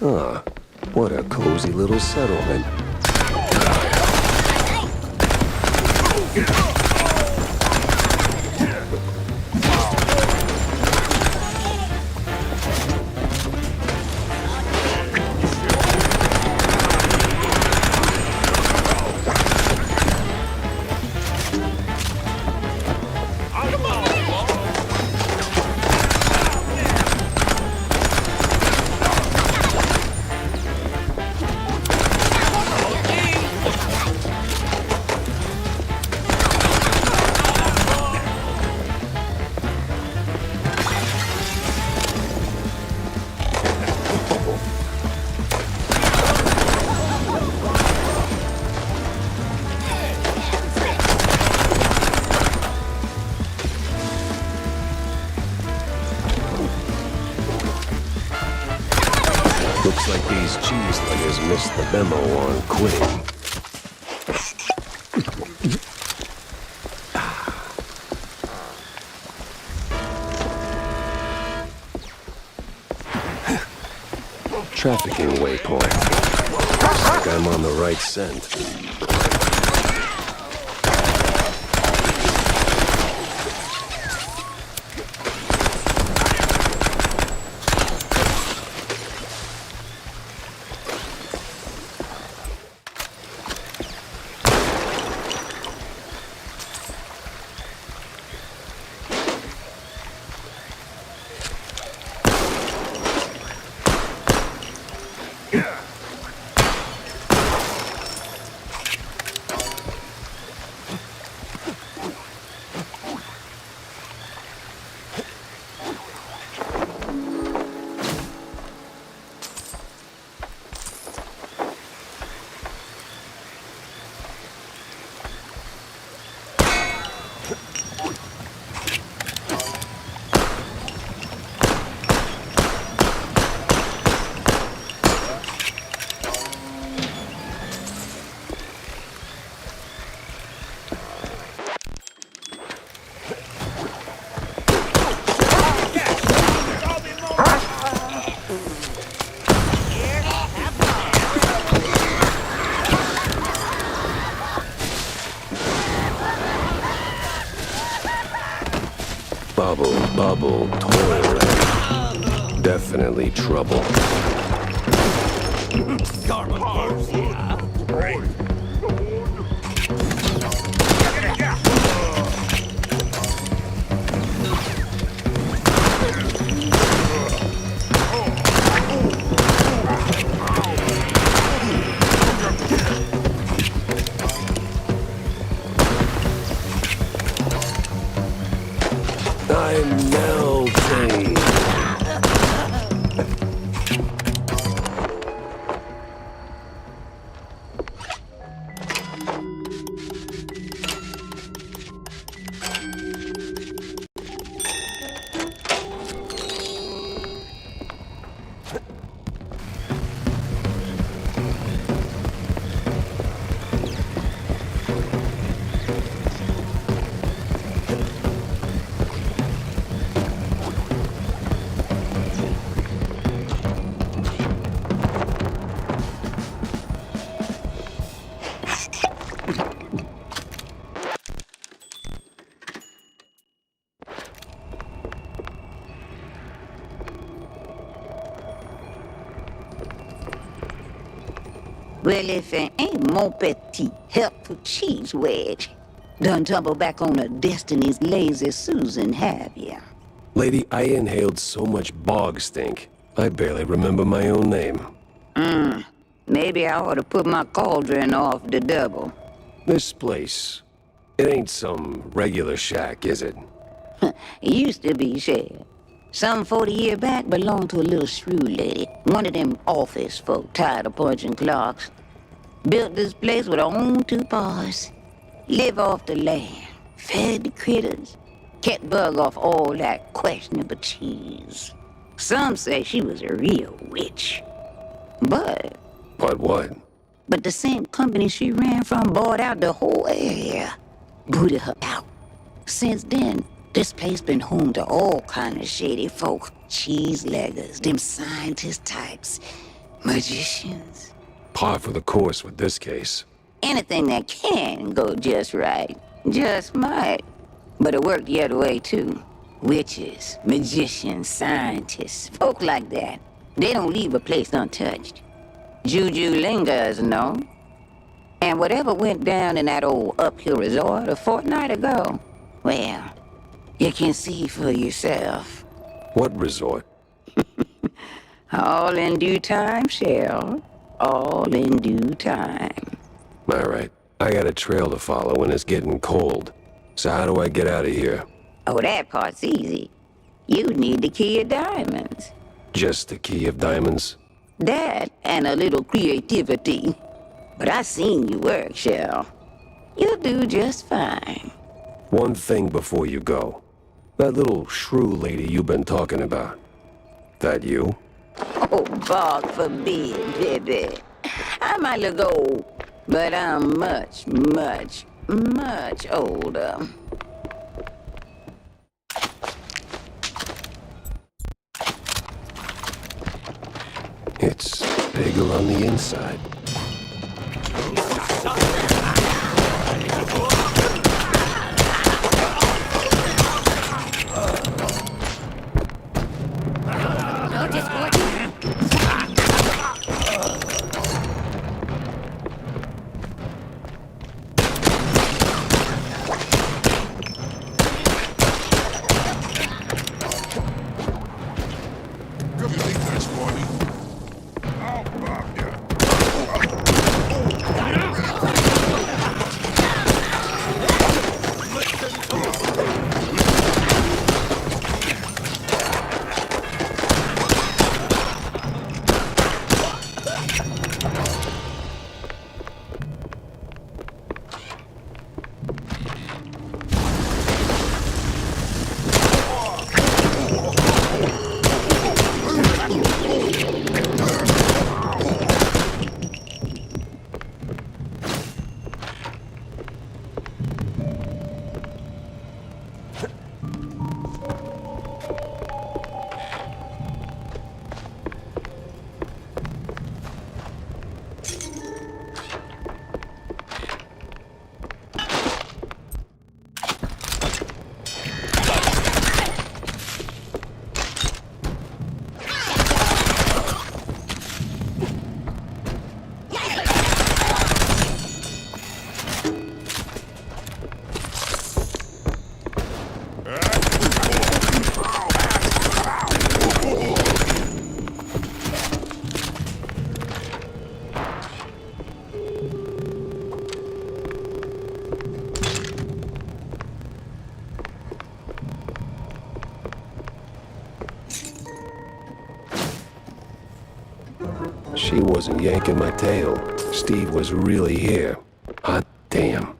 Ah, what a cozy little settlement. Looks like these cheeseslingers missed the memo on quitting. Trafficking waypoint. Looks like I'm on the right scent. Bubble, bubble, toilet. Definitely trouble. Well, if it ain't mon petit helpful cheese wedge, done tumble back on a Destiny's lazy Susan, have ya? Lady, I inhaled so much bog stink, I barely remember my own name. Maybe I ought to put my cauldron off the double. This place, it ain't some regular shack, is it? It used to be, Shell. Some 40 years back belonged to a little shrew lady. One of them office folk tired of punching clocks. Built this place with her own 2 paws. Live off the land. Fed the critters. Kept bug off all that questionable cheese. Some say she was a real witch. But what? But the same company she ran from bought out the whole area. Booted her out. Since then, this place been home to all kind of shady folk. Cheese-leggers, them scientist types, magicians. Par for the course with this case. Anything that can go just right, just might. But it worked the other way, too. Witches, magicians, scientists, folk like that. They don't leave a place untouched. Juju lingers, no? And whatever went down in that old uphill resort a fortnight ago, well, you can see for yourself. What resort? All in due time, Shell. All in due time. All right, I got a trail to follow and it's getting cold. So how do I get out of here? Oh, that part's easy. You need the key of diamonds. Just the key of diamonds? That and a little creativity. But I seen you work, Shell. You'll do just fine. One thing before you go. That little shrew lady you've been talking about. That you? Oh, God forbid, baby. I might look old, but I'm much, much, much older. It's bigger on the inside. She wasn't yanking my tail. Steve was really here. Hot damn.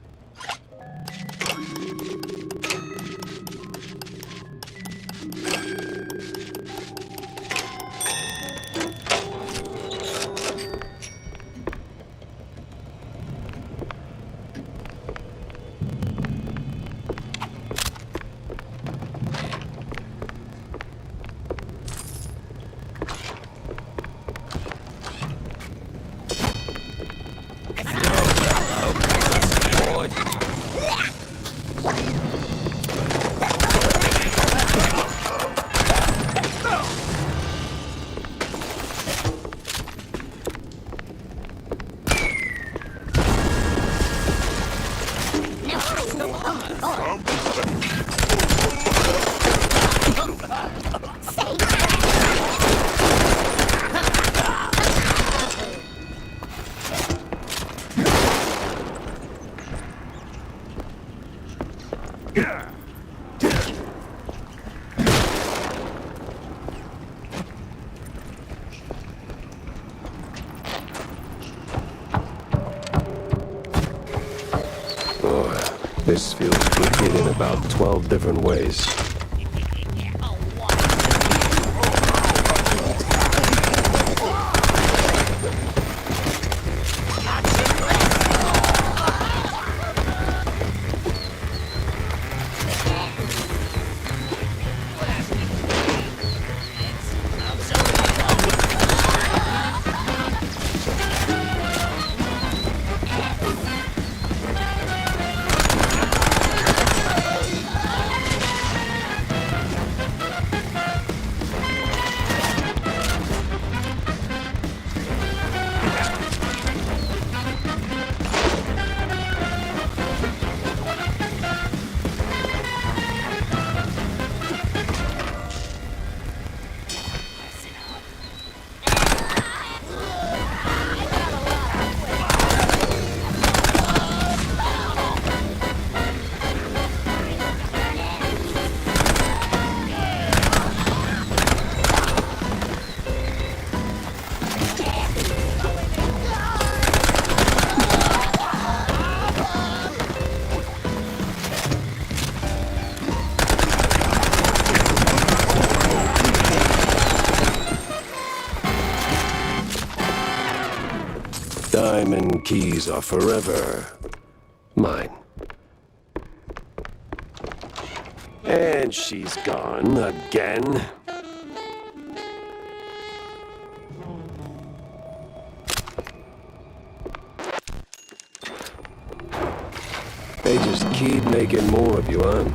This feels crooked in about 12 different ways. Diamond keys are forever mine. And she's gone again. They just keep making more of you, huh?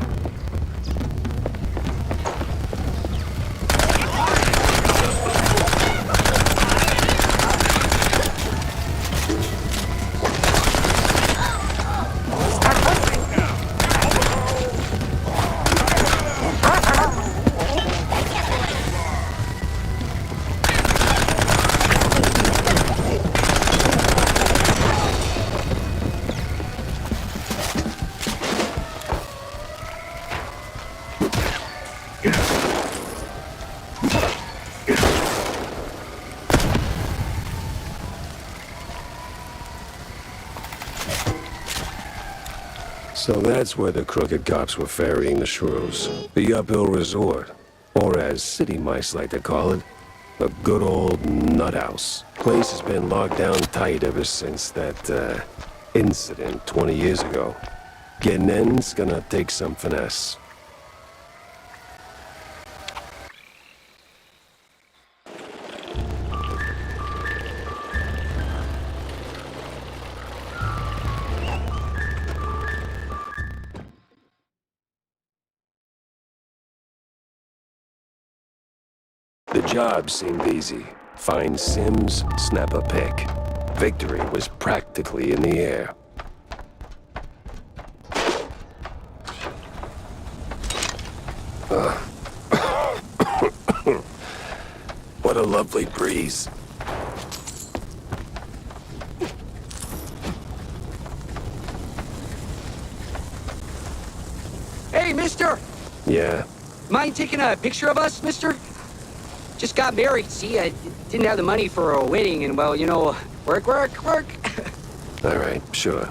So that's where the crooked cops were ferrying the shrews. The Uphill Resort. Or as city mice like to call it, a good old nut house. Place has been locked down tight ever since that, incident 20 years ago. Getting in's gonna take some finesse. The job seemed easy. Find Sims, snap a pic. Victory was practically in the air. What a lovely breeze. Hey, mister! Yeah? Mind taking a picture of us, mister? Just got married, see? I didn't have the money for a wedding, and well, you know, work. All right, sure.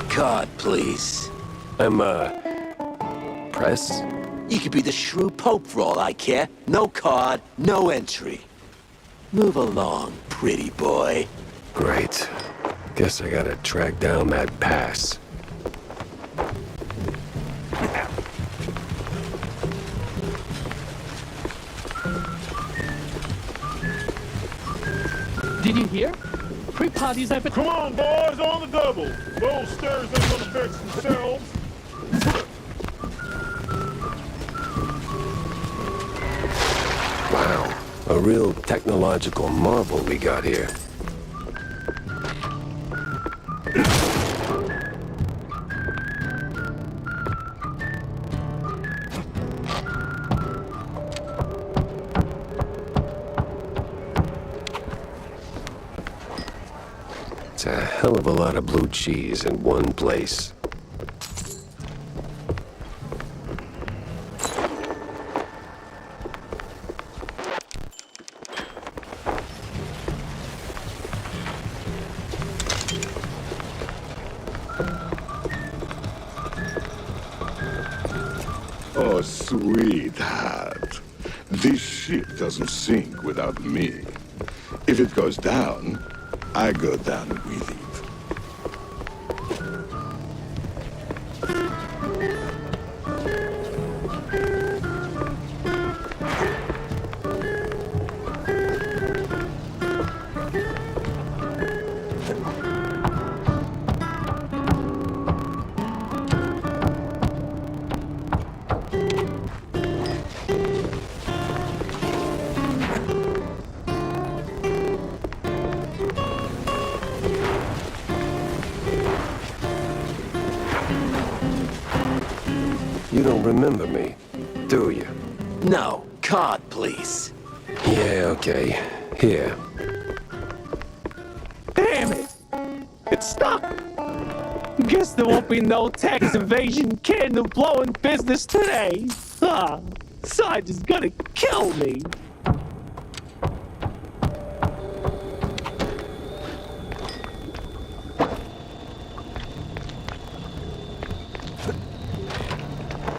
Card, please. I'm, press? You could be the Shrew Pope for all I care. No card, no entry. Move along, pretty boy. Great. Guess I gotta track down that pass. Did you hear? Pre-parties have been... Come on, boys, on the double. Those stairs ain't gonna fix themselves. Wow. A real technological marvel we got here. It's a hell of a lot of blue cheese in one place. Oh, sweetheart. This ship doesn't sink without me. If it goes down, I go down with it. You don't remember me, do you? No, card, please. Yeah, okay. Here. Damn it! It's stuck! Guess there won't be no tax evasion candle blowing business today. Sarge is gonna kill me.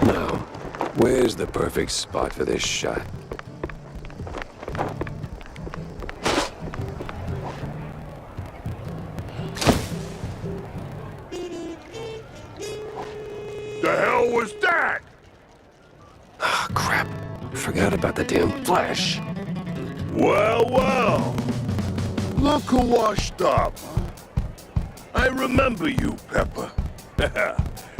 Now, where's the perfect spot for this shot? The hell was that? Ah, crap. Forgot about the damn flash. Well, well. Look who washed up. I remember you, Pepper.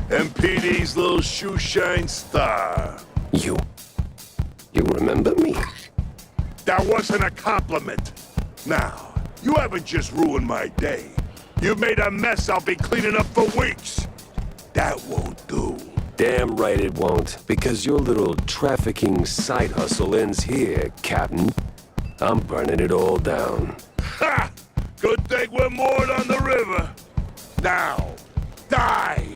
MPD's little shoeshine star. You remember me? That wasn't a compliment. Now, you haven't just ruined my day. You've made a mess I'll be cleaning up for weeks. That won't do. Damn right it won't, because your little trafficking side hustle ends here, Captain. I'm burning it all down. Ha! Good thing we're moored on the river. Now, die!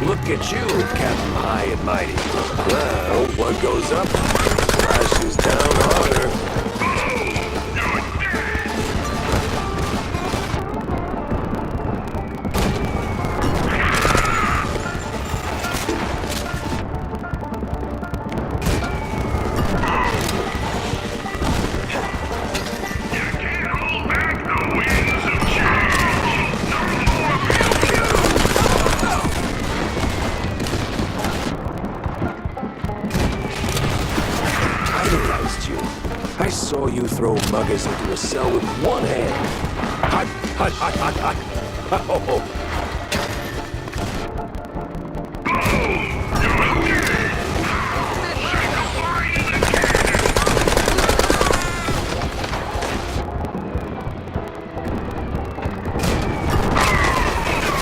Look at you, Captain High and Mighty. Well, what goes up, crashes down harder. recognized you. I saw you throw muggers into a cell with one hand. Hot, hot, hot, hot, hot. Oh.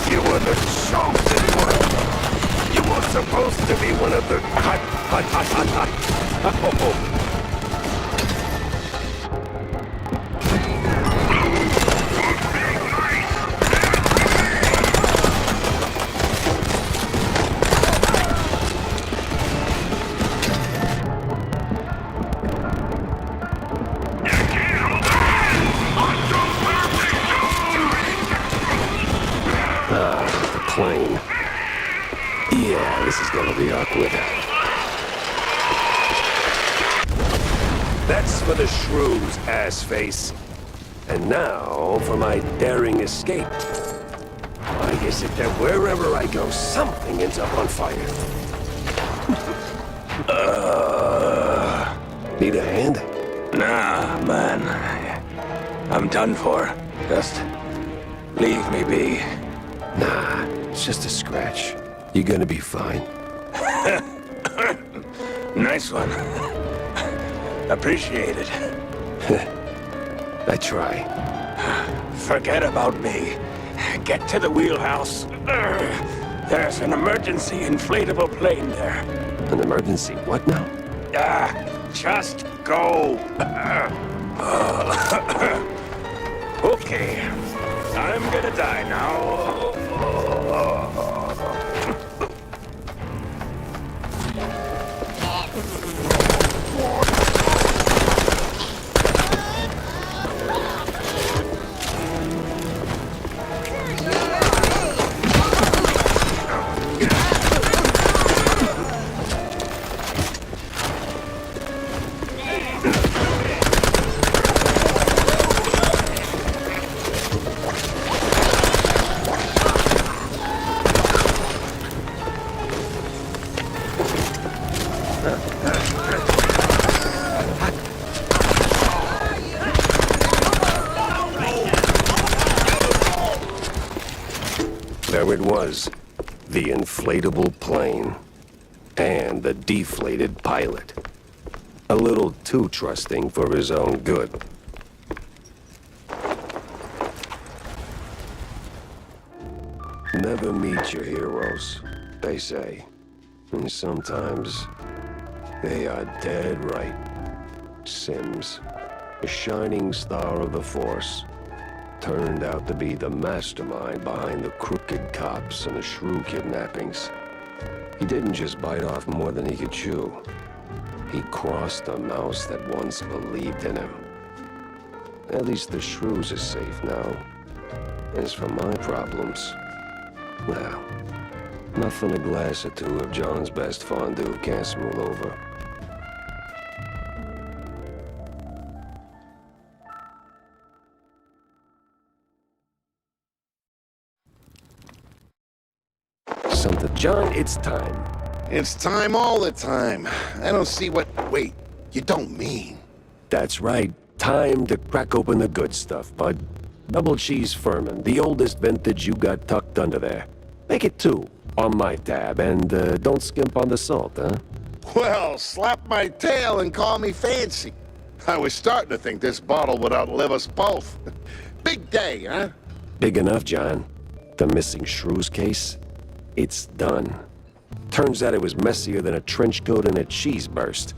You were the chosen one. You were supposed to be one of the hot, hot, hot, hot, hot. Oh. Plane. Yeah, this is gonna be awkward. That's for the shrews, ass-face. And now for my daring escape. I guess that wherever I go, something ends up on fire. Need a hand? Nah, man. I'm done for. Just leave me be. Nah, it's just a scratch. You're gonna be fine. Nice one. Appreciate it. I try. Forget about me. Get to the wheelhouse. There's an emergency inflatable plane there. An emergency what now? Just go. Okay. I'm gonna die now. There it was. The inflatable plane. And the deflated pilot. A little too trusting for his own good. Never meet your heroes, they say. And sometimes they are dead right. Sims, a shining star of the Force, turned out to be the mastermind behind the crooked cops and the shrew kidnappings. He didn't just bite off more than he could chew. He crossed a mouse that once believed in him. At least the shrews are safe now. As for my problems, well, nothing a glass or two of John's best fondue can't smooth over. Something. John, it's time. It's time all the time. I don't see what... Wait, you don't mean... That's right. Time to crack open the good stuff, bud. Double cheese Furman, the oldest vintage you got tucked under there. Make it 2, on my tab, and don't skimp on the salt, huh? Well, slap my tail and call me fancy. I was starting to think this bottle would outlive us both. Big day, huh? Big enough, John. The missing shrews case? It's done. Turns out it was messier than a trench coat and a cheese burst.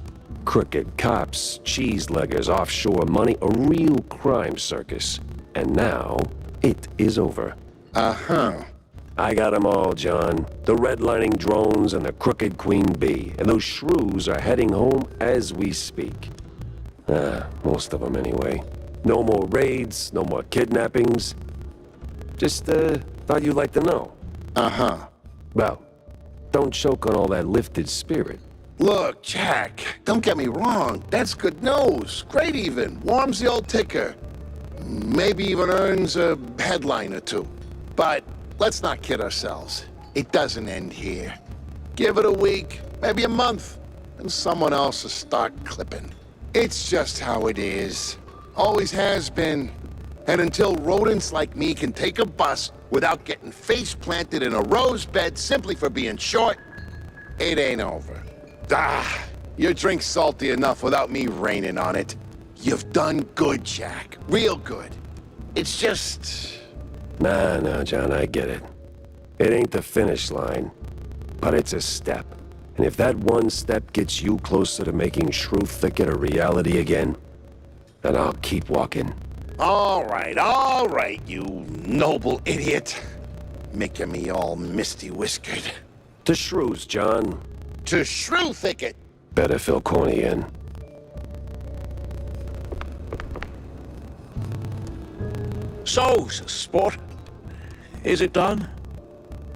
Crooked cops, cheese leggers, offshore money, a real crime circus. And now, it is over. Uh-huh. I got 'em all, John. The redlining drones and the crooked queen bee. And those shrews are heading home as we speak. Most of them anyway. No more raids, no more kidnappings. Just, thought you'd like to know. Uh-huh. Well, don't choke on all that lifted spirit. Look, Jack, don't get me wrong. That's good news. Great even. Warms the old ticker. Maybe even earns a headline or 2. But let's not kid ourselves. It doesn't end here. Give it a week, maybe a month, and someone else will start clipping. It's just how it is. Always has been. And until rodents like me can take a bus without getting face planted in a rose bed simply for being short, it ain't over. Ah, your drink's salty enough without me raining on it. You've done good, Jack. Real good. It's just... Nah, John, I get it. It ain't the finish line, but it's a step. And if that one step gets you closer to making Shrew Thicket a reality again, then I'll keep walking. All right, you noble idiot. Making me all misty-whiskered. To Shrews, John. To Shrew Thicket. Better fill Corny in. So, sport, is it done?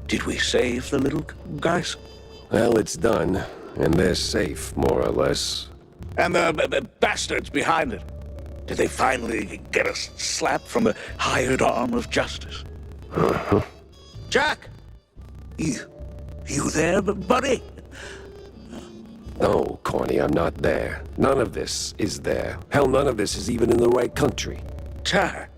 Did we save the little guys? Well, it's done, and they're safe, more or less. And the bastards behind it? Did they finally get a slap from the hired arm of justice? Uh-huh. Jack! You there, buddy? No, Corny, I'm not there. None of this is there. Hell, none of this is even in the right country. Jack!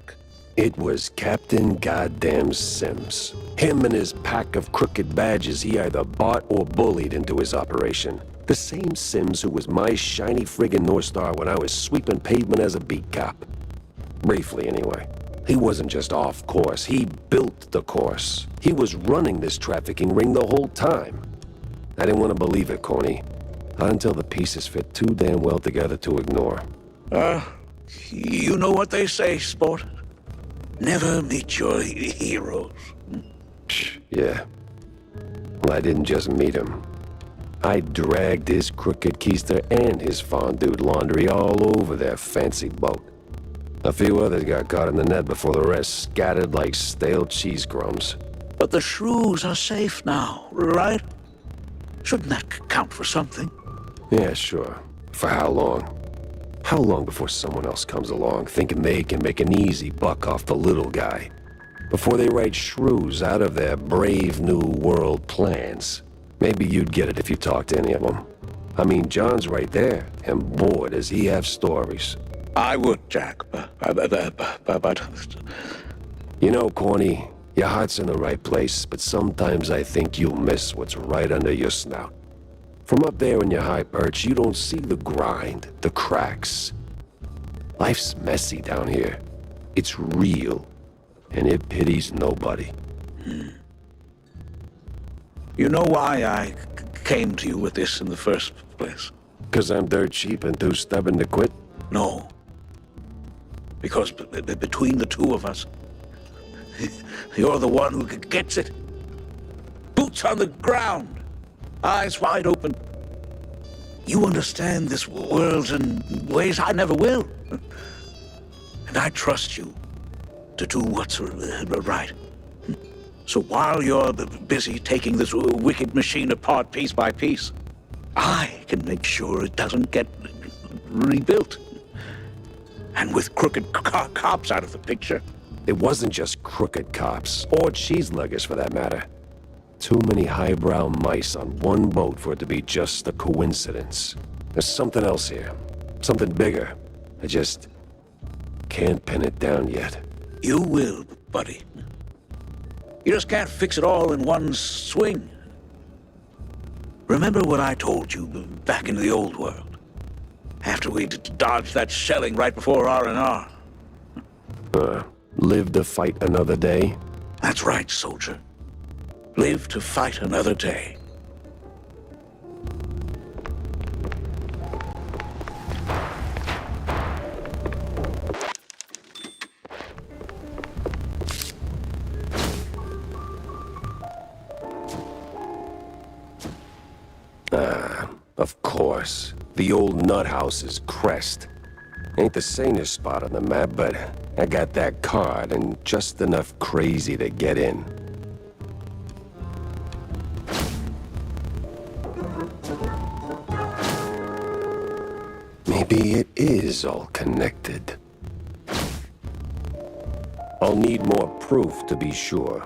It was Captain Goddamn Sims. Him and his pack of crooked badges he either bought or bullied into his operation. The same Sims who was my shiny friggin' North Star when I was sweeping pavement as a beat cop. Briefly, anyway. He wasn't just off course, he built the course. He was running this trafficking ring the whole time. I didn't want to believe it, Corny. Not until the pieces fit too damn well together to ignore. You know what they say, sport. Never meet your heroes. Yeah. Well, I didn't just meet him. I dragged his crooked keister and his fondue laundry all over their fancy boat. A few others got caught in the net before the rest scattered like stale cheese crumbs. But the shrews are safe now, right? Shouldn't that count for something? Yeah, sure. For how long? How long before someone else comes along thinking they can make an easy buck off the little guy? Before they write shrews out of their brave new world plans? Maybe you'd get it if you talked to any of them. I mean, John's right there, and boy, does he have stories. I would, Jack, but... You know, Corny, your heart's in the right place, but sometimes I think you'll miss what's right under your snout. From up there in your high perch, you don't see the grind, the cracks. Life's messy down here. It's real, and it pities nobody. You know why I came to you with this in the first place? 'Cause I'm dirt cheap and too stubborn to quit? No. Because between the two of us, you're the one who gets it. Boots on the ground, eyes wide open. You understand this world in ways I never will. And I trust you to do what's right. So while you're busy taking this wicked machine apart piece by piece, I can make sure it doesn't get rebuilt. And with crooked cops out of the picture... It wasn't just crooked cops, or cheeseluggers for that matter. Too many highbrow mice on one boat for it to be just a coincidence. There's something else here. Something bigger. I just can't pin it down yet. You will, buddy. You just can't fix it all in one swing. Remember what I told you back in the old world? After we dodged that shelling right before R&R. Live to fight another day? That's right, soldier. Live to fight another day. Of course. The old nut house's crest. Ain't the sanest spot on the map, but I got that card and just enough crazy to get in. Maybe it is all connected. I'll need more proof to be sure.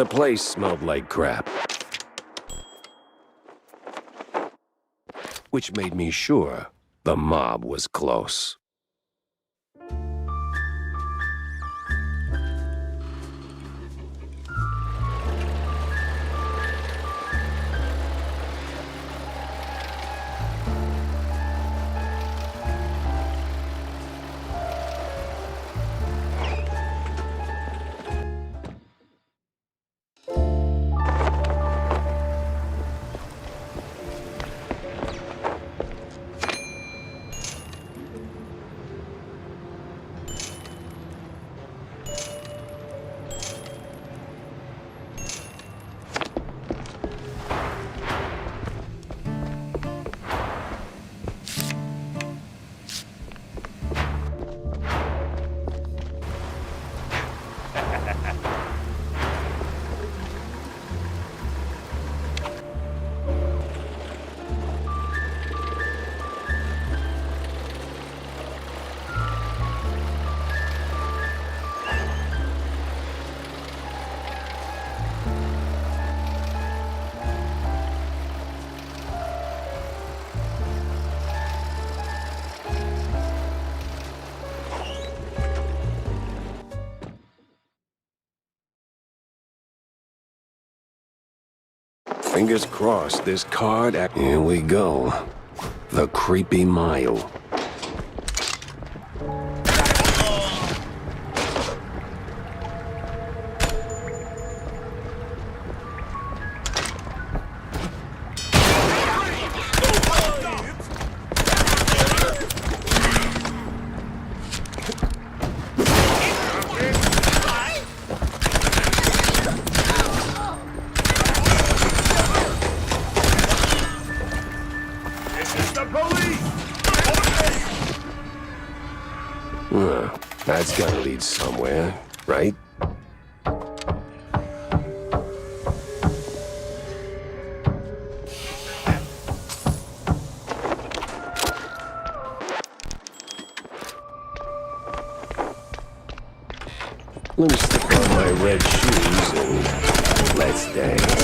The place smelled like crap. Which made me sure the mob was close. Fingers crossed this card... Here we go. The Creepy Mile. That's gotta lead somewhere, right? Let me slip on my red shoes and let's dance.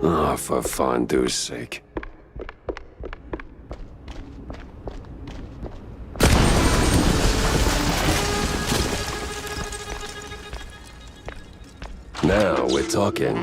Oh, for fondue's sake. Now we're talking.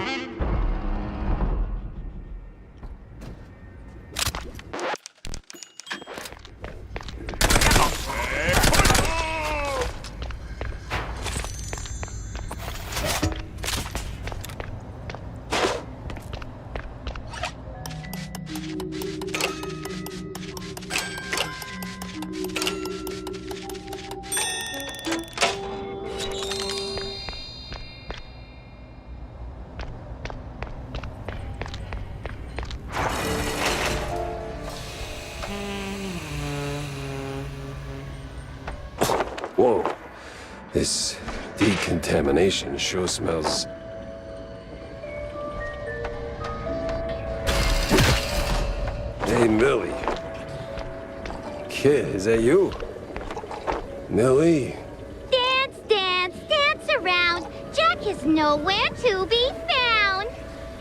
Whoa. This decontamination sure smells... Hey, Millie. Kid, is that you? Millie? Dance, dance, dance around. Jack is nowhere to be found.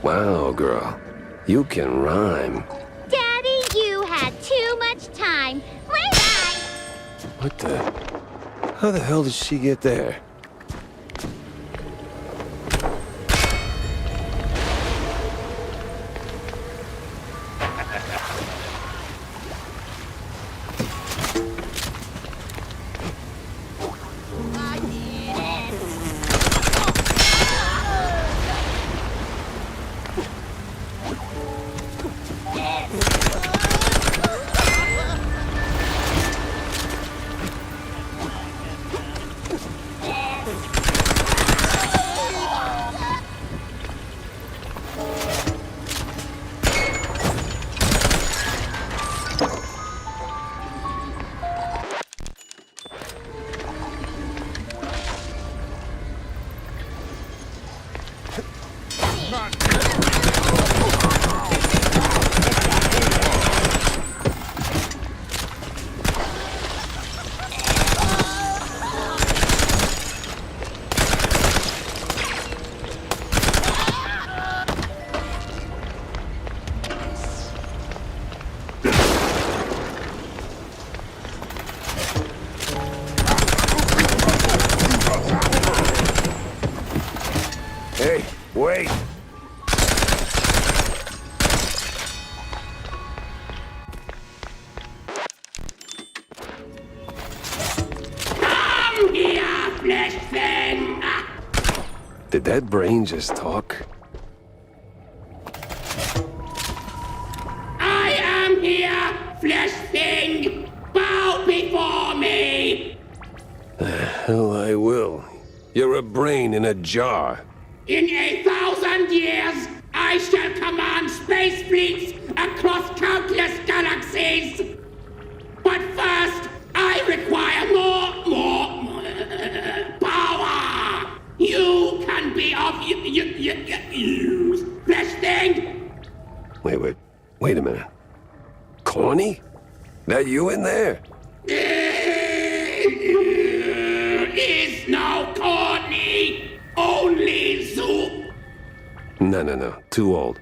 Wow, girl. You can rhyme. Daddy, you had too much time. Bye-bye. What the... How the hell did she get there? Did that brain just talk? I am here, flesh thing! Bow before me! The hell I will. You're a brain in a jar. In 1,000 years, I shall command space fleets across countless galaxies! But first, I require more power! You can be of use, flesh thing! Wait a minute. Corny? That you in there? Is no corny, only soup. No. Too old.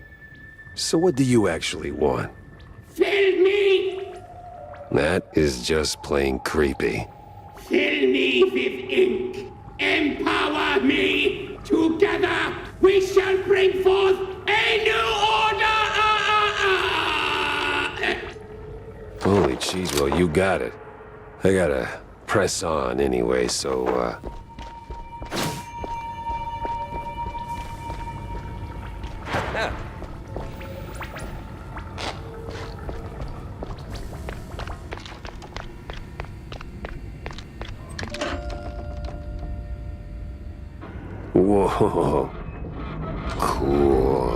So what do you actually want? Fill me! That is just plain creepy. Fill me with ink. Empower me. Together we shall bring forth a new order. Holy cheese, well, you got it. I gotta press on anyway, so, Whoa. Cool.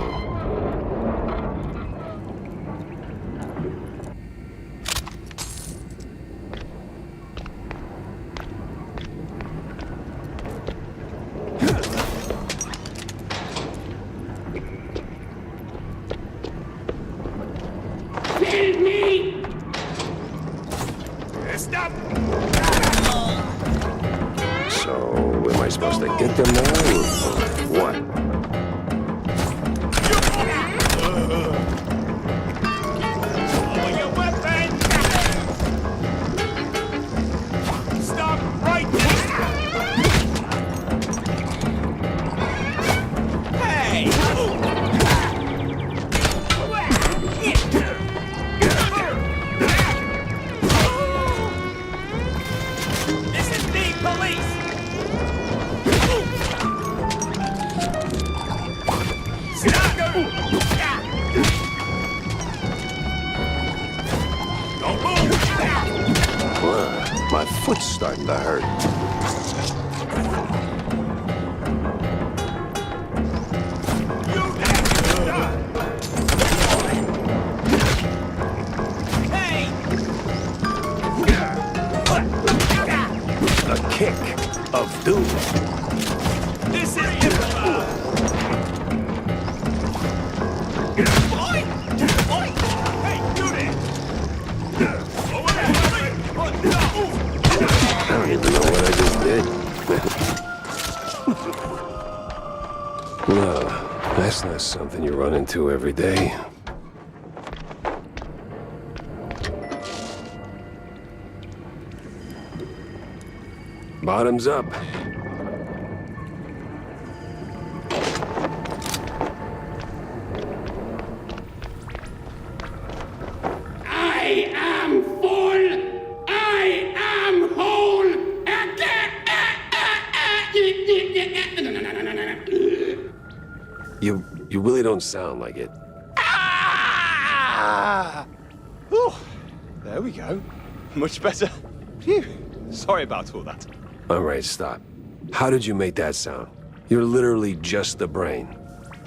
Fill me! Stop! So, am I supposed to get them now, or what? Your weapon! Stop right there! Hey! This is the police! Stop! Don't move! My foot's starting to hurt. A kick of doom. This is improv! Oi! Oi! Hey, do this! I don't even know what I just did. No, that's not something you run into every day. Bottoms up. I am full! I am whole! You really don't sound like it. Ah! Oh, there we go. Much better. Phew. Sorry about all that. All right, stop. How did you make that sound? You're literally just the brain.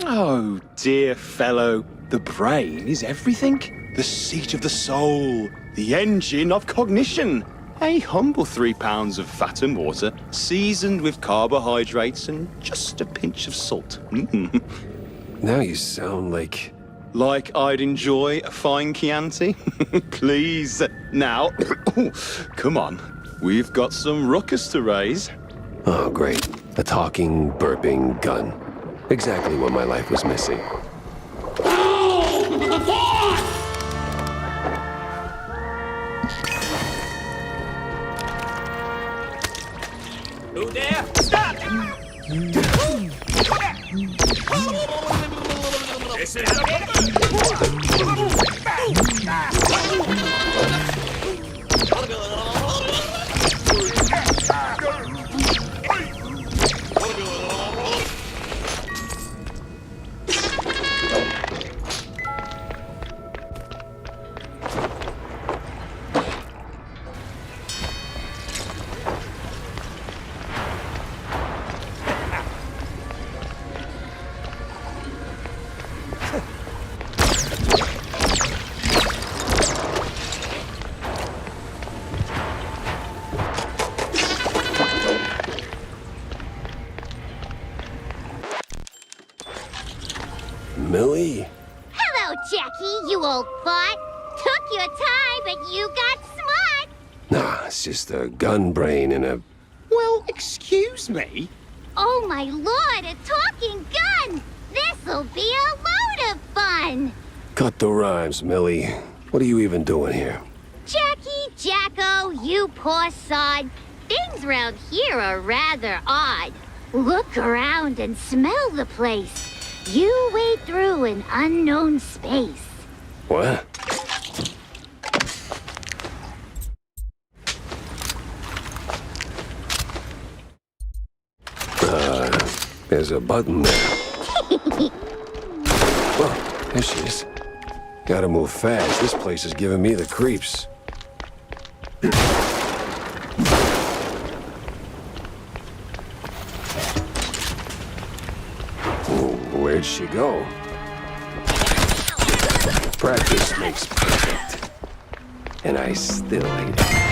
Oh, dear fellow. The brain is everything. The seat of the soul. The engine of cognition. A humble 3 pounds of fat and water, seasoned with carbohydrates and just a pinch of salt. Now you sound like... Like I'd enjoy a fine Chianti? Please. Now, come on. We've got some ruckus to raise. Oh, great. A talking, burping gun. Exactly what my life was missing. Who there? Stop! This is Jackie, you old fart. Took your time, but you got smart. Nah, it's just a gun brain and a... Well, excuse me? Oh my lord, a talking gun! This'll be a load of fun! Cut the rhymes, Millie. What are you even doing here? Jackie, Jacko, you poor sod. Things round here are rather odd. Look around and smell the place. You wade through an unknown space. What? There's a button there. Well, there she is. Gotta move fast. This place is giving me the creeps. Where'd she go? Practice makes perfect. And I still hate it.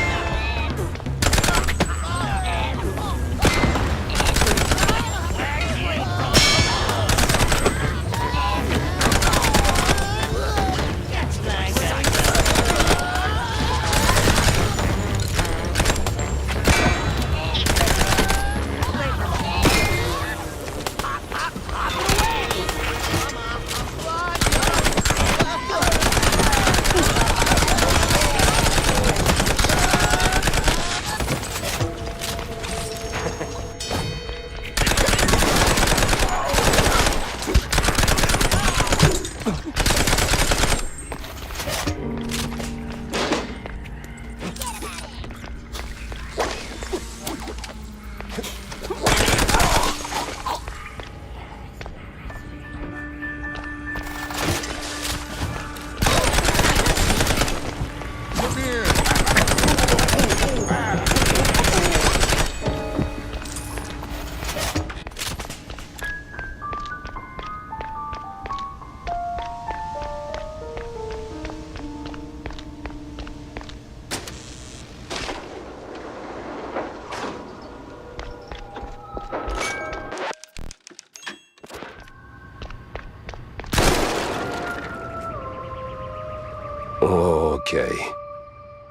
Okay.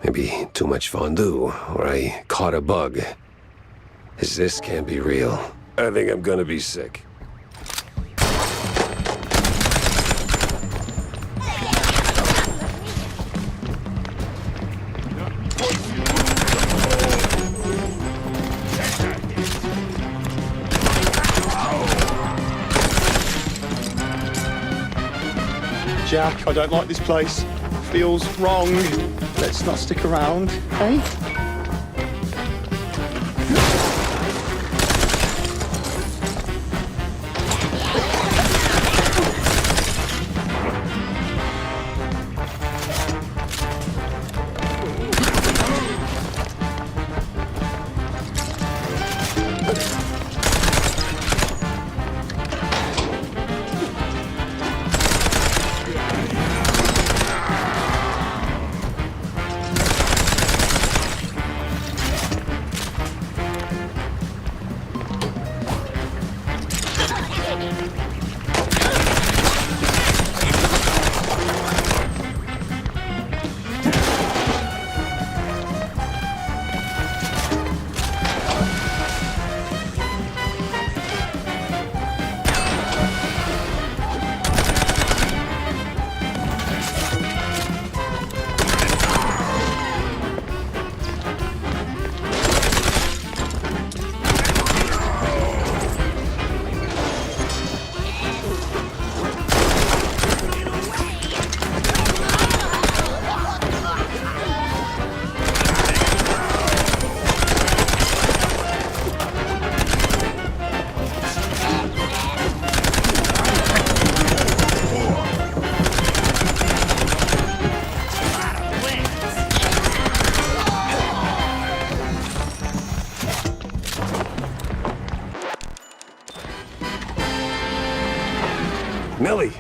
Maybe too much fondue, or I caught a bug. This can't be real. I think I'm gonna be sick. Jack, I don't like this place. Feels wrong. Let's not stick around, eh? Millie!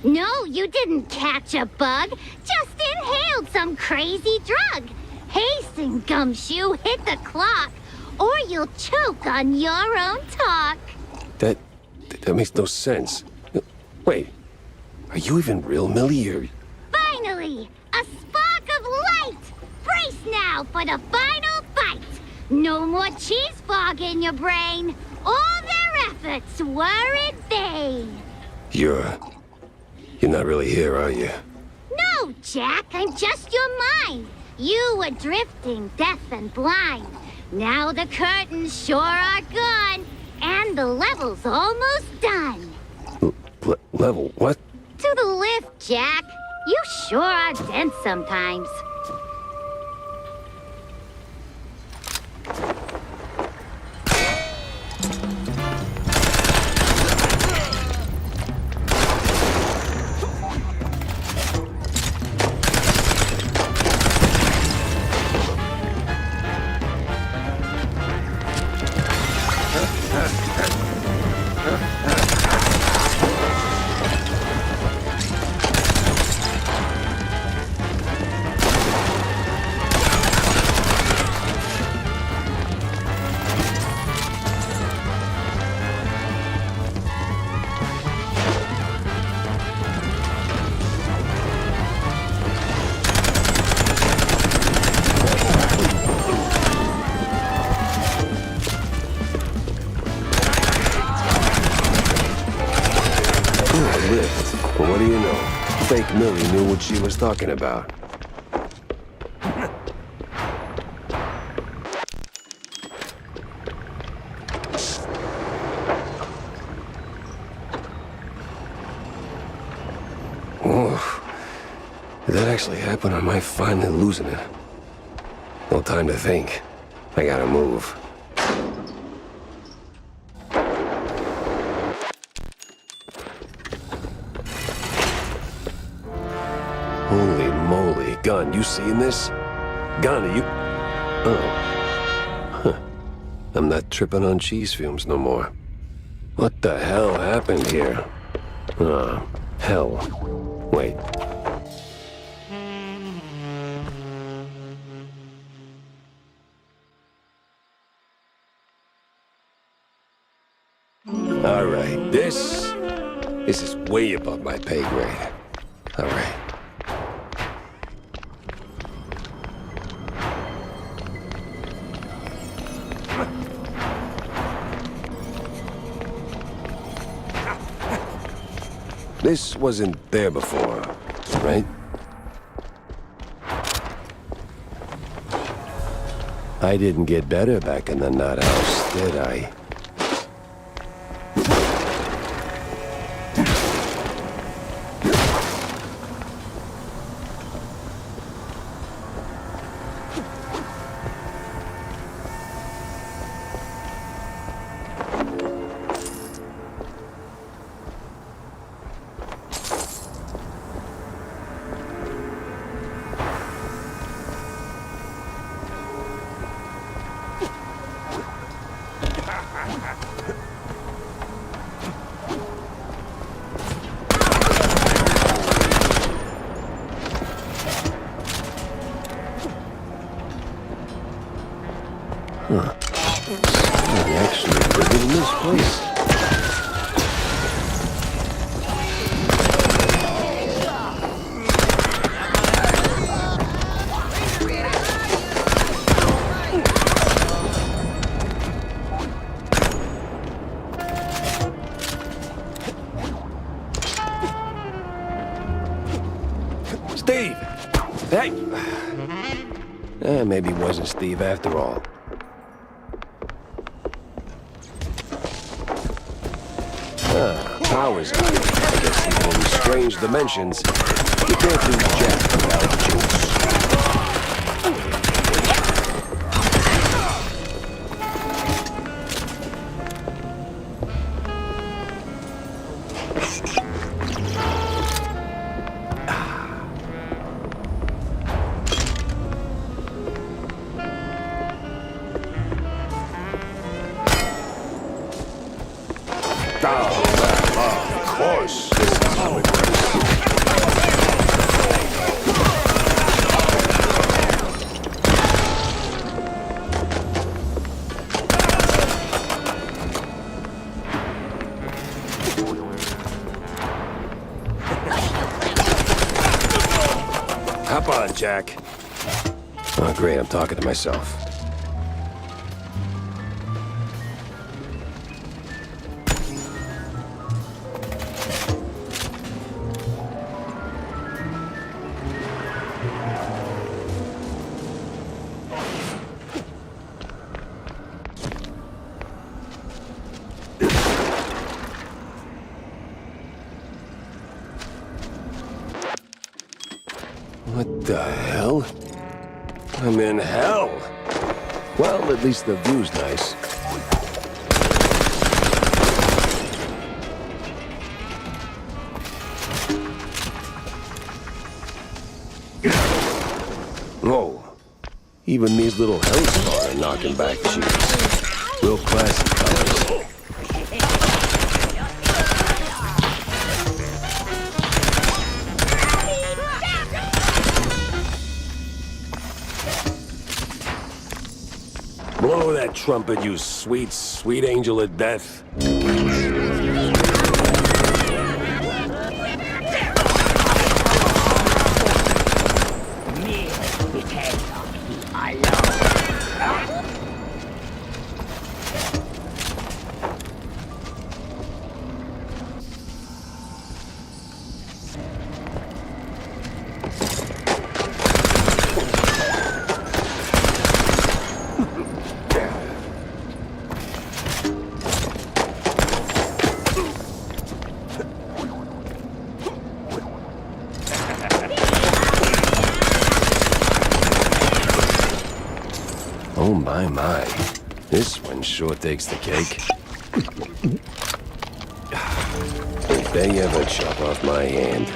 No, you didn't catch a bug. Just inhaled some crazy drug. Hasten, Gumshoe, hit the clock, or you'll choke on your own talk. That makes no sense. Wait, Are you even real, Millie, or... Finally! A spark of light! Brace now for the final fight! No more cheese fog in your brain! All their efforts were in vain! You're not really here, are you? No, Jack, I'm just your mind. You were drifting, deaf and blind. Now the curtains sure are gone, and the level's almost done. Level what? To the lift, Jack. You sure are dense sometimes. Lift. Well, what do you know? Fake Millie knew what she was talking about. Oh, did that actually happen, or am I finally losing it? No time to think. I gotta move. Holy moly, Gun, you seeing this? Gun, are you... Oh. Huh. I'm not tripping on cheese fumes no more. What the hell happened here? Oh, hell. Wait. All right, this is way above my pay grade. All right. This wasn't there before, right? I didn't get better back in the nut house, did I? Huh. I actually live in this place. Steve! Hey! Maybe it wasn't Steve after all. Powers. I guess even in strange dimensions, you can't lose Jack without juice. Of course, this is how it works. Hop on, Jack. Oh, great, I'm talking to myself. What the hell? I'm in hell. Well, at least the view's nice. Whoa. Even these little hellspawn are knocking back cheese. Real classy colors. Blow that trumpet, you sweet, sweet angel of death. Oh, my. This one sure takes the cake. If they ever chop off my hand.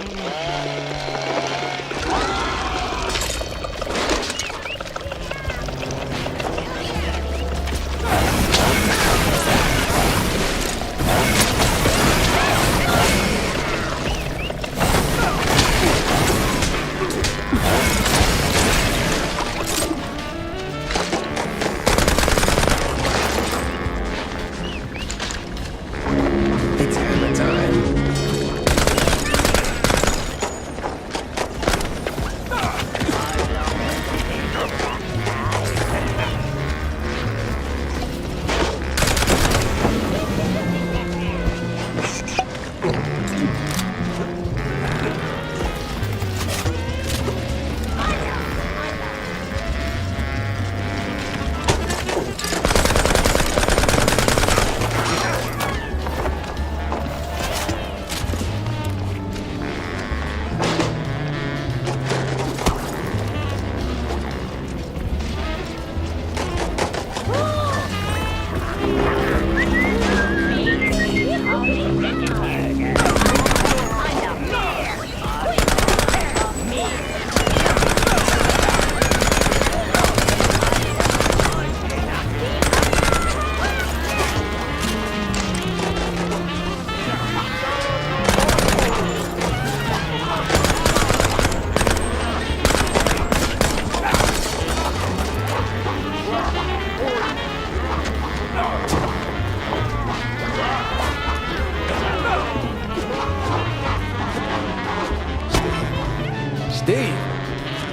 Steve,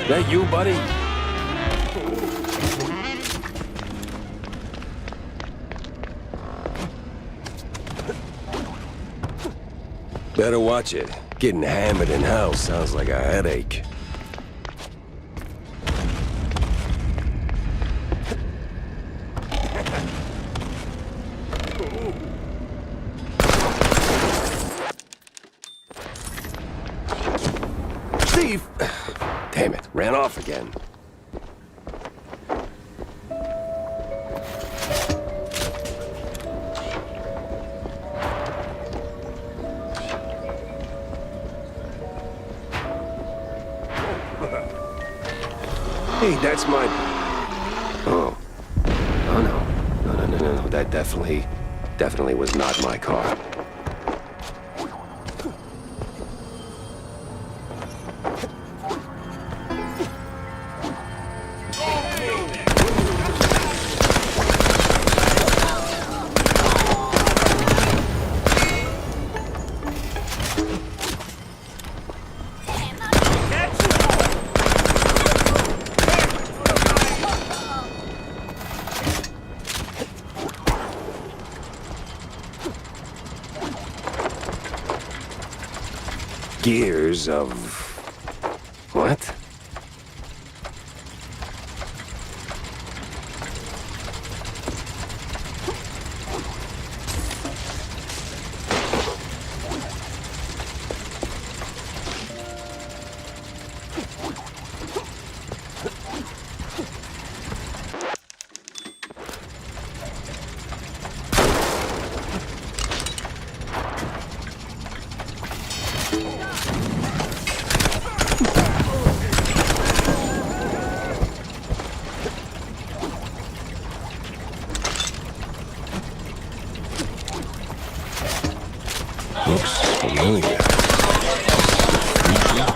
that you, buddy? Better watch it. Getting hammered in house sounds like a headache. Steve! Damn it, ran off again. Hey, that's my... Oh. Oh, no. No. That definitely was not my car. gears of... what? Looks familiar. Future?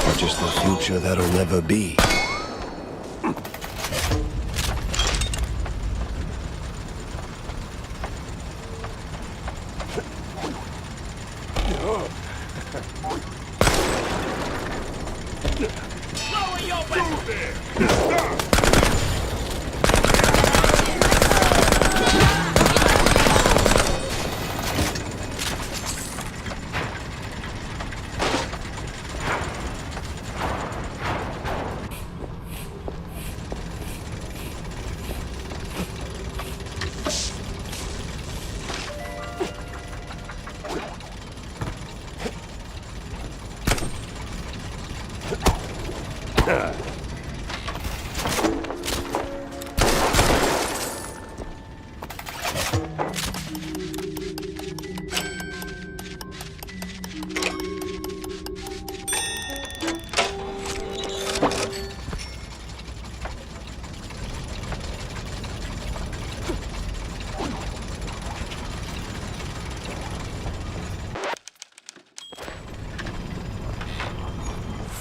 Or just the future that'll never be?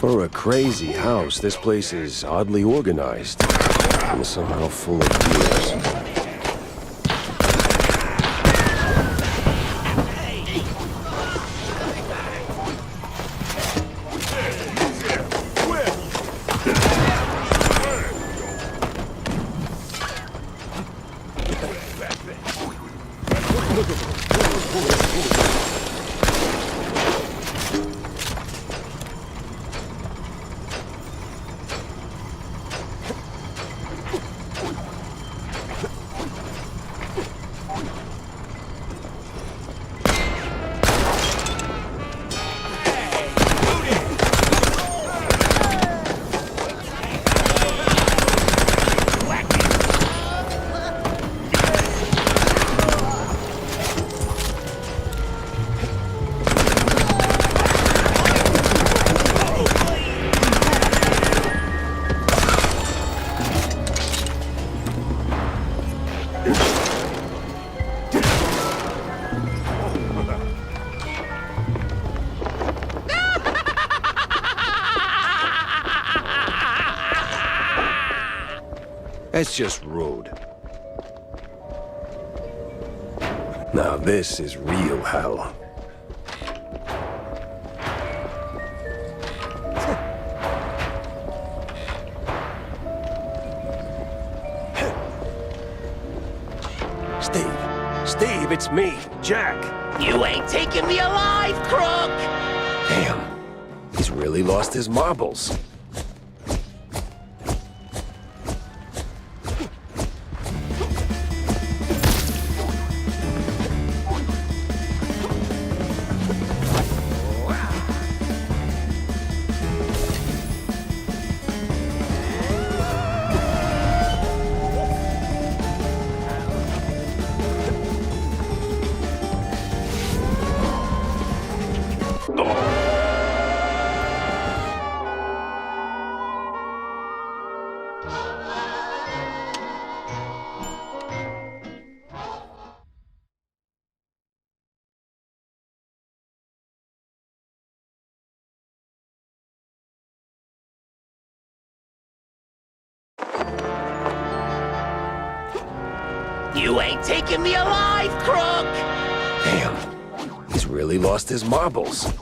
For a crazy house, this place is oddly organized and somehow full of gears. That's just rude. Now this is real hell. Steve, it's me, Jack. You ain't taking me alive, crook! Damn, he's really lost his marbles. You ain't taking me alive, crook! Damn, he's really lost his marbles.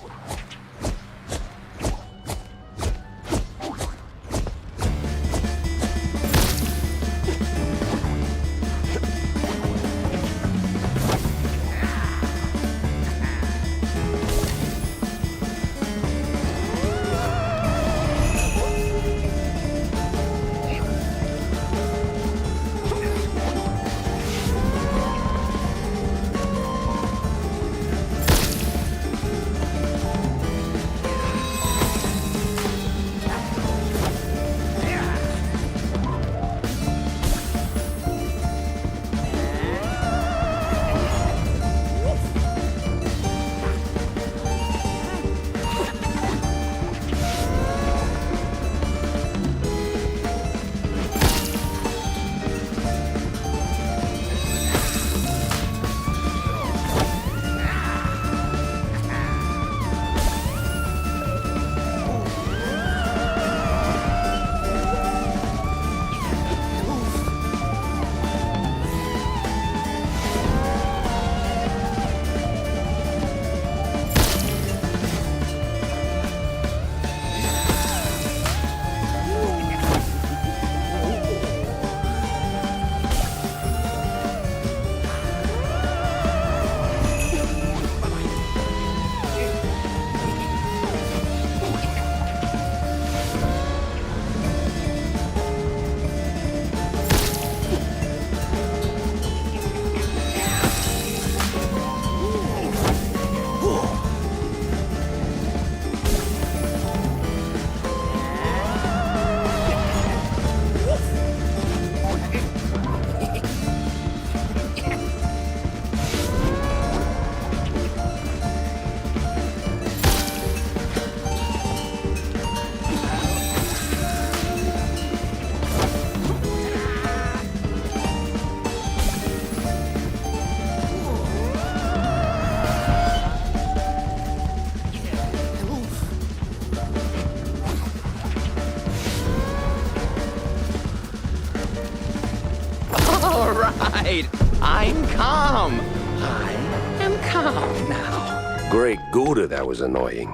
right. I'm calm. I am calm now. Great Gouda, that was annoying.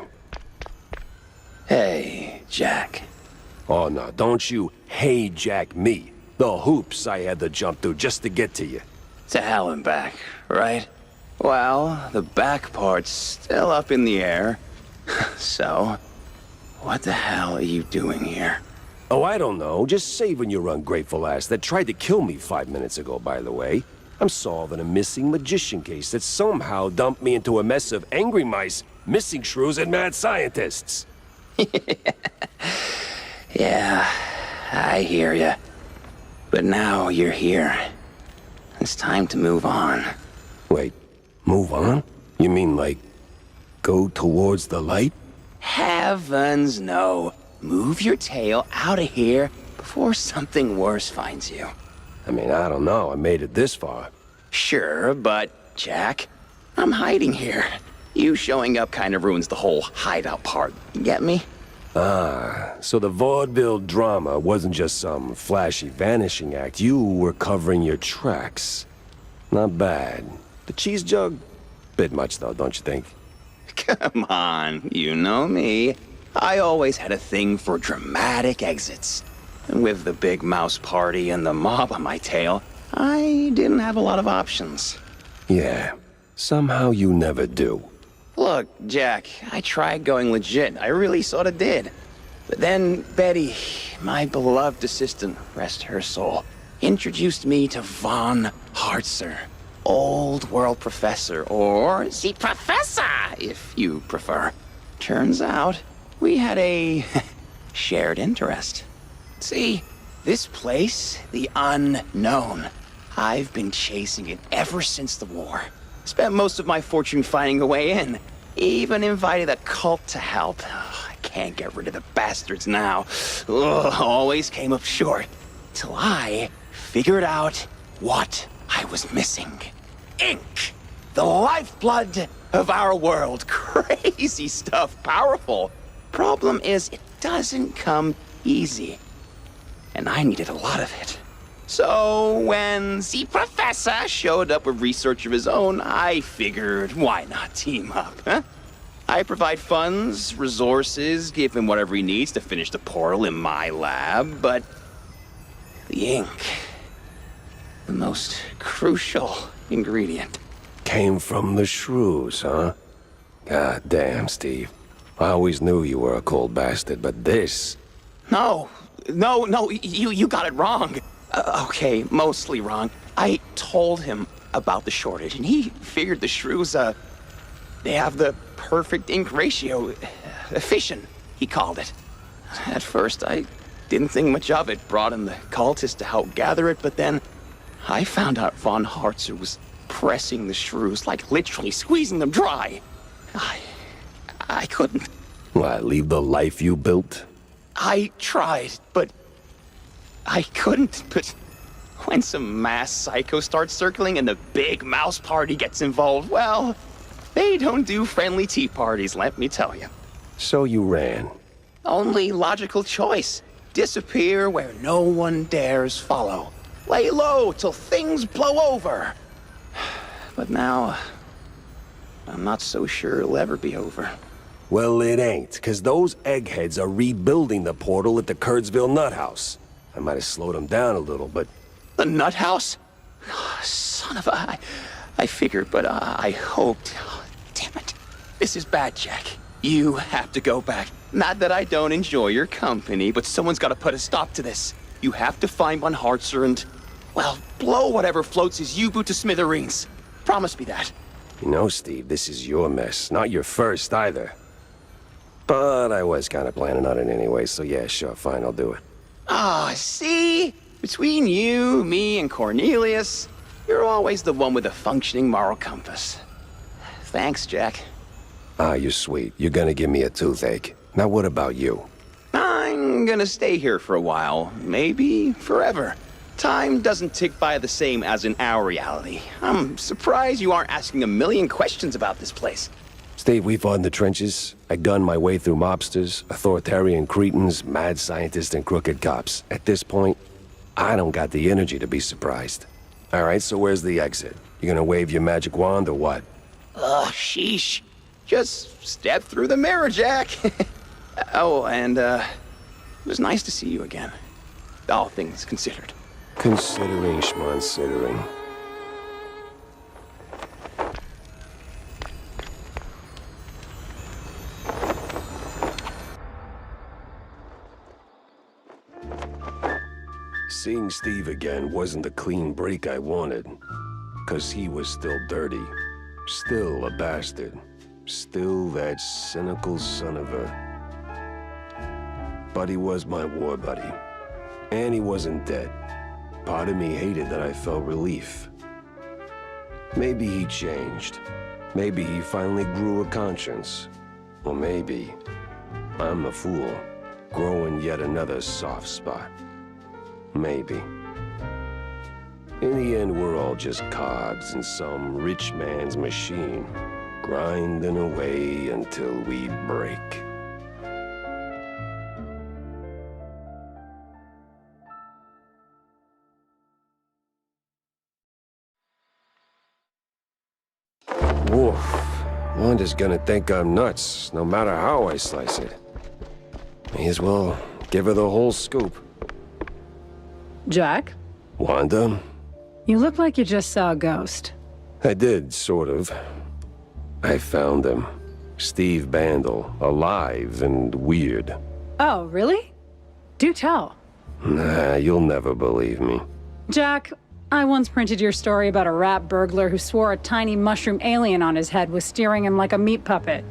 Hey, Jack. Oh, no, don't you hey Jack me. The hoops I had to jump through just to get to you. To hell and back, right? Well, the back part's still up in the air. So, what the hell are you doing here? Oh, I don't know. Just saving your ungrateful ass that tried to kill me 5 minutes ago, by the way. I'm solving a missing magician case that somehow dumped me into a mess of angry mice, missing shrews, and mad scientists. Yeah, I hear ya. But now you're here. It's time to move on. Wait, move on? You mean like, go towards the light? Heavens no. Move your tail out of here before something worse finds you. I mean, I don't know. I made it this far. Sure, but, Jack, I'm hiding here. You showing up kind of ruins the whole hideout part. You get me? Ah, so the vaudeville drama wasn't just some flashy vanishing act. You were covering your tracks. Not bad. The cheese jug? Bit much, though, don't you think? Come on, you know me. I always had a thing for dramatic exits. And with the big mouse party and the mob on my tail, I didn't have a lot of options. Yeah, somehow you never do. Look, Jack, I tried going legit. I really sort of did. But then Betty, my beloved assistant, rest her soul, introduced me to Von Hartzer, old world professor, or the professor, if you prefer. Turns out, we had a shared interest. See, this place, the unknown, I've been chasing it ever since the war. Spent most of my fortune finding a way in. Even invited a cult to help. I can't get rid of the bastards now. Always came up short. Till I figured out what I was missing. Ink! The lifeblood of our world. Crazy stuff, powerful. Problem is, it doesn't come easy. And I needed a lot of it. So when the professor showed up with research of his own, I figured, why not team up, huh? I provide funds, resources, give him whatever he needs to finish the portal in my lab, but the ink, the most crucial ingredient. Came from the shrews, huh? God damn, Steve. I always knew you were a cold bastard, but this... No, you got it wrong. Okay, mostly wrong. I told him about the shortage, and he figured the shrews, they have the perfect ink ratio. Efficient, he called it. At first, I didn't think much of it, brought in the cultists to help gather it, but then I found out Von Hartzer was pressing the shrews, like literally squeezing them dry. I couldn't. What, leave the life you built? I tried, but I couldn't. But when some mass psycho starts circling and the big mouse party gets involved, well, they don't do friendly tea parties, let me tell you. So you ran. Only logical choice. Disappear where no one dares follow. Lay low till things blow over. But now, I'm not so sure it'll ever be over. Well, it ain't, 'cause those eggheads are rebuilding the portal at the Kurtzville Nut House. I might have slowed them down a little, but... The Nut House? Oh, son of a... I figured, but I hoped... Oh, damn it. This is bad, Jack. You have to go back. Not that I don't enjoy your company, but someone's got to put a stop to this. You have to find Von Hartzer and... well, blow whatever floats his U-boot to smithereens. Promise me that. You know, Steve, this is your mess, not your first either. But I was kind of planning on it anyway, so yeah, sure, fine, I'll do it. Ah, see? Between you, me, and Cornelius, you're always the one with a functioning moral compass. Thanks, Jack. Ah, you're sweet. You're gonna give me a toothache. Now what about you? I'm gonna stay here for a while, maybe forever. Time doesn't tick by the same as in our reality. I'm surprised you aren't asking a million questions about this place. Steve, we fought in the trenches. I gunned my way through mobsters, authoritarian cretins, mad scientists, and crooked cops. At this point, I don't got the energy to be surprised. All right, so where's the exit? You gonna wave your magic wand or what? Ugh, sheesh. Just step through the mirror, Jack. Oh, and, it was nice to see you again. All things considered. Considering schmonsidering. Seeing Steve again wasn't the clean break I wanted. 'Cause he was still dirty. Still a bastard. Still that cynical son of a... But he was my war buddy. And he wasn't dead. Part of me hated that I felt relief. Maybe he changed. Maybe he finally grew a conscience. Or maybe I'm the fool, growing yet another soft spot. Maybe. In the end, we're all just cogs in some rich man's machine, grinding away until we break. Woof. Wanda's gonna think I'm nuts, no matter how I slice it. May as well give her the whole scoop. Jack? Wanda? You look like you just saw a ghost. I did, sort of. I found him. Steve Bandel, alive and weird. Oh, really? Do tell. Nah, you'll never believe me. Jack, I once printed your story about a rat burglar who swore a tiny mushroom alien on his head was steering him like a meat puppet.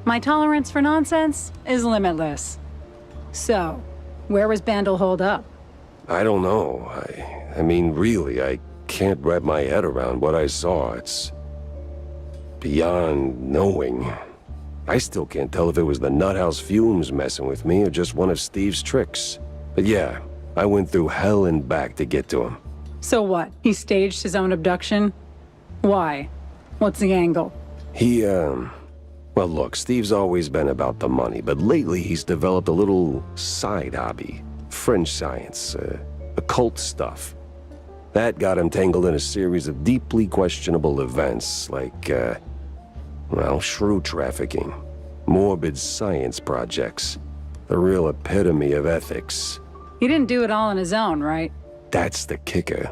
My tolerance for nonsense is limitless. So, where was Bandel holed up? I don't know. I mean, really, I can't wrap my head around what I saw. It's beyond knowing. I still can't tell if it was the nuthouse fumes messing with me or just one of Steve's tricks. But yeah, I went through hell and back to get to him. So what? He staged his own abduction? Why? What's the angle? He, well, look, Steve's always been about the money, but lately he's developed a little side hobby. French science, occult stuff. That got him tangled in a series of deeply questionable events, like, well, shrew trafficking, morbid science projects, the real epitome of ethics. He didn't do it all on his own, right? That's the kicker.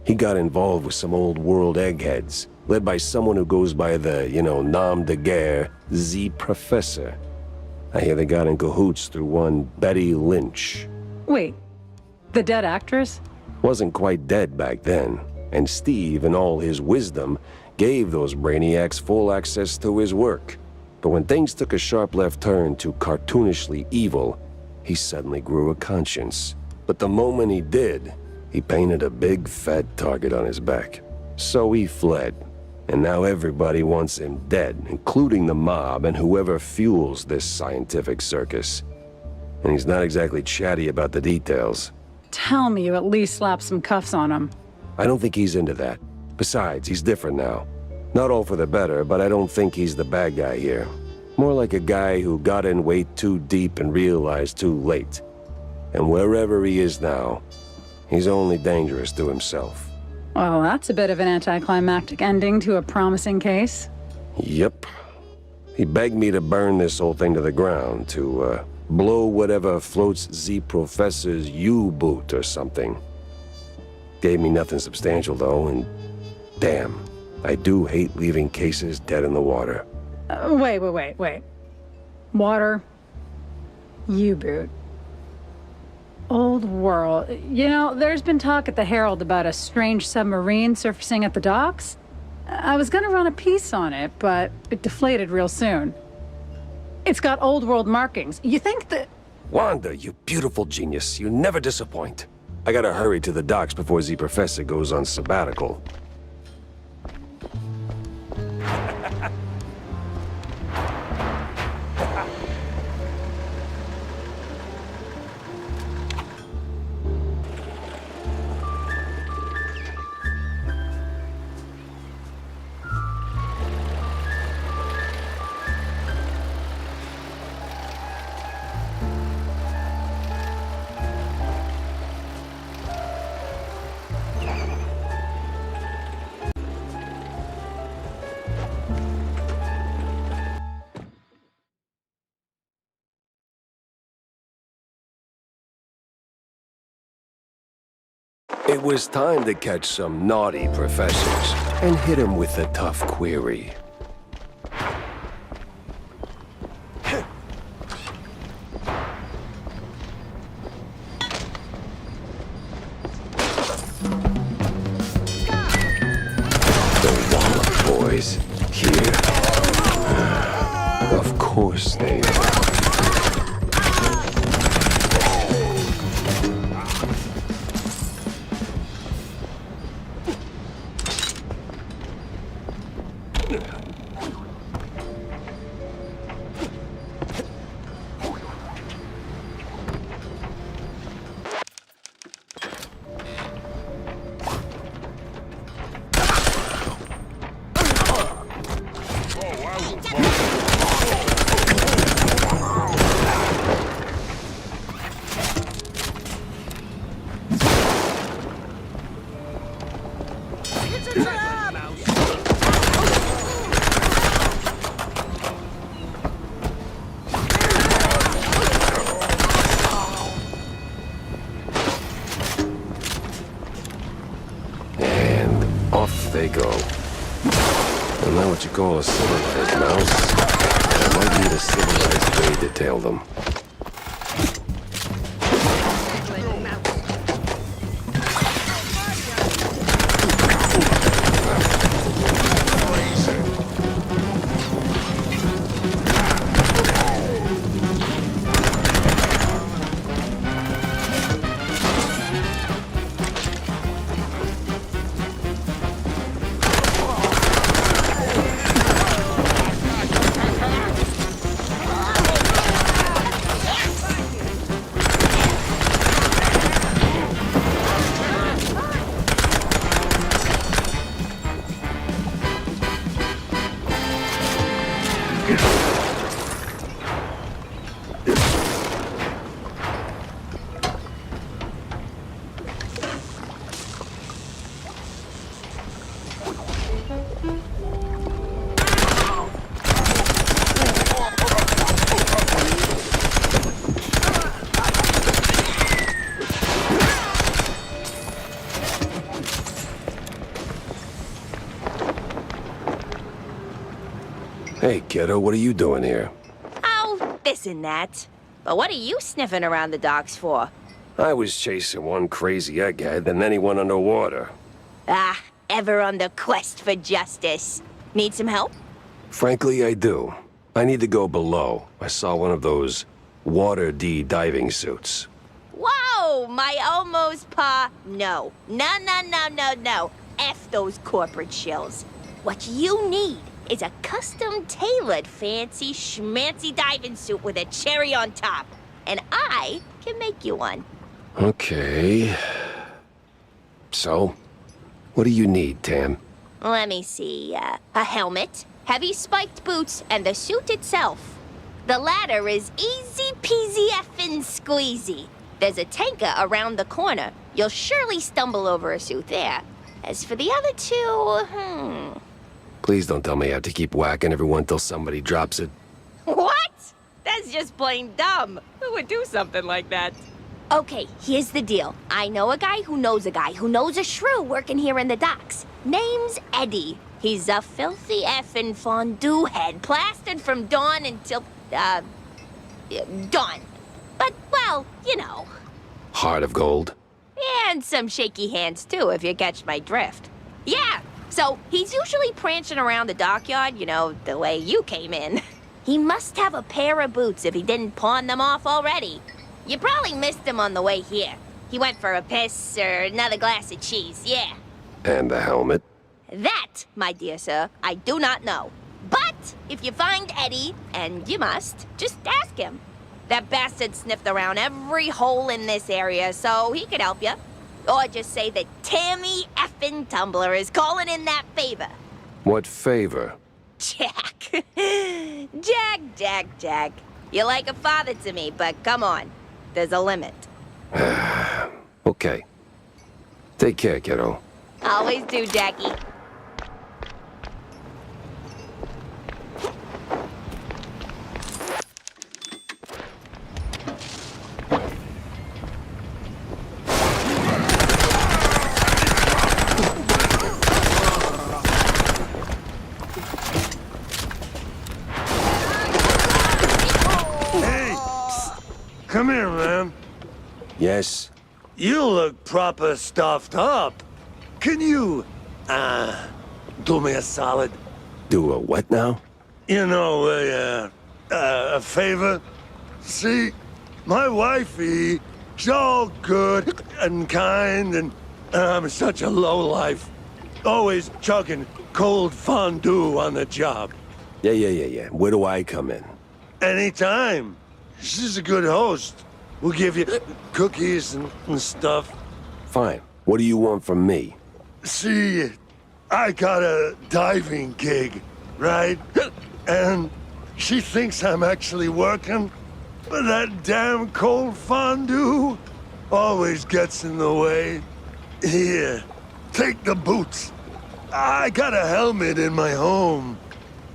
He got involved with some old world eggheads, led by someone who goes by the, nom de guerre, Z Professor. I hear they got in cahoots through one Betty Lynch. Wait, the dead actress? Wasn't quite dead back then, and Steve, in all his wisdom, gave those brainiacs full access to his work. But when things took a sharp left turn to cartoonishly evil, he suddenly grew a conscience. But the moment he did, he painted a big fat target on his back. So he fled, and now everybody wants him dead, including the mob and whoever fuels this scientific circus. And he's not exactly chatty about the details. Tell me you at least slapped some cuffs on him. I don't think he's into that. Besides, he's different now. Not all for the better, but I don't think he's the bad guy here. More like a guy who got in way too deep and realized too late. And wherever he is now, he's only dangerous to himself. Well, that's a bit of an anticlimactic ending to a promising case. Yep. He begged me to burn this whole thing to the ground, to, blow whatever floats Z Professor's U-boot or something. Gave me nothing substantial, though, and damn, I do hate leaving cases dead in the water. Wait. Water. U-boot. Old world. There's been talk at the Herald about a strange submarine surfacing at the docks. I was gonna run a piece on it, but it deflated real soon. It's got old world markings. You think that... Wanda, you beautiful genius. You never disappoint. I gotta hurry to the docks before Z Professor goes on sabbatical. It was time to catch some naughty professors and hit them with a tough query. The Wallop boys here? Of course they are. They go. I'm not what you call a civilized mouse. I might need a civilized way to tail them. Hey, kiddo, what are you doing here? Oh, this and that. But what are you sniffing around the docks for? I was chasing one crazy egghead, and then he went underwater. Ah, ever on the quest for justice. Need some help? Frankly, I do. I need to go below. I saw one of those Water D diving suits. Whoa, my almost pa. No. No. F those corporate shills. What you need is a custom-tailored fancy schmancy diving suit with a cherry on top. And I can make you one. Okay. So, what do you need, Tam? Let me see, a helmet, heavy spiked boots, and the suit itself. The latter is easy peasy effing squeezy. There's a tanker around the corner. You'll surely stumble over a suit there. As for the other two, Please don't tell me I have to keep whacking everyone till somebody drops it. What? That's just plain dumb. Who would do something like that? Okay, here's the deal. I know a guy who knows a shrew working here in the docks. Name's Eddie. He's a filthy effing fondue head, plastered from dawn until, dawn. But, well, you know. Heart of gold? And some shaky hands, too, if you catch my drift. Yeah, so he's usually prancing around the dockyard, you know, the way you came in. He must have a pair of boots if he didn't pawn them off already. You probably missed him on the way here. He went for a piss or another glass of cheese, yeah. And the helmet? That, my dear sir, I do not know. But if you find Eddie, and you must, just ask him. That bastard sniffed around every hole in this area, so he could help you. Or just say that Tammy effing Tumbler is calling in that favor. What favor? Jack. Jack. You're like a father to me, but come on. There's a limit. Okay. Take care, kiddo. Always do, Jackie. Come here, man. Yes? You look proper stuffed up. Can you, do me a solid? Do a what now? You know, a favor? See, my wifey, she's all good and kind, and I'm such a lowlife. Always chugging cold fondue on the job. Yeah. Where do I come in? Anytime. She's a good host. We'll give you cookies and stuff. Fine. What do you want from me? See, I got a diving gig, right? And she thinks I'm actually working, but that damn cold fondue always gets in the way. Here, take the boots. I got a helmet in my home.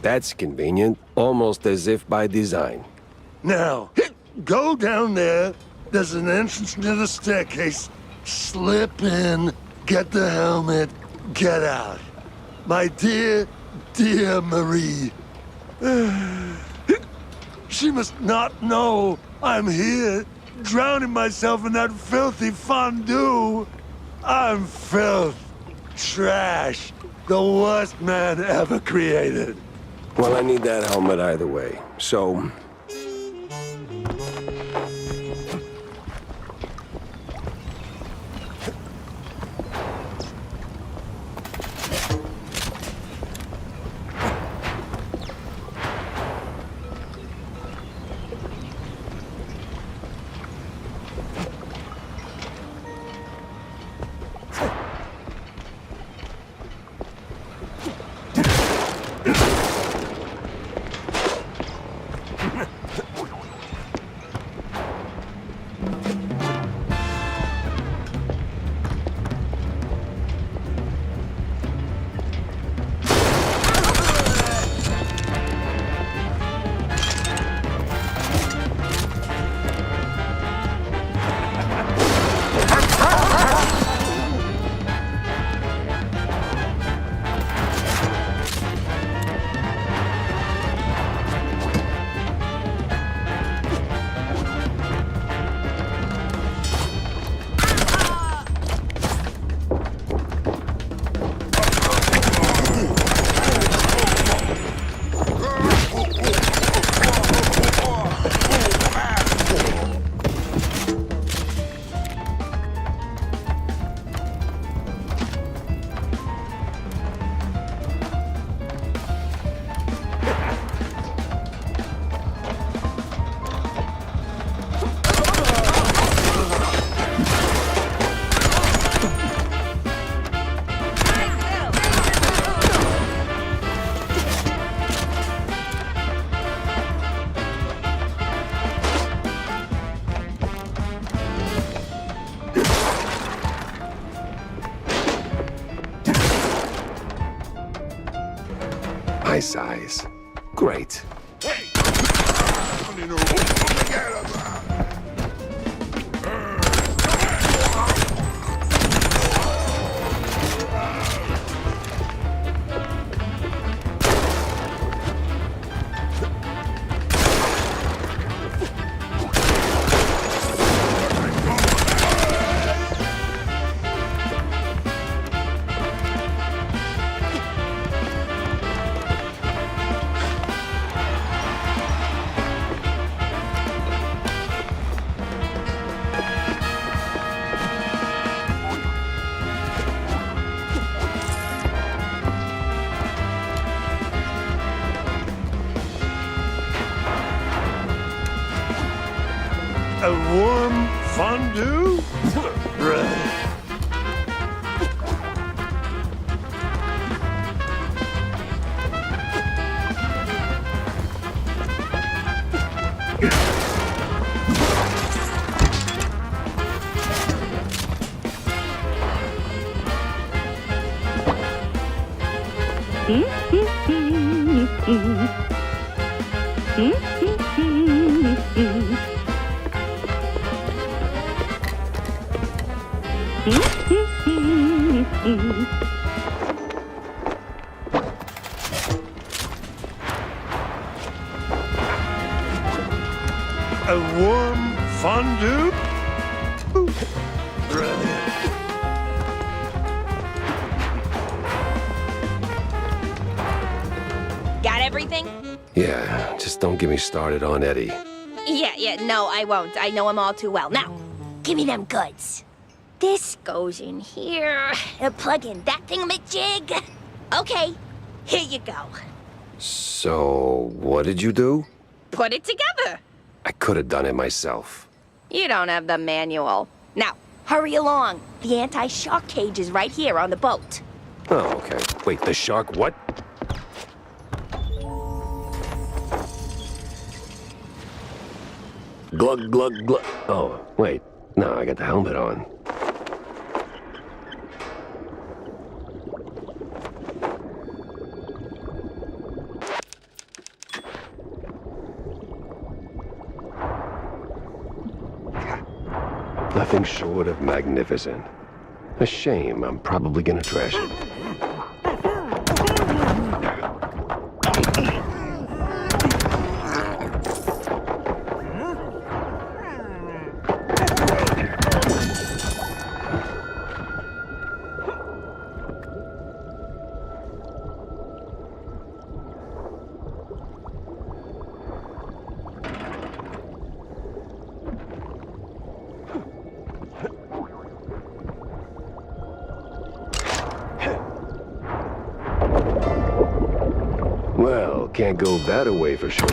That's convenient. Almost as if by design. Now, go down there. There's an entrance to the staircase. Slip in, get the helmet, get out. My dear, dear Marie. She must not know I'm here, drowning myself in that filthy fondue. I'm filth, trash, the worst man ever created. Well, I need that helmet either way, so... My size. Great. A warm fondue? Right. A warm fondue? fondue. Brilliant. Got everything? Yeah, just don't get me started on Eddie. Yeah, no, I won't. I know him all too well. Now, give me them goods. This goes in here. Plug in that thingamajig. Okay, here you go. So, what did you do? Put it together. I could have done it myself. You don't have the manual. Now, hurry along. The anti-shock cage is right here on the boat. Oh, okay. Wait, the shark what? Glug, glug, glug. Oh, wait. No, I got the helmet on. Nothing short of magnificent. A shame. I'm probably gonna trash it. Well, can't go that away for sure.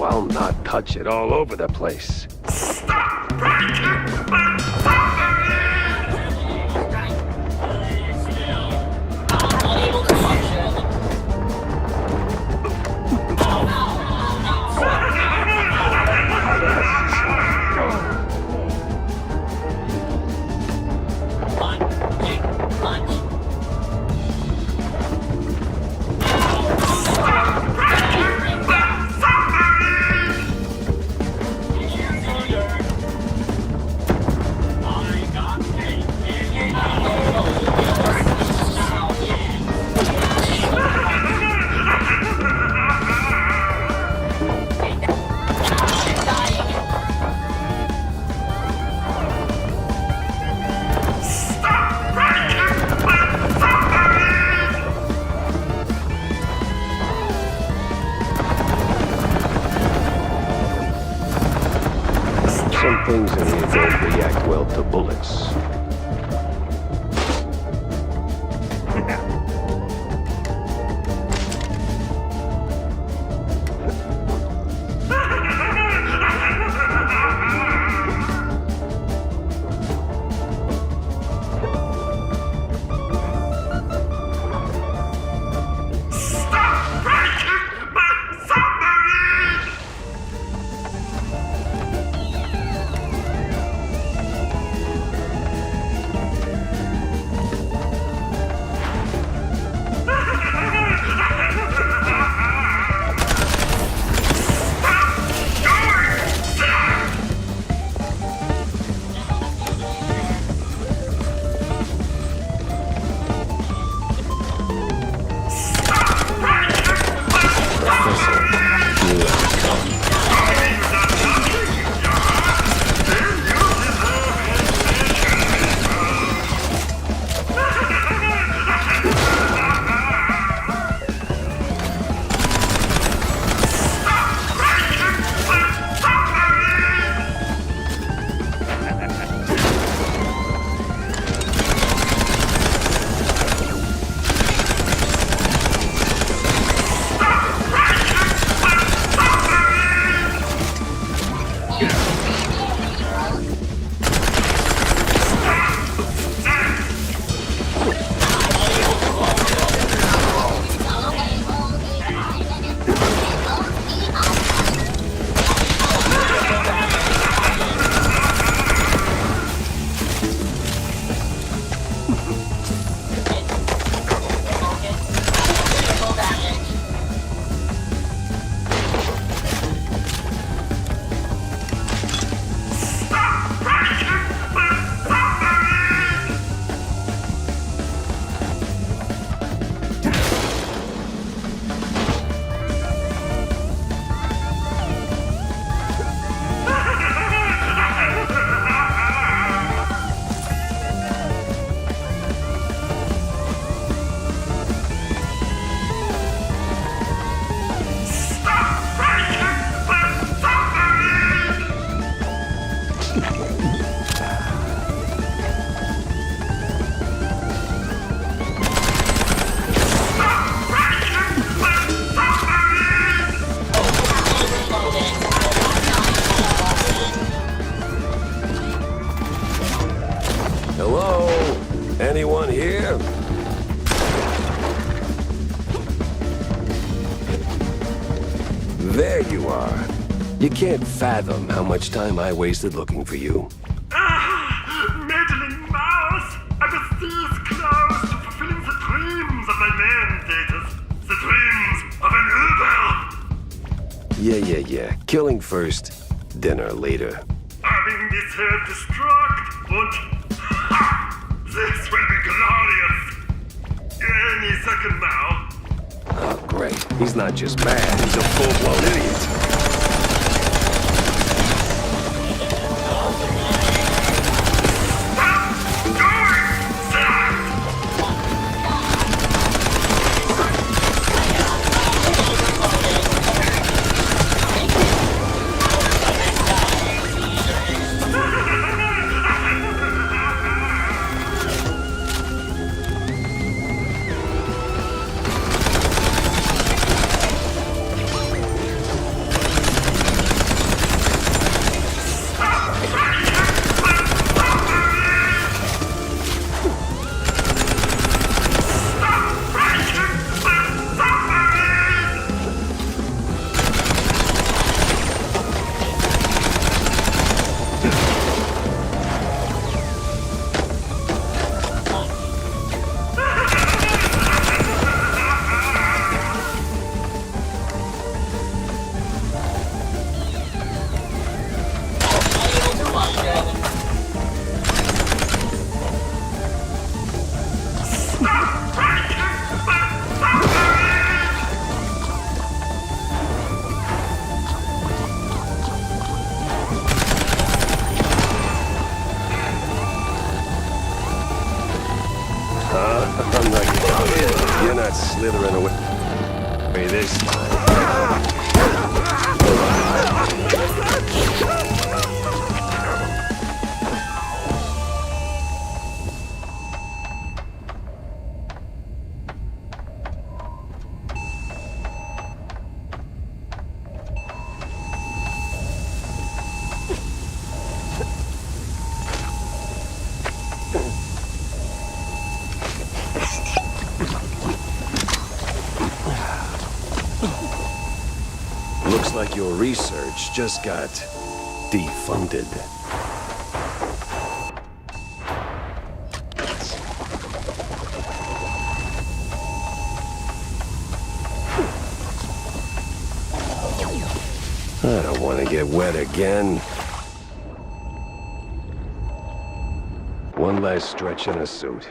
I'll not touch it all over the place. Some things in here don't react well to bullets. Hello? Anyone here? There you are. You can't fathom how much time I wasted looking for you. Meddling mouse! I was this close to fulfilling the dreams of my mandators. The dreams of an Uber! Yeah. Killing first, dinner later. Having this self-destruct und... Ha! This will be glorious! Any second now. Oh, great. He's not just mad, he's a full-blown idiot. slithering away this time. Looks like your research just got defunded. I don't want to get wet again. One last stretch in a suit.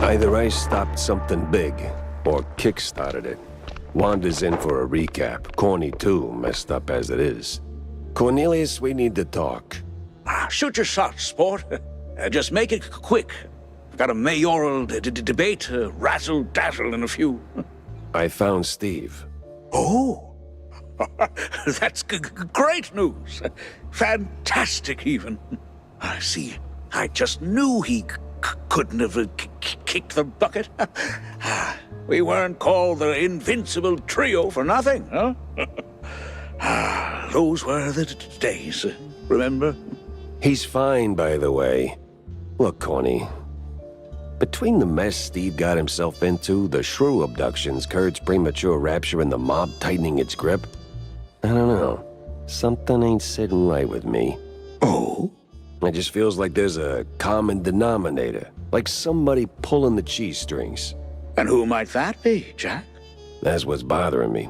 Either I stopped something big, or kick-started it. Wanda's in for a recap. Corny too, messed up as it is. Cornelius, we need to talk. Shoot your shot, sport. Just make it quick. I've got a mayoral debate, razzle-dazzle in a few. I found Steve. Oh! That's great news. Fantastic, even. I see. I just knew he couldn't have kicked the bucket. We weren't called the Invincible Trio for nothing, huh? Those were the days, remember? He's fine, by the way. Look, Corny. Between the mess Steve got himself into, the shrew abductions, Kurt's premature rapture, and the mob tightening its grip, I don't know. Something ain't sitting right with me. Oh? It just feels like there's a common denominator. Like somebody pulling the cheese strings. And who might that be, Jack? That's what's bothering me.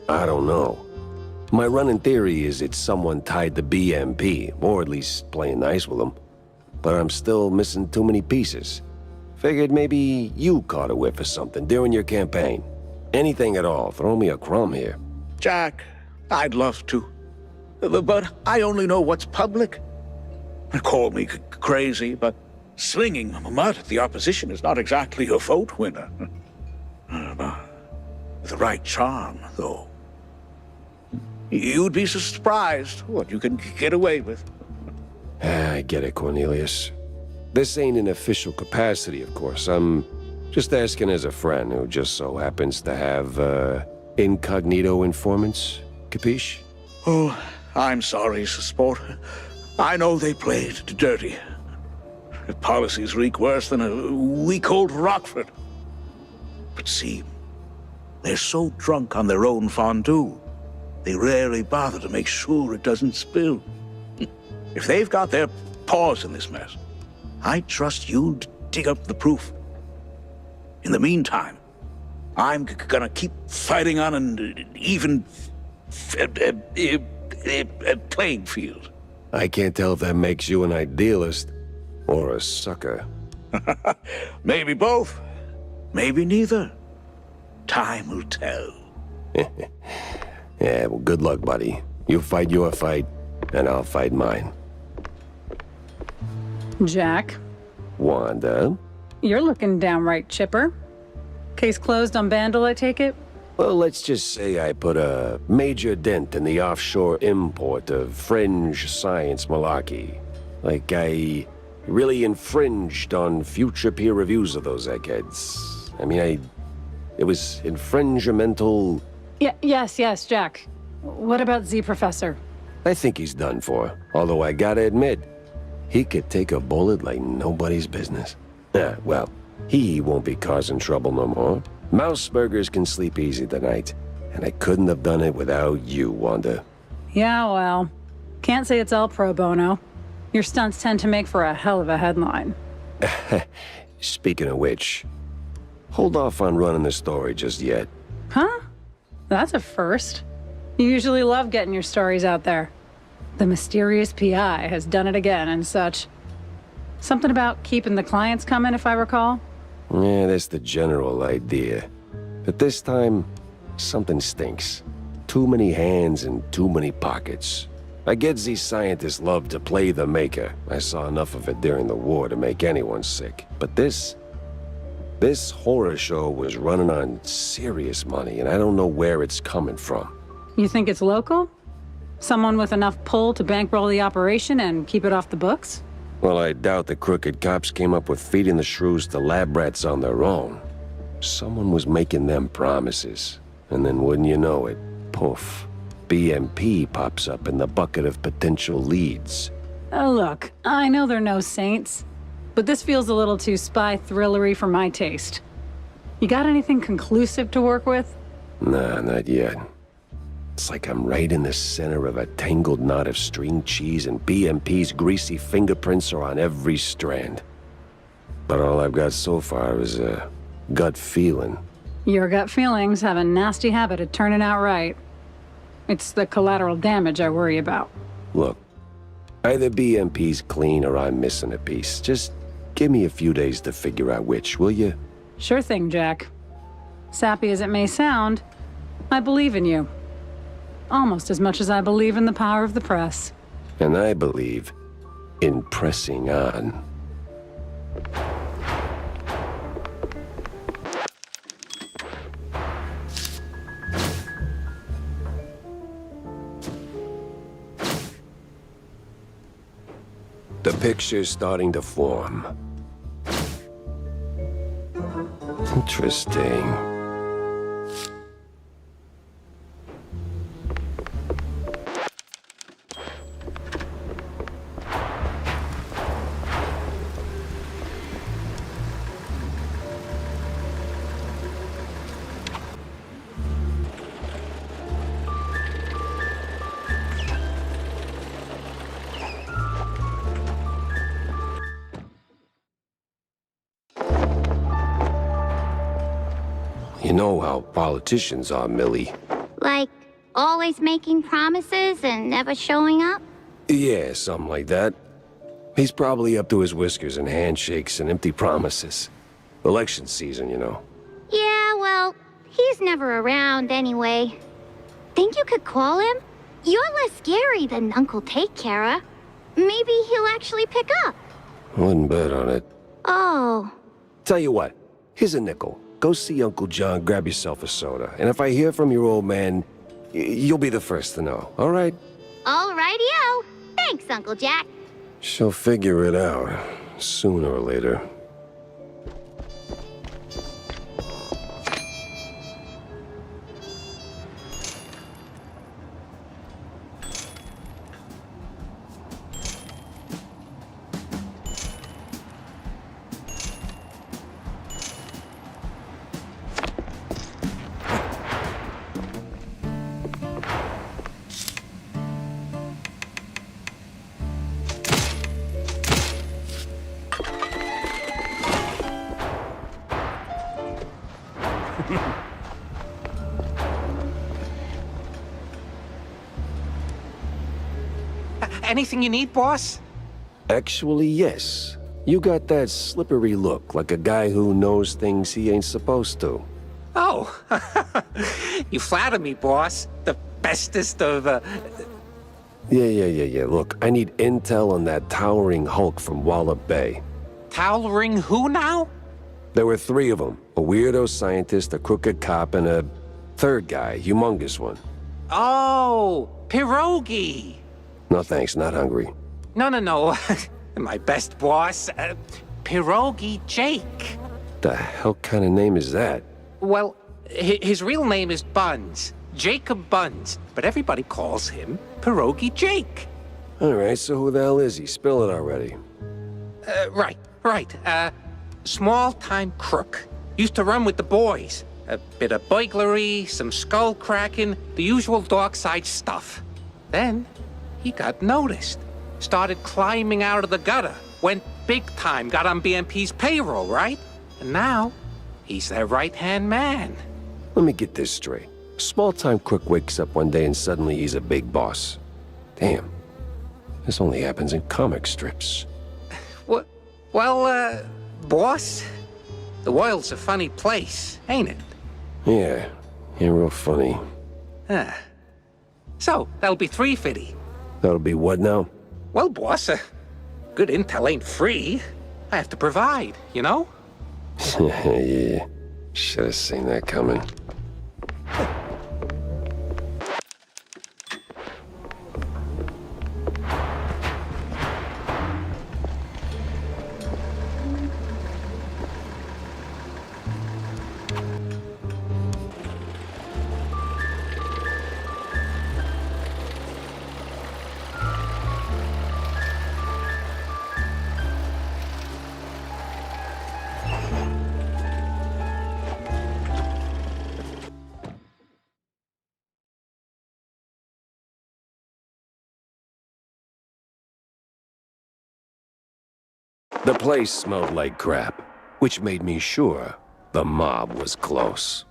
I don't know. My running theory is it's someone tied to BMP, or at least playing nice with them. But I'm still missing too many pieces. Figured maybe you caught a whiff of something during your campaign. Anything at all, throw me a crumb here. Jack, I'd love to. But I only know what's public. Call me crazy, but slinging mud at the opposition is not exactly a vote winner. With the right charm, though. You'd be surprised what you can get away with. I get it, Cornelius. This ain't an official capacity, of course. I'm just asking as a friend who just so happens to have, incognito informants. Capiche? Oh, I'm sorry, sport. I know they played dirty. Policies reek worse than a week-old Rockford. But see, they're so drunk on their own fondue, they rarely bother to make sure it doesn't spill. If they've got their paws in this mess, I trust you to dig up the proof. In the meantime, I'm gonna keep fighting on an even playing field. I can't tell if that makes you an idealist or a sucker. Maybe both. Maybe neither. Time will tell. Yeah, well, good luck, buddy. You fight your fight, and I'll fight mine. Jack, Wanda? you're looking downright chipper. Case closed on Vandal, I take it? Well, let's just say I put a major dent in the offshore import of fringe science malarkey. Like I He really infringed on future peer reviews of those eggheads. I mean, it was infringimental. Yes, Jack. What about Z Professor? I think he's done for. Although I gotta admit, he could take a bullet like nobody's business. Well, he won't be causing trouble no more. Mouse burgers can sleep easy tonight. And I couldn't have done it without you, Wanda. Yeah, well, can't say it's all pro bono. Your stunts tend to make for a hell of a headline. Speaking of which, hold off on running the story just yet. Huh? That's a first. You usually love getting your stories out there. The mysterious P.I. has done it again and such. Something about keeping the clients coming, if I recall? Yeah, that's the general idea. But this time, something stinks. Too many hands and too many pockets. I get these scientists love to play the maker. I saw enough of it during the war to make anyone sick. But this horror show was running on serious money, and I don't know where it's coming from. You think it's local? Someone with enough pull to bankroll the operation and keep it off the books? Well, I doubt the crooked cops came up with feeding the shrews to lab rats on their own. Someone was making them promises. And then wouldn't you know it, poof, BMP pops up in the bucket of potential leads. Look, I know they're no saints, but this feels a little too spy thrillery for my taste. You got anything conclusive to work with? Nah, not yet. It's like I'm right in the center of a tangled knot of string cheese, and BMP's greasy fingerprints are on every strand. But all I've got so far is a gut feeling. Your gut feelings have a nasty habit of turning out right. It's the collateral damage I worry about. Look, either BMP's clean or I'm missing a piece. Just give me a few days to figure out which, will you? Sure thing, Jack. Sappy as it may sound, I believe in you. Almost as much as I believe in the power of the press. And I believe in pressing on. The picture's starting to form. Interesting. You know how politicians are, Millie. Like, always making promises and never showing up? Yeah, something like that. He's probably up to his whiskers in handshakes and empty promises. Election season, you know. Yeah, well, he's never around anyway. Think you could call him? You're less scary than Uncle Take Care. Maybe he'll actually pick up. Wouldn't bet on it. Oh. Tell you what, here's a nickel. Go see Uncle John, grab yourself a soda. And if I hear from your old man, you'll be the first to know, all right? Alrighty-o. Thanks, Uncle Jack. She'll figure it out, sooner or later. Anything you need, boss? Actually, yes. You got that slippery look, like a guy who knows things he ain't supposed to. Oh, you flatter me, boss. The bestest of, Yeah. Look, I need intel on that towering hulk from Wallop Bay. Towering who now? There were 3 of them. A weirdo scientist, a crooked cop, and a third guy, humongous one. Oh, pierogi. No thanks, not hungry. No. My best boss, Pierogi Jake. The hell kind of name is that? Well, his real name is Buns. Jacob Buns. But everybody calls him Pierogi Jake. All right, so who the hell is he? Spill it already. Right. Small-time crook. Used to run with the boys. A bit of burglary, some skull cracking, the usual dark side stuff. Then, he got noticed. Started climbing out of the gutter. Went big time, got on BMP's payroll, right? And now, he's their right-hand man. Let me get this straight. A small-time crook wakes up one day and suddenly he's a big boss. Damn. This only happens in comic strips. Well, boss, the world's a funny place, ain't it? Yeah, real funny. So, that'll be 350. That'll be what now? Well, boss, good intel ain't free. I have to provide, you know? Yeah, should have seen that coming. The place smelled like crap, which made me sure the mob was close.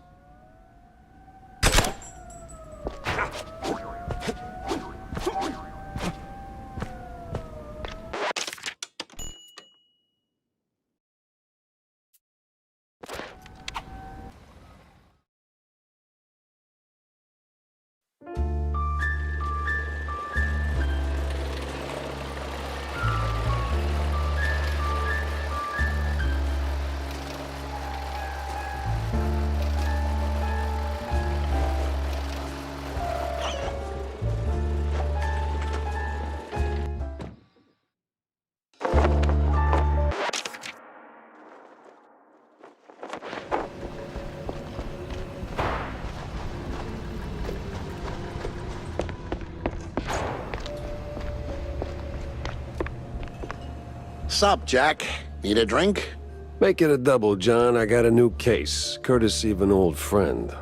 Sup, Jack? Need a drink? Make it a double, John. I got a new case, courtesy of an old friend.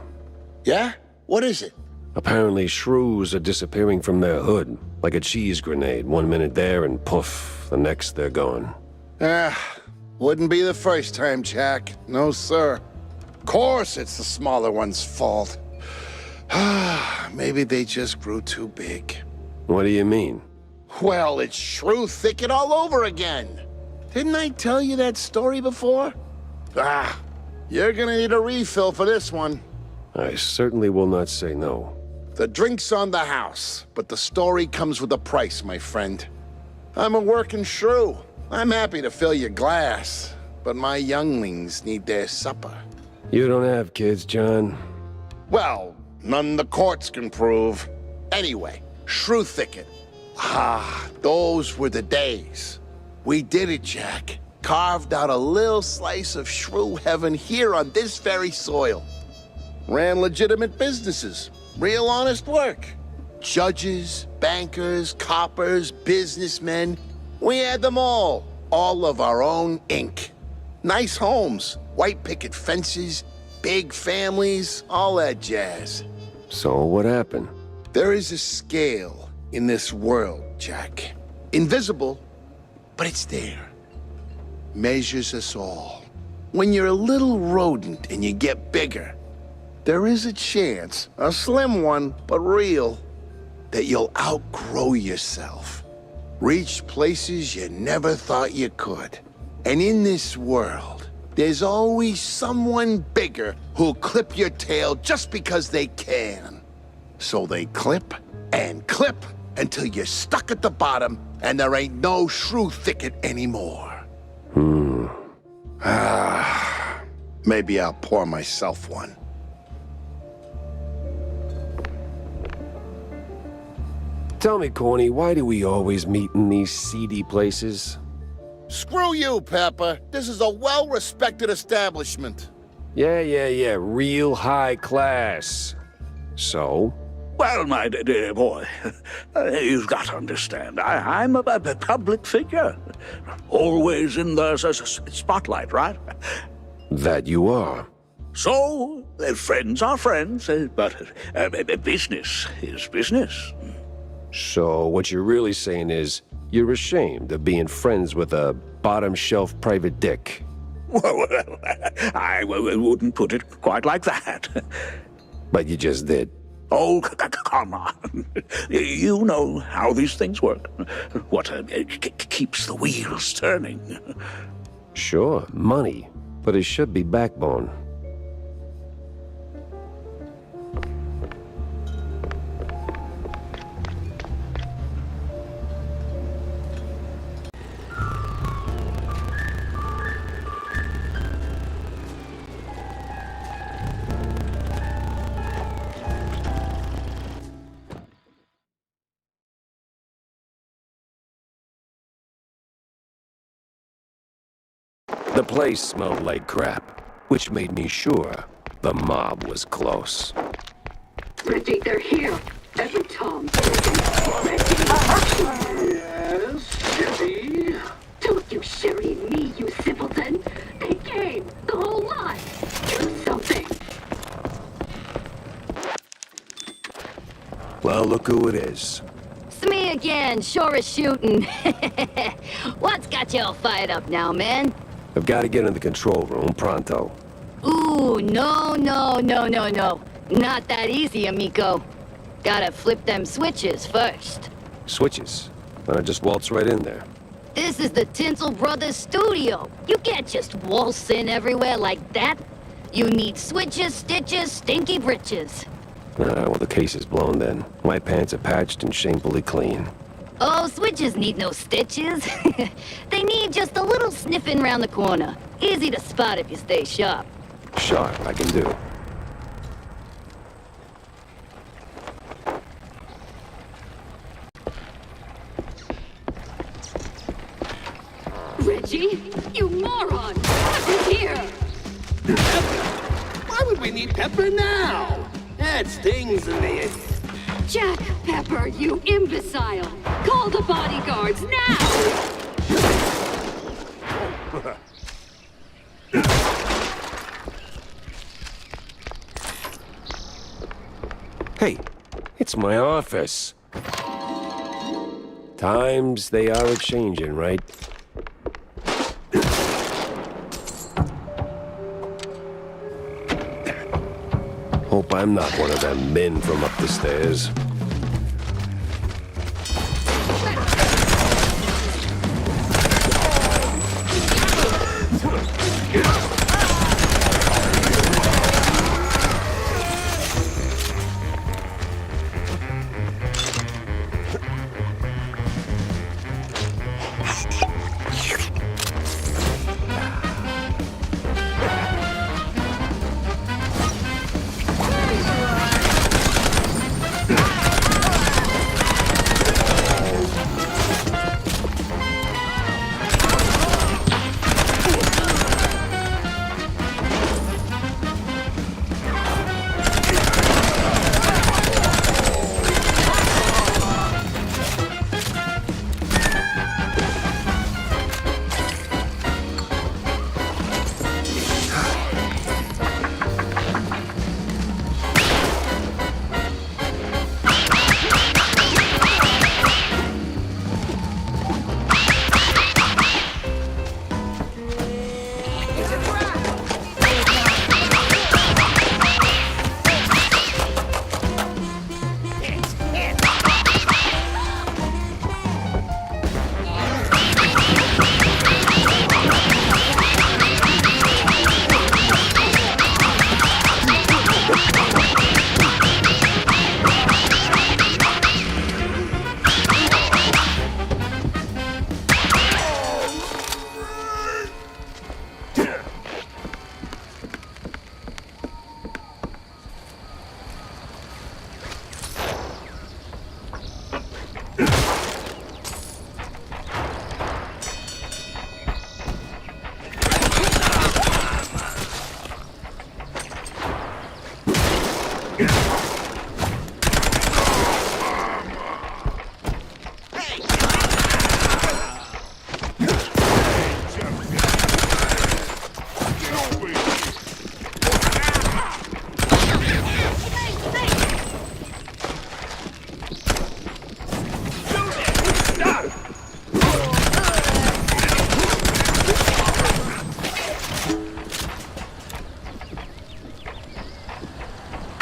Yeah? What is it? Apparently, shrews are disappearing from their hood, like a cheese grenade. 1 minute there, and poof, the next they're gone. Wouldn't be the first time, Jack. No, sir. Of course it's the smaller one's fault. Maybe they just grew too big. What do you mean? Well, it's Shrew Thicket all over again. Didn't I tell you that story before? You're gonna need a refill for this one. I certainly will not say no. The drink's on the house, but the story comes with a price, my friend. I'm a working shrew. I'm happy to fill your glass, but my younglings need their supper. You don't have kids, John? Well, none the courts can prove. Anyway, Shrew Thicket. Those were the days. We did it, Jack. Carved out a little slice of shrew heaven here on this very soil. Ran legitimate businesses. Real honest work. Judges, bankers, coppers, businessmen. We had them all. All of our own ink. Nice homes, white picket fences, big families, all that jazz. So what happened? There is a scale in this world, Jack. Invisible, but it's there. Measures us all. When you're a little rodent and you get bigger, there is a chance, a slim one, but real, that you'll outgrow yourself. Reach places you never thought you could. And in this world, there's always someone bigger who'll clip your tail just because they can. So they clip and clip until you're stuck at the bottom and there ain't no Shrew Thicket anymore. Maybe I'll pour myself one. Tell me, Corny, why do we always meet in these seedy places? Screw you, Pepper. This is a well-respected establishment. Yeah. Real high class. So? Well, my dear boy, you've got to understand, I'm a public figure. Always in the spotlight, right? That you are. So, friends are friends, but business is business. So what you're really saying is, you're ashamed of being friends with a bottom-shelf private dick. Well, I wouldn't put it quite like that. But you just did. Oh, come on. You know how these things work. What keeps the wheels turning. Sure, money. But it should be backbone. The place smelled like crap, which made me sure the mob was close. Reggie, they're here. Every Tom. Yes, Debbie. Don't you sherry me, you simpleton. They came, the whole lot. Do something. Well, look who it is. It's me again, sure as shooting. What's got you all fired up now, man? I've got to get in the control room pronto. Ooh, no. Not that easy, amigo. Gotta flip them switches first. Switches. And I just waltz right in there. This is the Tinsel Brothers studio. You can't just waltz in everywhere like that. You need switches, stitches, stinky britches. Well, the case is blown then. My pants are patched and shamefully clean. Oh, switches need no stitches. They need just a little sniffing round the corner. Easy to spot if you stay sharp. Sharp, I can do. Reggie, you moron! What's here? Why would we need Pepper now? That stings me. Jack Pepper, you imbecile! Call the bodyguards now! Hey, it's my office. Times they are a-changing, right? Hope I'm not one of them men from up the stairs.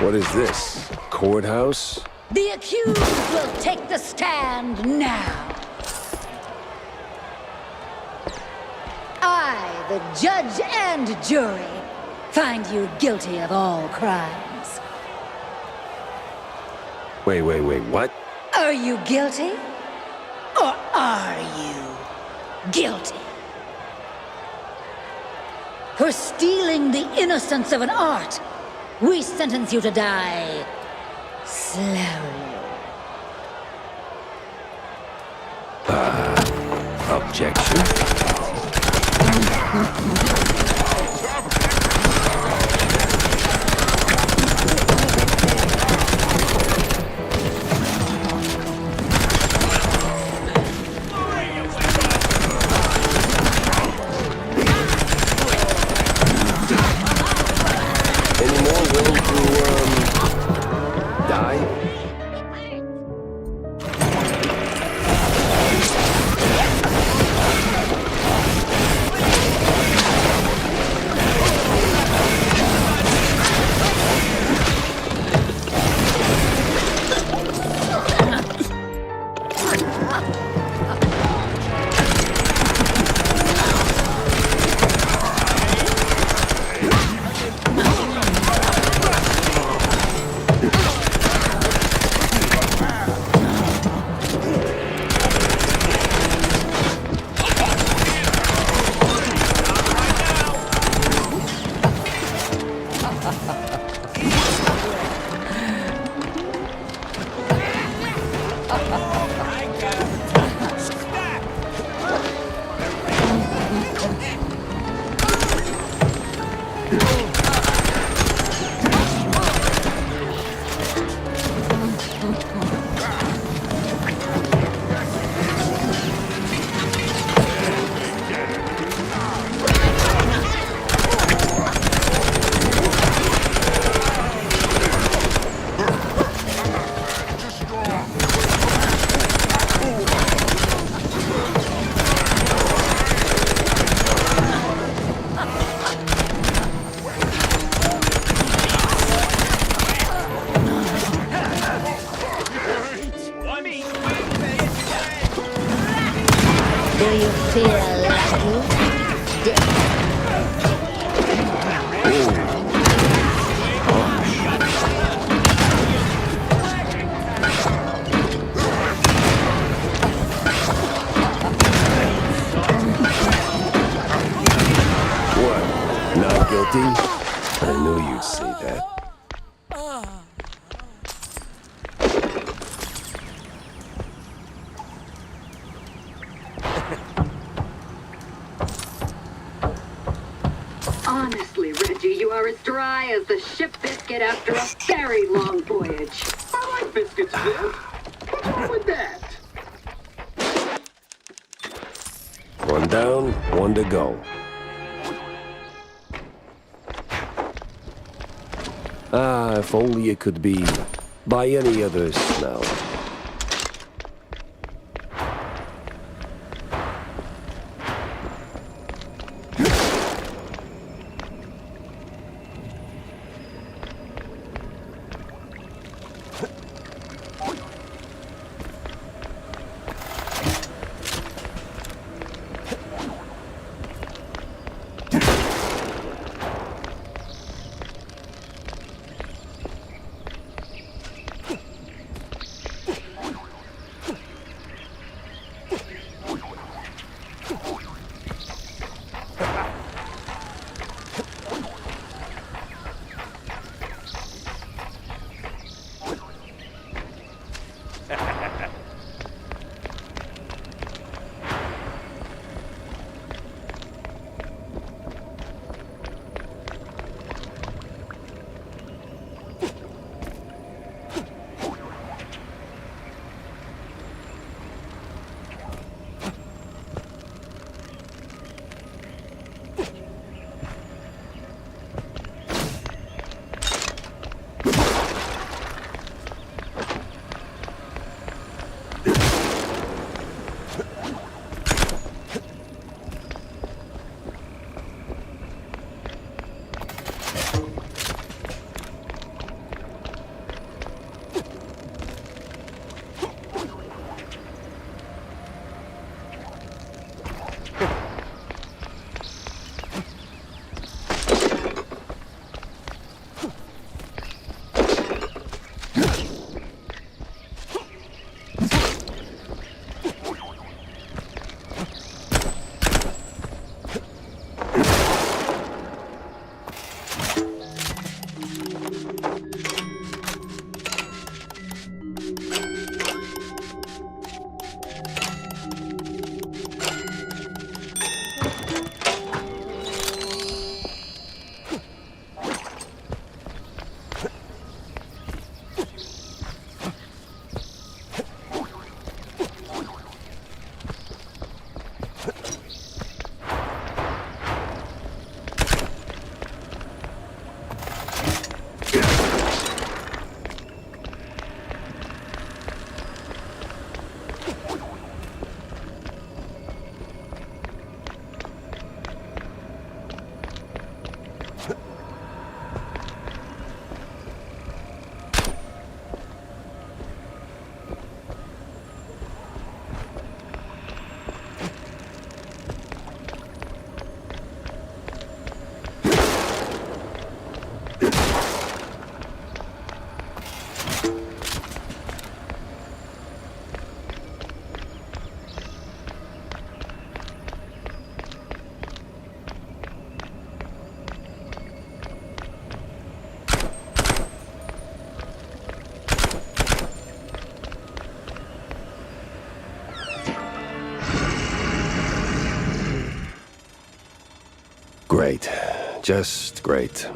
What is this? Courthouse? The accused will take the stand now. I, the judge and jury, find you guilty of all crimes. Wait, what? Are you guilty? Or are you guilty? For stealing the innocence of an art, we sentence you to die slowly. Objection? Any more willing to, die? Do you feel lucky? What? Not guilty? I knew you'd say that. Honestly, Reggie, you are as dry as the ship biscuit after a very long voyage. I like biscuits, Viv. What's wrong with that? One down, one to go. Ah, if only it could be by any other smell. Great. Just great.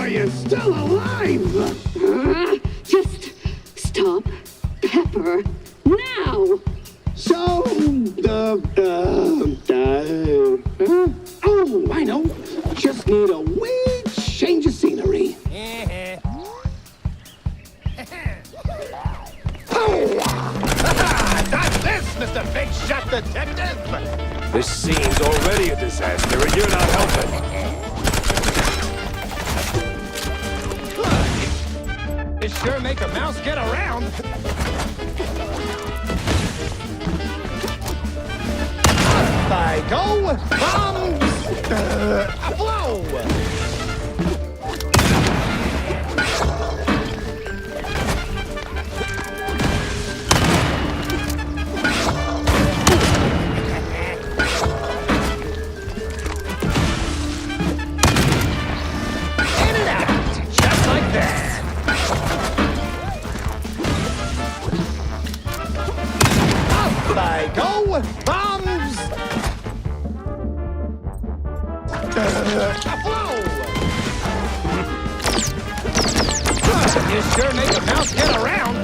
You're still alive! Just stop, Pepper, now! So, oh, I know. Just need a wee change of scenery. Not this, Mr. Big Shot Detective! This scene's already a disaster, and you're not helping. This sure make a mouse get around. Up I go! Bombs! Blow! I go! Bombs! You sure make a mouse get around.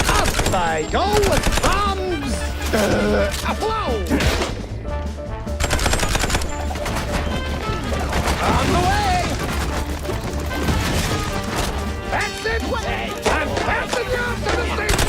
Up I go with bombs. Afloat. On the way. That's it. I'm passing you up to the stage.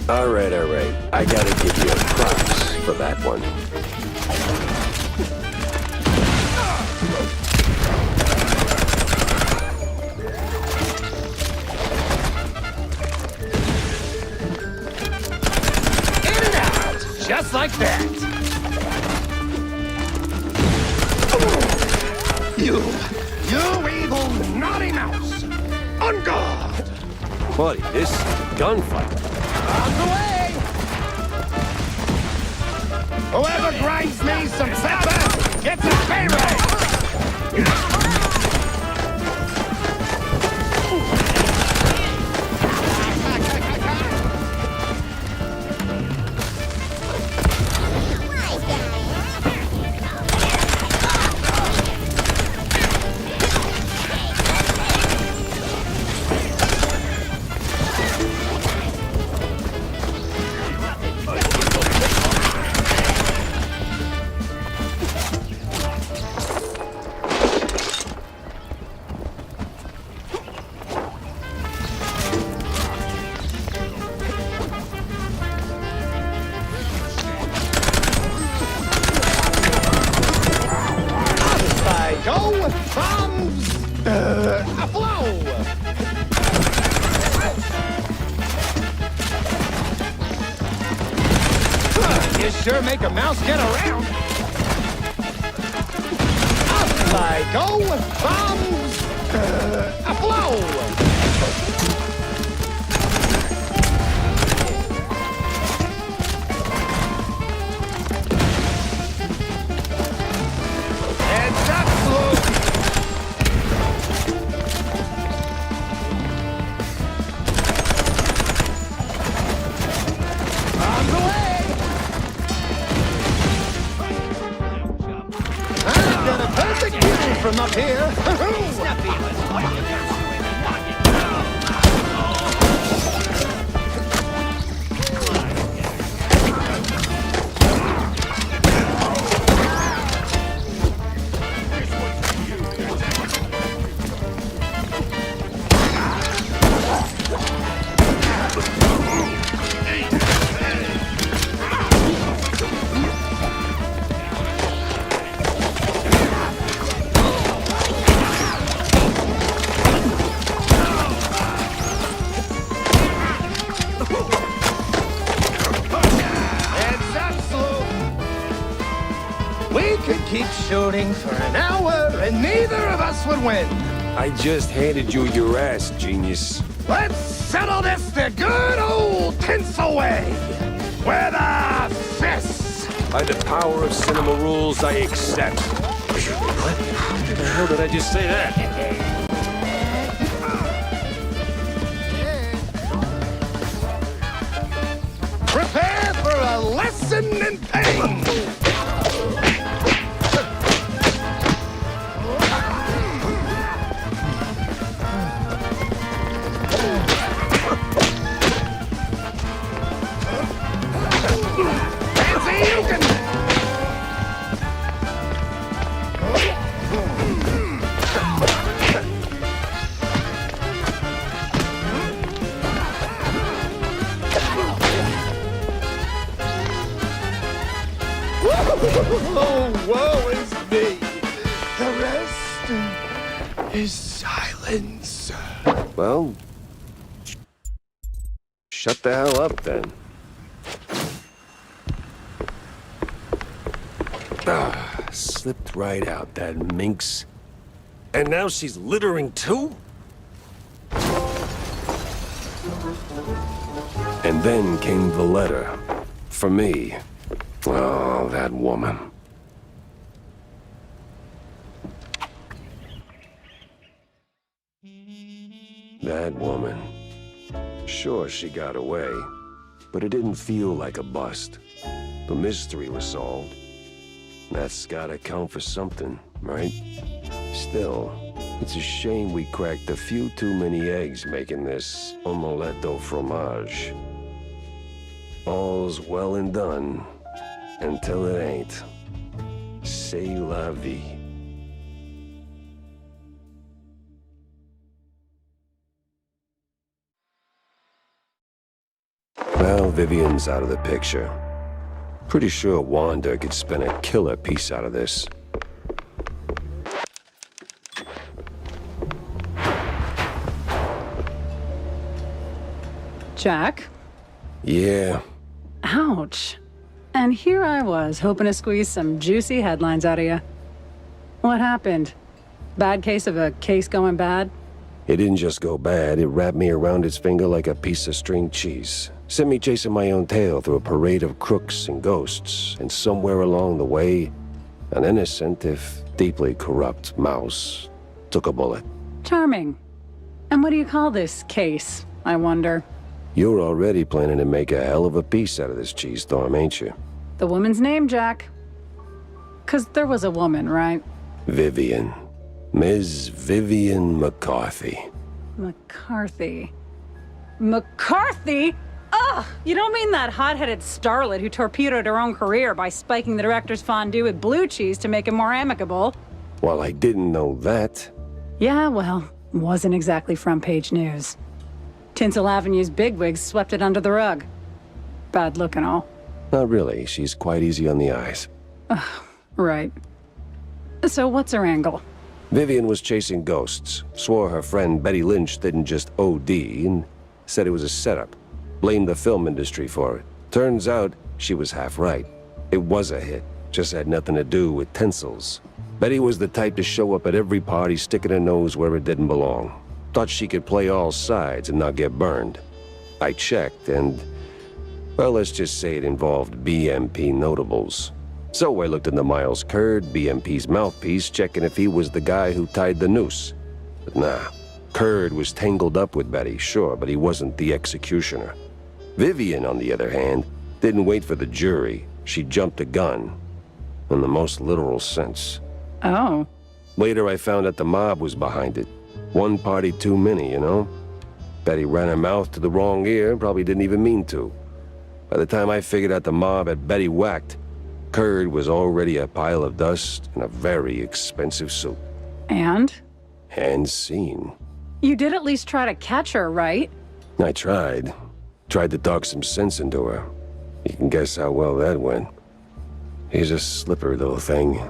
All right. I gotta give you props for that one. In and out, just like that. You evil naughty mouse! On guard! Buddy, this is a gunfight. On the way! Whoever grinds me some pepper gets a pay raise! You sure make a mouse get around. Up I go, bombs, afloat. Heads up, Blue. On the way. Got a perfect view from up here. We could keep shooting for an hour and neither of us would win. I just handed you your ass, genius. Let's settle this the good old tinsel way. With a fist. By the power of cinema rules, I accept. What the hell did I just say that? Prepare for a lesson in pain. Woo! Oh, woe is me. The rest is silence. Well, shut the hell up then. Slipped right out, that minx. And now she's littering too? And then came the letter. For me. Oh, that woman. That woman. Sure, she got away, but it didn't feel like a bust. The mystery was solved. That's gotta count for something, right? Still, it's a shame we cracked a few too many eggs making this omelette au fromage. All's well and done, until it ain't. C'est la vie. Well, Vivian's out of the picture. Pretty sure Wanda could spin a killer piece out of this. Jack? Yeah. Ouch. And here I was, hoping to squeeze some juicy headlines out of you. What happened? Bad case of a case going bad? It didn't just go bad, it wrapped me around its finger like a piece of string cheese. Sent me chasing my own tail through a parade of crooks and ghosts, and somewhere along the way, an innocent, if deeply corrupt, mouse took a bullet. Charming. And what do you call this case, I wonder? You're already planning to make a hell of a piece out of this cheese storm, ain't you? The woman's name, Jack. 'Cause there was a woman, right? Vivian. Ms. Vivian McCarthy. McCarthy. McCarthy? Ugh! You don't mean that hot-headed starlet who torpedoed her own career by spiking the director's fondue with blue cheese to make it more amicable? Well, I didn't know that. Yeah, well, wasn't exactly front-page news. Tinsel Avenue's bigwigs swept it under the rug. Bad look and all. Not really. She's quite easy on the eyes. Right. So what's her angle? Vivian was chasing ghosts. Swore her friend Betty Lynch didn't just OD, and said it was a setup. Blamed the film industry for it. Turns out, she was half right. It was a hit. Just had nothing to do with tinsels. Betty was the type to show up at every party sticking her nose where it didn't belong. Thought she could play all sides and not get burned. I checked and, well, let's just say it involved BMP notables. So I looked into Miles Curd, BMP's mouthpiece, checking if he was the guy who tied the noose. But nah, Curd was tangled up with Betty, sure, but he wasn't the executioner. Vivian, on the other hand, didn't wait for the jury. She jumped the gun. In the most literal sense. Oh. Later I found out the mob was behind it. One party too many, you know? Betty ran her mouth to the wrong ear, probably didn't even mean to. By the time I figured out the mob had Betty whacked, Curd was already a pile of dust in a very expensive suit. And? And seen. You did at least try to catch her, right? I tried. Tried to talk some sense into her. You can guess how well that went. She's a slippery little thing.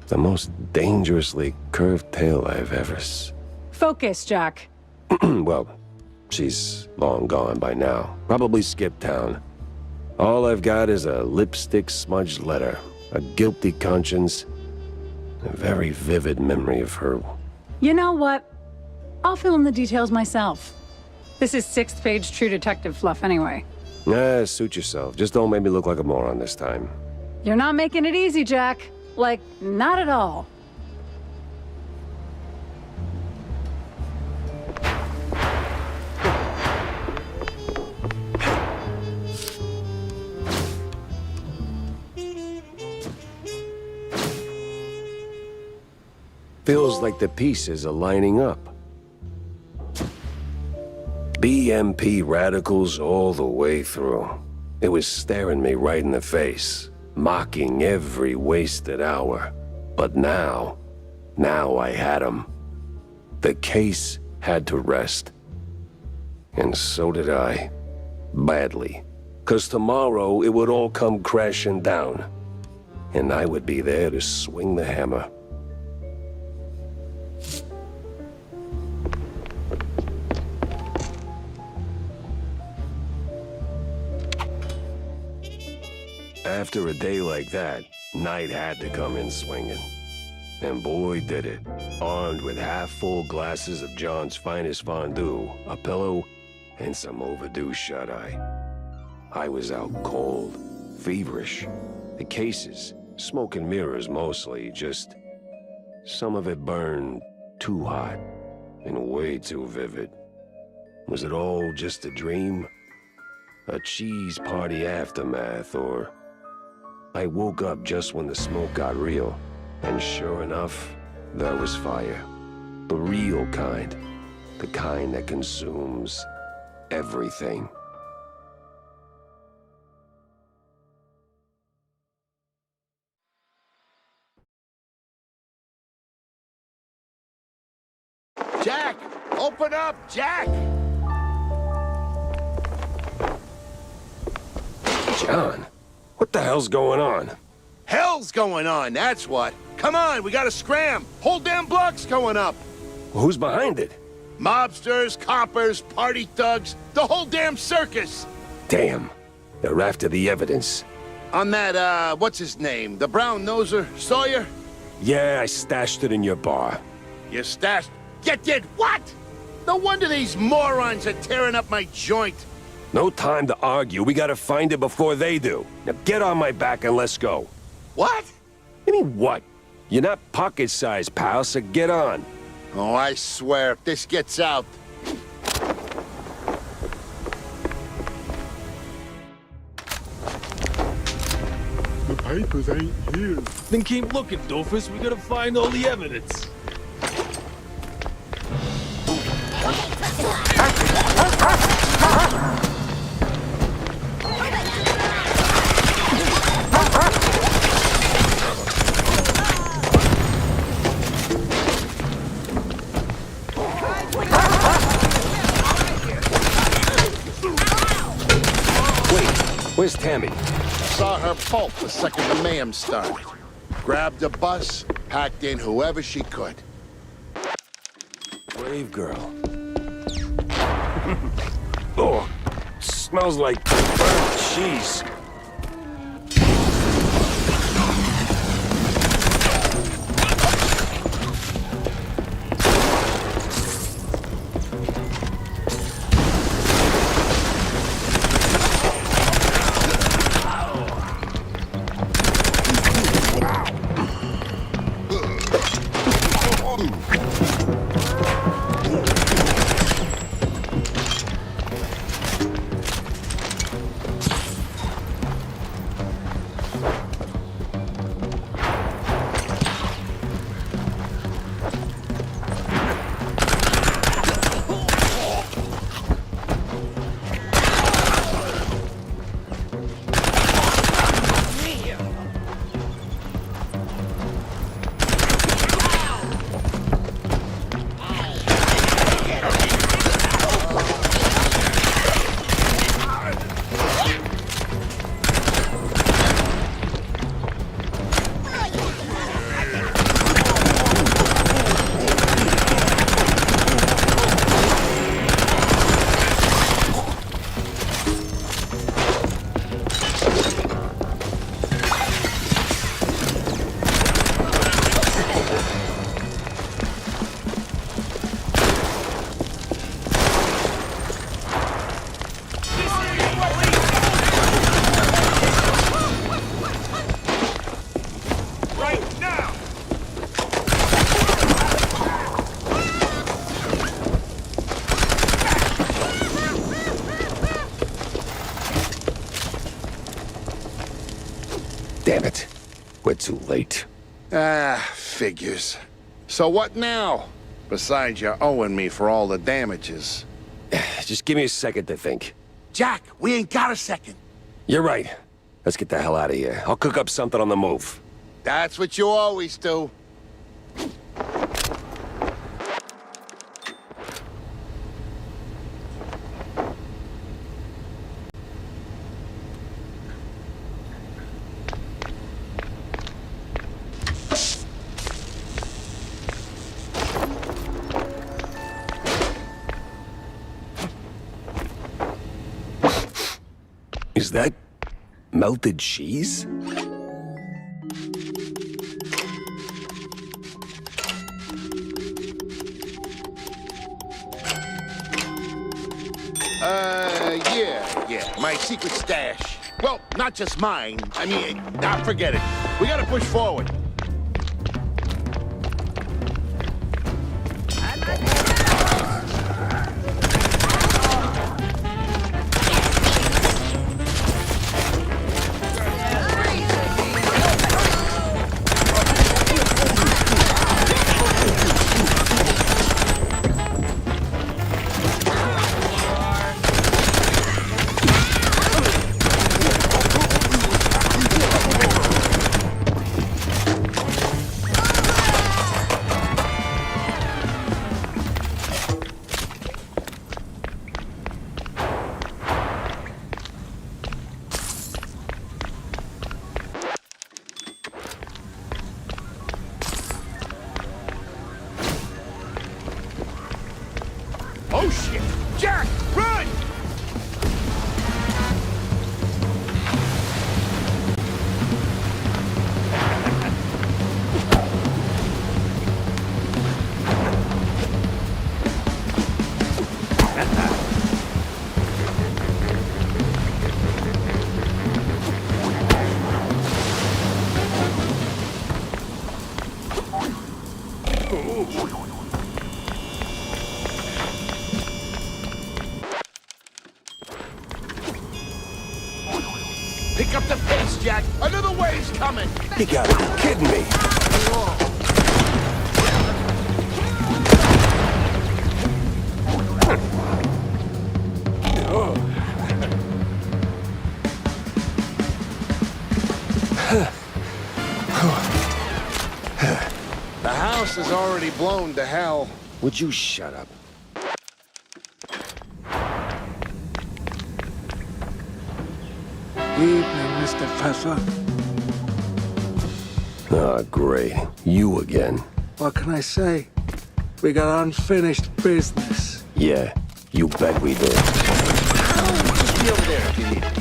The most dangerously curved tail I've ever Focus, Jack. Well, she's long gone by now. Probably skipped town. All I've got is a lipstick-smudged letter, a guilty conscience, a very vivid memory of her. You know what? I'll fill in the details myself. This is 6th page True Detective fluff anyway. Suit yourself. Just don't make me look like a moron this time. You're not making it easy, Jack. Like, not at all. Feels like the pieces are lining up. BMP radicals all the way through. It was staring me right in the face, mocking every wasted hour. But now I had him. The case had to rest. And so did I. Badly. 'Cause tomorrow it would all come crashing down. and I would be there to swing the hammer. After a day like that, night had to come in swinging. And boy did it, armed with half-full glasses of John's finest fondue, a pillow, and some overdue shut-eye. I was out cold, feverish. The cases, smoke and mirrors mostly, just... some of it burned too hot and way too vivid. Was it all just a dream? A cheese party aftermath, or... I woke up just when the smoke got real, and sure enough, there was fire. The real kind. The kind that consumes everything. Jack! Open up, Jack! John, what the hell's going on? Hell's going on, that's what. Come on, we gotta scram. Whole damn block's going up. Who's behind it? Mobsters, coppers, party thugs, the whole damn circus. Damn, they're after the evidence. On that, what's his name? The brown noser, Sawyer? Yeah, I stashed it in your bar. You stashed... You did what? No wonder these morons are tearing up my joint. No time to argue. We gotta find it before they do. Now get on my back and let's go. What? I mean, what? You're not pocket-sized, pal, so get on. Oh, I swear, if this gets out... The papers ain't here. Then keep looking, doofus. We gotta find all the evidence. Where's Tammy? Saw her bolt the second the mayhem started. Grabbed a bus, packed in whoever she could. Brave girl. Oh, smells like burnt cheese. Damn it. We're too late. Ah, figures. So what now? Besides, you're owing me for all the damages. Just give me a second to think. Jack, we ain't got a second. You're right. Let's get the hell out of here. I'll cook up something on the move. That's what you always do. Was that melted cheese? Yeah, my secret stash. Well, not just mine. I mean, forget it. We gotta push forward. Oh shit! Jack, run! Pick up the pace, Jack. Another wave's coming. You gotta be kidding me. The house is already blown to hell. Would you shut up? Evening, Mr. Pfeffer. Ah, great. You again. What can I say? We got unfinished business. Yeah, you bet we did. Just be over there if you need it.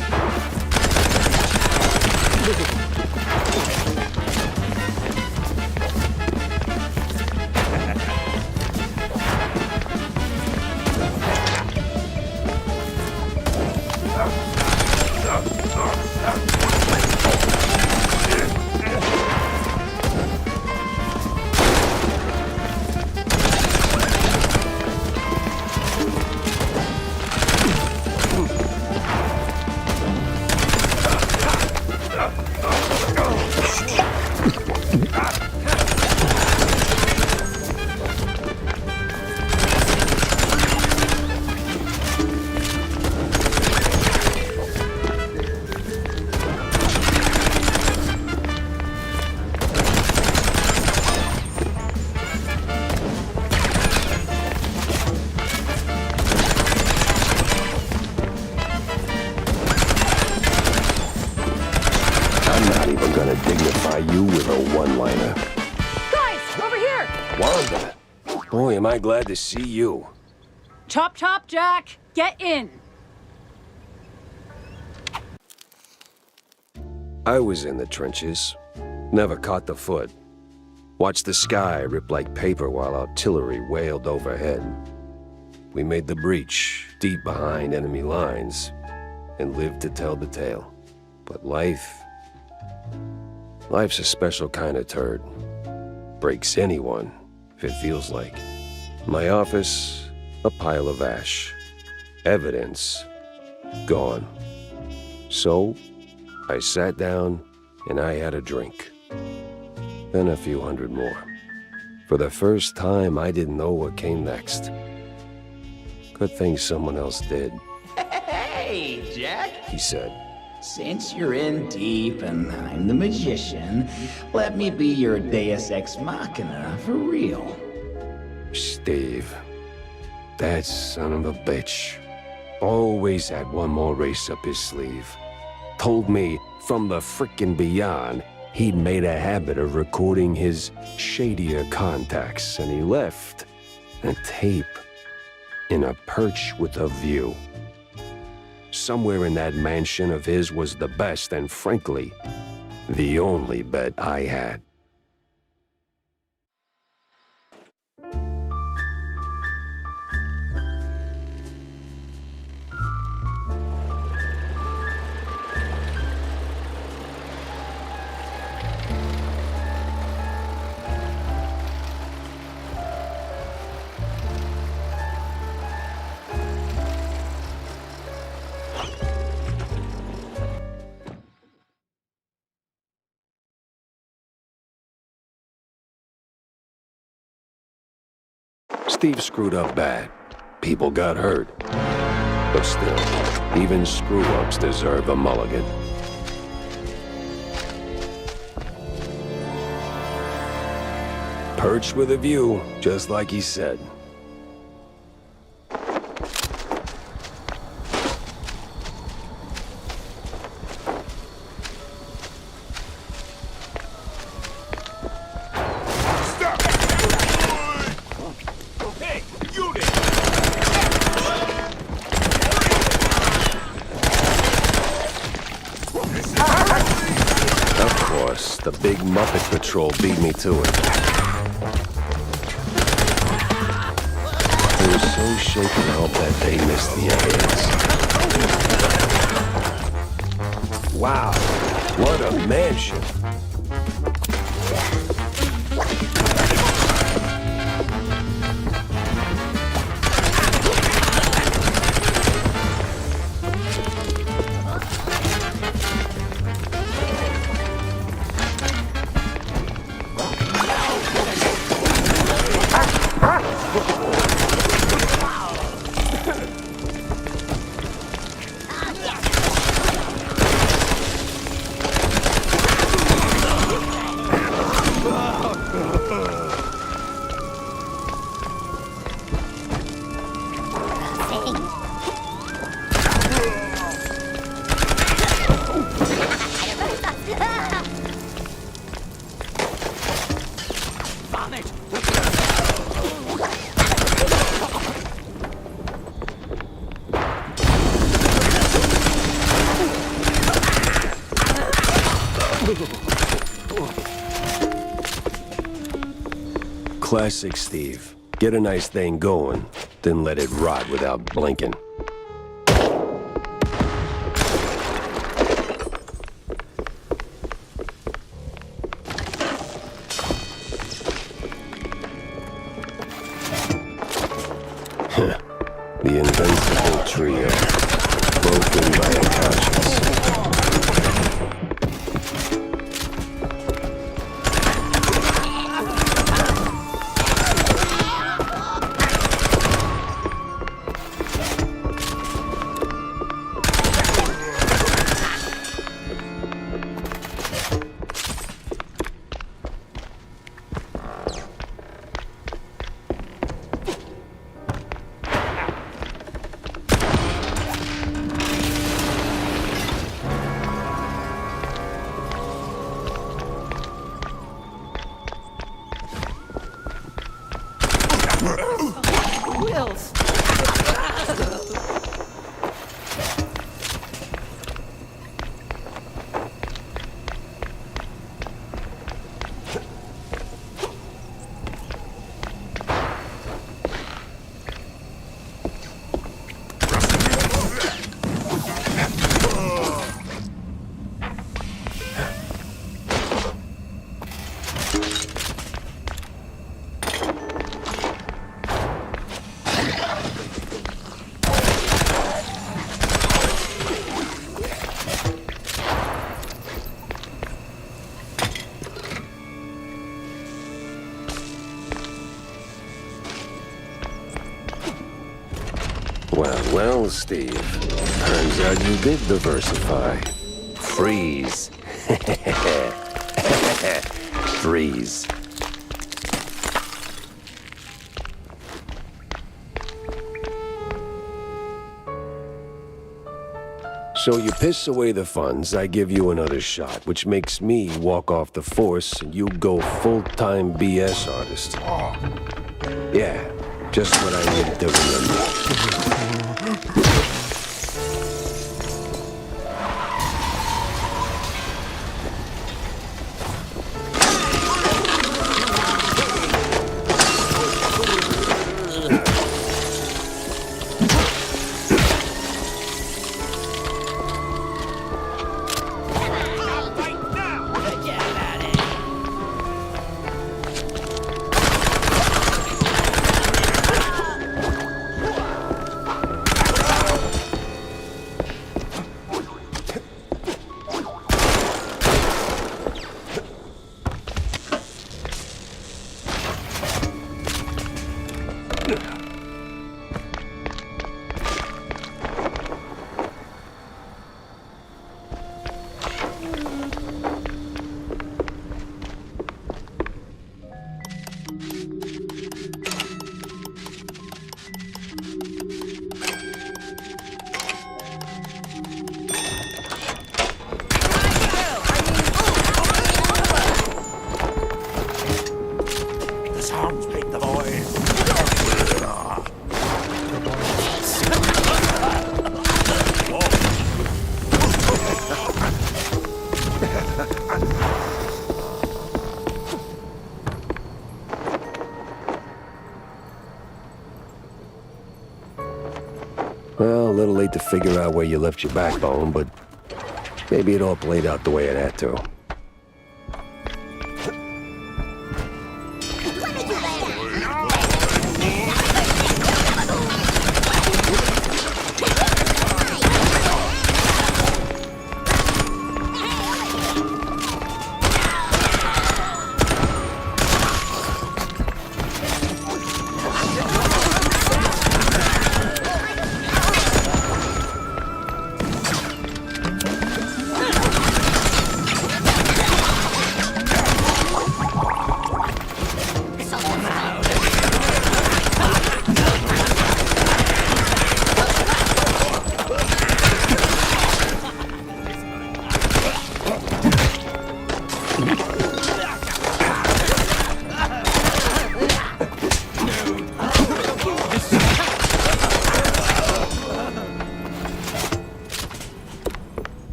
Gonna dignify you with a one-liner. Guys, over here! Wanda! Boy, am I glad to see you. Chop, chop, Jack! Get in! I was in the trenches. Never caught the foot. Watched the sky rip like paper while artillery wailed overhead. We made the breach, deep behind enemy lines, and lived to tell the tale. But life's a special kind of turd. Breaks anyone, if it feels like. My office, a pile of ash. Evidence, gone. So, I sat down and I had a drink. Then a few hundred more. For the first time, I didn't know what came next. Good thing someone else did, Hey, Jack. he said. Since you're in deep and I'm the magician, let me be your deus ex machina for real. Steve, that son of a bitch, always had one more race up his sleeve. Told me from the frickin' beyond he'd made a habit of recording his shadier contacts, and he left a tape in a perch with a view. somewhere in that mansion of his was the best and, frankly, the only bet I had. Steve screwed up bad. People got hurt. But still, even screw-ups deserve a mulligan. Perched with a view, just like he said. The big Muppet Patrol beat me to it. They were so shaken up that they missed the evidence. Wow, what a mansion! Classic Steve. Get a nice thing going, then let it rot without blinking. The invincible trio, broken by a conscience. Wills. Well, Steve, turns out you did diversify. Freeze. Freeze. So you piss away the funds, I give you another shot, which makes me walk off the force and you go full-time BS artist. Yeah, just what I needed to remember. little late to figure out where you left your backbone, but maybe it all played out the way it had to.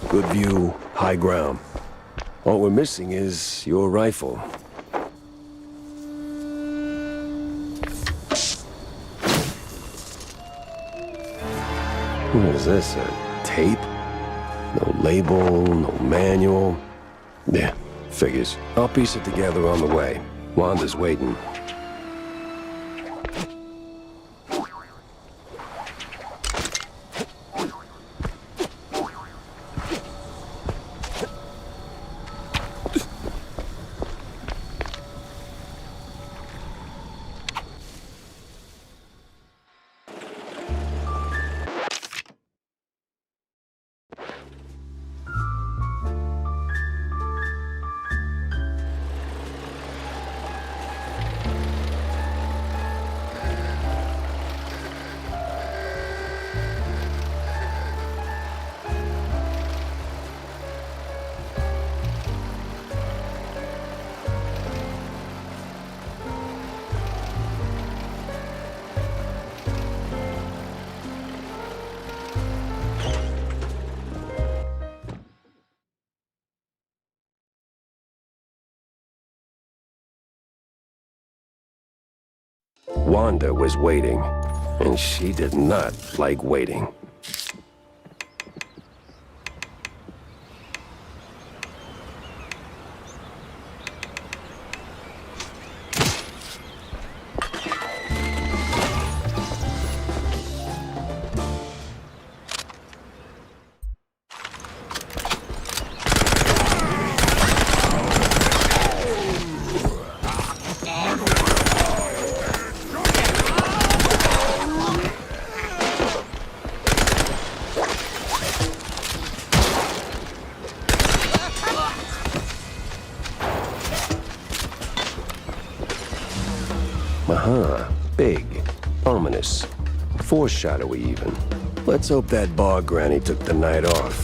Good view, high ground. All we're missing is your rifle. What is this, a tape? No label, no manual. Yeah, figures. I'll piece it together on the way. Wanda's waiting. Wanda was waiting, and she did not like waiting. Big, ominous, foreshadowy even. Let's hope that bar granny took the night off.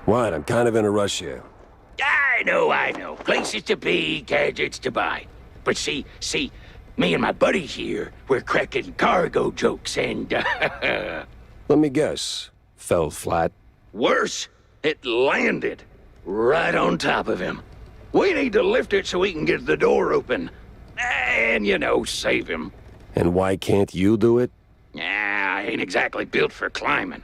What? I'm kind of in a rush here. I know. Places to be, gadgets to buy. But see, me and my buddies here, we're cracking cargo jokes and, Let me guess. Fell flat? Worse, it landed right on top of him. We need to lift it so we can get the door open. And, save him. And why can't you do it? I ain't exactly built for climbing.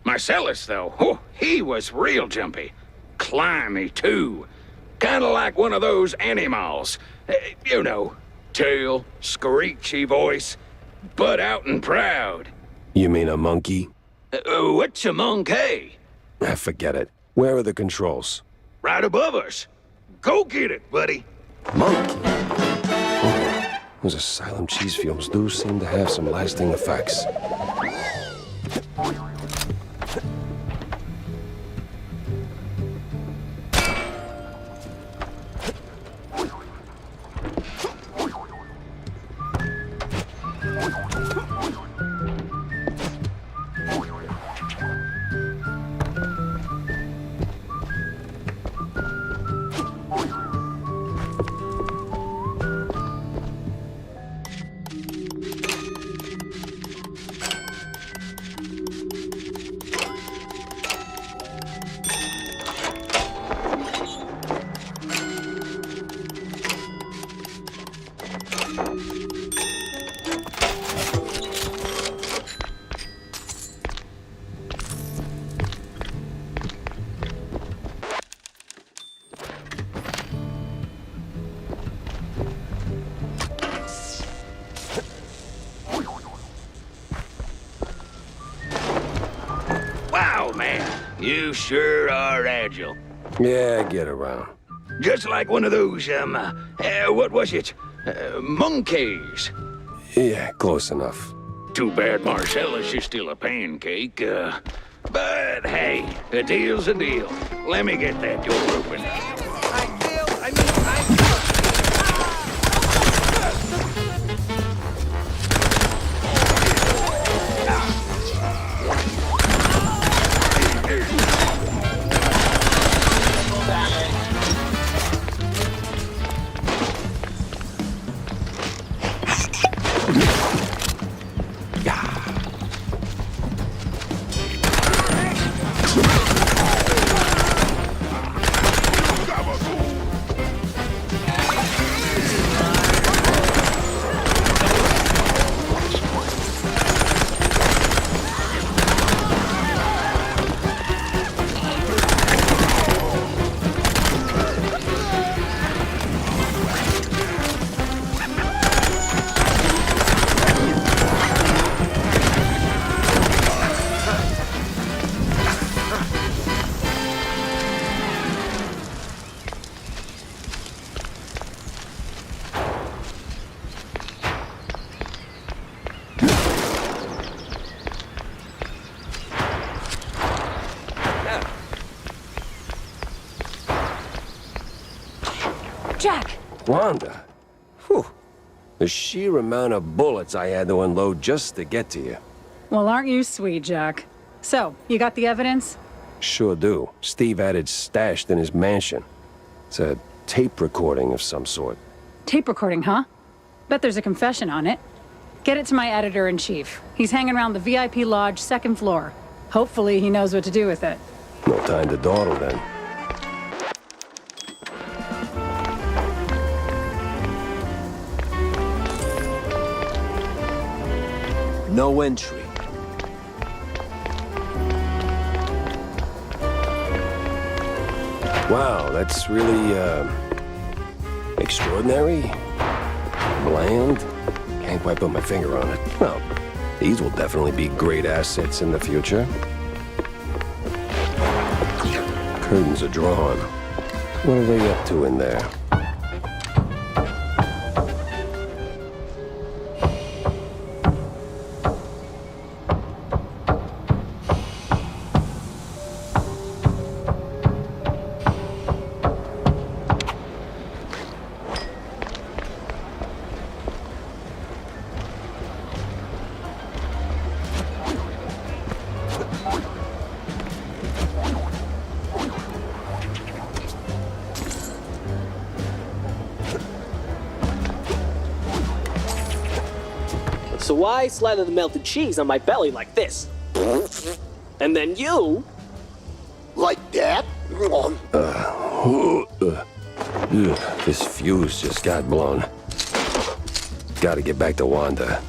Marcellus, though, he was real jumpy. Climby, too. Kinda like one of those animals. Tail, screechy voice, butt out and proud. You mean a monkey? What's a monkey? Forget it. Where are the controls? Right above us. Go get it, buddy. Monkey? Those asylum cheese fumes do seem to have some lasting effects. You sure are agile. Yeah, get around. Just like one of those, what was it? Monkeys. Yeah, close enough. Too bad Marcellus is still a pancake, but hey, a deal's a deal. Let me get that door open. Jack! Wanda. Whew. The sheer amount of bullets I had to unload just to get to you. Well, aren't you sweet, Jack? So, you got the evidence? Sure do. Steve had it stashed in his mansion. It's a tape recording of some sort. Tape recording, huh? Bet there's a confession on it. Get it to my editor-in-chief. He's hanging around the VIP lodge, second floor. Hopefully he knows what to do with it. No time to dawdle then. No entry. Wow, that's really, extraordinary. Bland. Can't quite put my finger on it. Well, these will definitely be great assets in the future. Curtains are drawn. What are they up to in there? So why slather the melted cheese on my belly like this? And then you... Like that? This fuse just got blown. Gotta get back to Wanda.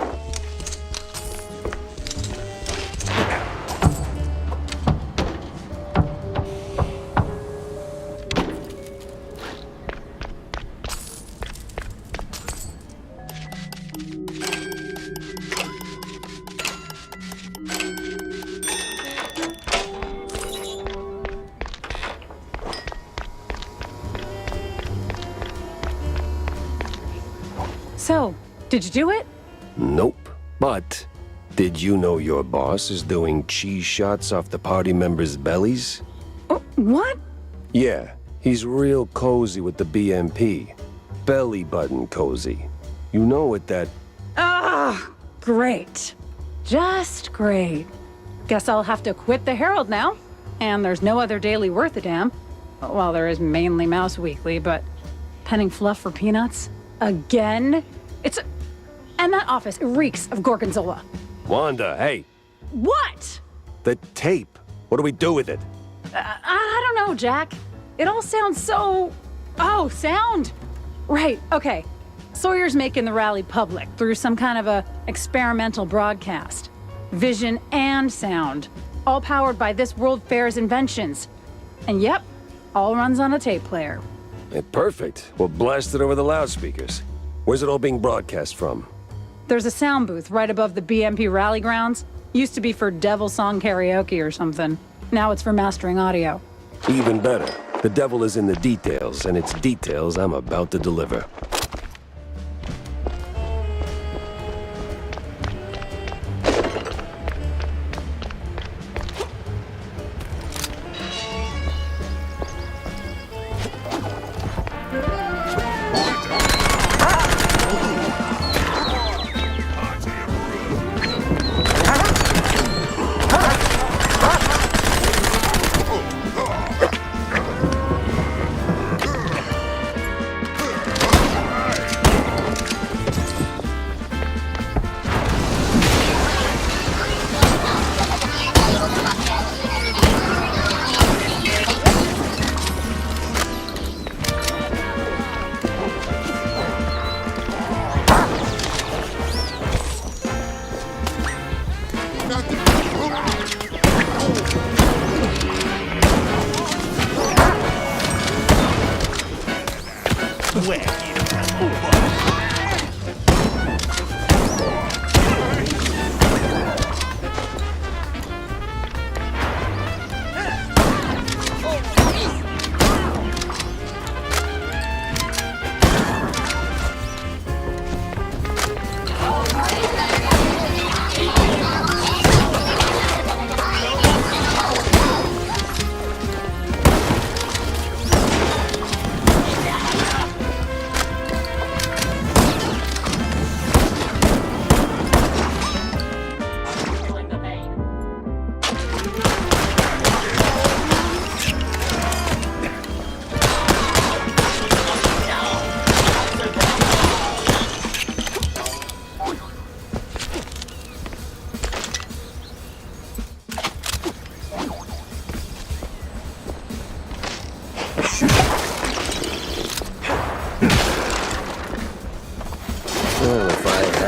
So, did you do it? Nope. But, did you know your boss is doing cheese shots off the party members' bellies? What? Yeah, he's real cozy with the BMP. Belly button cozy. You know what that... Ah, great. Just great. Guess I'll have to quit the Herald now. And there's no other daily worth a damn. Well, there is mainly Mouse Weekly, but penning fluff for peanuts? Again? And that office, it reeks of gorgonzola. Wanda, hey, What? the tape. What do we do with it? I don't know, Jack. It all sounds so... Oh, sound? Right, okay. Sawyer's making the rally public through some kind of a experimental broadcast. Vision and sound. All powered by this World Fair's inventions. And yep, all runs on a tape player. Perfect. We'll blast it over the loudspeakers. Where's it all being broadcast from? There's a sound booth right above the BMP rally grounds. Used to be for Devil Song Karaoke or something. Now it's for mastering audio. Even better. The devil is in the details, and it's details I'm about to deliver.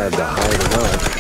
had to hide it up.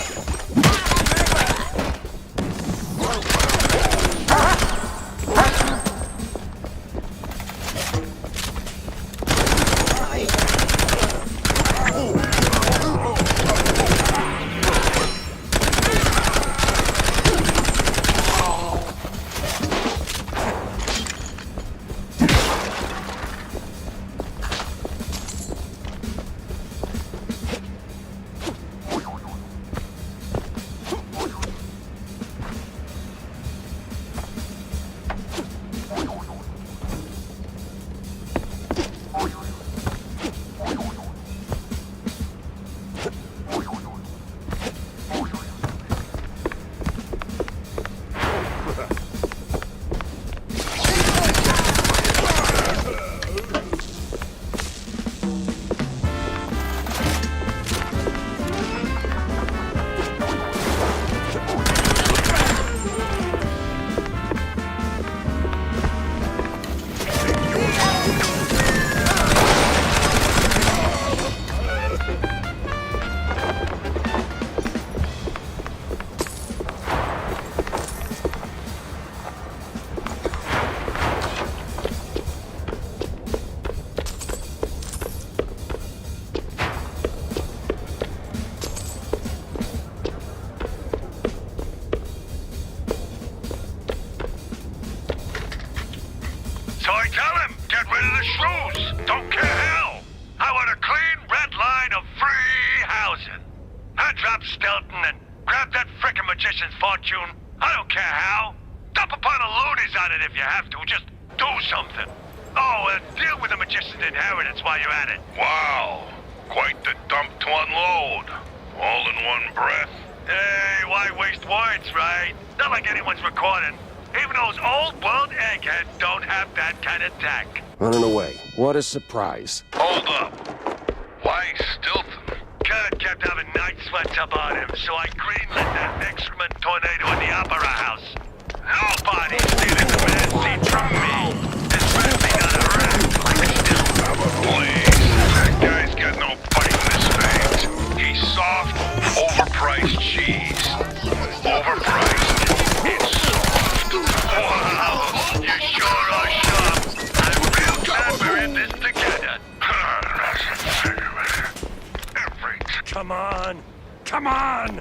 Running away. What a surprise. Hold up. Why Stilton? Kurt kept having night sweats about him, so I greenlit that excrement tornado in the Opera House. Nobody's stealing the man seat from me. This family got a rat like Stilton. Please, that guy's got no fight in his veins. He's soft, overpriced cheese. Overpriced. It's soft. Wow, you sure are sharp. We're in this together. Come on! Come on!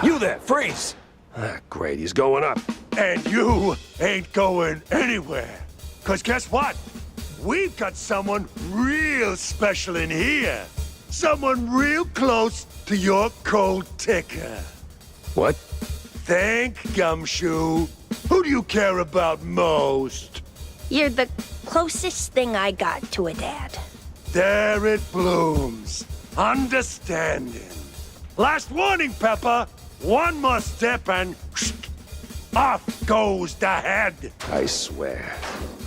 You there, freeze! Ah, great, he's going up. And you ain't going anywhere. 'Cause guess what? We've got someone real special in here. Someone real close to your cold ticker. What? Think, Gumshoe. Who do you care about most? You're the closest thing I got to a dad. There it blooms. Understanding. Last warning, Pepper. One more step and off goes the head. I swear,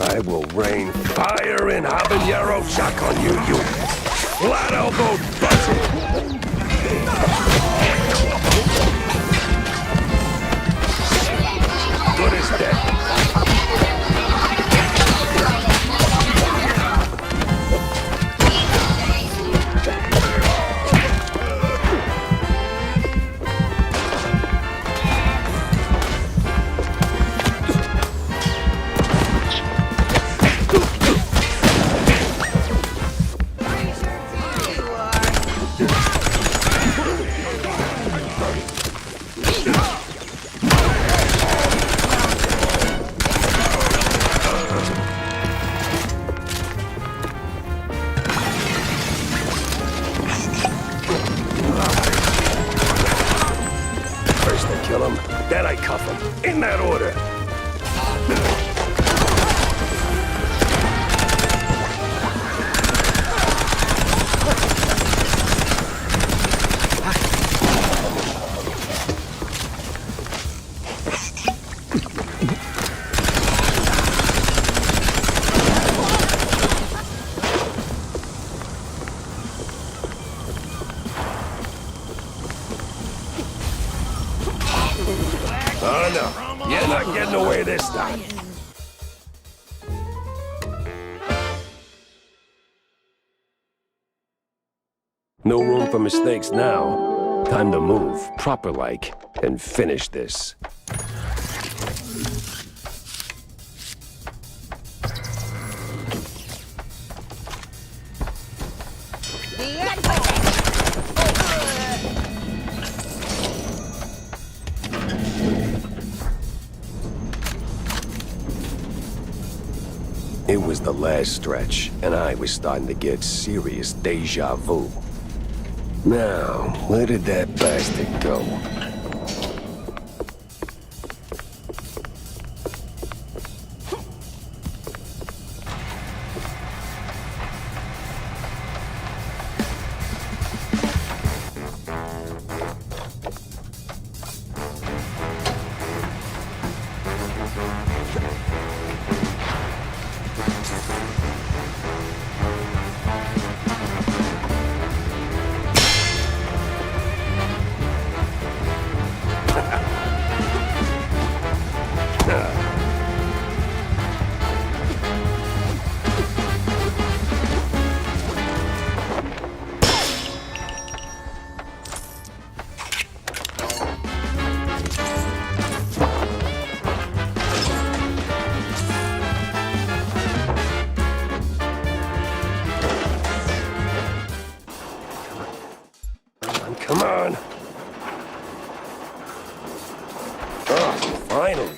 I will rain fire and habanero chuck on you, you flat-elbowed buzzard. Good as dead. Kill him, then I cuff him. In that order. Oh, no. You're not getting away this time. No room for mistakes now. Time to move, proper-like, and finish this. It was the last stretch, and I was starting to get serious deja vu. Now, where did that bastard go? Come on. Oh, finally.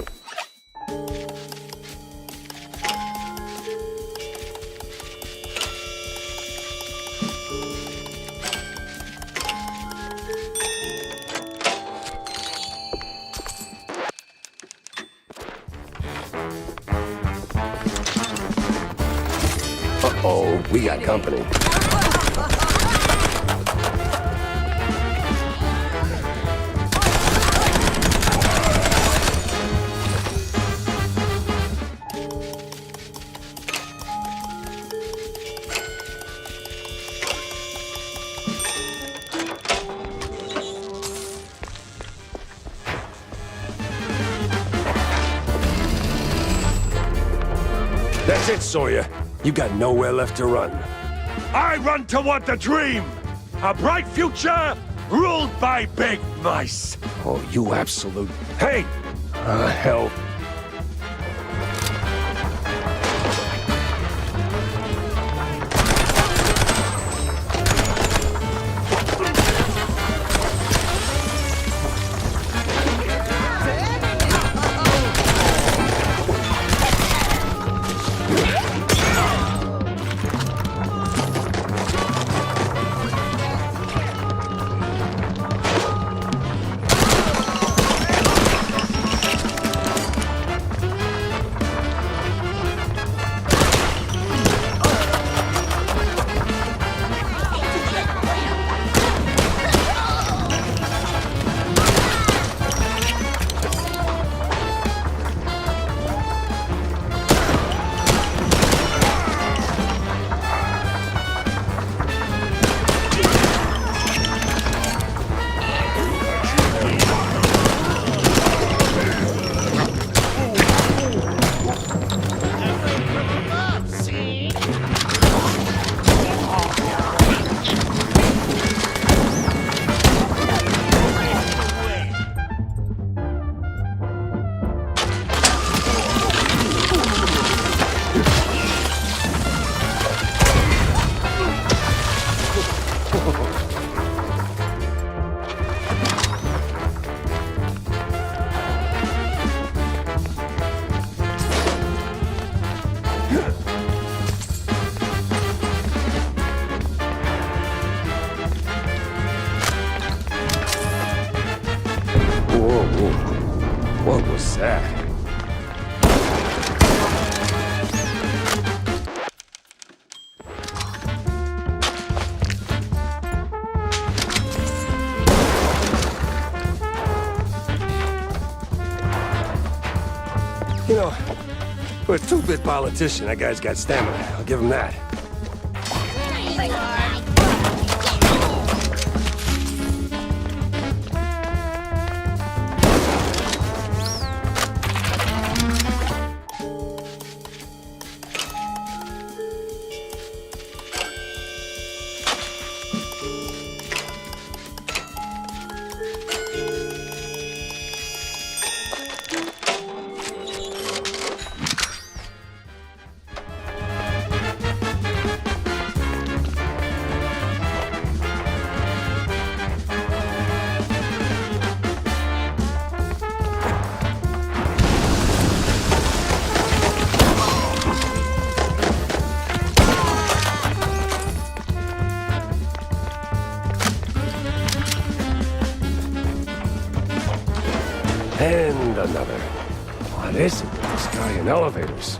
Uh-oh, we got company. That's it, Sawyer. You got nowhere left to run. I run toward the dream! A bright future ruled by big mice! Oh, you absolute... Hey! Hell. What was that? You know, for a two-bit politician, that guy's got stamina. I'll give him that. And another. What is it with this guy in elevators?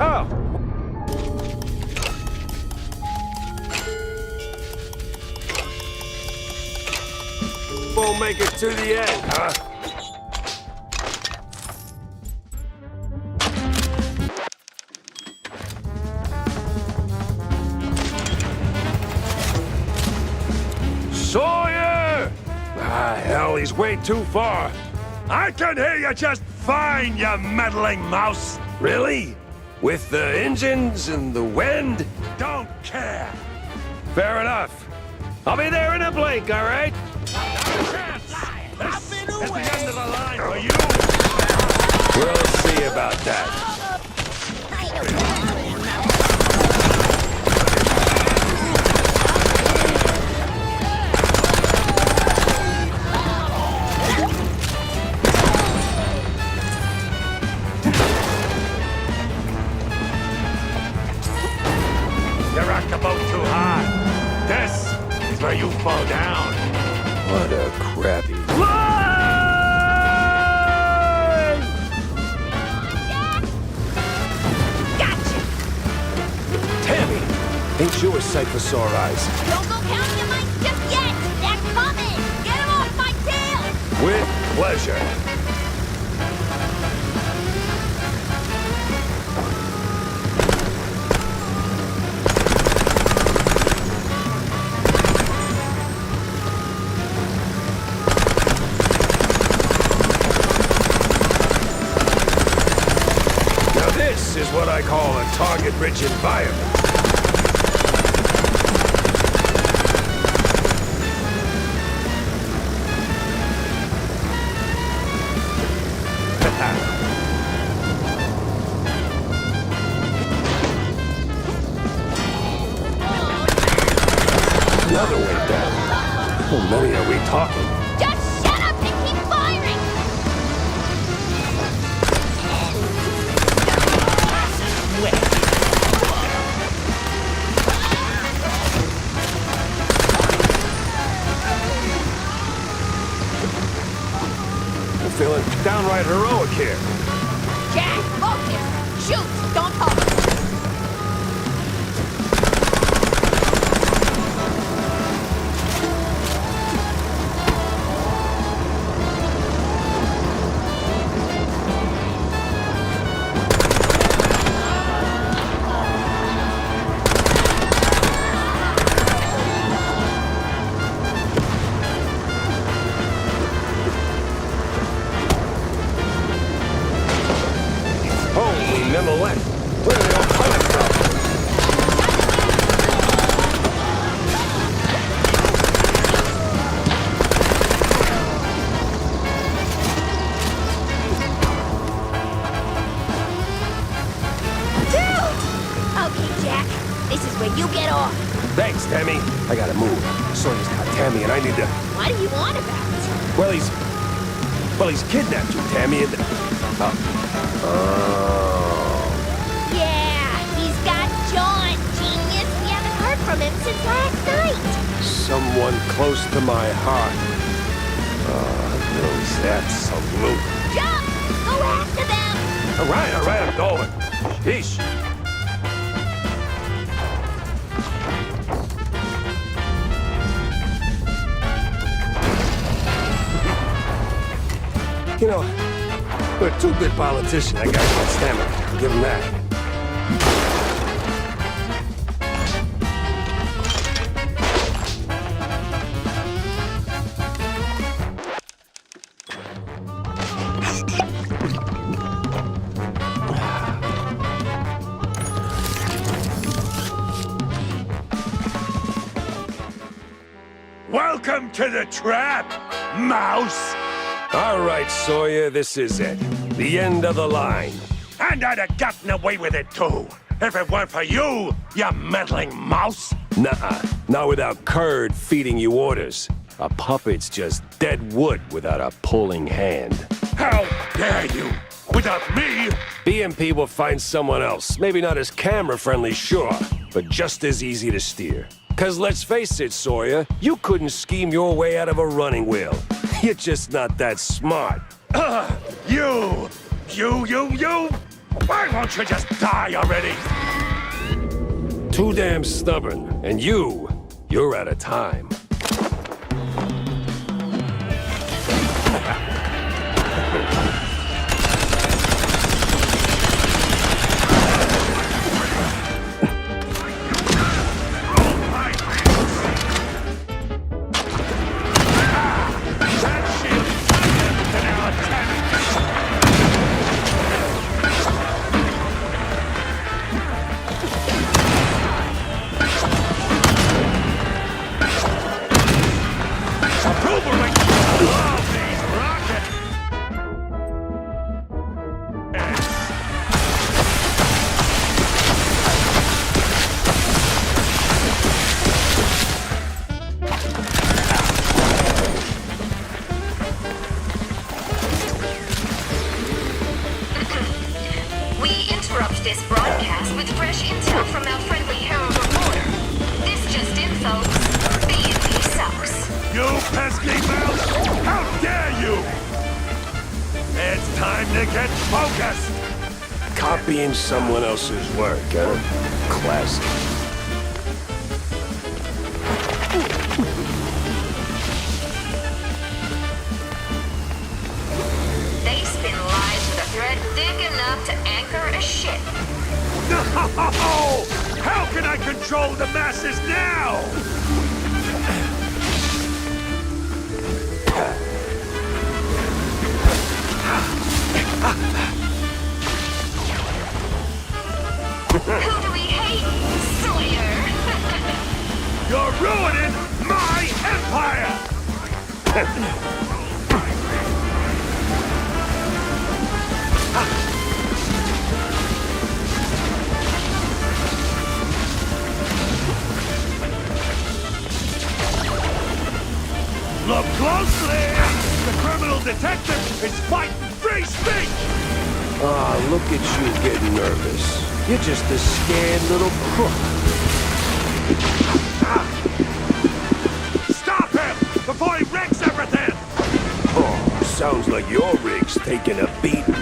Oh! Won't make it to the end, huh? Sawyer! Ah, hell, he's way too far. I can hear you just fine, you meddling mouse. Really? With the engines and the wind? Don't care. Fair enough. I'll be there in a blink, all right? This is the end of the line for you. We'll see about that. You rock the boat too hard. This is where you fall down. What a crappy... Tammy! Ain't you a sight for sore eyes? Don't go counting your mics just yet! They're coming! Get them off my tail! With pleasure. Now this is what I call a target-rich environment. Another way down. How many are we talking? Just shut up and keep firing! I'm feeling downright heroic here. Jack, focus! Shoot! Don't talk! Holy Mimolette! Where are they all coming from? Okay, Jack. This is where you get off. Thanks, Tammy. I gotta move. Sawyer's got Tammy and I need to... What do you want about it? Well, he's kidnapped you, Tammy, and... Yeah, he's got John, genius. We haven't heard from him since last night. Someone close to my heart. Those absolute... Jump! Go after them! All right, I'm going. Sheesh. You know, for a two-bit politician, I got good stamina. Give him that. Welcome to the trap, mouse. All right, Sawyer, this is it. The end of the line. And I'd have gotten away with it too, if it weren't for you, you meddling mouse. Nuh-uh. Not without Curd feeding you orders. A puppet's just dead wood without a pulling hand. How dare you? Without me? BMP will find someone else. Maybe not as camera-friendly, sure, but just as easy to steer. 'Cause let's face it, Sawyer, you couldn't scheme your way out of a running wheel. You're just not that smart. You! Why won't you just die already? Too damn stubborn. And you're out of time. This broadcast with fresh intel from our friendly Herald reporter. This just in, folks. B&B sucks. You pesky mouse! How dare you! It's time to get focused! Copying someone else's work, huh? Classic. They spin lies with a thread thick enough to anchor a ship. No! How can I control the masses now? Who do we hate, Sawyer? You're ruining my empire! Look closely! The criminal detective is fighting free speech! Ah, look at you getting nervous. You're just a scared little crook. Stop him! Before he wrecks everything! Oh, sounds like your rig's taking a beating.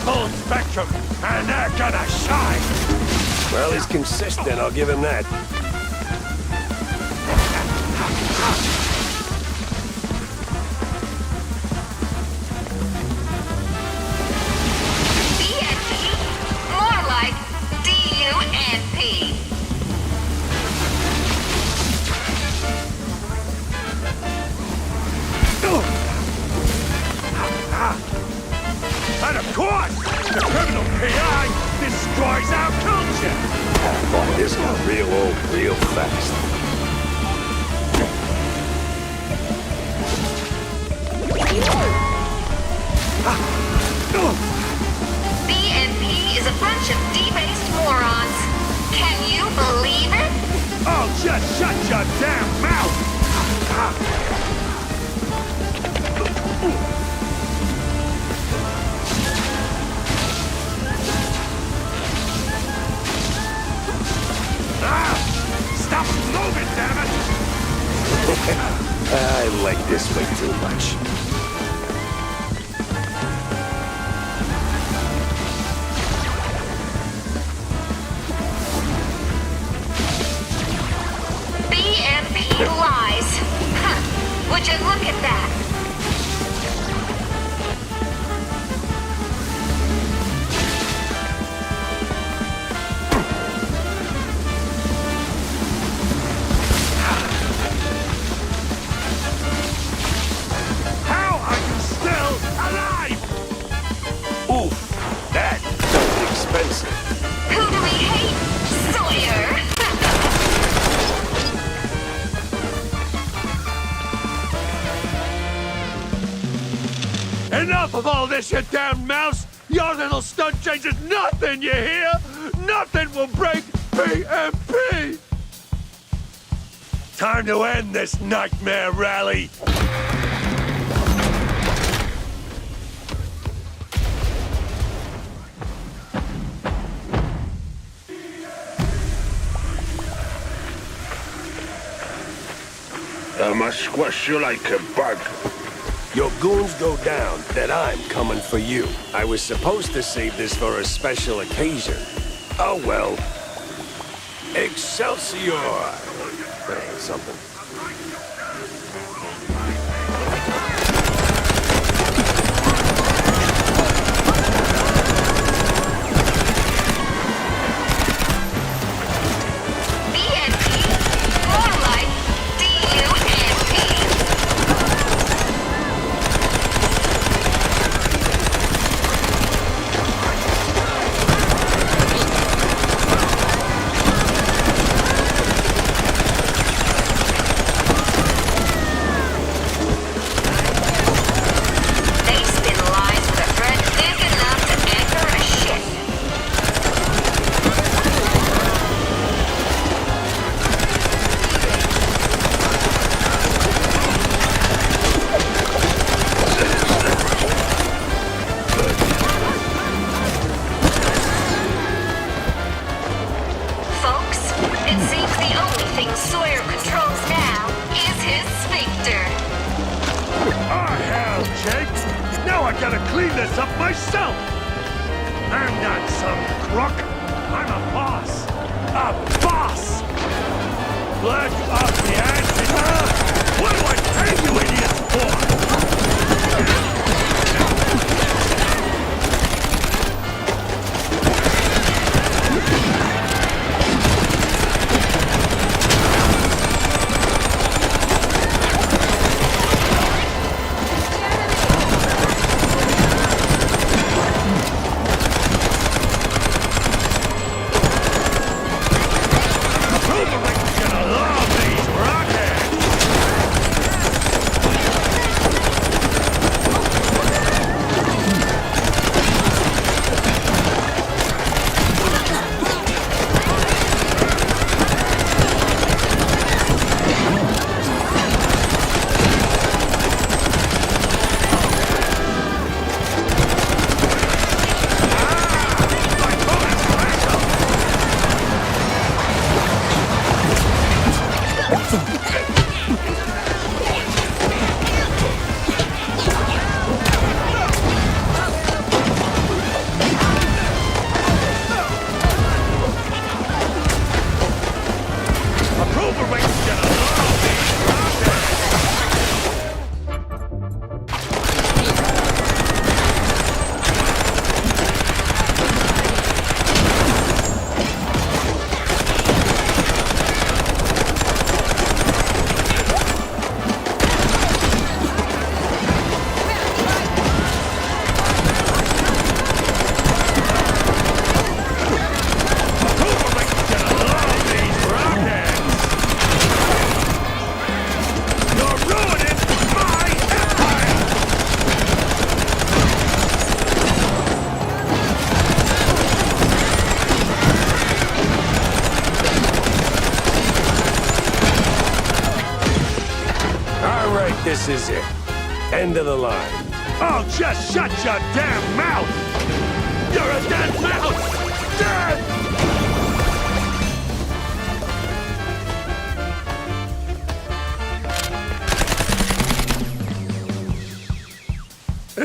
Full spectrum, and they're gonna shine! Well, he's consistent, I'll give him that. B&P? More like D-U-N-P. And of course, the criminal P.I. destroys our culture! Boy, this got real old real fast. B&P is a bunch of debased morons. Can you believe it? Oh, just shut your damn mouth! Stop moving, damn it! I like this way too much. Look at that! How are you still alive? Oof, that was expensive. Who do we hate? Sawyer! Enough of all this, you damn mouse! Your little stunt changes nothing, you hear? Nothing will break PMP! Time to end this nightmare rally! I must squash you like a bug. Your goons go down, then I'm coming for you. I was supposed to save this for a special occasion. Oh well. Excelsior! That ain't something. BNP. More like DUNP. They spin lines with a thread thick enough to anchor a ship. Folks, it seems the only thing Sawyer controls now is his sphincter. Oh, hell, Jake! Now I gotta clean this up myself! I'm not some crook! I'm a boss! A boss! Look off the action, huh? What do I pay you idiots for? Silverwing's gonna love these rockets! This is it. End of the line. Oh, just shut your damn mouth! You're a dead mouse! Dead!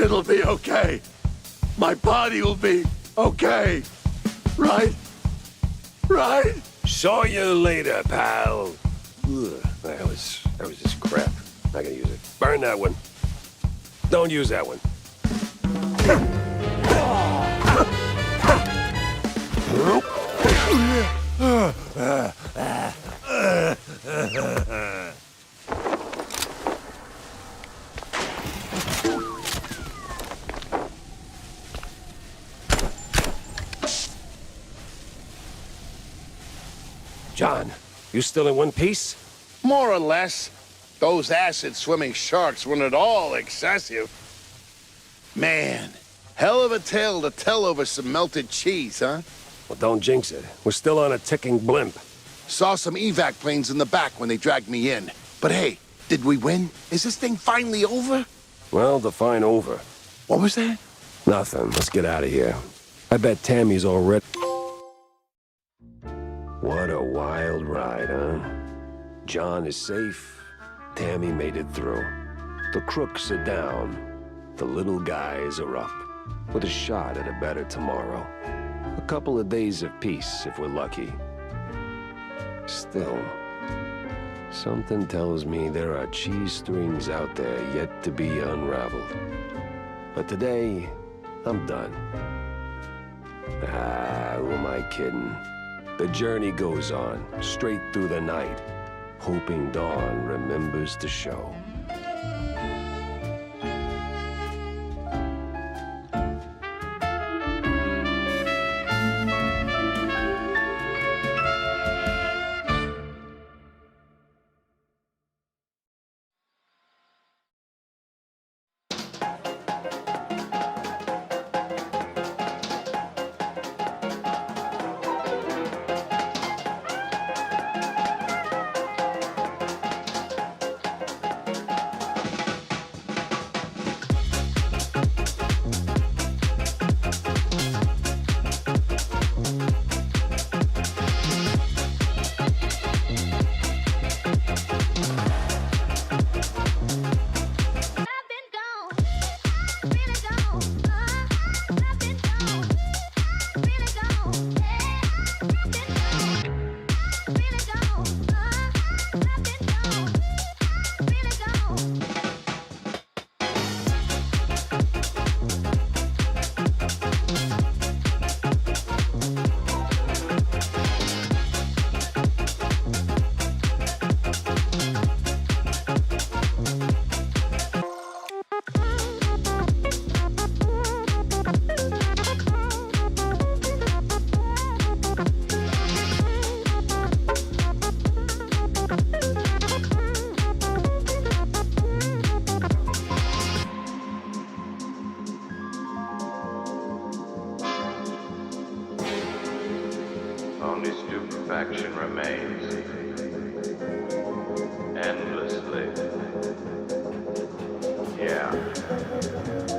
It'll be okay. My body will be okay. Right? Right? Saw you later, pal. Ugh, that was just crap. Not gonna use it. Burn that one. Don't use that one. John, you still in one piece? More or less. Those acid-swimming sharks weren't at all excessive. Man, hell of a tale to tell over some melted cheese, huh? Well, don't jinx it. We're still on a ticking blimp. Saw some evac planes in the back when they dragged me in. But hey, did we win? Is this thing finally over? Well, define over. What was that? Nothing. Let's get out of here. I bet Tammy's already... What a wild ride, huh? John is safe. Tammy made it through. The crooks are down. The little guys are up. With a shot at a better tomorrow. A couple of days of peace, if we're lucky. Still, something tells me there are cheese strings out there yet to be unraveled. But today, I'm done. Who am I kidding? The journey goes on, straight through the night, hoping dawn remembers to show. Only stupefaction remains. Endlessly. Yeah.